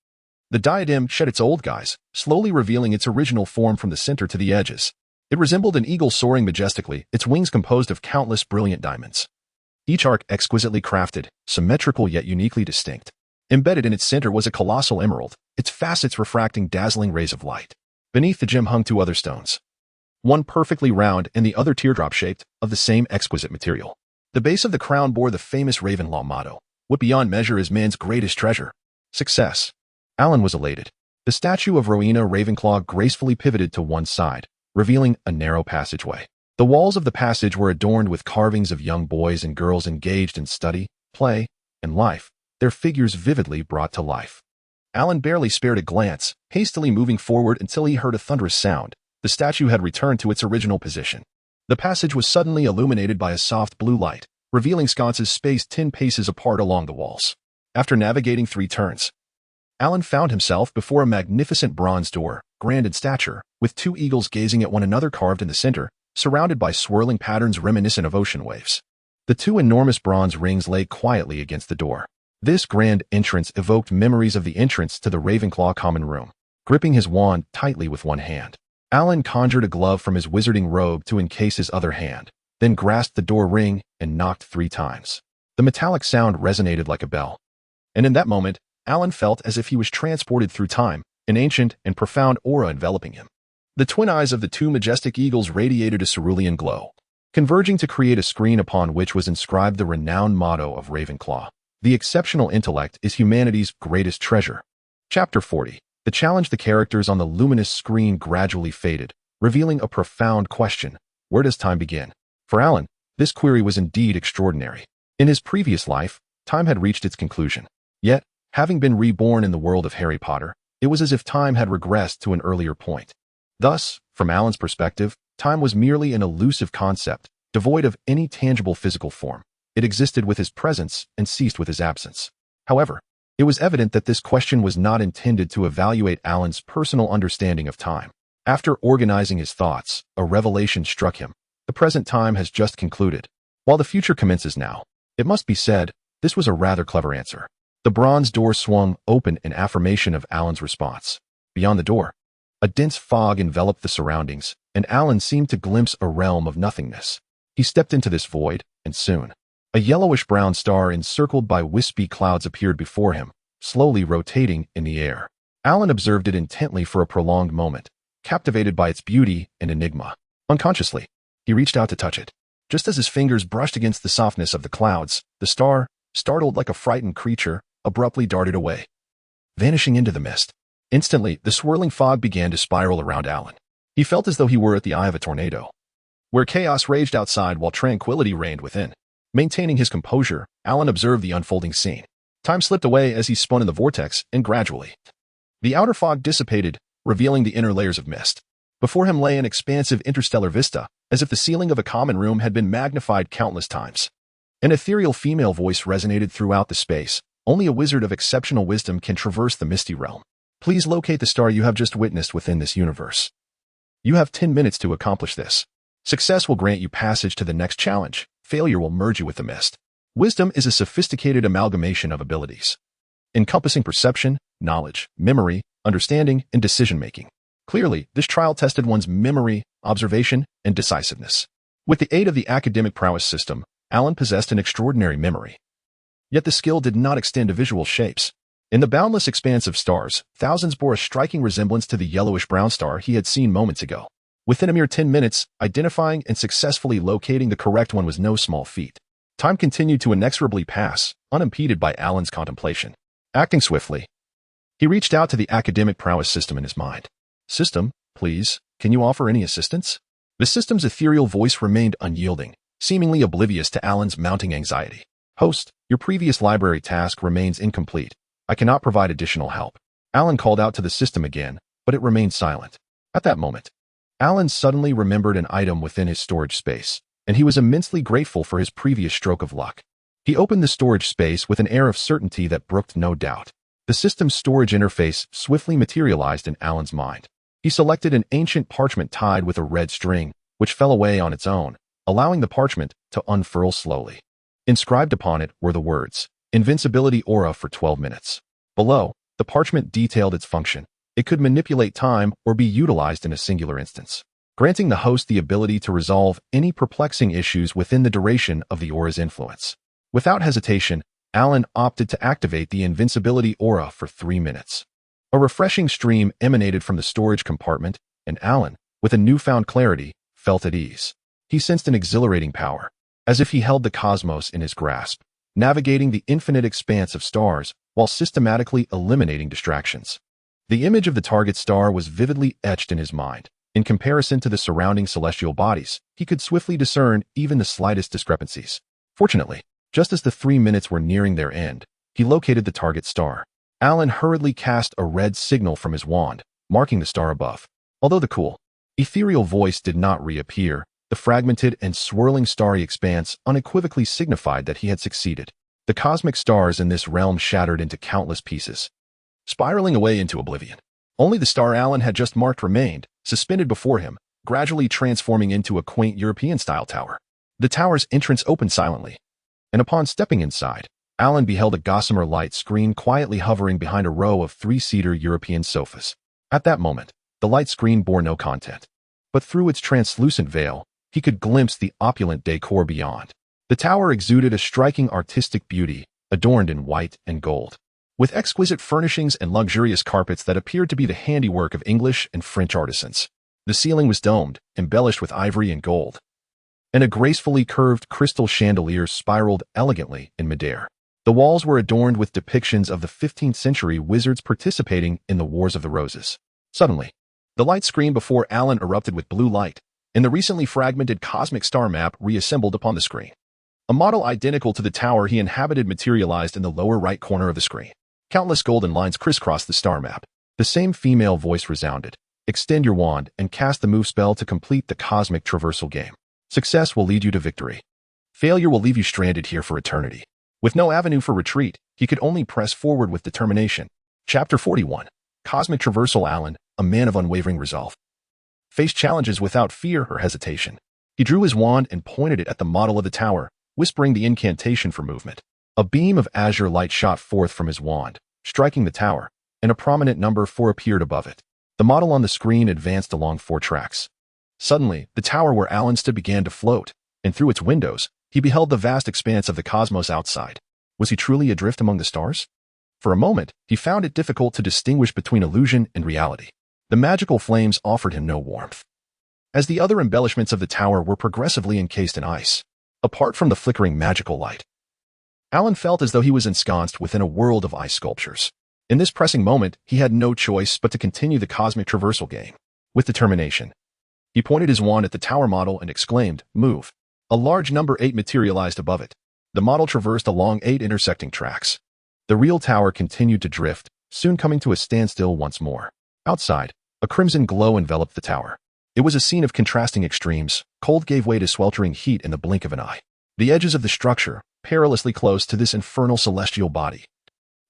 The diadem shed its old guise, slowly revealing its original form from the center to the edges. It resembled an eagle soaring majestically, its wings composed of countless brilliant diamonds, each arc exquisitely crafted, symmetrical yet uniquely distinct. Embedded in its center was a colossal emerald, its facets refracting dazzling rays of light. Beneath the gem hung two other stones, one perfectly round and the other teardrop-shaped, of the same exquisite material. The base of the crown bore the famous Ravenlaw motto, "What beyond measure is man's greatest treasure? Success." Alan was elated. The statue of Rowena Ravenclaw gracefully pivoted to one side, revealing a narrow passageway. The walls of the passage were adorned with carvings of young boys and girls engaged in study, play, and life, their figures vividly brought to life. Alan barely spared a glance, hastily moving forward until he heard a thunderous sound. The statue had returned to its original position. The passage was suddenly illuminated by a soft blue light, revealing sconces spaced 10 paces apart along the walls. After navigating 3 turns, Alan found himself before a magnificent bronze door, grand in stature, with 2 eagles gazing at one another carved in the center, surrounded by swirling patterns reminiscent of ocean waves. The 2 enormous bronze rings lay quietly against the door. This grand entrance evoked memories of the entrance to the Ravenclaw common room. Gripping his wand tightly with one hand, Alan conjured a glove from his wizarding robe to encase his other hand, then grasped the door ring and knocked 3 times. The metallic sound resonated like a bell, and in that moment, Alan felt as if he was transported through time, an ancient and profound aura enveloping him. The twin eyes of the 2 majestic eagles radiated a cerulean glow, converging to create a screen upon which was inscribed the renowned motto of Ravenclaw: "The exceptional intellect is humanity's greatest treasure." Chapter 40. The challenge. The characters on the luminous screen gradually faded, revealing a profound question: where does time begin? For Alan, this query was indeed extraordinary. In his previous life, time had reached its conclusion. Yet, having been reborn in the world of Harry Potter, it was as if time had regressed to an earlier point. Thus, from Alan's perspective, time was merely an elusive concept, devoid of any tangible physical form. It existed with his presence and ceased with his absence. However, it was evident that this question was not intended to evaluate Alan's personal understanding of time. After organizing his thoughts, a revelation struck him. The present time has just concluded, while the future commences now. It must be said, this was a rather clever answer. The bronze door swung open in affirmation of Alan's response. Beyond the door, a dense fog enveloped the surroundings, and Alan seemed to glimpse a realm of nothingness. He stepped into this void, and soon, A yellowish-brown star encircled by wispy clouds appeared before him, slowly rotating in the air. Alan observed it intently for a prolonged moment, captivated by its beauty and enigma. Unconsciously, he reached out to touch it. Just as his fingers brushed against the softness of the clouds, the star, startled like a frightened creature, abruptly darted away, vanishing into the mist. Instantly, the swirling fog began to spiral around Alan. He felt as though he were at the eye of a tornado, where chaos raged outside while tranquility reigned within. Maintaining his composure, Alan observed the unfolding scene. Time slipped away as he spun in the vortex, and gradually, the outer fog dissipated, revealing the inner layers of mist. Before him lay an expansive interstellar vista, as if the ceiling of a common room had been magnified countless times. An ethereal female voice resonated throughout the space. Only a wizard of exceptional wisdom can traverse the misty realm. Please locate the star you have just witnessed within this universe. You have 10 minutes to accomplish this. Success will grant you passage to the next challenge. Failure will merge you with the mist. Wisdom is a sophisticated amalgamation of abilities, encompassing perception, knowledge, memory, understanding, and decision-making. Clearly, this trial tested one's memory, observation, and decisiveness. With the aid of the academic prowess system, Alan possessed an extraordinary memory. Yet the skill did not extend to visual shapes. In the boundless expanse of stars, thousands bore a striking resemblance to the yellowish-brown star he had seen moments ago. Within a mere 10 minutes, identifying and successfully locating the correct one was no small feat. Time continued to inexorably pass, unimpeded by Alan's contemplation. Acting swiftly, he reached out to the academic prowess system in his mind. System, please, can you offer any assistance? The system's ethereal voice remained unyielding, seemingly oblivious to Alan's mounting anxiety. Host, your previous library task remains incomplete. I cannot provide additional help. Alan called out to the system again, but it remained silent. At that moment, Alan suddenly remembered an item within his storage space, and he was immensely grateful for his previous stroke of luck. He opened the storage space with an air of certainty that brooked no doubt. The system's storage interface swiftly materialized in Alan's mind. He selected an ancient parchment tied with a red string, which fell away on its own, allowing the parchment to unfurl slowly. Inscribed upon it were the words, Invincibility Aura for 12 minutes. Below, the parchment detailed its function. It could manipulate time or be utilized in a singular instance, granting the host the ability to resolve any perplexing issues within the duration of the aura's influence. Without hesitation, Alan opted to activate the Invincibility Aura for 3 minutes. A refreshing stream emanated from the storage compartment, and Alan, with a newfound clarity, felt at ease. He sensed an exhilarating power, as if he held the cosmos in his grasp, navigating the infinite expanse of stars while systematically eliminating distractions. The image of the target star was vividly etched in his mind. In comparison to the surrounding celestial bodies, he could swiftly discern even the slightest discrepancies. Fortunately, just as the 3 minutes were nearing their end, he located the target star. Alan hurriedly cast a red signal from his wand, marking the star above. Although the cool, ethereal voice did not reappear, the fragmented and swirling starry expanse unequivocally signified that he had succeeded. The cosmic stars in this realm shattered into countless pieces, spiraling away into oblivion. Only the star Alan had just marked remained, suspended before him, gradually transforming into a quaint European-style tower. The tower's entrance opened silently, and upon stepping inside, Alan beheld a gossamer light screen quietly hovering behind a row of 3-seater European sofas. At that moment, the light screen bore no content, but through its translucent veil, he could glimpse the opulent decor beyond. The tower exuded a striking artistic beauty, adorned in white and gold, with exquisite furnishings and luxurious carpets that appeared to be the handiwork of English and French artisans. The ceiling was domed, embellished with ivory and gold, and a gracefully curved crystal chandelier spiraled elegantly in midair. The walls were adorned with depictions of the 15th century wizards participating in the Wars of the Roses. Suddenly, the light screen before Alan erupted with blue light, and the recently fragmented cosmic star map reassembled upon the screen. A model identical to the tower he inhabited materialized in the lower right corner of the screen. Countless golden lines crisscrossed the star map. The same female voice resounded. Extend your wand and cast the move spell to complete the cosmic traversal game. Success will lead you to victory. Failure will leave you stranded here for eternity. With no avenue for retreat, he could only press forward with determination. Chapter 41. Cosmic Traversal. Alan, a man of unwavering resolve, faced challenges without fear or hesitation. He drew his wand and pointed it at the model of the tower, whispering the incantation for movement. A beam of azure light shot forth from his wand, striking the tower, and a prominent number 4 appeared above it. The model on the screen advanced along 4 tracks. Suddenly, the tower where Alan stood began to float, and through its windows, He beheld the vast expanse of the cosmos outside. Was he truly adrift among the stars? For a moment, he found it difficult to distinguish between illusion and reality. The magical flames offered him no warmth, as the other embellishments of the tower were progressively encased in ice. Apart from the flickering magical light, Alan felt as though he was ensconced within a world of ice sculptures. In this pressing moment, he had no choice but to continue the cosmic traversal game. With determination, he pointed his wand at the tower model and exclaimed, "Move." A large number 8 materialized above it. The model traversed along 8 intersecting tracks. The real tower continued to drift, soon coming to a standstill once more. Outside, a crimson glow enveloped the tower. It was a scene of contrasting extremes. Cold gave way to sweltering heat in the blink of an eye. The edges of the structure, perilously close to this infernal celestial body,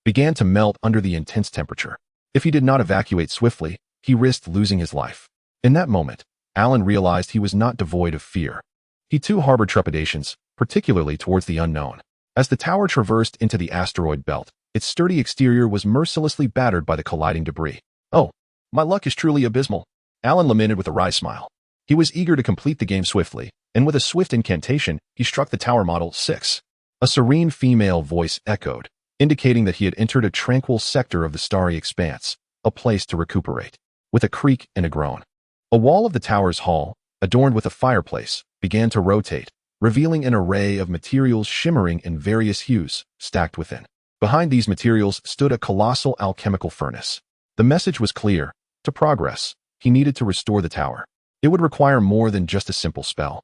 began to melt under the intense temperature. If he did not evacuate swiftly, he risked losing his life. In that moment, Alan realized he was not devoid of fear. He too harbored trepidations, particularly towards the unknown. As the tower traversed into the asteroid belt, its sturdy exterior was mercilessly battered by the colliding debris. "Oh, my luck is truly abysmal," Alan lamented with a wry smile. He was eager to complete the game swiftly, and with a swift incantation, he struck the tower model 6. A serene female voice echoed, indicating that he had entered a tranquil sector of the starry expanse, a place to recuperate. With a creak and a groan, a wall of the tower's hall, adorned with a fireplace, began to rotate, revealing an array of materials shimmering in various hues, stacked within. Behind these materials stood a colossal alchemical furnace. The message was clear. To progress, he needed to restore the tower. It would require more than just a simple spell.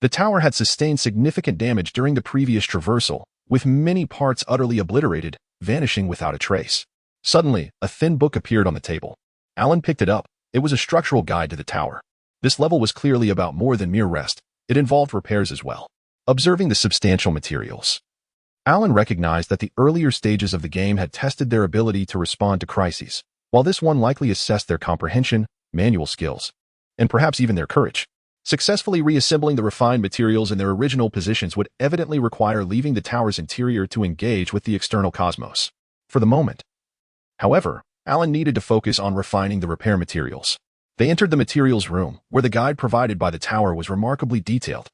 The tower had sustained significant damage during the previous traversal, with many parts utterly obliterated, vanishing without a trace. Suddenly, a thin book appeared on the table. Alan picked it up. It was a structural guide to the tower. This level was clearly about more than mere rest. It involved repairs as well. Observing the substantial materials, Alan recognized that the earlier stages of the game had tested their ability to respond to crises, while this one likely assessed their comprehension, manual skills, and perhaps even their courage. Successfully reassembling the refined materials in their original positions would evidently require leaving the tower's interior to engage with the external cosmos. For the moment, however, Alan needed to focus on refining the repair materials. They entered the materials room, where the guide provided by the tower was remarkably detailed,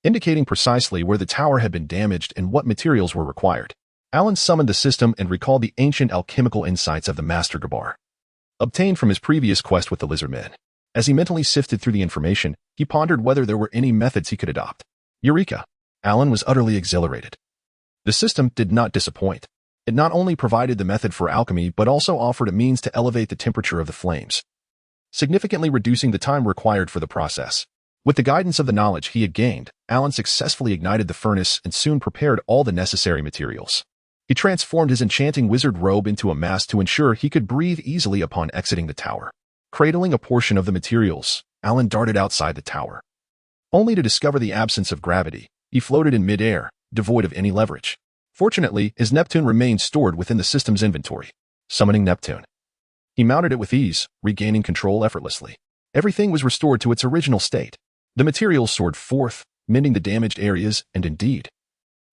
indicating precisely where the tower had been damaged and what materials were required. Alan summoned the system and recalled the ancient alchemical insights of the Master Gabar, obtained from his previous quest with the Lizardmen. As he mentally sifted through the information, he pondered whether there were any methods he could adopt. Eureka! Alan was utterly exhilarated. The system did not disappoint. It not only provided the method for alchemy but also offered a means to elevate the temperature of the flames, significantly reducing the time required for the process. With the guidance of the knowledge he had gained, Alan successfully ignited the furnace and soon prepared all the necessary materials. He transformed his enchanting wizard robe into a mask to ensure he could breathe easily upon exiting the tower. Cradling a portion of the materials, Alan darted outside the tower, only to discover the absence of gravity. He floated in midair, devoid of any leverage. Fortunately, his Neptune remained stored within the system's inventory. Summoning Neptune, he mounted it with ease, regaining control effortlessly. Everything was restored to its original state. The materials soared forth, mending the damaged areas, and indeed,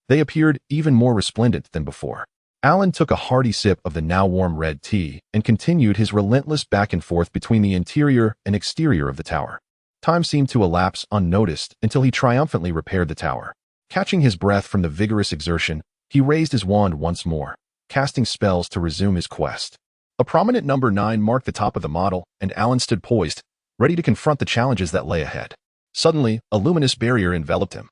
they appeared even more resplendent than before. Alan took a hearty sip of the now warm red tea and continued his relentless back and forth between the interior and exterior of the tower. Time seemed to elapse unnoticed until he triumphantly repaired the tower. Catching his breath from the vigorous exertion, he raised his wand once more, casting spells to resume his quest. A prominent number 9 marked the top of the model, and Alan stood poised, ready to confront the challenges that lay ahead. Suddenly, a luminous barrier enveloped him.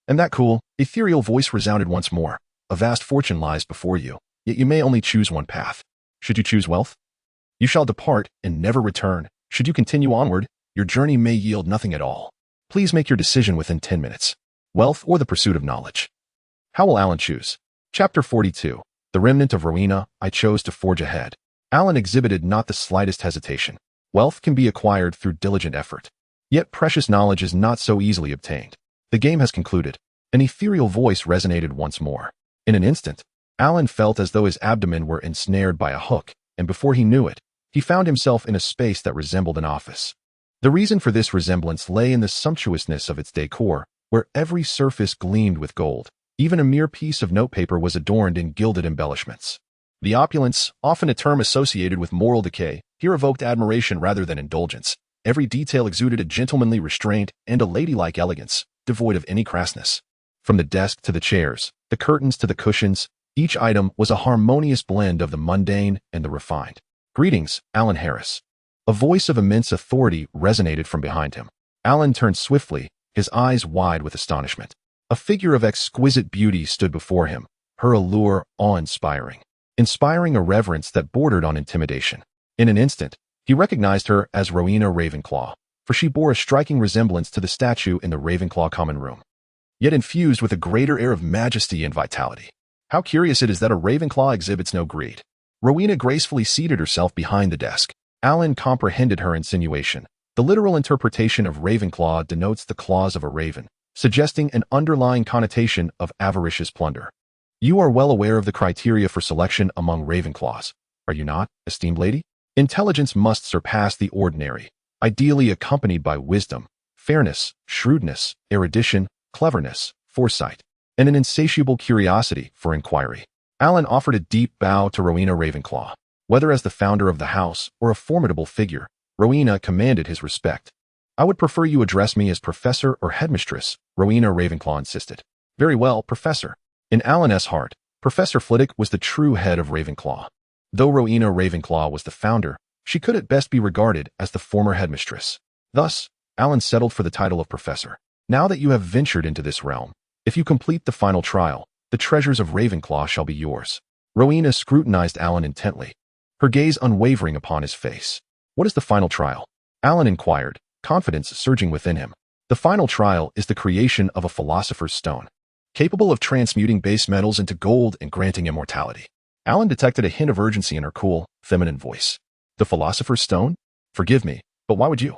And that cool, ethereal voice resounded once more. "A vast fortune lies before you, yet you may only choose one path. Should you choose wealth, you shall depart and never return. Should you continue onward, your journey may yield nothing at all. Please make your decision within 10 minutes. Wealth or the pursuit of knowledge." How will Alan choose? Chapter 42. The Remnant of Rowena. I chose to forge ahead. Alan exhibited not the slightest hesitation. Wealth can be acquired through diligent effort. Yet precious knowledge is not so easily obtained. The game has concluded. An ethereal voice resonated once more. In an instant, Alan felt as though his abdomen were ensnared by a hook, and before he knew it, he found himself in a space that resembled an office. The reason for this resemblance lay in the sumptuousness of its decor, where every surface gleamed with gold. Even a mere piece of notepaper was adorned in gilded embellishments. The opulence, often a term associated with moral decay, here evoked admiration rather than indulgence. Every detail exuded a gentlemanly restraint and a ladylike elegance, devoid of any crassness. From the desk to the chairs, the curtains to the cushions, each item was a harmonious blend of the mundane and the refined. "Greetings, Alan Harris." A voice of immense authority resonated from behind him. Alan turned swiftly, his eyes wide with astonishment. A figure of exquisite beauty stood before him, her allure awe-inspiring, inspiring a reverence that bordered on intimidation. In an instant, he recognized her as Rowena Ravenclaw, for she bore a striking resemblance to the statue in the Ravenclaw common room, yet infused with a greater air of majesty and vitality. How curious it is that a Ravenclaw exhibits no greed. Rowena gracefully seated herself behind the desk. Alan comprehended her insinuation. The literal interpretation of Ravenclaw denotes the claws of a raven, suggesting an underlying connotation of avaricious plunder. You are well aware of the criteria for selection among Ravenclaws, are you not, esteemed lady? Intelligence must surpass the ordinary, ideally accompanied by wisdom, fairness, shrewdness, erudition, cleverness, foresight, and an insatiable curiosity for inquiry. Alan offered a deep bow to Rowena Ravenclaw. Whether as the founder of the house or a formidable figure, Rowena commanded his respect. "I would prefer you address me as Professor or Headmistress," Rowena Ravenclaw insisted. "Very well, Professor." In Alan's heart, Professor Flitwick was the true head of Ravenclaw. Though Rowena Ravenclaw was the founder, she could at best be regarded as the former headmistress. Thus, Alan settled for the title of Professor. "Now that you have ventured into this realm, if you complete the final trial, the treasures of Ravenclaw shall be yours." Rowena scrutinized Alan intently, her gaze unwavering upon his face. "What is the final trial?" Alan inquired, confidence surging within him. "The final trial is the creation of a philosopher's stone, capable of transmuting base metals into gold and granting immortality." Alan detected a hint of urgency in her cool, feminine voice. "The philosopher's stone? Forgive me, but why would you,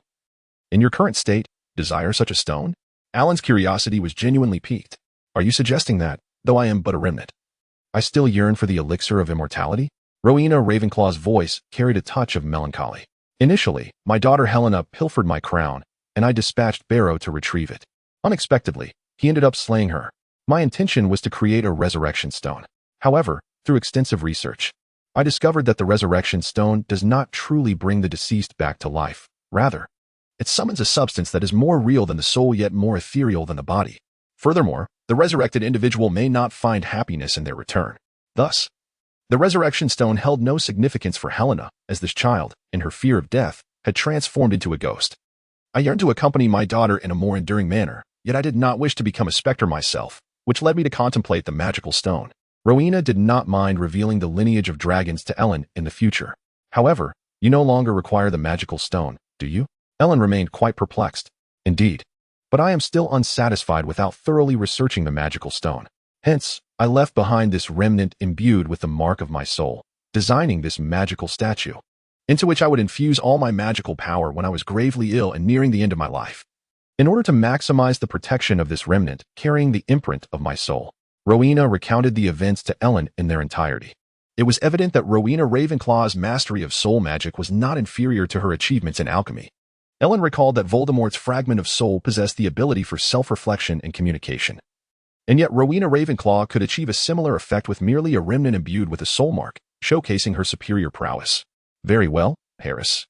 in your current state, desire such a stone?" Alan's curiosity was genuinely piqued. "Are you suggesting that, though I am but a remnant, I still yearn for the elixir of immortality?" Rowena Ravenclaw's voice carried a touch of melancholy. "Initially, my daughter Helena pilfered my crown, and I dispatched Barrow to retrieve it. Unexpectedly, he ended up slaying her. My intention was to create a resurrection stone. However, through extensive research, I discovered that the resurrection stone does not truly bring the deceased back to life. Rather, it summons a substance that is more real than the soul yet more ethereal than the body. Furthermore, the resurrected individual may not find happiness in their return. Thus, the resurrection stone held no significance for Helena, as this child, in her fear of death, had transformed into a ghost. I yearned to accompany my daughter in a more enduring manner, yet I did not wish to become a specter myself, which led me to contemplate the magical stone." Rowena did not mind revealing the lineage of dragons to Ellen in the future. "However, you no longer require the magical stone, do you?" Ellen remained quite perplexed. "Indeed. But I am still unsatisfied without thoroughly researching the magical stone. Hence, I left behind this remnant imbued with the mark of my soul, designing this magical statue, into which I would infuse all my magical power when I was gravely ill and nearing the end of my life. In order to maximize the protection of this remnant carrying the imprint of my soul." Rowena recounted the events to Ellen in their entirety. It was evident that Rowena Ravenclaw's mastery of soul magic was not inferior to her achievements in alchemy. Ellen recalled that Voldemort's fragment of soul possessed the ability for self-reflection and communication. And yet Rowena Ravenclaw could achieve a similar effect with merely a remnant imbued with a soul mark, showcasing her superior prowess. "Very well, Harris.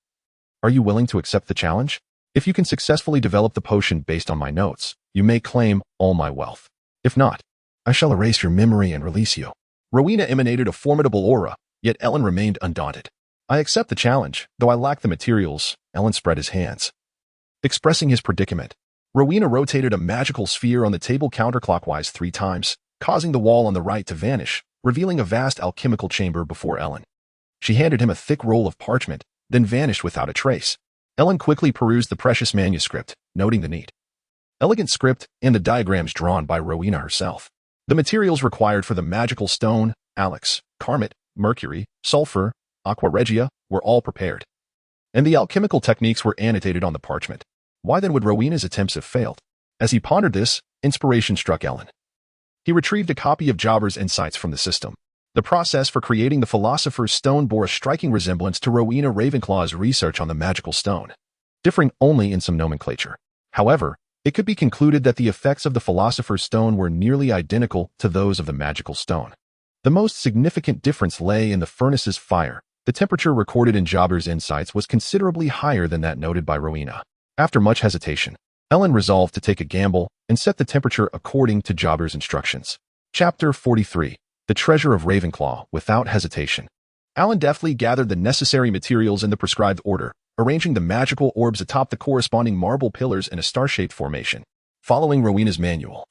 Are you willing to accept the challenge? If you can successfully develop the potion based on my notes, you may claim all my wealth. If not, I shall erase your memory and release you." Rowena emanated a formidable aura, yet Ellen remained undaunted. "I accept the challenge, though I lack the materials." Ellen spread his hands, expressing his predicament. Rowena rotated a magical sphere on the table counterclockwise 3 times, causing the wall on the right to vanish, revealing a vast alchemical chamber before Ellen. She handed him a thick roll of parchment, then vanished without a trace. Ellen quickly perused the precious manuscript, noting the neat, elegant script and the diagrams drawn by Rowena herself. The materials required for the magical stone, alex, carmit, mercury, sulfur, aqua regia, were all prepared, and the alchemical techniques were annotated on the parchment. Why then would Rowena's attempts have failed? As he pondered this, inspiration struck Ellen. He retrieved a copy of Jobber's Insights from the system. The process for creating the Philosopher's Stone bore a striking resemblance to Rowena Ravenclaw's research on the magical stone, differing only in some nomenclature. However, it could be concluded that the effects of the Philosopher's Stone were nearly identical to those of the magical stone. The most significant difference lay in the furnace's fire. The temperature recorded in Jobber's Insights was considerably higher than that noted by Rowena. After much hesitation, Ellen resolved to take a gamble and set the temperature according to Jobber's instructions. Chapter 43. The Treasure of Ravenclaw. Without hesitation, Alan deftly gathered the necessary materials in the prescribed order, arranging the magical orbs atop the corresponding marble pillars in a star-shaped formation. Following Rowena's manual,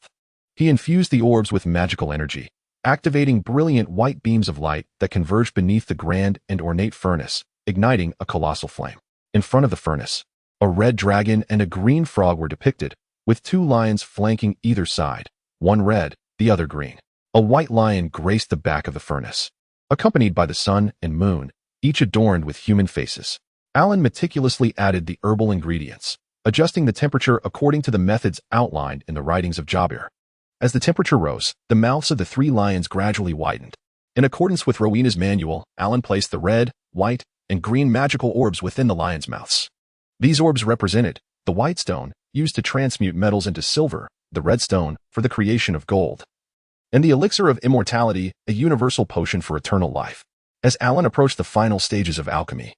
he infused the orbs with magical energy, activating brilliant white beams of light that converged beneath the grand and ornate furnace, igniting a colossal flame. In front of the furnace, a red dragon and a green frog were depicted, with two lions flanking either side, one red, the other green. A white lion graced the back of the furnace, accompanied by the sun and moon, each adorned with human faces. Alan meticulously added the herbal ingredients, adjusting the temperature according to the methods outlined in the writings of Jobber. As the temperature rose, the mouths of the three lions gradually widened. In accordance with Rowena's manual, Alan placed the red, white, and green magical orbs within the lions' mouths. These orbs represented the white stone, used to transmute metals into silver, the red stone, for the creation of gold, and the elixir of immortality, a universal potion for eternal life. As Alan approached the final stages of alchemy,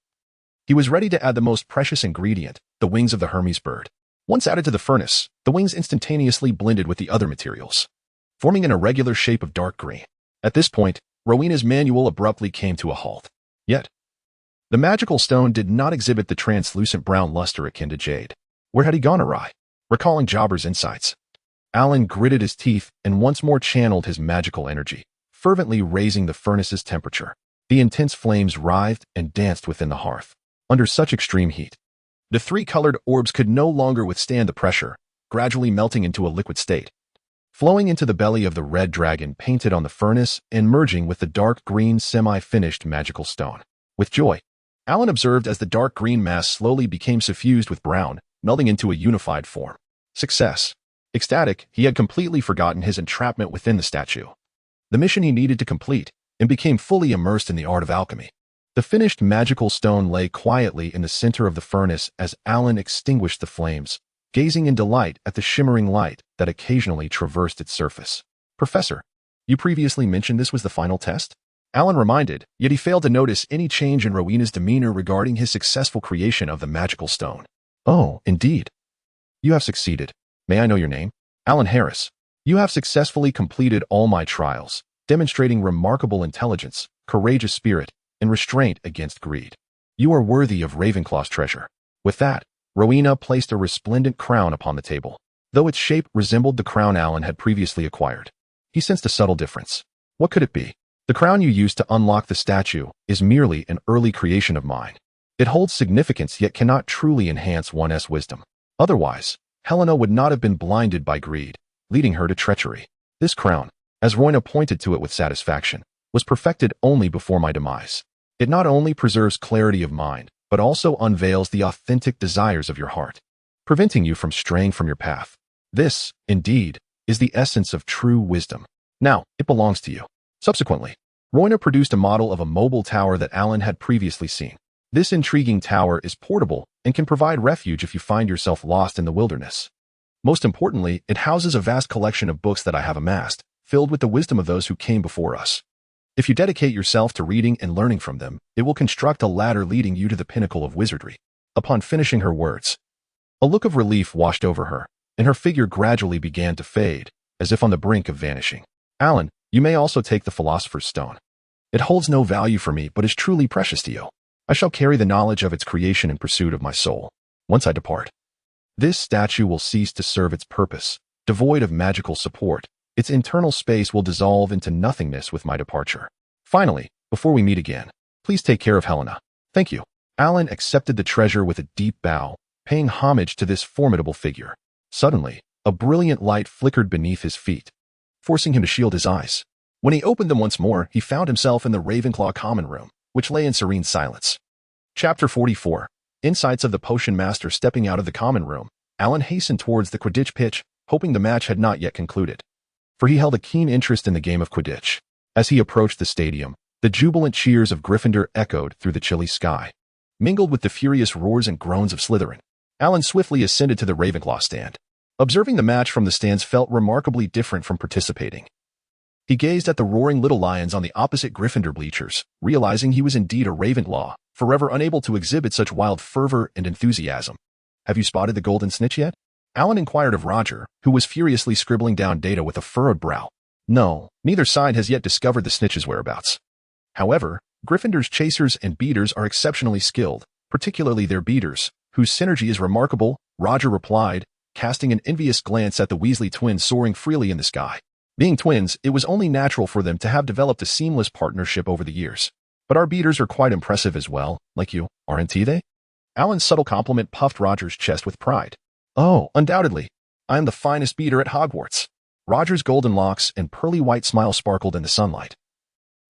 he was ready to add the most precious ingredient, the wings of the Hermes bird. Once added to the furnace, the wings instantaneously blended with the other materials, forming an irregular shape of dark green. At this point, Rowena's manual abruptly came to a halt. Yet, the magical stone did not exhibit the translucent brown luster akin to jade. Where had he gone awry? Recalling Jobber's insights, Alan gritted his teeth and once more channeled his magical energy, fervently raising the furnace's temperature. The intense flames writhed and danced within the hearth. Under such extreme heat, the three-colored orbs could no longer withstand the pressure, gradually melting into a liquid state, flowing into the belly of the red dragon painted on the furnace and merging with the dark green semi-finished magical stone. With joy, Alan observed as the dark green mass slowly became suffused with brown, melding into a unified form. Success. Ecstatic, he had completely forgotten his entrapment within the statue, the mission he needed to complete, and became fully immersed in the art of alchemy. The finished magical stone lay quietly in the center of the furnace as Alan extinguished the flames, gazing in delight at the shimmering light that occasionally traversed its surface. Professor, you previously mentioned this was the final test? Alan reminded, yet he failed to notice any change in Rowena's demeanor regarding his successful creation of the magical stone. Oh, indeed. You have succeeded. May I know your name? Alan Harris. You have successfully completed all my trials, demonstrating remarkable intelligence, courageous spirit, and restraint against greed. You are worthy of Ravenclaw's treasure. With that, Rowena placed a resplendent crown upon the table. Though its shape resembled the crown Alan had previously acquired, he sensed a subtle difference. What could it be? The crown you used to unlock the statue is merely an early creation of mine. It holds significance yet cannot truly enhance one's wisdom. Otherwise, Helena would not have been blinded by greed, leading her to treachery. This crown, as Rowena pointed to it with satisfaction, was perfected only before my demise. It not only preserves clarity of mind, but also unveils the authentic desires of your heart, preventing you from straying from your path. This, indeed, is the essence of true wisdom. Now, it belongs to you. Subsequently, Rowena produced a model of a mobile tower that Alan had previously seen. This intriguing tower is portable and can provide refuge if you find yourself lost in the wilderness. Most importantly, it houses a vast collection of books that I have amassed, filled with the wisdom of those who came before us. If you dedicate yourself to reading and learning from them, it will construct a ladder leading you to the pinnacle of wizardry. Upon finishing her words, a look of relief washed over her, and her figure gradually began to fade, as if on the brink of vanishing. Alan, you may also take the Philosopher's Stone. It holds no value for me, but is truly precious to you. I shall carry the knowledge of its creation in pursuit of my soul. Once I depart, this statue will cease to serve its purpose, devoid of magical support. Its internal space will dissolve into nothingness with my departure. Finally, before we meet again, please take care of Helena. Thank you. Alan accepted the treasure with a deep bow, paying homage to this formidable figure. Suddenly, a brilliant light flickered beneath his feet, forcing him to shield his eyes. When he opened them once more, he found himself in the Ravenclaw common room, which lay in serene silence. Chapter 44. Insights of the Potion Master. Stepping out of the common room, Alan hastened towards the Quidditch pitch, hoping the match had not yet concluded, for he held a keen interest in the game of Quidditch. As he approached the stadium, the jubilant cheers of Gryffindor echoed through the chilly sky, mingled with the furious roars and groans of Slytherin. Alan swiftly ascended to the Ravenclaw stand. Observing the match from the stands felt remarkably different from participating. He gazed at the roaring little lions on the opposite Gryffindor bleachers, realizing he was indeed a Ravenclaw, forever unable to exhibit such wild fervor and enthusiasm. Have you spotted the golden snitch yet? Alan inquired of Roger, who was furiously scribbling down data with a furrowed brow. No, neither side has yet discovered the snitch's whereabouts. However, Gryffindor's chasers and beaters are exceptionally skilled, particularly their beaters, whose synergy is remarkable, Roger replied, casting an envious glance at the Weasley twins soaring freely in the sky. Being twins, it was only natural for them to have developed a seamless partnership over the years. But our beaters are quite impressive as well, like you, aren't they? Alan's subtle compliment puffed Roger's chest with pride. Oh, undoubtedly. I am the finest beater at Hogwarts. Roger's golden locks and pearly white smile sparkled in the sunlight,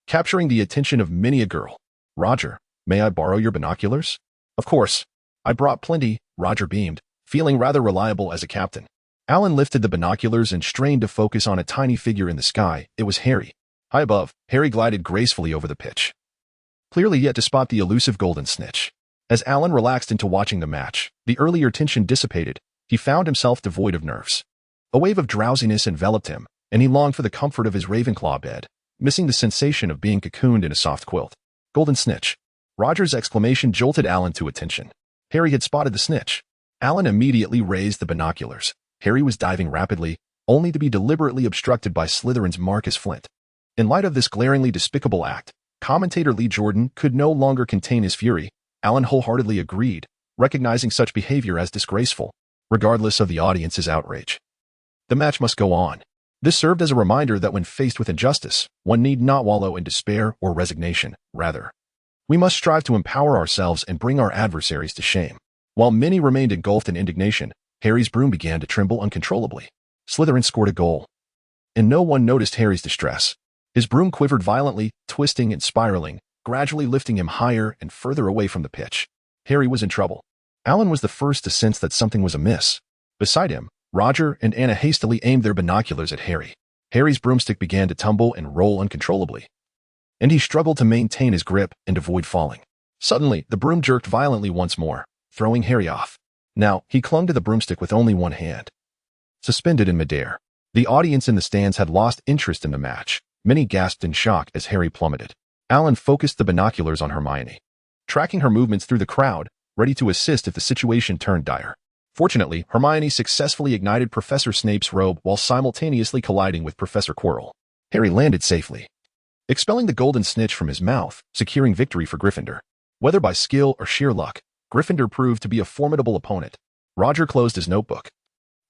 capturing the attention of many a girl. Roger, may I borrow your binoculars? Of course. I brought plenty, Roger beamed, feeling rather reliable as a captain. Alan lifted the binoculars and strained to focus on a tiny figure in the sky. It was Harry. High above, Harry glided gracefully over the pitch, clearly yet to spot the elusive golden snitch. As Alan relaxed into watching the match, the earlier tension dissipated. He found himself devoid of nerves. A wave of drowsiness enveloped him, and he longed for the comfort of his Ravenclaw bed, missing the sensation of being cocooned in a soft quilt. Golden snitch. Roger's exclamation jolted Alan to attention. Harry had spotted the snitch. Alan immediately raised the binoculars. Harry was diving rapidly, only to be deliberately obstructed by Slytherin's Marcus Flint. In light of this glaringly despicable act, commentator Lee Jordan could no longer contain his fury. Alan wholeheartedly agreed, recognizing such behavior as disgraceful, regardless of the audience's outrage. The match must go on. This served as a reminder that when faced with injustice, one need not wallow in despair or resignation. Rather, we must strive to empower ourselves and bring our adversaries to shame. While many remained engulfed in indignation, Harry's broom began to tremble uncontrollably. Slytherin scored a goal, and no one noticed Harry's distress. His broom quivered violently, twisting and spiraling, gradually lifting him higher and further away from the pitch. Harry was in trouble. Alan was the first to sense that something was amiss. Beside him, Roger and Anna hastily aimed their binoculars at Harry. Harry's broomstick began to tumble and roll uncontrollably, and he struggled to maintain his grip and avoid falling. Suddenly, the broom jerked violently once more, throwing Harry off. Now, he clung to the broomstick with only one hand, suspended in midair. The audience in the stands had lost interest in the match. Many gasped in shock as Harry plummeted. Alan focused the binoculars on Hermione, tracking her movements through the crowd, ready to assist if the situation turned dire. Fortunately, Hermione successfully ignited Professor Snape's robe while simultaneously colliding with Professor Quirrell. Harry landed safely, expelling the golden snitch from his mouth, securing victory for Gryffindor. Whether by skill or sheer luck, Gryffindor proved to be a formidable opponent. Roger closed his notebook,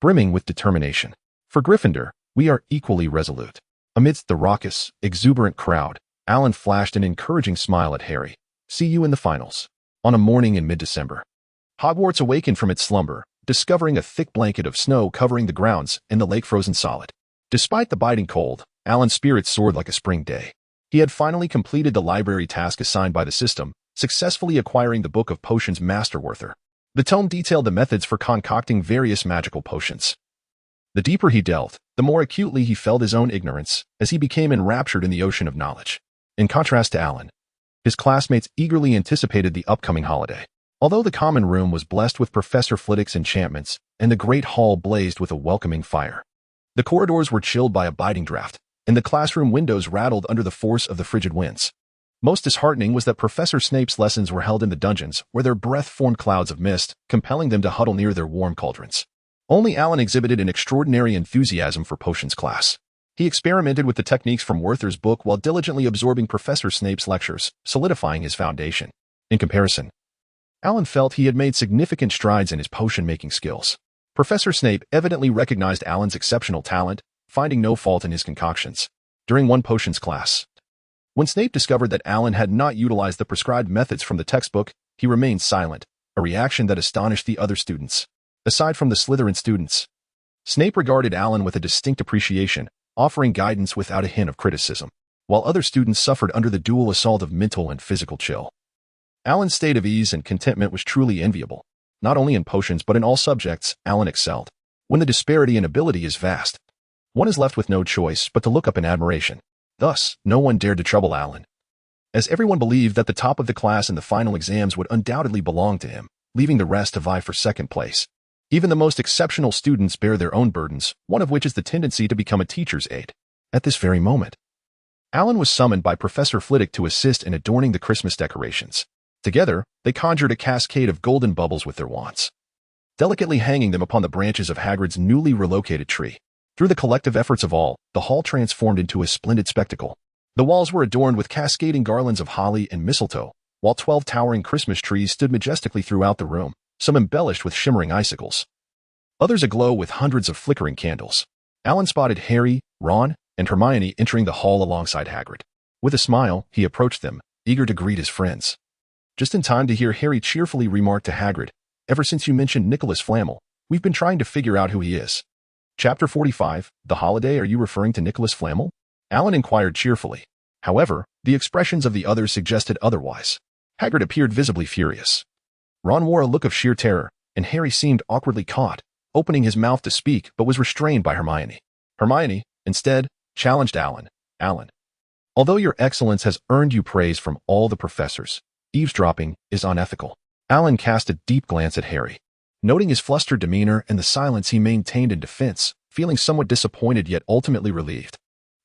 brimming with determination. For Gryffindor, we are equally resolute. Amidst the raucous, exuberant crowd, Alan flashed an encouraging smile at Harry. See you in the finals. On a morning in mid-December, Hogwarts awakened from its slumber, discovering a thick blanket of snow covering the grounds and the lake frozen solid. Despite the biting cold, Alan's spirits soared like a spring day. He had finally completed the library task assigned by the system, successfully acquiring the Book of Potions Masterworther. The tome detailed the methods for concocting various magical potions. The deeper he delved, the more acutely he felt his own ignorance, as he became enraptured in the ocean of knowledge. In contrast to Alan, his classmates eagerly anticipated the upcoming holiday. Although the common room was blessed with Professor Flitwick's enchantments, and the great hall blazed with a welcoming fire, the corridors were chilled by a biting draft, and the classroom windows rattled under the force of the frigid winds. Most disheartening was that Professor Snape's lessons were held in the dungeons, where their breath formed clouds of mist, compelling them to huddle near their warm cauldrons. Only Alan exhibited an extraordinary enthusiasm for potions class. He experimented with the techniques from Werther's book while diligently absorbing Professor Snape's lectures, solidifying his foundation. In comparison, Alan felt he had made significant strides in his potion-making skills. Professor Snape evidently recognized Alan's exceptional talent, finding no fault in his concoctions. During one potions class, when Snape discovered that Alan had not utilized the prescribed methods from the textbook, he remained silent, a reaction that astonished the other students. Aside from the Slytherin students, Snape regarded Alan with a distinct appreciation, offering guidance without a hint of criticism, while other students suffered under the dual assault of mental and physical chill. Alan's state of ease and contentment was truly enviable. Not only in potions but in all subjects, Alan excelled. When the disparity in ability is vast, one is left with no choice but to look up in admiration. Thus, no one dared to trouble Alan, as everyone believed that the top of the class in the final exams would undoubtedly belong to him, leaving the rest to vie for second place. Even the most exceptional students bear their own burdens, one of which is the tendency to become a teacher's aide. At this very moment, Alan was summoned by Professor Flitwick to assist in adorning the Christmas decorations. Together, they conjured a cascade of golden bubbles with their wands. delicately hanging them upon the branches of Hagrid's newly relocated tree. Through the collective efforts of all, the hall transformed into a splendid spectacle. The walls were adorned with cascading garlands of holly and mistletoe, while 12 towering Christmas trees stood majestically throughout the room, some embellished with shimmering icicles, others aglow with hundreds of flickering candles. Alan spotted Harry, Ron, and Hermione entering the hall alongside Hagrid. With a smile, he approached them, eager to greet his friends. Just in time to hear Harry cheerfully remark to Hagrid, "Ever since you mentioned Nicholas Flamel, we've been trying to figure out who he is." Chapter 45, The Holiday. Are you referring to Nicholas Flamel? Alan inquired cheerfully. However, the expressions of the others suggested otherwise. Hagrid appeared visibly furious. Ron wore a look of sheer terror, and Harry seemed awkwardly caught, opening his mouth to speak but was restrained by Hermione. Hermione, instead, challenged Alan. "Alan, although your excellence has earned you praise from all the professors, eavesdropping is unethical." Alan cast a deep glance at Harry. Noting his flustered demeanor and the silence he maintained in defense, feeling somewhat disappointed yet ultimately relieved.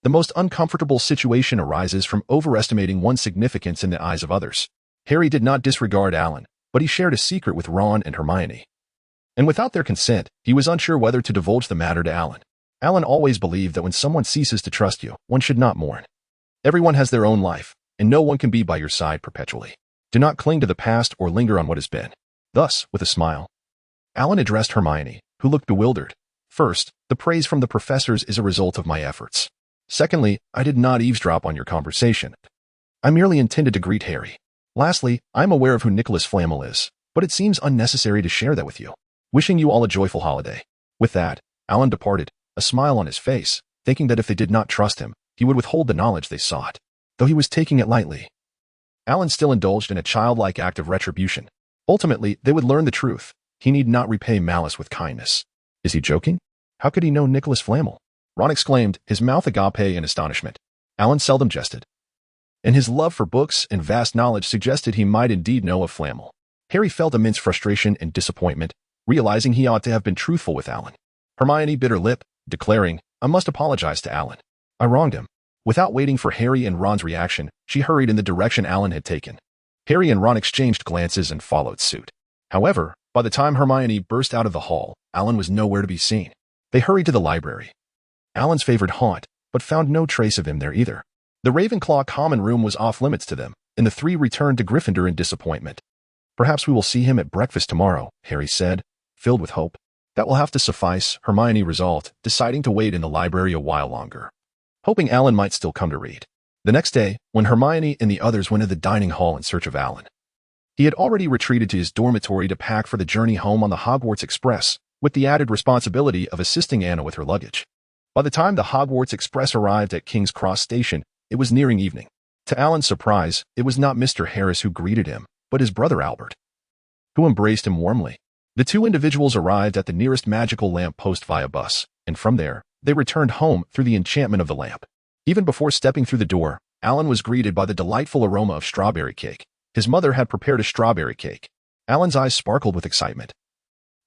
The most uncomfortable situation arises from overestimating one's significance in the eyes of others. Harry did not disregard Alan, but he shared a secret with Ron and Hermione. And without their consent, he was unsure whether to divulge the matter to Alan. Alan always believed that when someone ceases to trust you, one should not mourn. Everyone has their own life, and no one can be by your side perpetually. Do not cling to the past or linger on what has been. Thus, with a smile, Alan addressed Hermione, who looked bewildered. "First, the praise from the professors is a result of my efforts. Secondly, I did not eavesdrop on your conversation. I merely intended to greet Harry. Lastly, I am aware of who Nicholas Flamel is, but it seems unnecessary to share that with you. Wishing you all a joyful holiday." With that, Alan departed, a smile on his face, thinking that if they did not trust him, he would withhold the knowledge they sought. Though he was taking it lightly, Alan still indulged in a childlike act of retribution. Ultimately, they would learn the truth. He need not repay malice with kindness. Is he joking? How could he know Nicholas Flamel? Ron exclaimed, his mouth agape in astonishment. Alan seldom jested, and his love for books and vast knowledge suggested he might indeed know of Flamel. Harry felt immense frustration and disappointment, realizing he ought to have been truthful with Alan. Hermione bit her lip, declaring, "I must apologize to Alan. I wronged him." Without waiting for Harry and Ron's reaction, she hurried in the direction Alan had taken. Harry and Ron exchanged glances and followed suit. However, by the time Hermione burst out of the hall, Alan was nowhere to be seen. They hurried to the library, Alan's favorite haunt, but found no trace of him there either. The Ravenclaw common room was off limits to them, and the three returned to Gryffindor in disappointment. "Perhaps we will see him at breakfast tomorrow," Harry said, filled with hope. "That will have to suffice," Hermione resolved, deciding to wait in the library a while longer, hoping Alan might still come to read. The next day, when Hermione and the others went to the dining hall in search of Alan, he had already retreated to his dormitory to pack for the journey home on the Hogwarts Express, with the added responsibility of assisting Anna with her luggage. By the time the Hogwarts Express arrived at King's Cross Station, it was nearing evening. To Alan's surprise, it was not Mr. Harris who greeted him, but his brother Albert, who embraced him warmly. The two individuals arrived at the nearest magical lamp post via bus, and from there, they returned home through the enchantment of the lamp. Even before stepping through the door, Alan was greeted by the delightful aroma of strawberry cake. His mother had prepared a strawberry cake. Alan's eyes sparkled with excitement,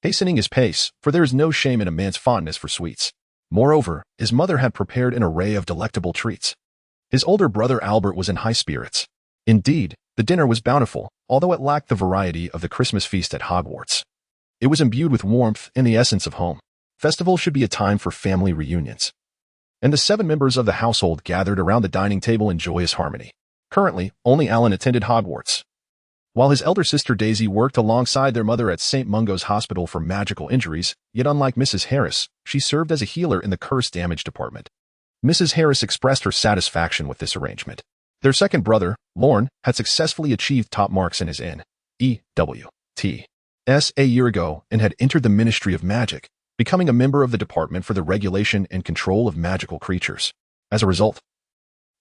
hastening his pace, for there is no shame in a man's fondness for sweets. Moreover, his mother had prepared an array of delectable treats. His older brother Albert was in high spirits. Indeed, the dinner was bountiful, although it lacked the variety of the Christmas feast at Hogwarts. It was imbued with warmth and the essence of home. Festivals should be a time for family reunions, and the 7 members of the household gathered around the dining table in joyous harmony. Currently, only Alan attended Hogwarts, while his elder sister Daisy worked alongside their mother at St. Mungo's Hospital for magical injuries, yet unlike Mrs. Harris, she served as a healer in the curse damage department. Mrs. Harris expressed her satisfaction with this arrangement. Their second brother, Lorne, had successfully achieved top marks in his N.E.W.T.S. a year ago and had entered the Ministry of Magic, becoming a member of the Department for the Regulation and Control of Magical Creatures. As a result,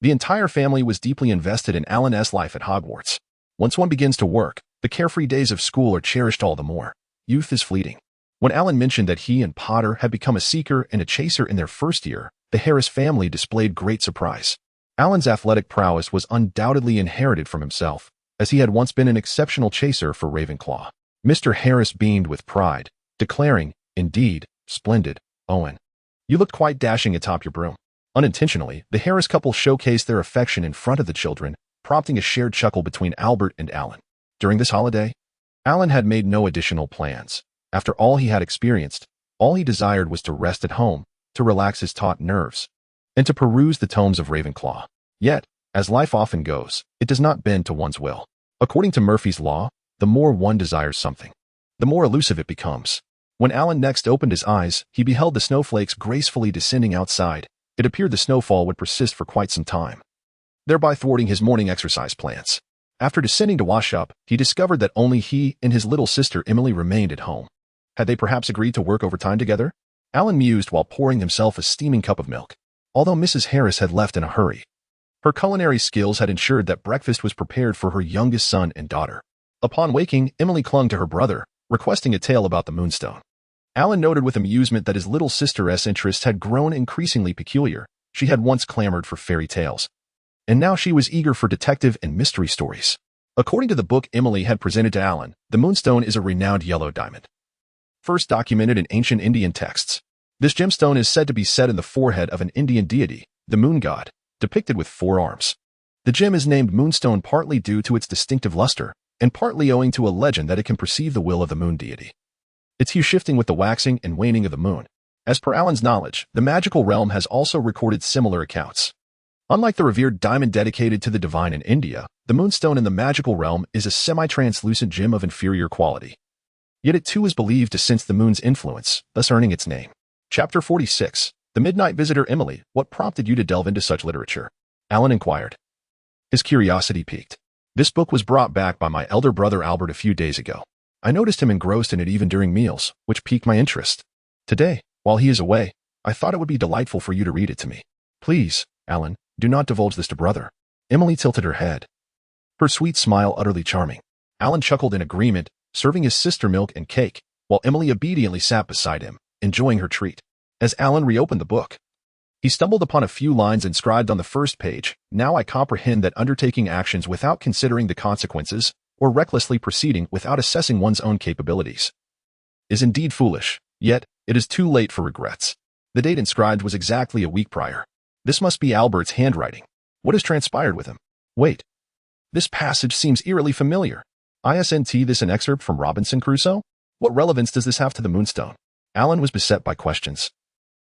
the entire family was deeply invested in Alan's life at Hogwarts. Once one begins to work, the carefree days of school are cherished all the more. Youth is fleeting. When Alan mentioned that he and Potter had become a seeker and a chaser in their first year, the Harris family displayed great surprise. Alan's athletic prowess was undoubtedly inherited from himself, as he had once been an exceptional chaser for Ravenclaw. Mr. Harris beamed with pride, declaring, "Indeed, splendid, Owen. You looked quite dashing atop your broom." Unintentionally, the Harris couple showcased their affection in front of the children, prompting a shared chuckle between Albert and Alan. During this holiday, Alan had made no additional plans. After all he had experienced, all he desired was to rest at home, to relax his taut nerves, and to peruse the tomes of Ravenclaw. Yet, as life often goes, it does not bend to one's will. According to Murphy's Law, the more one desires something, the more elusive it becomes. When Alan next opened his eyes, he beheld the snowflakes gracefully descending outside. It appeared the snowfall would persist for quite some time, thereby thwarting his morning exercise plans. After descending to wash up, he discovered that only he and his little sister Emily remained at home. Had they perhaps agreed to work overtime together? Alan mused while pouring himself a steaming cup of milk. Although Mrs. Harris had left in a hurry, her culinary skills had ensured that breakfast was prepared for her youngest son and daughter. Upon waking, Emily clung to her brother, requesting a tale about the Moonstone. Alan noted with amusement that his little sister's interests had grown increasingly peculiar. She had once clamored for fairy tales, and now she was eager for detective and mystery stories. According to the book Emily had presented to Alan, the Moonstone is a renowned yellow diamond, first documented in ancient Indian texts. This gemstone is said to be set in the forehead of an Indian deity, the moon god, depicted with 4 arms. The gem is named Moonstone partly due to its distinctive luster, and partly owing to a legend that it can perceive the will of the moon deity, its hue shifting with the waxing and waning of the moon. As per Alan's knowledge, the magical realm has also recorded similar accounts. Unlike the revered diamond dedicated to the divine in India, the Moonstone in the magical realm is a semi-translucent gem of inferior quality. Yet it too is believed to sense the moon's influence, thus earning its name. Chapter 46. The Midnight Visitor. Emily, what prompted you to delve into such literature? Alan inquired, his curiosity piqued. This book was brought back by my elder brother Albert a few days ago. I noticed him engrossed in it even during meals, which piqued my interest. Today, while he is away, I thought it would be delightful for you to read it to me. Please, Alan, do not divulge this to brother. Emily tilted her head, her sweet smile utterly charming. Alan chuckled in agreement, serving his sister milk and cake, while Emily obediently sat beside him, enjoying her treat. As Alan reopened the book, he stumbled upon a few lines inscribed on the first page. Now I comprehend that undertaking actions without considering the consequences, or recklessly proceeding without assessing one's own capabilities, is indeed foolish, yet it is too late for regrets. The date inscribed was exactly a week prior. This must be Albert's handwriting. What has transpired with him? Wait. This passage seems eerily familiar. Isn't this an excerpt from Robinson Crusoe? What relevance does this have to the Moonstone? Alan was beset by questions,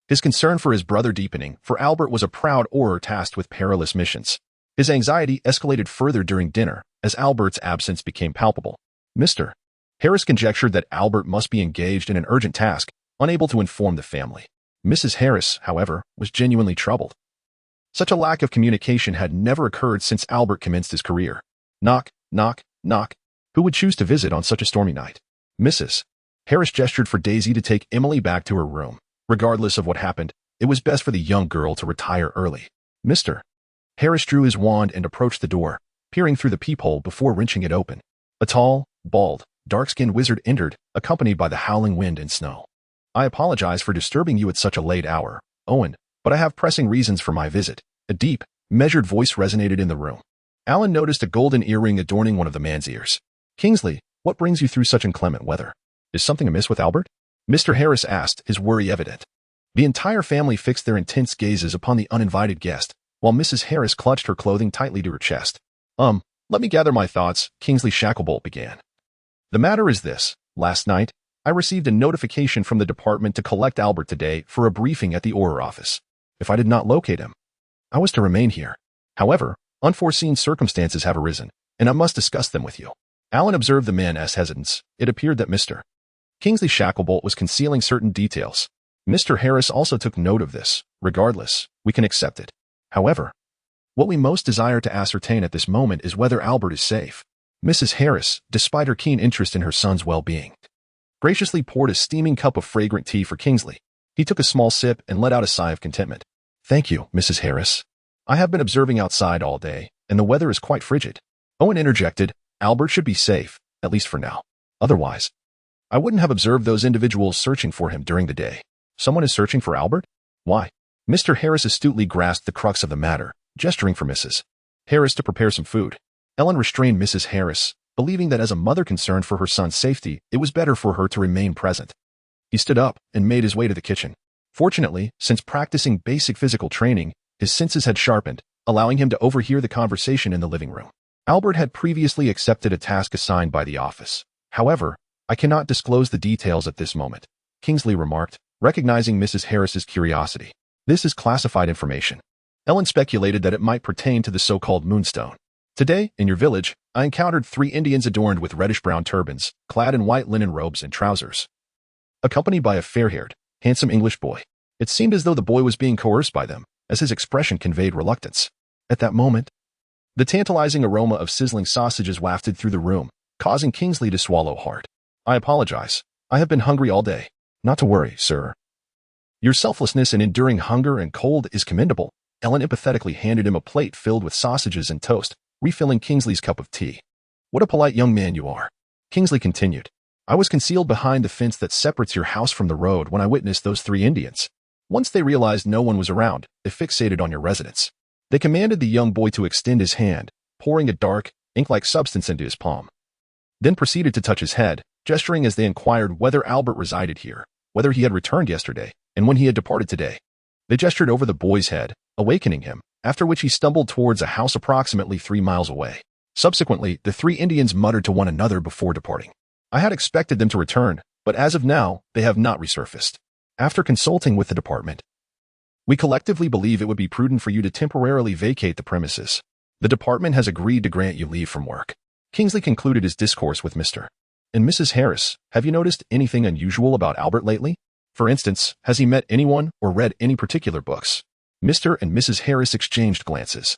his concern for his brother deepening, for Albert was a proud orar tasked with perilous missions. His anxiety escalated further during dinner, as Albert's absence became palpable. Mr. Harris conjectured that Albert must be engaged in an urgent task, unable to inform the family. Mrs. Harris, however, was genuinely troubled. Such a lack of communication had never occurred since Albert commenced his career. Knock, knock, knock. Who would choose to visit on such a stormy night? Mrs. Harris gestured for Daisy to take Emily back to her room. Regardless of what happened, it was best for the young girl to retire early. Mr. Harris drew his wand and approached the door, peering through the peephole before wrenching it open. A tall, bald, dark-skinned wizard entered, accompanied by the howling wind and snow. I apologize for disturbing you at such a late hour, Owen, but I have pressing reasons for my visit. A deep, measured voice resonated in the room. Alan noticed a golden earring adorning one of the man's ears. Kingsley, what brings you through such inclement weather? Is something amiss with Albert? Mr. Harris asked, his worry evident. The entire family fixed their intense gazes upon the uninvited guest, while Mrs. Harris clutched her clothing tightly to her chest. Let me gather my thoughts, Kingsley Shacklebolt began. The matter is this. Last night, I received a notification from the department to collect Albert today for a briefing at the Auror office. If I did not locate him, I was to remain here. However, unforeseen circumstances have arisen, and I must discuss them with you. Alan observed the man's hesitance. It appeared that Mr. Kingsley Shacklebolt was concealing certain details. Mr. Harris also took note of this. Regardless, we can accept it. However, what we most desire to ascertain at this moment is whether Albert is safe. Mrs. Harris, despite her keen interest in her son's well-being, graciously poured a steaming cup of fragrant tea for Kingsley. He took a small sip and let out a sigh of contentment. Thank you, Mrs. Harris. I have been observing outside all day, and the weather is quite frigid. Owen interjected, Albert should be safe, at least for now. Otherwise, I wouldn't have observed those individuals searching for him during the day. Someone is searching for Albert? Why? Mr. Harris astutely grasped the crux of the matter, gesturing for Mrs. Harris to prepare some food. Ellen restrained Mrs. Harris, believing that as a mother concerned for her son's safety, it was better for her to remain present. He stood up and made his way to the kitchen. Fortunately, since practicing basic physical training, his senses had sharpened, allowing him to overhear the conversation in the living room. Albert had previously accepted a task assigned by the office. However, I cannot disclose the details at this moment, Kingsley remarked, recognizing Mrs. Harris's curiosity. This is classified information. Ellen speculated that it might pertain to the so-called moonstone. Today, in your village, I encountered 3 Indians adorned with reddish-brown turbans, clad in white linen robes and trousers, accompanied by a fair-haired, handsome English boy. It seemed as though the boy was being coerced by them, as his expression conveyed reluctance. At that moment, the tantalizing aroma of sizzling sausages wafted through the room, causing Kingsley to swallow hard. I apologize. I have been hungry all day. Not to worry, sir. Your selflessness in enduring hunger and cold is commendable. Ellen empathetically handed him a plate filled with sausages and toast, refilling Kingsley's cup of tea. What a polite young man you are. Kingsley continued. I was concealed behind the fence that separates your house from the road when I witnessed those 3 Indians. Once they realized no one was around, they fixated on your residence. They commanded the young boy to extend his hand, pouring a dark, ink-like substance into his palm. Then proceeded to touch his head, gesturing as they inquired whether Albert resided here, whether he had returned yesterday, and when he had departed today. They gestured over the boy's head, awakening him, after which he stumbled towards a house approximately 3 miles away. Subsequently, the 3 Indians muttered to one another before departing. I had expected them to return, but as of now, they have not resurfaced. After consulting with the department, we collectively believe it would be prudent for you to temporarily vacate the premises. The department has agreed to grant you leave from work. Kingsley concluded his discourse with Mr. and Mrs. Harris. Have you noticed anything unusual about Albert lately? For instance, has he met anyone or read any particular books? Mr. and Mrs. Harris exchanged glances.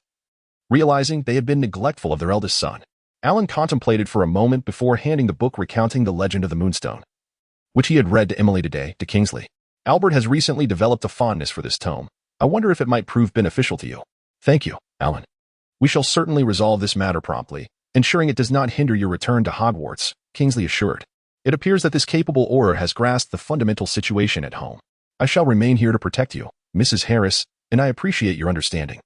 Realizing they had been neglectful of their eldest son, Alan contemplated for a moment before handing the book recounting the legend of the Moonstone, which he had read to Emily today, to Kingsley. Albert has recently developed a fondness for this tome. I wonder if it might prove beneficial to you. Thank you, Alan. We shall certainly resolve this matter promptly, ensuring it does not hinder your return to Hogwarts, Kingsley assured. It appears that this capable auror has grasped the fundamental situation at home. I shall remain here to protect you, Mrs. Harris, and I appreciate your understanding.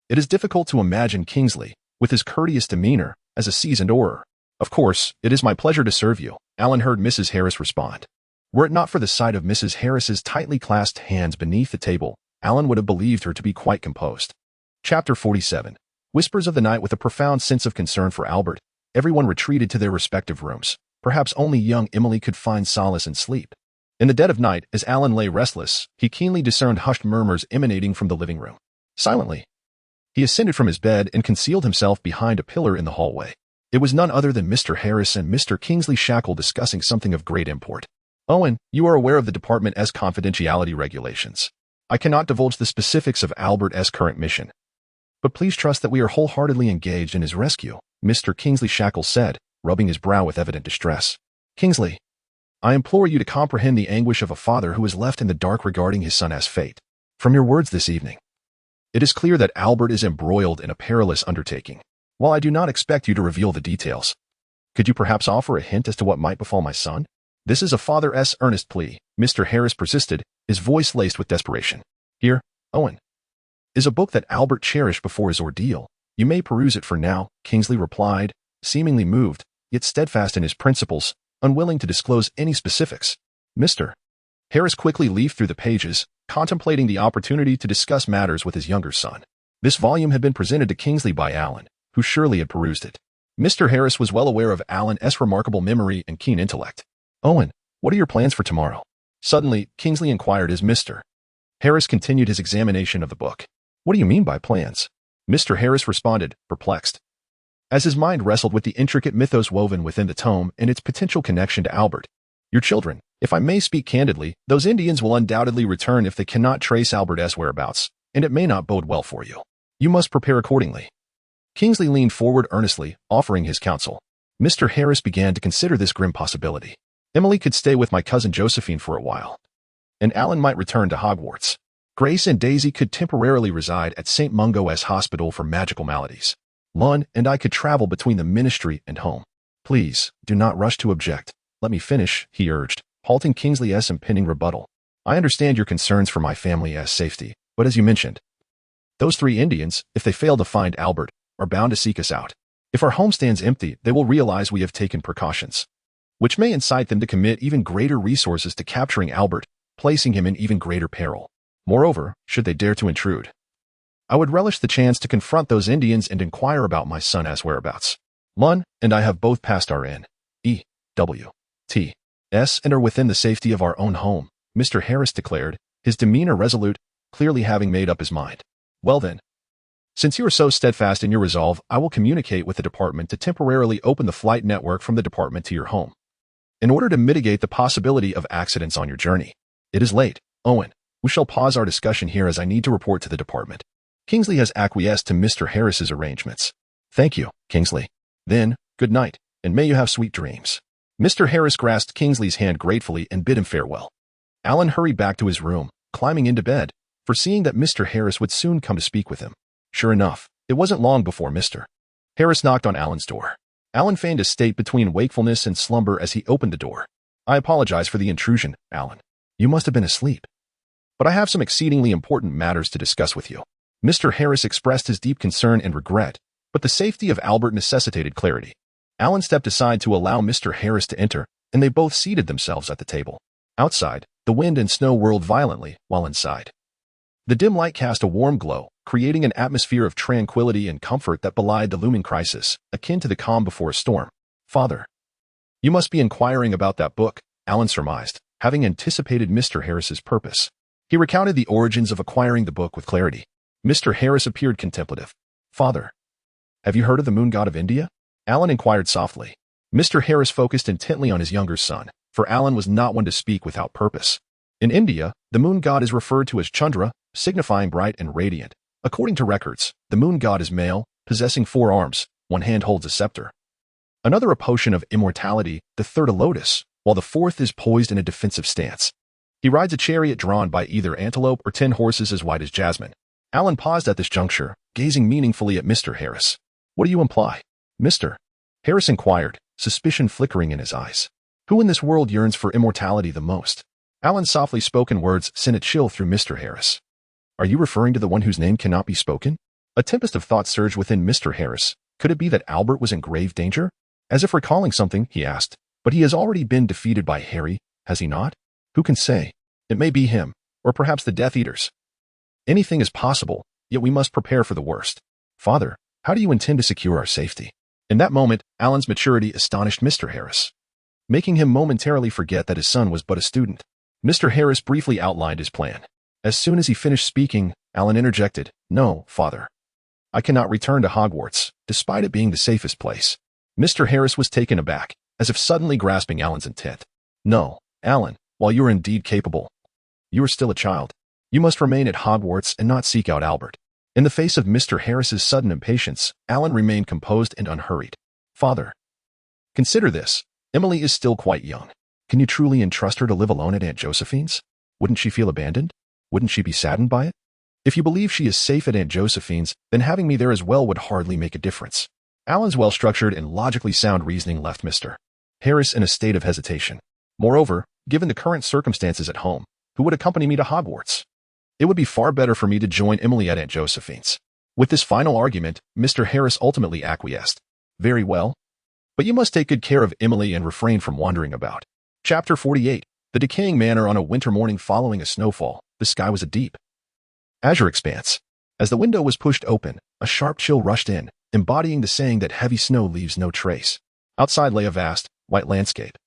It is difficult to imagine Kingsley, with his courteous demeanor, as a seasoned auror. Of course, it is my pleasure to serve you, Alan heard Mrs. Harris respond. Were it not for the sight of Mrs. Harris's tightly clasped hands beneath the table, Alan would have believed her to be quite composed. Chapter 47. Whispers of the night. With a profound sense of concern for Albert, everyone retreated to their respective rooms. Perhaps only young Emily could find solace in sleep. In the dead of night, as Alan lay restless, he keenly discerned hushed murmurs emanating from the living room. Silently, he ascended from his bed and concealed himself behind a pillar in the hallway. It was none other than Mr. Harris and Mr. Kingsley Shackle discussing something of great import. Owen, you are aware of the department's confidentiality regulations. I cannot divulge the specifics of Albert's current mission, but please trust that we are wholeheartedly engaged in his rescue, Mr. Kingsley Shackle said, rubbing his brow with evident distress. Kingsley, I implore you to comprehend the anguish of a father who is left in the dark regarding his son's fate. From your words this evening, it is clear that Albert is embroiled in a perilous undertaking. While I do not expect you to reveal the details, could you perhaps offer a hint as to what might befall my son? This is a father's earnest plea, Mr. Harris persisted, his voice laced with desperation. Here, Owen, is a book that Albert cherished before his ordeal. You may peruse it for now, Kingsley replied, seemingly moved, yet steadfast in his principles, unwilling to disclose any specifics. Mr. Harris quickly leafed through the pages, contemplating the opportunity to discuss matters with his younger son. This volume had been presented to Kingsley by Alan, who surely had perused it. Mr. Harris was well aware of Alan's remarkable memory and keen intellect. Owen, what are your plans for tomorrow? Suddenly, Kingsley inquired as Mr. Harris continued his examination of the book. What do you mean by plans? Mr. Harris responded, perplexed, as his mind wrestled with the intricate mythos woven within the tome and its potential connection to Albert. Your children, if I may speak candidly, those Indians will undoubtedly return if they cannot trace Albert's whereabouts, and it may not bode well for you. You must prepare accordingly. Kingsley leaned forward earnestly, offering his counsel. Mr. Harris began to consider this grim possibility. Emily could stay with my cousin Josephine for a while, and Alan might return to Hogwarts. Grace and Daisy could temporarily reside at St. Mungo's Hospital for Magical Maladies. Lon and I could travel between the ministry and home. Please, do not rush to object. Let me finish, he urged, halting Kingsley's impending rebuttal. I understand your concerns for my family's safety, but as you mentioned, those 3 Indians, if they fail to find Albert, are bound to seek us out. If our home stands empty, they will realize we have taken precautions, which may incite them to commit even greater resources to capturing Albert, placing him in even greater peril. Moreover, should they dare to intrude, I would relish the chance to confront those Indians and inquire about my son's whereabouts. Lon and I have both passed our N.E.W. and are within the safety of our own home, Mr. Harris declared, his demeanor resolute, clearly having made up his mind. Well then, since you are so steadfast in your resolve, I will communicate with the department to temporarily open the flight network from the department to your home, in order to mitigate the possibility of accidents on your journey. It is late, Owen. We shall pause our discussion here as I need to report to the department. Kingsley has acquiesced to Mr. Harris's arrangements. Thank you, Kingsley. Then, good night, and may you have sweet dreams. Mr. Harris grasped Kingsley's hand gratefully and bid him farewell. Alan hurried back to his room, climbing into bed, foreseeing that Mr. Harris would soon come to speak with him. Sure enough, it wasn't long before Mr. Harris knocked on Alan's door. Alan feigned a state between wakefulness and slumber as he opened the door. I apologize for the intrusion, Alan. You must have been asleep. But I have some exceedingly important matters to discuss with you. Mr. Harris expressed his deep concern and regret, but the safety of Albert necessitated clarity. Alan stepped aside to allow Mr. Harris to enter, and they both seated themselves at the table. Outside, the wind and snow whirled violently, while inside, the dim light cast a warm glow, creating an atmosphere of tranquility and comfort that belied the looming crisis, akin to the calm before a storm. Father, you must be inquiring about that book, Alan surmised, having anticipated Mr. Harris's purpose. He recounted the origins of acquiring the book with clarity. Mr. Harris appeared contemplative. Father, have you heard of the moon god of India? Alan inquired softly. Mr. Harris focused intently on his younger son, for Alan was not one to speak without purpose. In India, the moon god is referred to as Chandra, signifying bright and radiant. According to records, the moon god is male, possessing 4 arms, one hand holds a scepter, another a potion of immortality, the third a lotus, while the fourth is poised in a defensive stance. He rides a chariot drawn by either antelope or 10 horses as white as jasmine. Alan paused at this juncture, gazing meaningfully at Mr. Harris. What do you imply? Mr. Harris inquired, suspicion flickering in his eyes. Who in this world yearns for immortality the most? Alan's softly spoken words sent a chill through Mr. Harris. Are you referring to the one whose name cannot be spoken? A tempest of thought surged within Mr. Harris. Could it be that Albert was in grave danger? As if recalling something, he asked. But he has already been defeated by Harry, has he not? Who can say? It may be him, or perhaps the Death Eaters. Anything is possible, yet we must prepare for the worst. Father, how do you intend to secure our safety? In that moment, Alan's maturity astonished Mr. Harris, making him momentarily forget that his son was but a student. Mr. Harris briefly outlined his plan. As soon as he finished speaking, Alan interjected, No, Father. I cannot return to Hogwarts, despite it being the safest place. Mr. Harris was taken aback, as if suddenly grasping Alan's intent. No, Alan, while you are indeed capable, you are still a child. You must remain at Hogwarts and not seek out Albert. In the face of Mr. Harris's sudden impatience, Alan remained composed and unhurried. Father, consider this. Emily is still quite young. Can you truly entrust her to live alone at Aunt Josephine's? Wouldn't she feel abandoned? Wouldn't she be saddened by it? If you believe she is safe at Aunt Josephine's, then having me there as well would hardly make a difference. Alan's well-structured and logically sound reasoning left Mr. Harris in a state of hesitation. Moreover, given the current circumstances at home, who would accompany me to Hogwarts? It would be far better for me to join Emily at Aunt Josephine's. With this final argument, Mr. Harris ultimately acquiesced. Very well. But you must take good care of Emily and refrain from wandering about. Chapter 48. The decaying manor on a winter morning following a snowfall. The sky was a deep azure expanse. As the window was pushed open, a sharp chill rushed in, embodying the saying that heavy snow leaves no trace. Outside lay a vast, white landscape,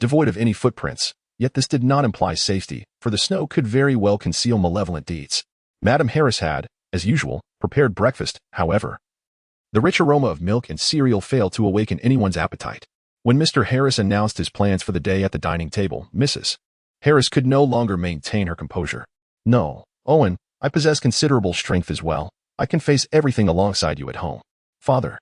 devoid of any footprints, yet this did not imply safety, for the snow could very well conceal malevolent deeds. Madame Harris had, as usual, prepared breakfast, however. The rich aroma of milk and cereal failed to awaken anyone's appetite. When Mr. Harris announced his plans for the day at the dining table, Mrs. Harris could no longer maintain her composure. No, Owen, I possess considerable strength as well. I can face everything alongside you at home. Father,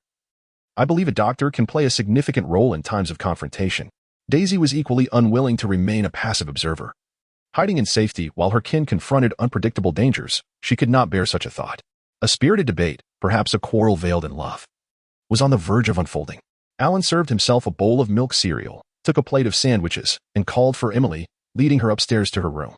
I believe a doctor can play a significant role in times of confrontation. Daisy was equally unwilling to remain a passive observer. Hiding in safety while her kin confronted unpredictable dangers, she could not bear such a thought. A spirited debate, perhaps a quarrel veiled in love, was on the verge of unfolding. Alan served himself a bowl of milk cereal, took a plate of sandwiches, and called for Emily, leading her upstairs to her room.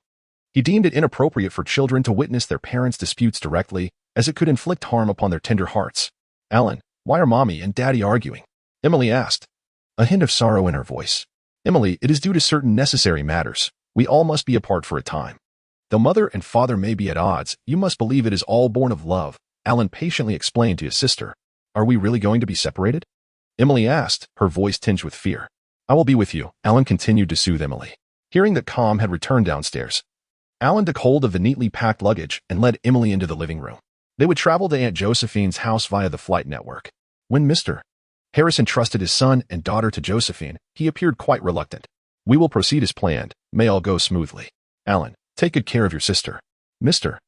He deemed it inappropriate for children to witness their parents' disputes directly, as it could inflict harm upon their tender hearts. Alan, why are Mommy and Daddy arguing? Emily asked, a hint of sorrow in her voice. Emily, it is due to certain necessary matters. We all must be apart for a time. Though Mother and Father may be at odds, you must believe it is all born of love, Alan patiently explained to his sister. Are we really going to be separated? Emily asked, her voice tinged with fear. I will be with you, Alan continued to soothe Emily. Hearing that Calm had returned downstairs, Alan took hold of the neatly packed luggage and led Emily into the living room. They would travel to Aunt Josephine's house via the flight network. When Mr. Harris entrusted his son and daughter to Josephine, he appeared quite reluctant. We will proceed as planned. May all go smoothly. Alan, take good care of your sister. Mr.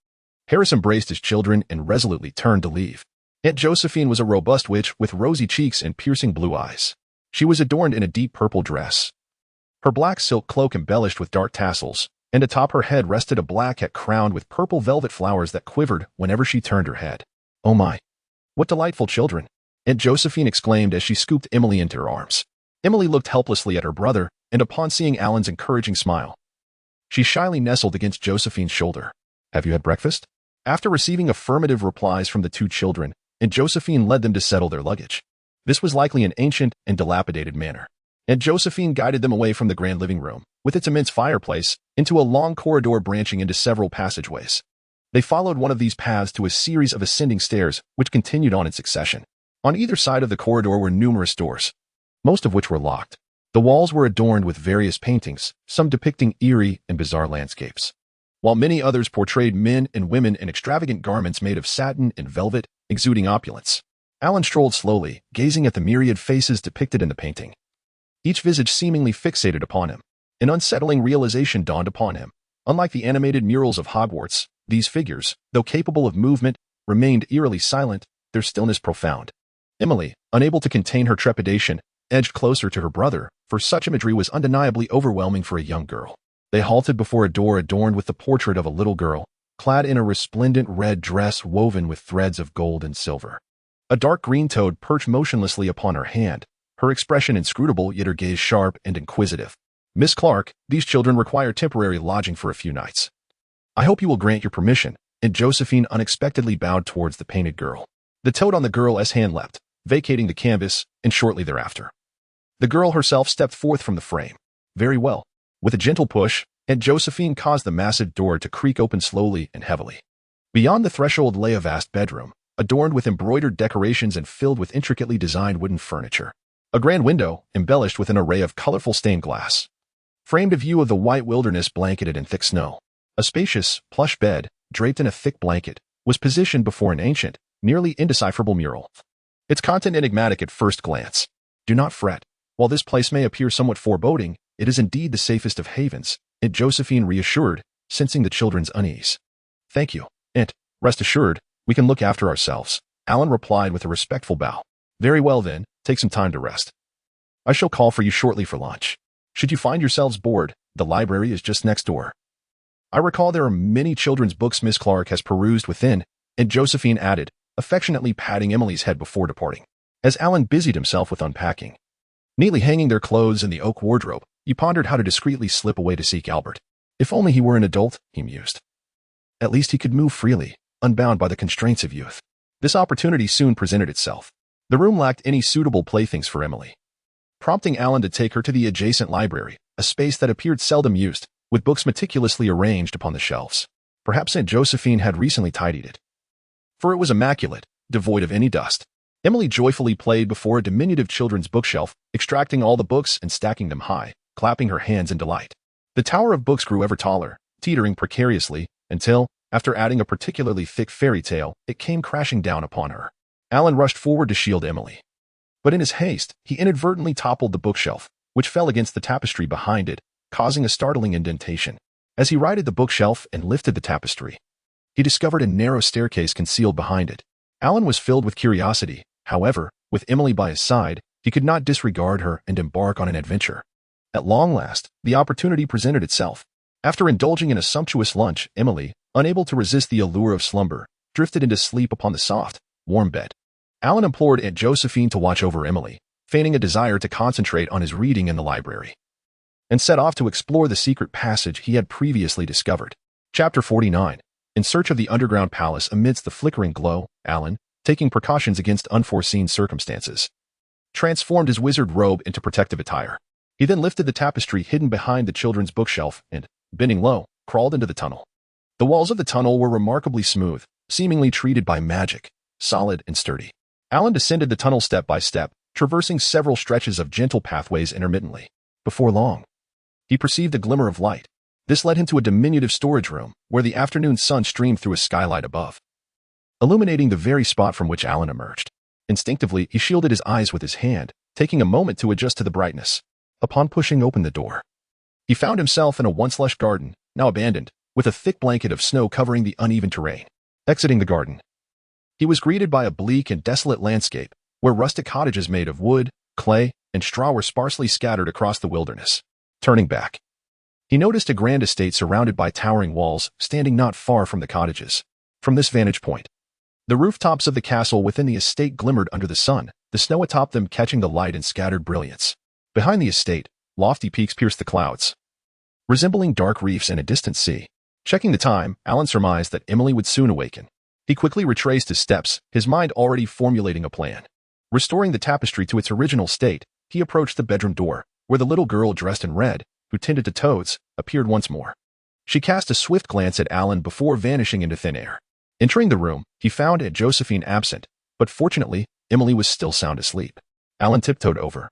Harris embraced his children and resolutely turned to leave. Aunt Josephine was a robust witch with rosy cheeks and piercing blue eyes. She was adorned in a deep purple dress. Her black silk cloak embellished with dark tassels, and atop her head rested a black hat crowned with purple velvet flowers that quivered whenever she turned her head. Oh my! What delightful children! Aunt Josephine exclaimed as she scooped Emily into her arms. Emily looked helplessly at her brother, and upon seeing Alan's encouraging smile, she shyly nestled against Josephine's shoulder. Have you had breakfast? After receiving affirmative replies from the two children, Aunt Josephine led them to settle their luggage. This was likely an ancient and dilapidated manor. Aunt Josephine guided them away from the grand living room, with its immense fireplace, into a long corridor branching into several passageways. They followed one of these paths to a series of ascending stairs, which continued on in succession. On either side of the corridor were numerous doors, most of which were locked. The walls were adorned with various paintings, some depicting eerie and bizarre landscapes, while many others portrayed men and women in extravagant garments made of satin and velvet, exuding opulence. Alan strolled slowly, gazing at the myriad faces depicted in the painting, each visage seemingly fixated upon him. An unsettling realization dawned upon him. Unlike the animated murals of Hogwarts, these figures, though capable of movement, remained eerily silent, their stillness profound. Emily, unable to contain her trepidation, edged closer to her brother, for such imagery was undeniably overwhelming for a young girl. They halted before a door adorned with the portrait of a little girl, clad in a resplendent red dress woven with threads of gold and silver. A dark green toad perched motionlessly upon her hand, her expression inscrutable yet her gaze sharp and inquisitive. Miss Clark, these children require temporary lodging for a few nights. I hope you will grant your permission, and Josephine unexpectedly bowed towards the painted girl. The toad on the girl's hand leapt, vacating the canvas, and shortly thereafter, the girl herself stepped forth from the frame. Very well. With a gentle push, Aunt Josephine caused the massive door to creak open slowly and heavily. Beyond the threshold lay a vast bedroom, adorned with embroidered decorations and filled with intricately designed wooden furniture. A grand window, embellished with an array of colorful stained glass, framed a view of the white wilderness blanketed in thick snow. A spacious, plush bed, draped in a thick blanket, was positioned before an ancient, nearly indecipherable mural, its content enigmatic at first glance. Do not fret. While this place may appear somewhat foreboding, it is indeed the safest of havens, Aunt Josephine reassured, sensing the children's unease. Thank you, Aunt. Rest assured, we can look after ourselves, Alan replied with a respectful bow. Very well then, take some time to rest. I shall call for you shortly for lunch. Should you find yourselves bored, the library is just next door. I recall there are many children's books Miss Clark has perused within, and Josephine added, affectionately patting Emily's head before departing. As Alan busied himself with unpacking, neatly hanging their clothes in the oak wardrobe, he pondered how to discreetly slip away to seek Albert. If only he were an adult, he mused. At least he could move freely, unbound by the constraints of youth. This opportunity soon presented itself. The room lacked any suitable playthings for Emily, prompting Alan to take her to the adjacent library, a space that appeared seldom used, with books meticulously arranged upon the shelves. Perhaps Aunt Josephine had recently tidied it, for it was immaculate, devoid of any dust. Emily joyfully played before a diminutive children's bookshelf, extracting all the books and stacking them high, clapping her hands in delight. The tower of books grew ever taller, teetering precariously, until, after adding a particularly thick fairy tale, it came crashing down upon her. Alan rushed forward to shield Emily, but in his haste, he inadvertently toppled the bookshelf, which fell against the tapestry behind it, causing a startling indentation. As he righted the bookshelf and lifted the tapestry, he discovered a narrow staircase concealed behind it. Alan was filled with curiosity. However, with Emily by his side, he could not disregard her and embark on an adventure. At long last, the opportunity presented itself. After indulging in a sumptuous lunch, Emily, unable to resist the allure of slumber, drifted into sleep upon the soft, warm bed. Alan implored Aunt Josephine to watch over Emily, feigning a desire to concentrate on his reading in the library, and set off to explore the secret passage he had previously discovered. Chapter 49. In search of the underground palace amidst the flickering glow, Alan, taking precautions against unforeseen circumstances, transformed his wizard robe into protective attire. He then lifted the tapestry hidden behind the children's bookshelf and, bending low, crawled into the tunnel. The walls of the tunnel were remarkably smooth, seemingly treated by magic, solid and sturdy. Alan descended the tunnel step by step, traversing several stretches of gentle pathways intermittently. Before long, he perceived a glimmer of light. This led him to a diminutive storage room, where the afternoon sun streamed through a skylight above, illuminating the very spot from which Alan emerged. Instinctively, he shielded his eyes with his hand, taking a moment to adjust to the brightness. Upon pushing open the door, he found himself in a once lush garden, now abandoned, with a thick blanket of snow covering the uneven terrain. Exiting the garden, he was greeted by a bleak and desolate landscape, where rustic cottages made of wood, clay, and straw were sparsely scattered across the wilderness. Turning back, he noticed a grand estate surrounded by towering walls, standing not far from the cottages. From this vantage point, the rooftops of the castle within the estate glimmered under the sun, the snow atop them catching the light in scattered brilliance. Behind the estate, lofty peaks pierced the clouds, resembling dark reefs in a distant sea. Checking the time, Alan surmised that Emily would soon awaken. He quickly retraced his steps, his mind already formulating a plan. Restoring the tapestry to its original state, he approached the bedroom door, where the little girl dressed in red, who tended to toads, appeared once more. She cast a swift glance at Alan before vanishing into thin air. Entering the room, he found Aunt Josephine absent, but fortunately, Emily was still sound asleep. Alan tiptoed over,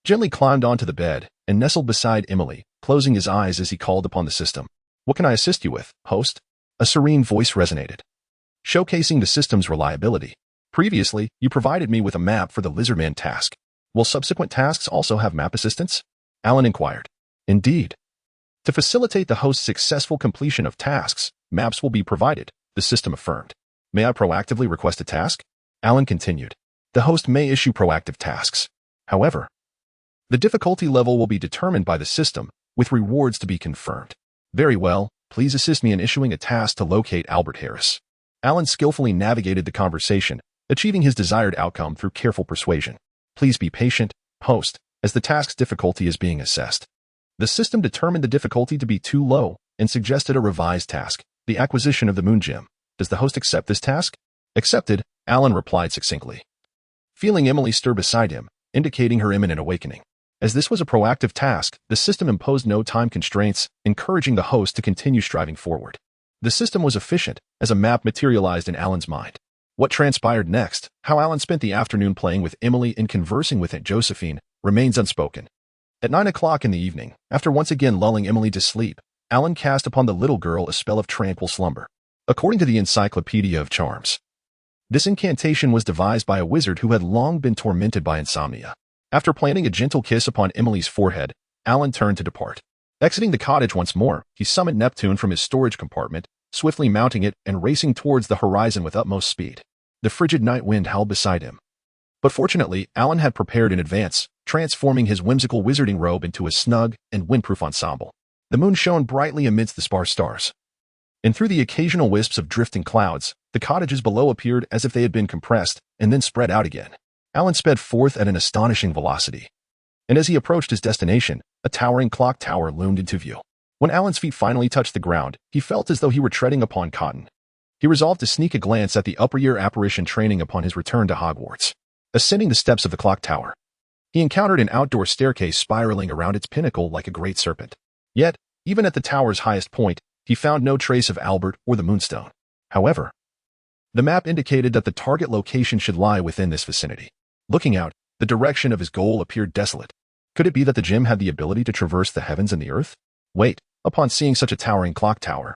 gently climbed onto the bed, and nestled beside Emily, closing his eyes as he called upon the system. "What can I assist you with, host?" A serene voice resonated, showcasing the system's reliability. "Previously, you provided me with a map for the Lizardman task. Will subsequent tasks also have map assistance?" Alan inquired. "Indeed. To facilitate the host's successful completion of tasks, maps will be provided," the system affirmed. "May I proactively request a task?" Alan continued. "The host may issue proactive tasks. However, the difficulty level will be determined by the system, with rewards to be confirmed." "Very well, please assist me in issuing a task to locate Albert Harris." Alan skillfully navigated the conversation, achieving his desired outcome through careful persuasion. "Please be patient, host, as the task's difficulty is being assessed." The system determined the difficulty to be too low and suggested a revised task, the acquisition of the moon gem. "Does the host accept this task?" "Accepted," Alan replied succinctly, feeling Emily stir beside him, indicating her imminent awakening. As this was a proactive task, the system imposed no time constraints, encouraging the host to continue striving forward. The system was efficient, as a map materialized in Alan's mind. What transpired next, how Alan spent the afternoon playing with Emily and conversing with Aunt Josephine, remains unspoken. At 9 o'clock in the evening, after once again lulling Emily to sleep, Alan cast upon the little girl a spell of tranquil slumber. According to the Encyclopedia of Charms, this incantation was devised by a wizard who had long been tormented by insomnia. After planting a gentle kiss upon Emily's forehead, Alan turned to depart. Exiting the cottage once more, he summoned Neptune from his storage compartment, swiftly mounting it and racing towards the horizon with utmost speed. The frigid night wind howled beside him. But fortunately, Alan had prepared in advance, transforming his whimsical wizarding robe into a snug and windproof ensemble. The moon shone brightly amidst the sparse stars, and through the occasional wisps of drifting clouds, the cottages below appeared as if they had been compressed and then spread out again. Alan sped forth at an astonishing velocity, and as he approached his destination, a towering clock tower loomed into view. When Alan's feet finally touched the ground, he felt as though he were treading upon cotton. He resolved to sneak a glance at the upper-year apparition training upon his return to Hogwarts. Ascending the steps of the clock tower, he encountered an outdoor staircase spiraling around its pinnacle like a great serpent. Yet, even at the tower's highest point, he found no trace of Albert or the Moonstone. However, the map indicated that the target location should lie within this vicinity. Looking out, the direction of his goal appeared desolate. Could it be that the gem had the ability to traverse the heavens and the earth? Wait, upon seeing such a towering clock tower,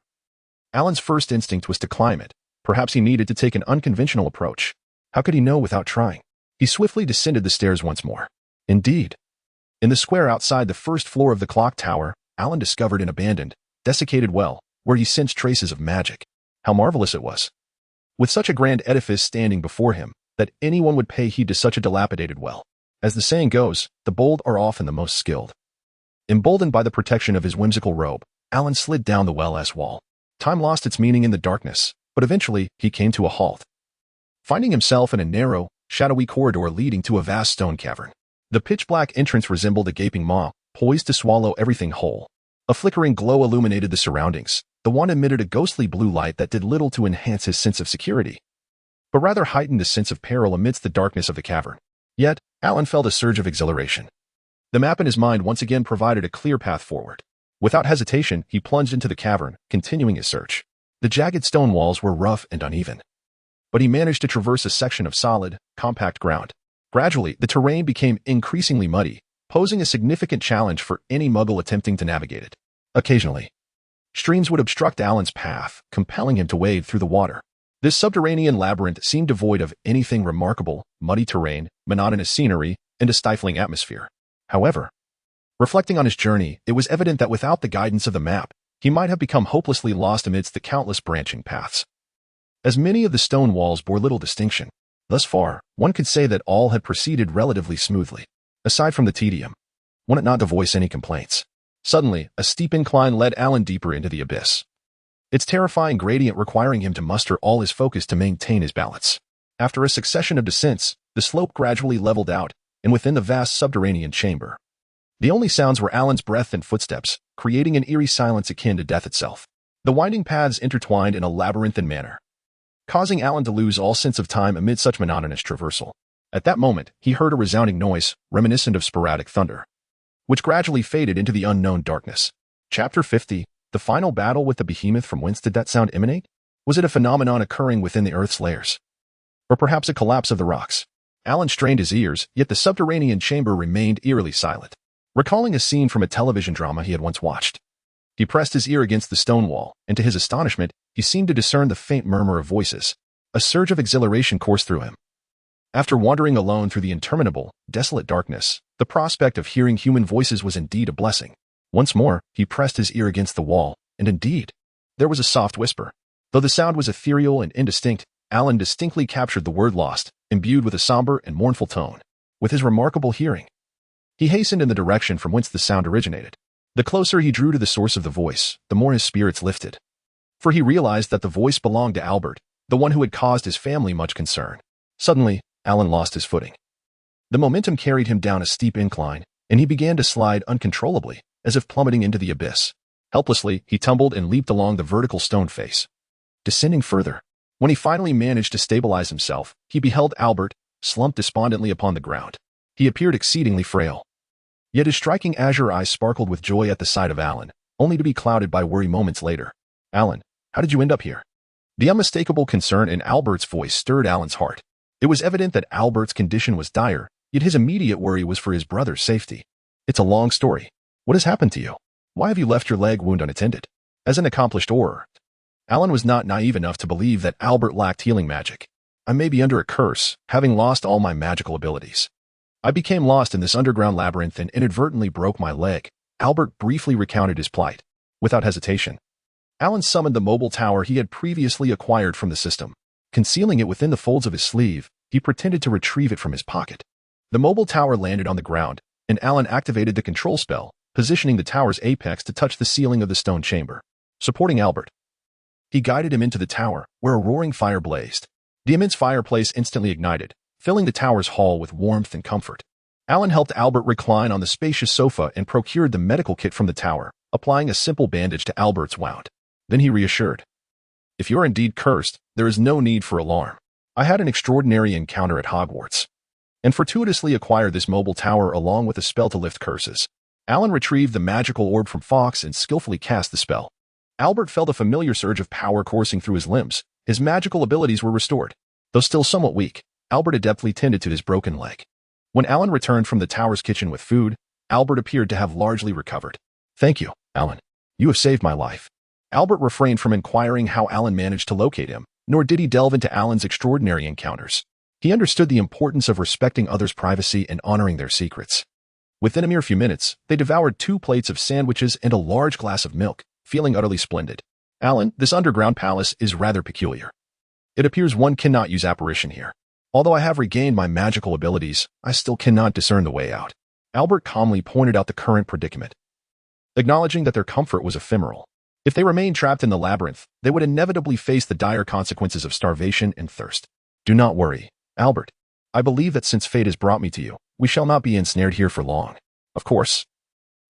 Alan's first instinct was to climb it. Perhaps he needed to take an unconventional approach. How could he know without trying? He swiftly descended the stairs once more. Indeed, in the square outside the first floor of the clock tower, Alan discovered an abandoned, desiccated well, where he sensed traces of magic. How marvelous it was, with such a grand edifice standing before him, that anyone would pay heed to such a dilapidated well. As the saying goes, the bold are often the most skilled. Emboldened by the protection of his whimsical robe, Alan slid down the well-ass wall. Time lost its meaning in the darkness, but eventually he came to a halt, finding himself in a narrow, shadowy corridor leading to a vast stone cavern. The pitch-black entrance resembled a gaping maw, poised to swallow everything whole. A flickering glow illuminated the surroundings. The wand emitted a ghostly blue light that did little to enhance his sense of security, but rather heightened the sense of peril amidst the darkness of the cavern. Yet, Alan felt a surge of exhilaration. The map in his mind once again provided a clear path forward. Without hesitation, he plunged into the cavern, continuing his search. The jagged stone walls were rough and uneven, but he managed to traverse a section of solid, compact ground. Gradually, the terrain became increasingly muddy, posing a significant challenge for any Muggle attempting to navigate it. Occasionally, streams would obstruct Alan's path, compelling him to wade through the water. This subterranean labyrinth seemed devoid of anything remarkable: muddy terrain, monotonous scenery, and a stifling atmosphere. However, reflecting on his journey, it was evident that without the guidance of the map, he might have become hopelessly lost amidst the countless branching paths. As many of the stone walls bore little distinction, thus far, one could say that all had proceeded relatively smoothly. Aside from the tedium, one had not to voice any complaints. Suddenly, a steep incline led Alan deeper into the abyss, its terrifying gradient requiring him to muster all his focus to maintain his balance. After a succession of descents, the slope gradually leveled out, and within the vast subterranean chamber, the only sounds were Alan's breath and footsteps, creating an eerie silence akin to death itself. The winding paths intertwined in a labyrinthine manner, causing Alan to lose all sense of time amid such monotonous traversal. At that moment, he heard a resounding noise, reminiscent of sporadic thunder, which gradually faded into the unknown darkness. Chapter 50, The Final Battle with the Behemoth. From whence did that sound emanate? Was it a phenomenon occurring within the Earth's layers? Or perhaps a collapse of the rocks? Alan strained his ears, yet the subterranean chamber remained eerily silent. Recalling a scene from a television drama he had once watched, he pressed his ear against the stone wall, and to his astonishment, he seemed to discern the faint murmur of voices. A surge of exhilaration coursed through him. After wandering alone through the interminable, desolate darkness, the prospect of hearing human voices was indeed a blessing. Once more, he pressed his ear against the wall, and indeed, there was a soft whisper. Though the sound was ethereal and indistinct, Alan distinctly captured the word lost, imbued with a somber and mournful tone. With his remarkable hearing, he hastened in the direction from whence the sound originated. The closer he drew to the source of the voice, the more his spirits lifted. For he realized that the voice belonged to Albert, the one who had caused his family much concern. Suddenly, Alan lost his footing. The momentum carried him down a steep incline, and he began to slide uncontrollably, as if plummeting into the abyss. Helplessly, he tumbled and leaped along the vertical stone face, descending further. When he finally managed to stabilize himself, he beheld Albert, slumped despondently upon the ground. He appeared exceedingly frail, yet his striking azure eyes sparkled with joy at the sight of Alan, only to be clouded by worry moments later. "Alan, how did you end up here?" The unmistakable concern in Albert's voice stirred Alan's heart. It was evident that Albert's condition was dire, yet his immediate worry was for his brother's safety. "It's a long story. What has happened to you? Why have you left your leg wound unattended?" As an accomplished orer, Alan was not naive enough to believe that Albert lacked healing magic. "I may be under a curse, having lost all my magical abilities. I became lost in this underground labyrinth and inadvertently broke my leg." Albert briefly recounted his plight. Without hesitation, Alan summoned the mobile tower he had previously acquired from the system. Concealing it within the folds of his sleeve, he pretended to retrieve it from his pocket. The mobile tower landed on the ground, and Alan activated the control spell, positioning the tower's apex to touch the ceiling of the stone chamber. Supporting Albert, he guided him into the tower, where a roaring fire blazed. The immense fireplace instantly ignited, filling the tower's hall with warmth and comfort. Alan helped Albert recline on the spacious sofa and procured the medical kit from the tower, applying a simple bandage to Albert's wound. Then he reassured, "If you're indeed cursed, there is no need for alarm. I had an extraordinary encounter at Hogwarts, and fortuitously acquired this mobile tower along with a spell to lift curses." Alan retrieved the magical orb from Fox and skillfully cast the spell. Albert felt a familiar surge of power coursing through his limbs. His magical abilities were restored. Though still somewhat weak, Albert adeptly tended to his broken leg. When Alan returned from the tower's kitchen with food, Albert appeared to have largely recovered. "Thank you, Alan. You have saved my life." Albert refrained from inquiring how Alan managed to locate him, nor did he delve into Alan's extraordinary encounters. He understood the importance of respecting others' privacy and honoring their secrets. Within a mere few minutes, they devoured 2 plates of sandwiches and a large glass of milk, feeling utterly splendid. "Alan, this underground palace is rather peculiar. It appears one cannot use apparition here. Although I have regained my magical abilities, I still cannot discern the way out." Albert calmly pointed out the current predicament, acknowledging that their comfort was ephemeral. If they remained trapped in the labyrinth, they would inevitably face the dire consequences of starvation and thirst. "Do not worry, Albert. I believe that since fate has brought me to you, we shall not be ensnared here for long." Of course,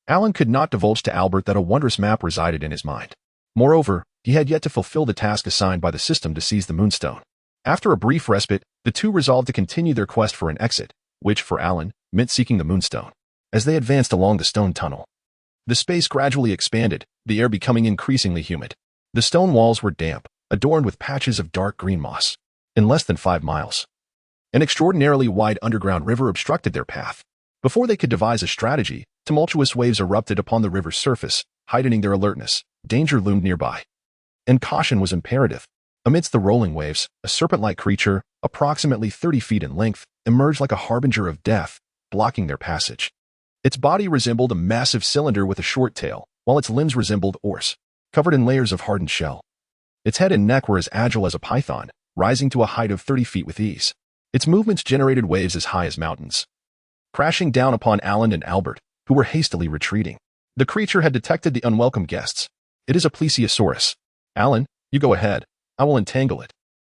Alan could not divulge to Albert that a wondrous map resided in his mind. Moreover, he had yet to fulfill the task assigned by the system to seize the Moonstone. After a brief respite, the two resolved to continue their quest for an exit, which, for Alan, meant seeking the Moonstone. As they advanced along the stone tunnel, the space gradually expanded, the air becoming increasingly humid. The stone walls were damp, adorned with patches of dark green moss. In less than 5 miles, an extraordinarily wide underground river obstructed their path. Before they could devise a strategy, tumultuous waves erupted upon the river's surface, heightening their alertness. Danger loomed nearby, and caution was imperative. Amidst the rolling waves, a serpent-like creature, approximately 30 feet in length, emerged like a harbinger of death, blocking their passage. Its body resembled a massive cylinder with a short tail, while its limbs resembled oars, covered in layers of hardened shell. Its head and neck were as agile as a python, rising to a height of 30 feet with ease. Its movements generated waves as high as mountains, crashing down upon Alan and Albert, who were hastily retreating. The creature had detected the unwelcome guests. "It is a plesiosaurus. Alan, you go ahead. I will entangle it."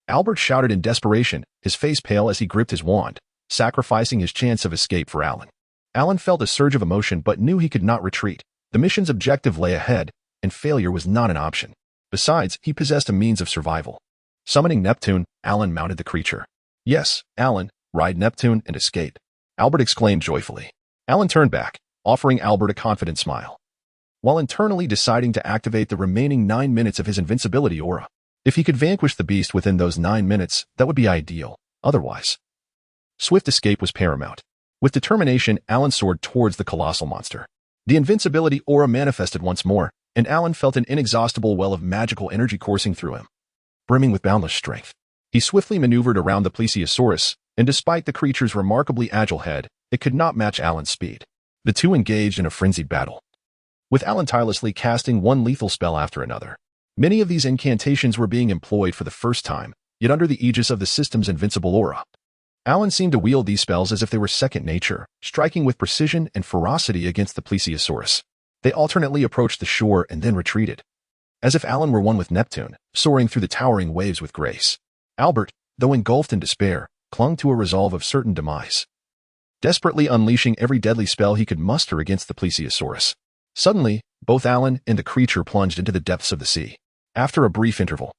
Albert shouted in desperation, his face pale as he gripped his wand, sacrificing his chance of escape for Alan. Alan felt a surge of emotion but knew he could not retreat. The mission's objective lay ahead, and failure was not an option. Besides, he possessed a means of survival. Summoning Neptune, Alan mounted the creature. "Yes, Alan, ride Neptune and escape," Albert exclaimed joyfully. Alan turned back, offering Albert a confident smile, while internally deciding to activate the remaining 9 minutes of his invincibility aura. If he could vanquish the beast within those 9 minutes, that would be ideal. Otherwise, swift escape was paramount. With determination, Alan soared towards the colossal monster. The invincibility aura manifested once more, and Alan felt an inexhaustible well of magical energy coursing through him, brimming with boundless strength. He swiftly maneuvered around the plesiosaurus, and despite the creature's remarkably agile head, it could not match Alan's speed. The two engaged in a frenzied battle, with Alan tirelessly casting one lethal spell after another. Many of these incantations were being employed for the first time, yet under the aegis of the system's invincible aura. Alan seemed to wield these spells as if they were second nature, striking with precision and ferocity against the plesiosaurus. They alternately approached the shore and then retreated, as if Alan were one with Neptune, soaring through the towering waves with grace. Albert, though engulfed in despair, clung to a resolve of certain demise, desperately unleashing every deadly spell he could muster against the plesiosaurus. Suddenly, both Alan and the creature plunged into the depths of the sea. After a brief interval,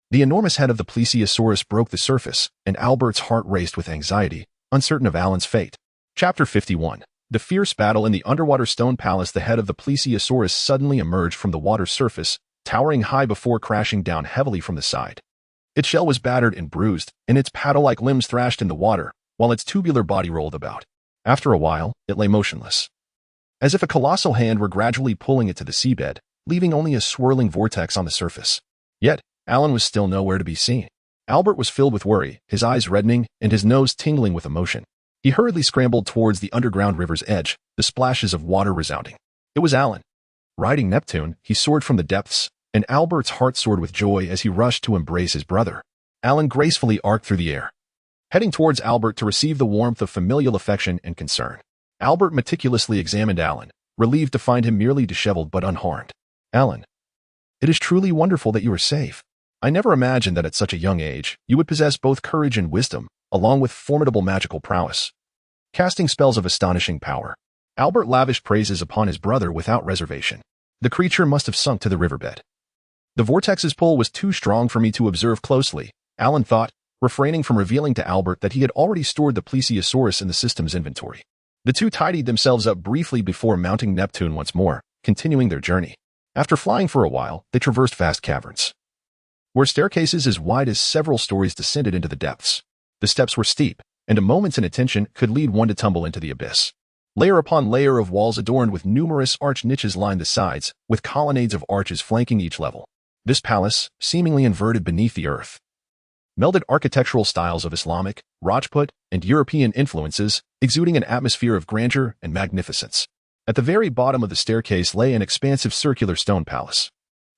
the enormous head of the plesiosaurus broke the surface, and Albert's heart raced with anxiety, uncertain of Alan's fate. Chapter 51. The fierce battle in the underwater stone palace. The head of the plesiosaurus suddenly emerged from the water's surface, towering high before crashing down heavily from the side. Its shell was battered and bruised, and its paddle-like limbs thrashed in the water, while its tubular body rolled about. After a while, it lay motionless, as if a colossal hand were gradually pulling it to the seabed, leaving only a swirling vortex on the surface. Yet, Alan was still nowhere to be seen. Albert was filled with worry, his eyes reddening and his nose tingling with emotion. He hurriedly scrambled towards the underground river's edge, the splashes of water resounding. It was Alan. Riding Neptune, he soared from the depths, and Albert's heart soared with joy as he rushed to embrace his brother. Alan gracefully arced through the air, heading towards Albert to receive the warmth of familial affection and concern. Albert meticulously examined Alan, relieved to find him merely disheveled but unharmed. "Alan, it is truly wonderful that you are safe. I never imagined that at such a young age, you would possess both courage and wisdom, along with formidable magical prowess, casting spells of astonishing power." Albert lavished praises upon his brother without reservation. The creature must have sunk to the riverbed. "The vortex's pull was too strong for me to observe closely," Alan thought, refraining from revealing to Albert that he had already stored the plesiosaurus in the system's inventory. The two tidied themselves up briefly before mounting Neptune once more, continuing their journey. After flying for a while, they traversed vast caverns, where staircases as wide as several stories descended into the depths. The steps were steep, and a moment's inattention could lead one to tumble into the abyss. Layer upon layer of walls adorned with numerous arched niches lined the sides, with colonnades of arches flanking each level. This palace, seemingly inverted beneath the earth, melded architectural styles of Islamic, Rajput, and European influences, exuding an atmosphere of grandeur and magnificence. At the very bottom of the staircase lay an expansive circular stone palace,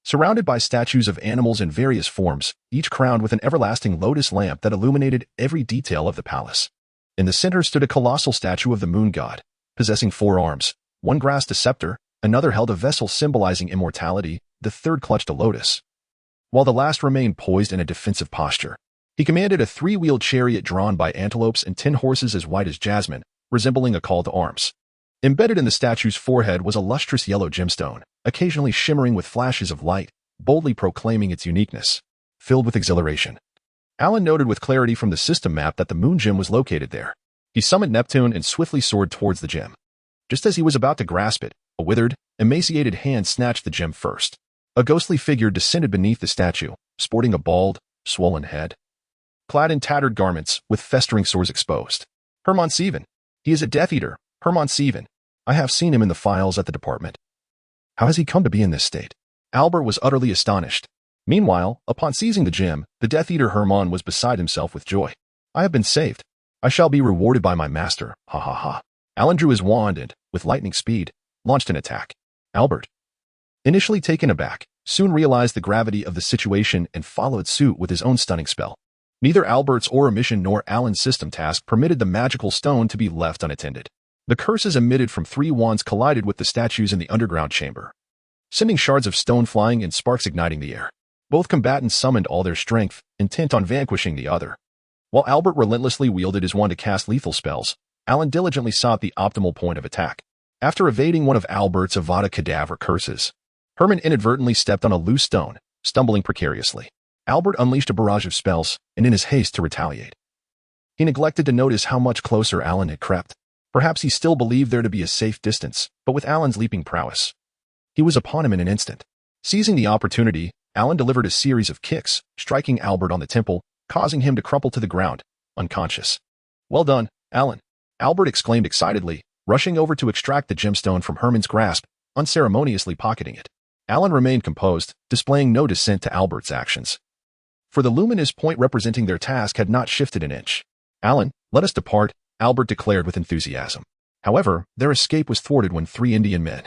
surrounded by statues of animals in various forms, each crowned with an everlasting lotus lamp that illuminated every detail of the palace. In the center stood a colossal statue of the moon god, possessing 4 arms. One grasped a scepter, another held a vessel symbolizing immortality, the third clutched a lotus, while the last remained poised in a defensive posture. He commanded a 3-wheeled chariot drawn by antelopes and 10 horses as white as jasmine, resembling a call to arms. Embedded in the statue's forehead was a lustrous yellow gemstone, occasionally shimmering with flashes of light, boldly proclaiming its uniqueness. Filled with exhilaration, Alan noted with clarity from the system map that the moon gem was located there. He summoned Neptune and swiftly soared towards the gem. Just as he was about to grasp it, a withered, emaciated hand snatched the gem first. A ghostly figure descended beneath the statue, sporting a bald, swollen head, clad in tattered garments with festering sores exposed. "Hermann Sieben. He is a Death Eater," Hermann Sieben. I have seen him in the files at the department. How has he come to be in this state? Albert was utterly astonished. Meanwhile, upon seizing the gem, the Death Eater Hermann was beside himself with joy. I have been saved. I shall be rewarded by my master. Ha ha ha. Alan drew his wand and, with lightning speed, launched an attack. Albert, initially taken aback, soon realized the gravity of the situation and followed suit with his own stunning spell. Neither Albert's aura mission nor Alan's system task permitted the magical stone to be left unattended. The curses emitted from 3 wands collided with the statues in the underground chamber, sending shards of stone flying and sparks igniting the air. Both combatants summoned all their strength, intent on vanquishing the other. While Albert relentlessly wielded his wand to cast lethal spells, Alan diligently sought the optimal point of attack. After evading one of Albert's Avada Kedavra curses, Hermann inadvertently stepped on a loose stone, stumbling precariously. Albert unleashed a barrage of spells, and in his haste to retaliate, he neglected to notice how much closer Alan had crept. Perhaps he still believed there to be a safe distance, but with Alan's leaping prowess, he was upon him in an instant. Seizing the opportunity, Alan delivered a series of kicks, striking Albert on the temple, causing him to crumple to the ground, unconscious. Well done, Alan, Albert exclaimed excitedly, rushing over to extract the gemstone from Hermann's grasp, unceremoniously pocketing it. Alan remained composed, displaying no dissent to Albert's actions, for the luminous point representing their task had not shifted an inch. Alan, let us depart, Albert declared with enthusiasm. However, their escape was thwarted when 3 Indian men,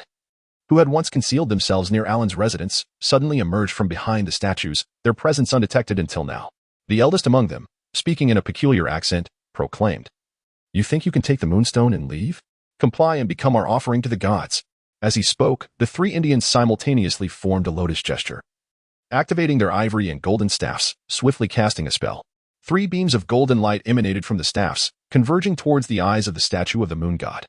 who had once concealed themselves near Alan's residence, suddenly emerged from behind the statues, their presence undetected until now. The eldest among them, speaking in a peculiar accent, proclaimed, "You think you can take the moonstone and leave? Comply and become our offering to the gods." As he spoke, the 3 Indians simultaneously formed a lotus gesture, activating their ivory and golden staffs, swiftly casting a spell. 3 beams of golden light emanated from the staffs, converging towards the eyes of the statue of the moon god.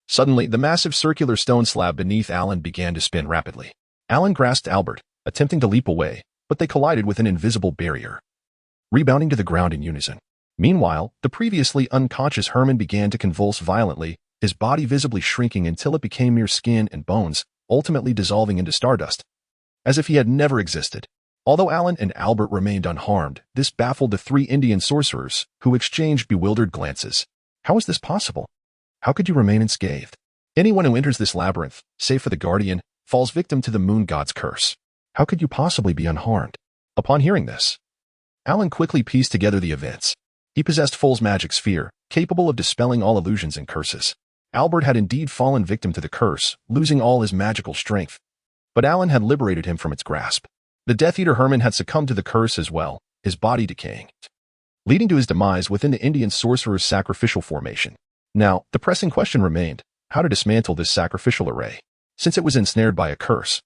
Suddenly, the massive circular stone slab beneath Alan began to spin rapidly. Alan grasped Albert, attempting to leap away, but they collided with an invisible barrier, rebounding to the ground in unison. Meanwhile, the previously unconscious Hermann began to convulse violently, his body visibly shrinking until it became mere skin and bones, ultimately dissolving into stardust, as if he had never existed. Although Alan and Albert remained unharmed, this baffled the 3 Indian sorcerers, who exchanged bewildered glances. How is this possible? How could you remain unscathed? Anyone who enters this labyrinth, save for the guardian, falls victim to the moon god's curse. How could you possibly be unharmed? Upon hearing this, Alan quickly pieced together the events. He possessed Full's magic sphere, capable of dispelling all illusions and curses. Albert had indeed fallen victim to the curse, losing all his magical strength, but Alan had liberated him from its grasp. The Death Eater Hermann had succumbed to the curse as well, his body decaying, leading to his demise within the Indian sorcerer's sacrificial formation. Now, the pressing question remained, how to dismantle this sacrificial array. Since it was ensnared by a curse,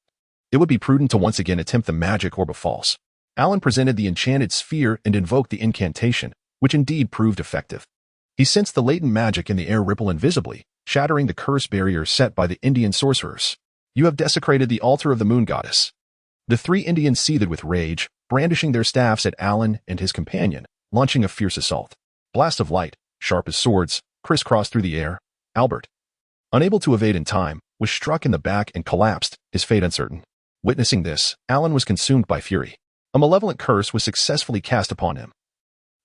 it would be prudent to once again attempt the magic orb of false. Alan presented the enchanted sphere and invoked the incantation, which indeed proved effective. He sensed the latent magic in the air ripple invisibly, shattering the curse barrier set by the Indian sorcerers. You have desecrated the altar of the moon goddess. The 3 Indians seethed with rage, brandishing their staffs at Alan and his companion, launching a fierce assault. Blast of light, sharp as swords, crisscrossed through the air. Albert, unable to evade in time, was struck in the back and collapsed, his fate uncertain. Witnessing this, Alan was consumed by fury. A malevolent curse was successfully cast upon him.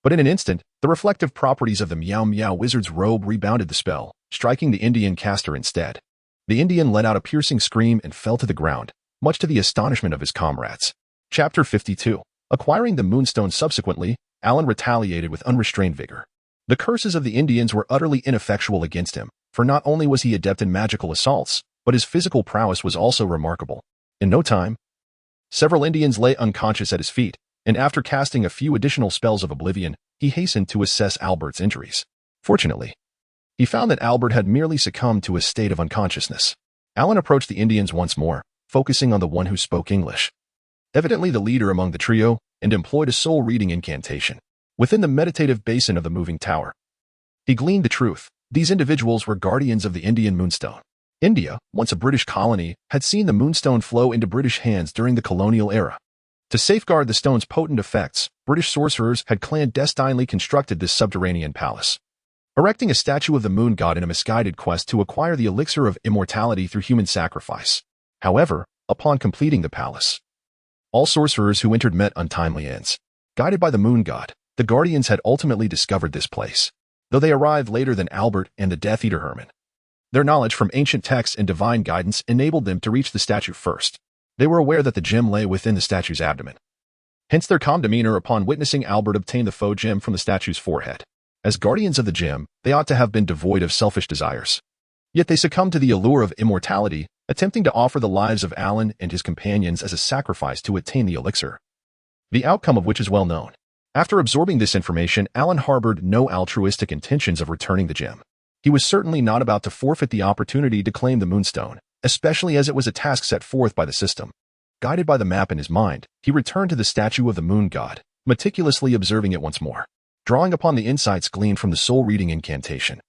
But in an instant, the reflective properties of the Meow Meow wizard's robe rebounded the spell, striking the Indian caster instead. The Indian let out a piercing scream and fell to the ground, much to the astonishment of his comrades. Chapter 52. Acquiring the moonstone subsequently, Alan retaliated with unrestrained vigor. The curses of the Indians were utterly ineffectual against him, for not only was he adept in magical assaults, but his physical prowess was also remarkable. In no time, several Indians lay unconscious at his feet, and after casting a few additional spells of oblivion, he hastened to assess Albert's injuries. Fortunately, he found that Albert had merely succumbed to a state of unconsciousness. Alan approached the Indians once more, focusing on the one who spoke English, evidently the leader among the trio, and employed a soul-reading incantation. Within the meditative basin of the moving tower, he gleaned the truth. These individuals were guardians of the Indian moonstone. India, once a British colony, had seen the moonstone flow into British hands during the colonial era. To safeguard the stone's potent effects, British sorcerers had clandestinely constructed this subterranean palace, erecting a statue of the moon god in a misguided quest to acquire the elixir of immortality through human sacrifice. However, upon completing the palace, all sorcerers who entered met untimely ends. Guided by the moon god, the guardians had ultimately discovered this place, though they arrived later than Albert and the Death Eater Hermann. Their knowledge from ancient texts and divine guidance enabled them to reach the statue first. They were aware that the gem lay within the statue's abdomen. Hence their calm demeanor upon witnessing Albert obtain the faux gem from the statue's forehead. As guardians of the gem, they ought to have been devoid of selfish desires. Yet they succumbed to the allure of immortality, attempting to offer the lives of Alan and his companions as a sacrifice to attain the elixir. The outcome of which is well known. After absorbing this information, Alan harbored no altruistic intentions of returning the gem. He was certainly not about to forfeit the opportunity to claim the moonstone, especially as it was a task set forth by the system. Guided by the map in his mind, he returned to the statue of the moon god, meticulously observing it once more. Drawing upon the insights gleaned from the soul-reading incantation,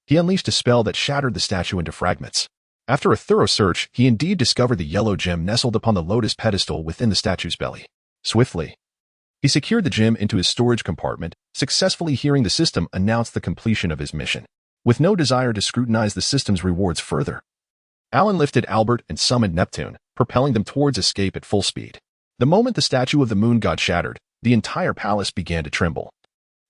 he unleashed a spell that shattered the statue into fragments. After a thorough search, he indeed discovered the yellow gem nestled upon the lotus pedestal within the statue's belly. Swiftly, he secured the gem into his storage compartment, successfully hearing the system announce the completion of his mission. With no desire to scrutinize the system's rewards further, Alan lifted Albert and summoned Neptune, propelling them towards escape at full speed. The moment the statue of the moon god shattered, the entire palace began to tremble.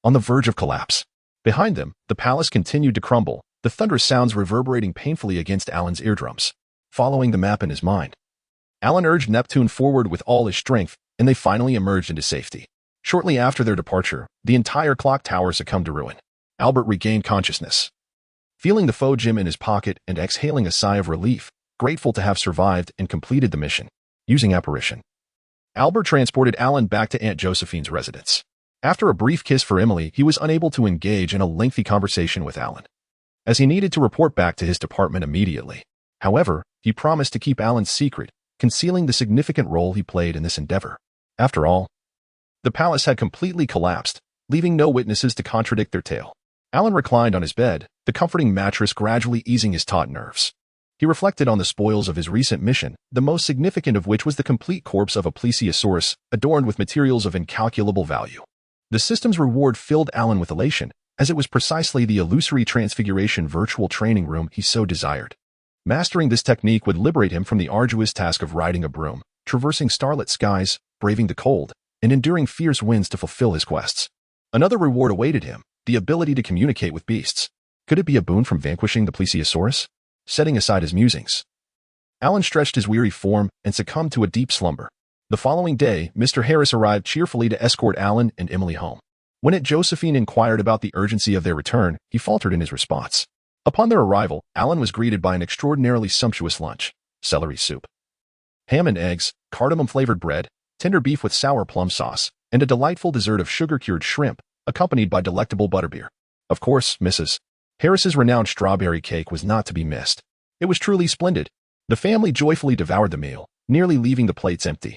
On the verge of collapse. Behind them, the palace continued to crumble, the thunderous sounds reverberating painfully against Alan's eardrums. Following the map in his mind, Alan urged Neptune forward with all his strength, and they finally emerged into safety. Shortly after their departure, the entire clock tower succumbed to ruin. Albert regained consciousness. Feeling the faux gem in his pocket and exhaling a sigh of relief, grateful to have survived and completed the mission. Using apparition, Albert transported Alan back to Aunt Josephine's residence. After a brief kiss for Emily, he was unable to engage in a lengthy conversation with Alan, as he needed to report back to his department immediately. However, he promised to keep Alan's secret, concealing the significant role he played in this endeavor. After all, the palace had completely collapsed, leaving no witnesses to contradict their tale. Alan reclined on his bed, the comforting mattress gradually easing his taut nerves. He reflected on the spoils of his recent mission, the most significant of which was the complete corpse of a plesiosaurus, adorned with materials of incalculable value. The system's reward filled Alan with elation, as it was precisely the illusory transfiguration virtual training room he so desired. Mastering this technique would liberate him from the arduous task of riding a broom, traversing starlit skies, braving the cold, and enduring fierce winds to fulfill his quests. Another reward awaited him, the ability to communicate with beasts. Could it be a boon from vanquishing the plesiosaurus? Setting aside his musings, Alan stretched his weary form and succumbed to a deep slumber. The following day, Mr. Harris arrived cheerfully to escort Alan and Emily home. When Aunt Josephine inquired about the urgency of their return, he faltered in his response. Upon their arrival, Alan was greeted by an extraordinarily sumptuous lunch: celery soup, ham and eggs, cardamom-flavored bread, tender beef with sour plum sauce, and a delightful dessert of sugar-cured shrimp, accompanied by delectable butterbeer. Of course, Mrs. Harris's renowned strawberry cake was not to be missed. It was truly splendid. The family joyfully devoured the meal, nearly leaving the plates empty.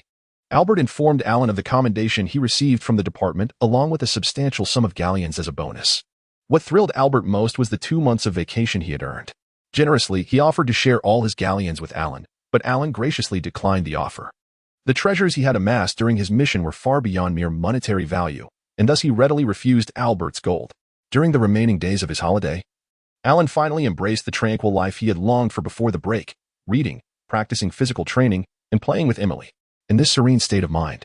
Albert informed Alan of the commendation he received from the department, along with a substantial sum of galleons as a bonus. What thrilled Albert most was the 2 months of vacation he had earned. Generously, he offered to share all his galleons with Alan, but Alan graciously declined the offer. The treasures he had amassed during his mission were far beyond mere monetary value, and thus he readily refused Albert's gold. During the remaining days of his holiday, Alan finally embraced the tranquil life he had longed for before the break, reading, practicing physical training, and playing with Emily. In this serene state of mind,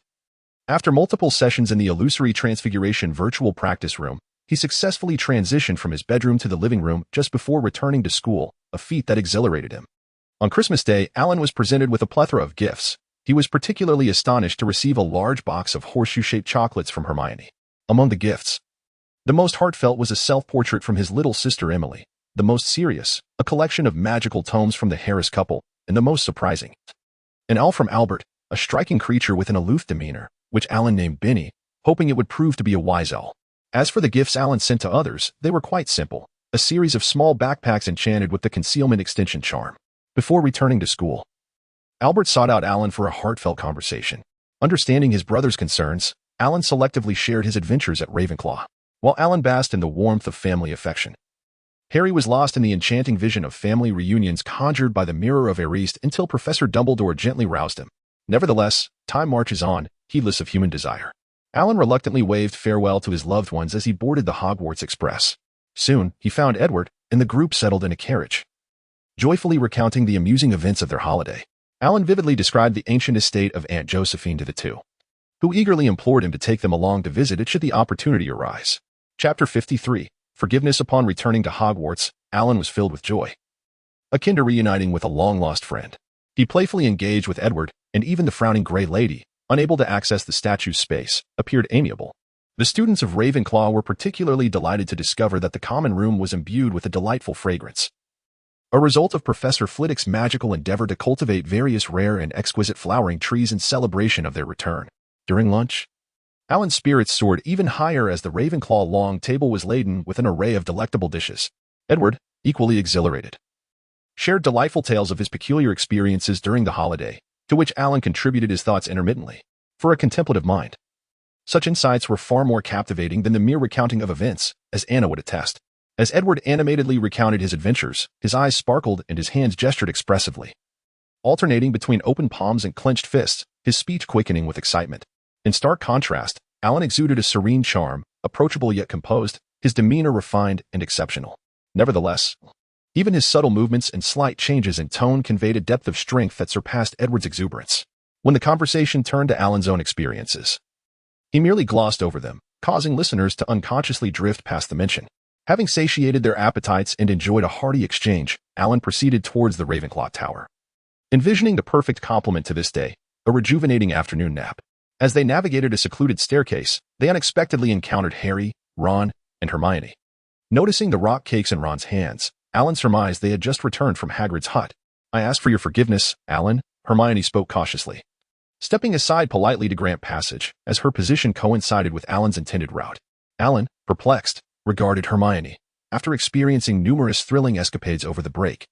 after multiple sessions in the illusory transfiguration virtual practice room, he successfully transitioned from his bedroom to the living room just before returning to school, a feat that exhilarated him. On Christmas Day, Alan was presented with a plethora of gifts. He was particularly astonished to receive a large box of horseshoe-shaped chocolates from Hermione. Among the gifts, the most heartfelt was a self-portrait from his little sister Emily, the most serious, a collection of magical tomes from the Harris couple, and the most surprising, an owl from Albert, a striking creature with an aloof demeanor, which Alan named Benny, hoping it would prove to be a wise owl. As for the gifts Alan sent to others, they were quite simple, a series of small backpacks enchanted with the concealment extension charm. Before returning to school, Albert sought out Alan for a heartfelt conversation. Understanding his brother's concerns, Alan selectively shared his adventures at Ravenclaw, while Alan basked in the warmth of family affection. Harry was lost in the enchanting vision of family reunions conjured by the Mirror of Erised until Professor Dumbledore gently roused him. Nevertheless, time marches on, heedless of human desire. Alan reluctantly waved farewell to his loved ones as he boarded the Hogwarts Express. Soon, he found Edward, and the group settled in a carriage, joyfully recounting the amusing events of their holiday. Alan vividly described the ancient estate of Aunt Josephine to the two, who eagerly implored him to take them along to visit it should the opportunity arise. Chapter 53. Forgiveness. Upon returning to Hogwarts, Alan was filled with joy. akin to reuniting with a long-lost friend. He playfully engaged with Edward, and even the frowning Grey Lady, unable to access the statue's space, appeared amiable. The students of Ravenclaw were particularly delighted to discover that the common room was imbued with a delightful fragrance, a result of Professor Flitwick's magical endeavor to cultivate various rare and exquisite flowering trees in celebration of their return. During lunch, Alan's spirits soared even higher as the Ravenclaw long table was laden with an array of delectable dishes. Edward, equally exhilarated, shared delightful tales of his peculiar experiences during the holiday, to which Alan contributed his thoughts intermittently. For a contemplative mind, such insights were far more captivating than the mere recounting of events, as Anna would attest. As Edward animatedly recounted his adventures, his eyes sparkled and his hands gestured expressively, alternating between open palms and clenched fists, his speech quickening with excitement. In stark contrast, Alan exuded a serene charm, approachable yet composed, his demeanor refined and exceptional. Nevertheless, even his subtle movements and slight changes in tone conveyed a depth of strength that surpassed Edward's exuberance. When the conversation turned to Alan's own experiences, he merely glossed over them, causing listeners to unconsciously drift past the mention. Having satiated their appetites and enjoyed a hearty exchange, Alan proceeded towards the Ravenclaw Tower, envisioning the perfect complement to this day, a rejuvenating afternoon nap. As they navigated a secluded staircase, they unexpectedly encountered Harry, Ron, and Hermione. Noticing the rock cakes in Ron's hands, Alan surmised they had just returned from Hagrid's hut. "I ask for your forgiveness, Alan," Hermione spoke cautiously, stepping aside politely to grant passage, as her position coincided with Alan's intended route. Alan, perplexed, regarded Hermione. After experiencing numerous thrilling escapades over the break,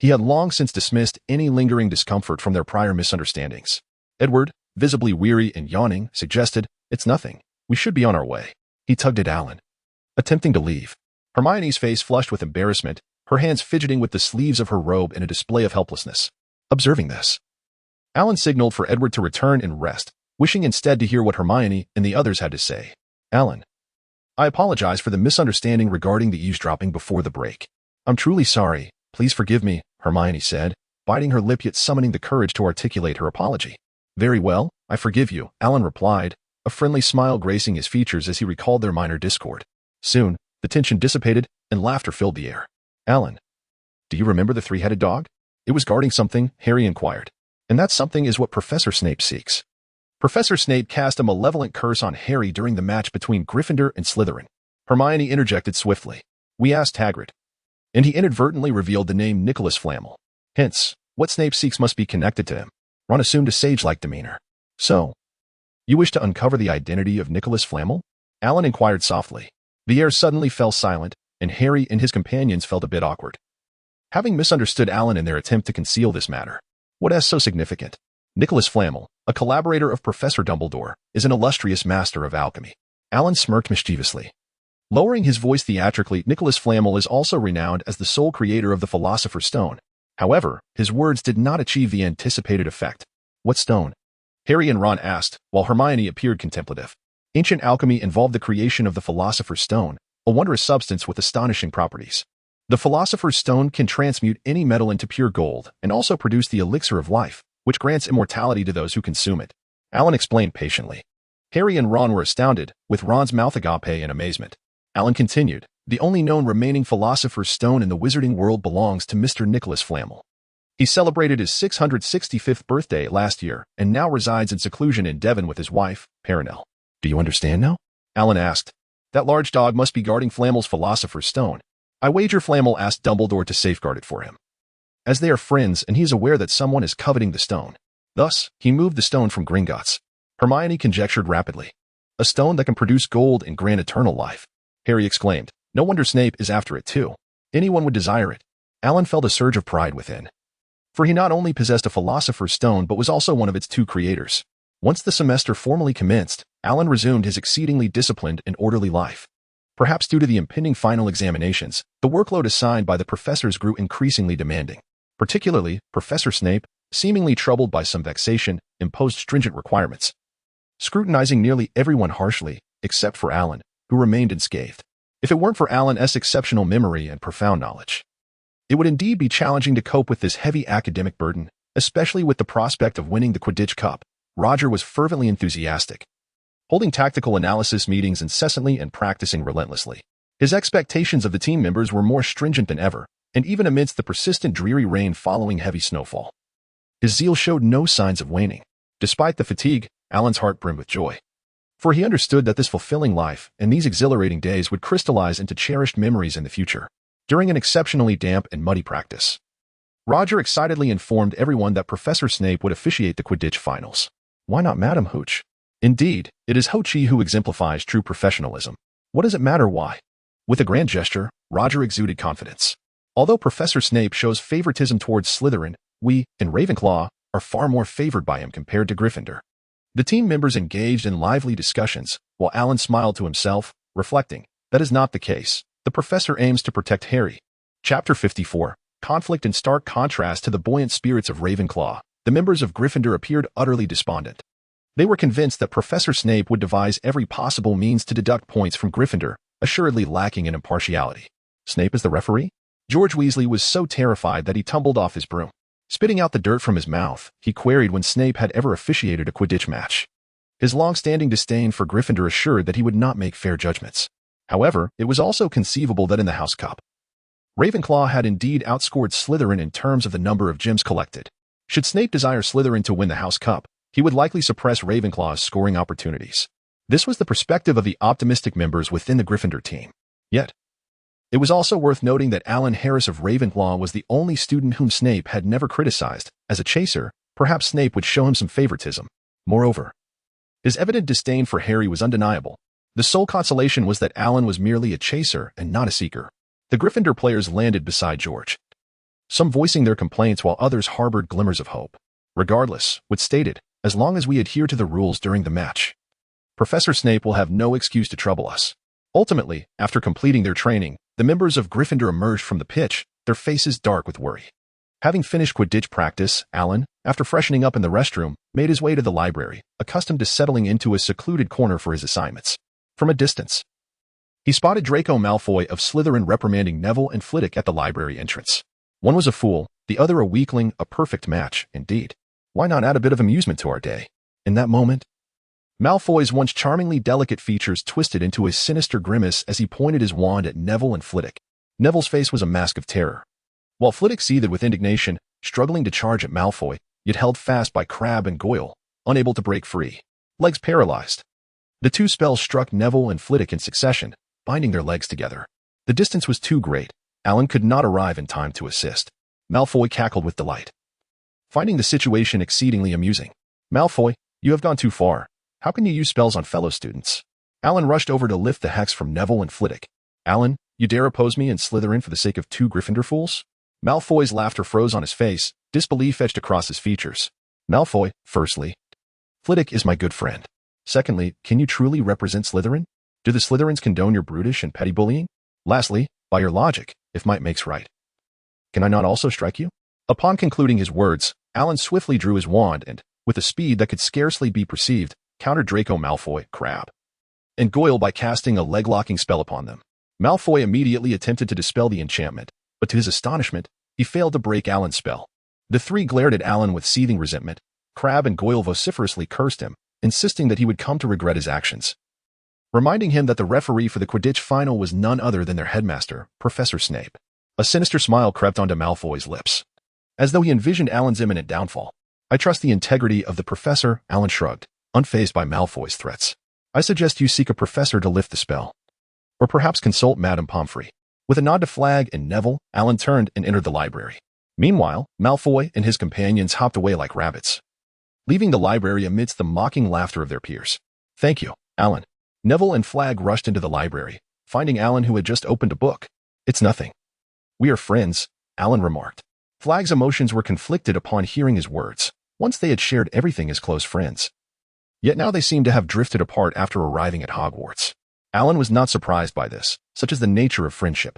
he had long since dismissed any lingering discomfort from their prior misunderstandings. Edward, visibly weary and yawning, suggested, "It's nothing. We should be on our way." He tugged at Alan, attempting to leave. Hermione's face flushed with embarrassment, her hands fidgeting with the sleeves of her robe in a display of helplessness. Observing this, Alan signaled for Edward to return and rest, wishing instead to hear what Hermione and the others had to say. "Alan, I apologize for the misunderstanding regarding the eavesdropping before the break. I'm truly sorry. Please forgive me," Hermione said, biting her lip yet summoning the courage to articulate her apology. "Very well, I forgive you," Alan replied, a friendly smile gracing his features as he recalled their minor discord. Soon, the tension dissipated, and laughter filled the air. "Alan, do you remember the three-headed dog? It was guarding something," Harry inquired. "And that something is what Professor Snape seeks." Professor Snape cast a malevolent curse on Harry during the match between Gryffindor and Slytherin. Hermione interjected swiftly. "We asked Hagrid, and he inadvertently revealed the name Nicholas Flamel. Hence, what Snape seeks must be connected to him." Ron assumed a sage-like demeanor. "So, you wish to uncover the identity of Nicholas Flamel?" Alan inquired softly. The air suddenly fell silent, and Harry and his companions felt a bit awkward, having misunderstood Alan in their attempt to conceal this matter. "What is so significant?" "Nicholas Flamel, a collaborator of Professor Dumbledore, is an illustrious master of alchemy." Alan smirked mischievously. Lowering his voice theatrically, "Nicholas Flamel is also renowned as the sole creator of the Philosopher's Stone." However, his words did not achieve the anticipated effect. "What stone?" Harry and Ron asked, while Hermione appeared contemplative. Ancient alchemy involved the creation of the Philosopher's Stone, a wondrous substance with astonishing properties. The Philosopher's Stone can transmute any metal into pure gold and also produce the elixir of life, which grants immortality to those who consume it. Alan explained patiently. Harry and Ron were astounded, with Ron's mouth agape in amazement. Alan continued, "The only known remaining Philosopher's Stone in the wizarding world belongs to Mr. Nicholas Flamel. He celebrated his 665th birthday last year and now resides in seclusion in Devon with his wife, Perenelle." "Do you understand now?" Alan asked. "That large dog must be guarding Flamel's Philosopher's Stone. I wager Flamel asked Dumbledore to safeguard it for him, as they are friends and he is aware that someone is coveting the stone. Thus, he moved the stone from Gringotts." Hermione conjectured rapidly. "A stone that can produce gold and grant eternal life," Harry exclaimed. "No wonder Snape is after it too. Anyone would desire it." Alan felt a surge of pride within, for he not only possessed a Philosopher's Stone but was also one of its two creators. Once the semester formally commenced, Alan resumed his exceedingly disciplined and orderly life. Perhaps due to the impending final examinations, the workload assigned by the professors grew increasingly demanding. Particularly, Professor Snape, seemingly troubled by some vexation, imposed stringent requirements, scrutinizing nearly everyone harshly, except for Alan, who remained unscathed. If it weren't for Alan's exceptional memory and profound knowledge, it would indeed be challenging to cope with this heavy academic burden, especially with the prospect of winning the Quidditch Cup. Roger was fervently enthusiastic, holding tactical analysis meetings incessantly and practicing relentlessly. His expectations of the team members were more stringent than ever, and even amidst the persistent dreary rain following heavy snowfall. His zeal showed no signs of waning. Despite the fatigue, Alan's heart brimmed with joy. For he understood that this fulfilling life and these exhilarating days would crystallize into cherished memories in the future. During an exceptionally damp and muddy practice, Roger excitedly informed everyone that Professor Snape would officiate the Quidditch finals. Why not Madam Hooch? Indeed, it is Ho-Chi who exemplifies true professionalism. What does it matter why? With a grand gesture, Roger exuded confidence. Although Professor Snape shows favoritism towards Slytherin, we, in Ravenclaw, are far more favored by him compared to Gryffindor. The team members engaged in lively discussions, while Alan smiled to himself, reflecting, that is not the case. The professor aims to protect Harry. Chapter 54. Conflict. In stark contrast to the buoyant spirits of Ravenclaw, the members of Gryffindor appeared utterly despondent. They were convinced that Professor Snape would devise every possible means to deduct points from Gryffindor, assuredly lacking in impartiality. Snape is the referee? George Weasley was so terrified that he tumbled off his broom. Spitting out the dirt from his mouth, he queried when Snape had ever officiated a Quidditch match. His long-standing disdain for Gryffindor assured that he would not make fair judgments. However, it was also conceivable that in the House Cup, Ravenclaw had indeed outscored Slytherin in terms of the number of gems collected. Should Snape desire Slytherin to win the House Cup, he would likely suppress Ravenclaw's scoring opportunities. This was the perspective of the optimistic members within the Gryffindor team. Yet, it was also worth noting that Alan Harris of Ravenclaw was the only student whom Snape had never criticized. As a chaser, perhaps Snape would show him some favoritism. Moreover, his evident disdain for Harry was undeniable. The sole consolation was that Alan was merely a chaser and not a seeker. The Gryffindor players landed beside George, some voicing their complaints while others harbored glimmers of hope. Regardless, Wood stated, as long as we adhere to the rules during the match, Professor Snape will have no excuse to trouble us. Ultimately, after completing their training, the members of Gryffindor emerged from the pitch, their faces dark with worry. Having finished Quidditch practice, Alan, after freshening up in the restroom, made his way to the library, accustomed to settling into a secluded corner for his assignments. From a distance, he spotted Draco Malfoy of Slytherin reprimanding Neville and Flitwick at the library entrance. One was a fool, the other a weakling, a perfect match, indeed. Why not add a bit of amusement to our day? In that moment, Malfoy's once charmingly delicate features twisted into a sinister grimace as he pointed his wand at Neville and Flitwick. Neville's face was a mask of terror, while Flitwick seethed with indignation, struggling to charge at Malfoy, yet held fast by Crabbe and Goyle, unable to break free, legs paralyzed. The two spells struck Neville and Flitwick in succession, binding their legs together. The distance was too great. Alan could not arrive in time to assist. Malfoy cackled with delight, finding the situation exceedingly amusing. Malfoy, you have gone too far. How can you use spells on fellow students? Alan rushed over to lift the hex from Neville and Flitwick. Alan, you dare oppose me and Slytherin for the sake of two Gryffindor fools? Malfoy's laughter froze on his face, disbelief etched across his features. Malfoy, firstly, Flitwick is my good friend. Secondly, can you truly represent Slytherin? Do the Slytherins condone your brutish and petty bullying? Lastly, by your logic, if might makes right, can I not also strike you? Upon concluding his words, Alan swiftly drew his wand and, with a speed that could scarcely be perceived, countered Draco Malfoy, Crabbe, and Goyle by casting a leg-locking spell upon them. Malfoy immediately attempted to dispel the enchantment, but to his astonishment, he failed to break Alan's spell. The three glared at Alan with seething resentment. Crabbe and Goyle vociferously cursed him, insisting that he would come to regret his actions, reminding him that the referee for the Quidditch final was none other than their headmaster, Professor Snape. A sinister smile crept onto Malfoy's lips, as though he envisioned Alan's imminent downfall. I trust the integrity of the professor, Alan shrugged, unfazed by Malfoy's threats. I suggest you seek a professor to lift the spell. Or perhaps consult Madame Pomfrey. With a nod to Flagg and Neville, Alan turned and entered the library. Meanwhile, Malfoy and his companions hopped away like rabbits, leaving the library amidst the mocking laughter of their peers. Thank you, Alan. Neville and Flagg rushed into the library, finding Alan who had just opened a book. It's nothing. We are friends, Alan remarked. Flagg's emotions were conflicted upon hearing his words. Once they had shared everything as close friends, yet now they seemed to have drifted apart after arriving at Hogwarts. Alan was not surprised by this, such is the nature of friendship,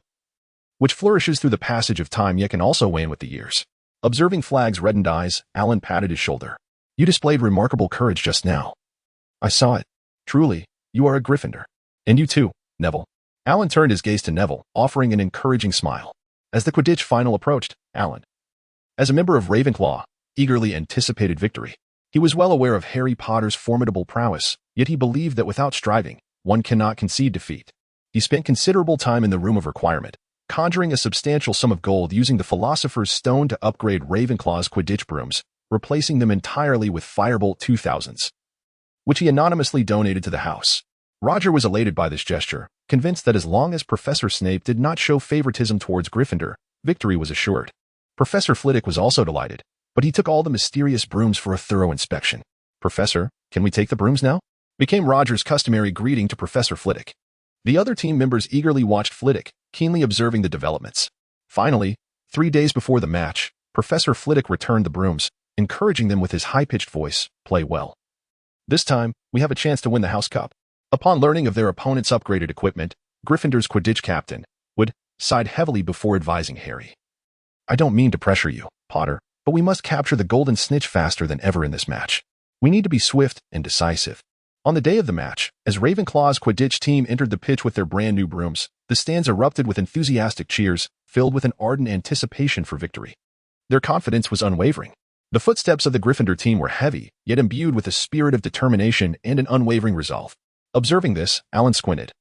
which flourishes through the passage of time yet can also wane with the years. Observing Flagg's reddened eyes, Alan patted his shoulder. You displayed remarkable courage just now. I saw it. Truly, you are a Gryffindor. And you too, Neville. Alan turned his gaze to Neville, offering an encouraging smile. As the Quidditch final approached, Alan, as a member of Ravenclaw, eagerly anticipated victory. He was well aware of Harry Potter's formidable prowess, yet he believed that without striving, one cannot concede defeat. He spent considerable time in the room of requirement, conjuring a substantial sum of gold using the Philosopher's Stone to upgrade Ravenclaw's Quidditch brooms, replacing them entirely with Firebolt 2000s, which he anonymously donated to the house. Roger was elated by this gesture, convinced that as long as Professor Snape did not show favoritism towards Gryffindor, victory was assured. Professor Flitwick was also delighted, but he took all the mysterious brooms for a thorough inspection. "Professor, can we take the brooms now?" became Roger's customary greeting to Professor Flitwick. The other team members eagerly watched Flitwick, keenly observing the developments. Finally, 3 days before the match, Professor Flitwick returned the brooms, encouraging them with his high-pitched voice, "Play well. This time, we have a chance to win the House Cup." Upon learning of their opponent's upgraded equipment, Gryffindor's Quidditch captain, Wood, sighed heavily before advising Harry. "I don't mean to pressure you, Potter, but we must capture the Golden Snitch faster than ever in this match. We need to be swift and decisive." On the day of the match, as Ravenclaw's Quidditch team entered the pitch with their brand new brooms, the stands erupted with enthusiastic cheers, filled with an ardent anticipation for victory. Their confidence was unwavering. The footsteps of the Gryffindor team were heavy, yet imbued with a spirit of determination and an unwavering resolve. Observing this, Alan squinted,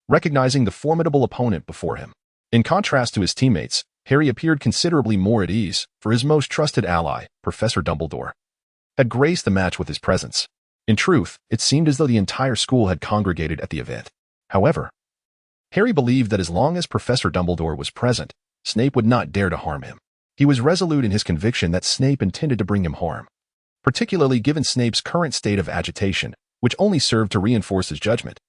recognizing the formidable opponent before him. In contrast to his teammates, Harry appeared considerably more at ease, for his most trusted ally, Professor Dumbledore, had graced the match with his presence. In truth, it seemed as though the entire school had congregated at the event. However, Harry believed that as long as Professor Dumbledore was present, Snape would not dare to harm him. He was resolute in his conviction that Snape intended to bring him harm, particularly given Snape's current state of agitation, which only served to reinforce his judgment.